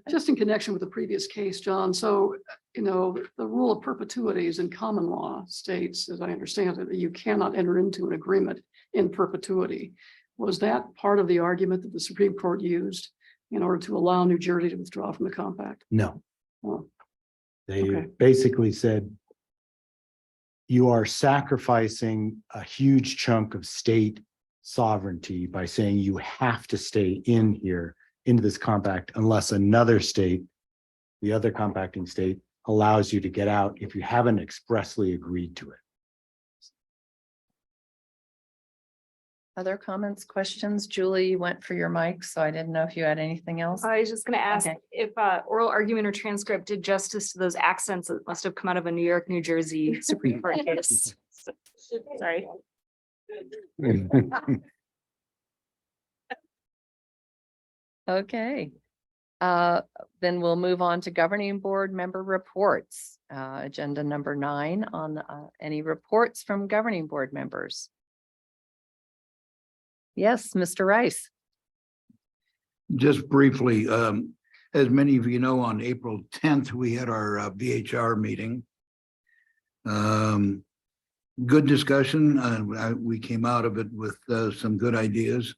Speaker 23: Just in connection with the previous case, John, so, the rule of perpetuity is in common law states, as I understand it, that you cannot enter into an agreement in perpetuity. Was that part of the argument that the Supreme Court used in order to allow New Jersey to withdraw from the compact?
Speaker 13: No.
Speaker 23: Oh.
Speaker 13: They basically said, you are sacrificing a huge chunk of state sovereignty by saying you have to stay in here into this compact unless another state, the other compacting state, allows you to get out if you haven't expressly agreed to it.
Speaker 1: Other comments, questions? Julie, you went for your mic, so I didn't know if you had anything else.
Speaker 17: I was just gonna ask
Speaker 1: Okay.
Speaker 17: if oral argument or transcript did justice to those accents that must have come out of a New York, New Jersey Supreme Court case. Sorry.
Speaker 1: Okay. Then we'll move on to governing board member reports. Agenda number 9 on any reports from governing board members. Yes, Mr. Rice.
Speaker 14: Just briefly, as many of you know, on April 10th, we had our VHR meeting. Good discussion. We came out of it with some good ideas.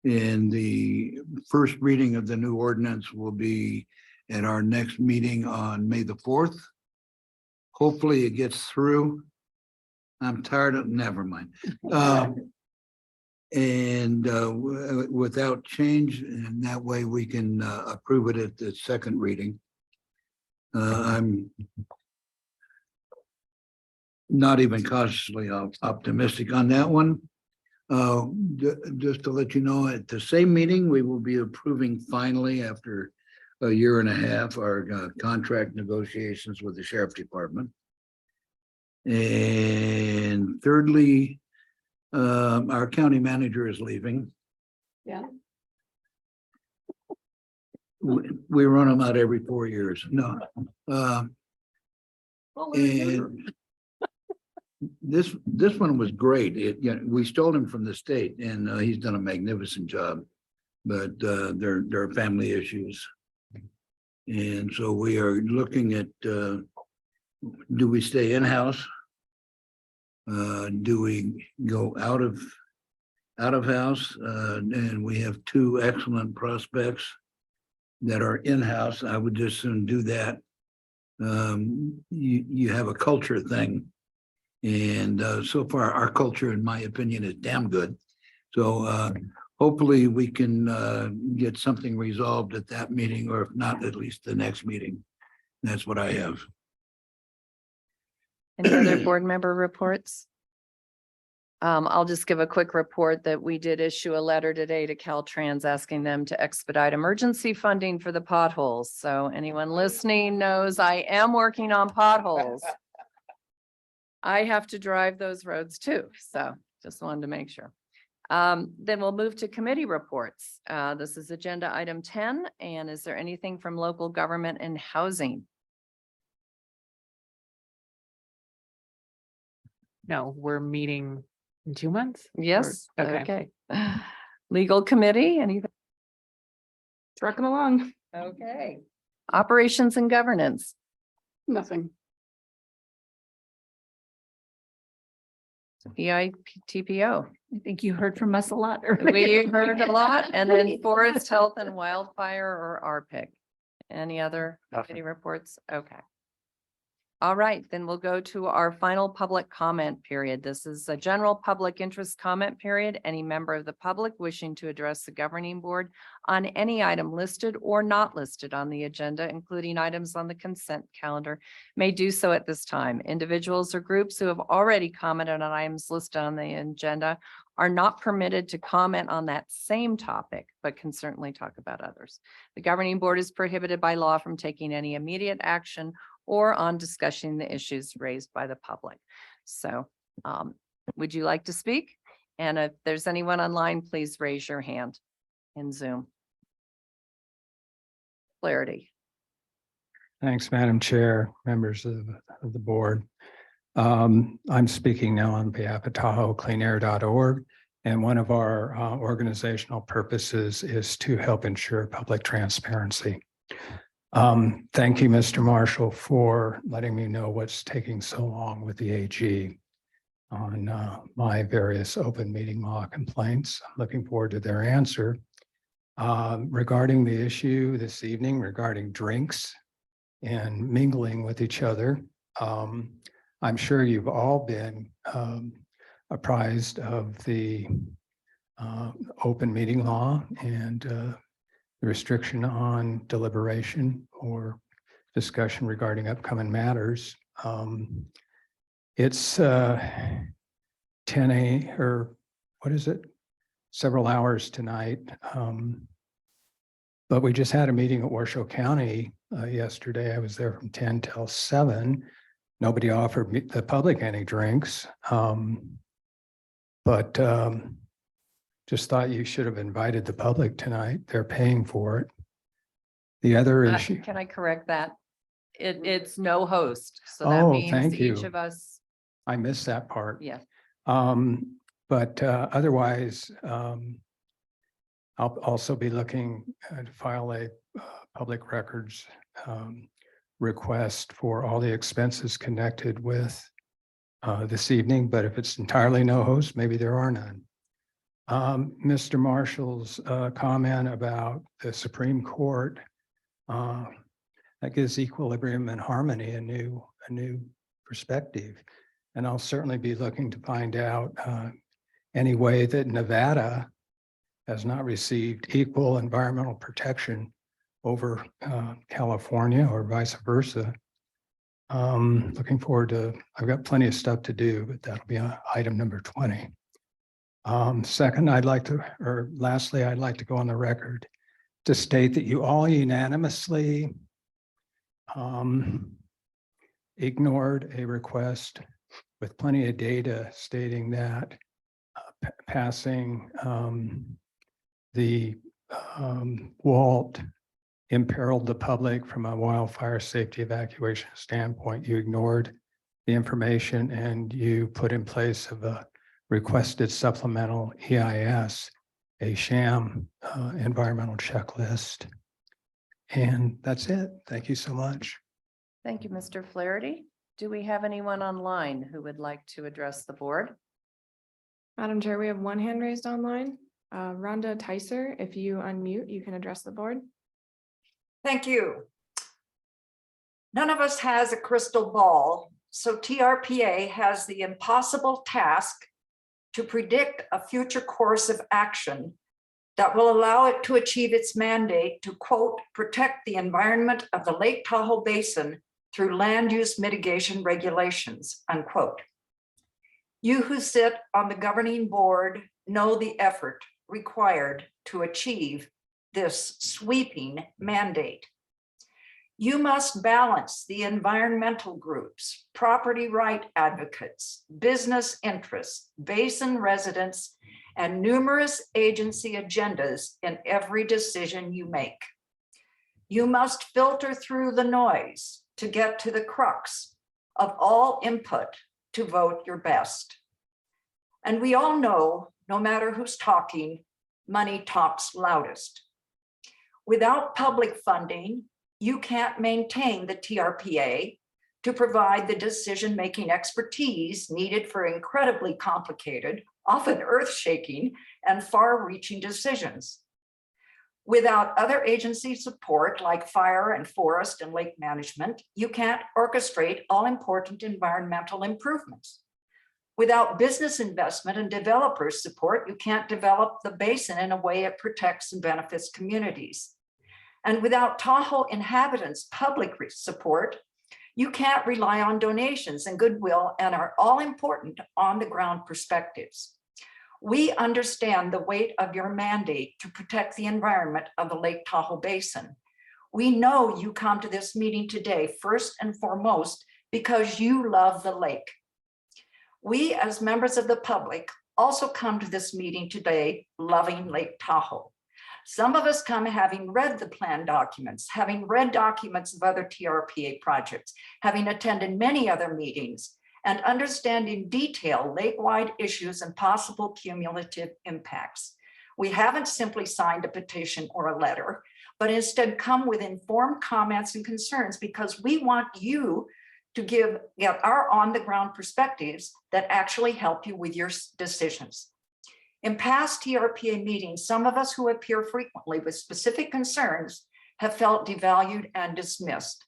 Speaker 14: And the first reading of the new ordinance will be at our next meeting on May the 4th. Hopefully it gets through. I'm tired of, never mind. Without change, and that way we can approve it at the second reading. I'm not even cautiously optimistic on that one. Just to let you know, at the same meeting, we will be approving finally, after a year and a half, our contract negotiations with the Sheriff Department. And thirdly, our county manager is leaving.
Speaker 23: Yeah.
Speaker 14: We run them out every 4 years. No. And this one was great. We stole him from the state, and he's done a magnificent job. But there are family issues, and so we are looking at: do we stay in-house? Do we go out of house? And we have 2 excellent prospects that are in-house. I would just soon do that. You have a culture thing. And so far, our culture, in my opinion, is damn good. So hopefully we can get something resolved at that meeting, or if not, at least the next meeting. That's what I have.
Speaker 1: Any other board member reports? I'll just give a quick report that we did issue a letter today to Caltrans asking them to expedite emergency funding for the potholes. So anyone listening knows I am working on potholes. I have to drive those roads too, so just wanted to make sure. Then we'll move to committee reports. This is agenda item 10. And is there anything from local government and housing?
Speaker 6: No, we're meeting in 2 months?
Speaker 1: Yes,
Speaker 6: Or- Okay.
Speaker 1: okay. Legal committee, anything?
Speaker 17: Trucking along.
Speaker 1: Okay. Operations and governance.
Speaker 23: Nothing.
Speaker 1: EITPO.
Speaker 8: I think you heard from us a lot
Speaker 1: We
Speaker 8: earlier.
Speaker 1: heard a lot, and then forest health and wildfire or RPIC. Any other committee reports? Okay. All right, then we'll go to our final public comment period. This is a general public interest comment period. Any member of the public wishing to address the governing board on any item listed or not listed on the agenda, including items on the consent calendar, may do so at this time. Individuals or groups who have already commented on items listed on the agenda are not permitted to comment on that same topic, but can certainly talk about others. The governing board is prohibited by law from taking any immediate action or on discussing the issues raised by the public. So would you like to speak? And if there's anyone online, please raise your hand in Zoom. Clarity.
Speaker 3: Thanks, Madam Chair, members of the board. I'm speaking now on behalf of Tahoe CleanAir.org. And one of our organizational purposes is to help ensure public transparency. Thank you, Mr. Marshall, for letting me know what's taking so long with the AG on my various open meeting law complaints. I'm looking forward to their answer. Regarding the issue this evening regarding drinks and mingling with each other, I'm sure you've all been apprised of the open meeting law and the restriction on deliberation or discussion regarding upcoming matters. It's 10 or what is it? Several hours tonight. But we just had a meeting at Washoe County yesterday. I was there from 10 till 7. Nobody offered the public any drinks. But just thought you should have invited the public tonight. They're paying for it. The other issue.
Speaker 1: Can I correct that? It's no host. So that
Speaker 3: Oh,
Speaker 1: means
Speaker 3: thank
Speaker 1: each
Speaker 3: you.
Speaker 1: of us.
Speaker 3: I missed that part.
Speaker 1: Yeah.
Speaker 3: But otherwise, I'll also be looking to file a public records request for all the expenses connected with this evening. But if it's entirely no host, maybe there are none. Mr. Marshall's comment about the Supreme Court, that gives equilibrium and harmony a new perspective. And I'll certainly be looking to find out any way that Nevada has not received equal environmental protection over California or vice versa. Looking forward to, I've got plenty of stuff to do, but that'll be item number 20. Second, lastly, I'd like to go on the record to state that you all unanimously ignored a request with plenty of data stating that passing the WALT imperiled the public from a wildfire safety evacuation standpoint. You ignored the information and you put in place of a requested supplemental EIS, a sham environmental checklist. And that's it. Thank you so much.
Speaker 1: Thank you, Mr. Flaherty. Do we have anyone online who would like to address the board?
Speaker 21: Madam Chair, we have one hand raised online. Rhonda Tyser, if you unmute, you can address the board.
Speaker 15: Thank you. None of us has a crystal ball, so TRPA has the impossible task to predict a future course of action that will allow it to achieve its mandate to, quote, protect the environment of the Lake Tahoe Basin through land use mitigation regulations, unquote. You who sit on the governing board know the effort required to achieve this sweeping mandate. You must balance the environmental groups, property right advocates, business interests, basin residents, and numerous agency agendas in every decision you make. You must filter through the noise to get to the crux of all input to vote your best. And we all know, no matter who's talking, money talks loudest. Without public funding, you can't maintain the TRPA to provide the decision-making expertise needed for incredibly complicated, often earth-shaking, and far-reaching decisions. Without other agency support like fire and forest and lake management, you can't orchestrate all important environmental improvements. Without business investment and developers support, you can't develop the basin in a way it protects and benefits communities. And without Tahoe inhabitants' public support, you can't rely on donations and goodwill and our all-important on-the-ground perspectives. We understand the weight of your mandate to protect the environment of the Lake Tahoe Basin. We know you come to this meeting today first and foremost because you love the lake. We, as members of the public, also come to this meeting today loving Lake Tahoe. Some of us come having read the plan documents, having read documents of other TRPA projects, having attended many other meetings, and understand in detail lake-wide issues and possible cumulative impacts. We haven't simply signed a petition or a letter, but instead come with informed comments and concerns because we want you to get our on-the-ground perspectives that actually help you with your decisions. In past TRPA meetings, some of us who appear frequently with specific concerns have felt devalued and dismissed.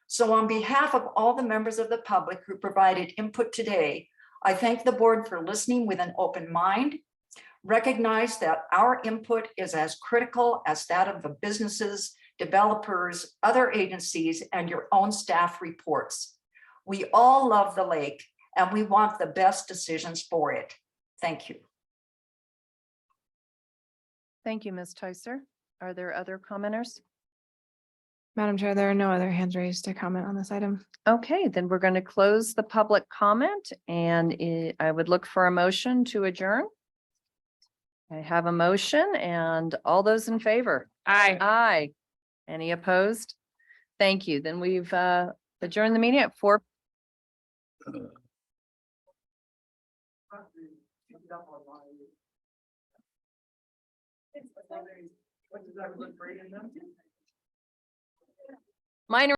Speaker 15: So on behalf of all the members of the public who provided input today, I thank the board for listening with an open mind, recognize that our input is as critical as that of the businesses, developers, other agencies, and your own staff reports. We all love the lake and we want the best decisions for it. Thank you.
Speaker 1: Thank you, Ms. Teiser. Are there other commenters?
Speaker 21: Madam Chair, there are no other hands raised to comment on this item.
Speaker 1: Okay, then we're going to close the public comment and I would look for a motion to adjourn. I have a motion and all those in favor?
Speaker 6: Aye.
Speaker 1: Aye. Any opposed? Thank you. Then we've adjourned the meeting at 4. Minor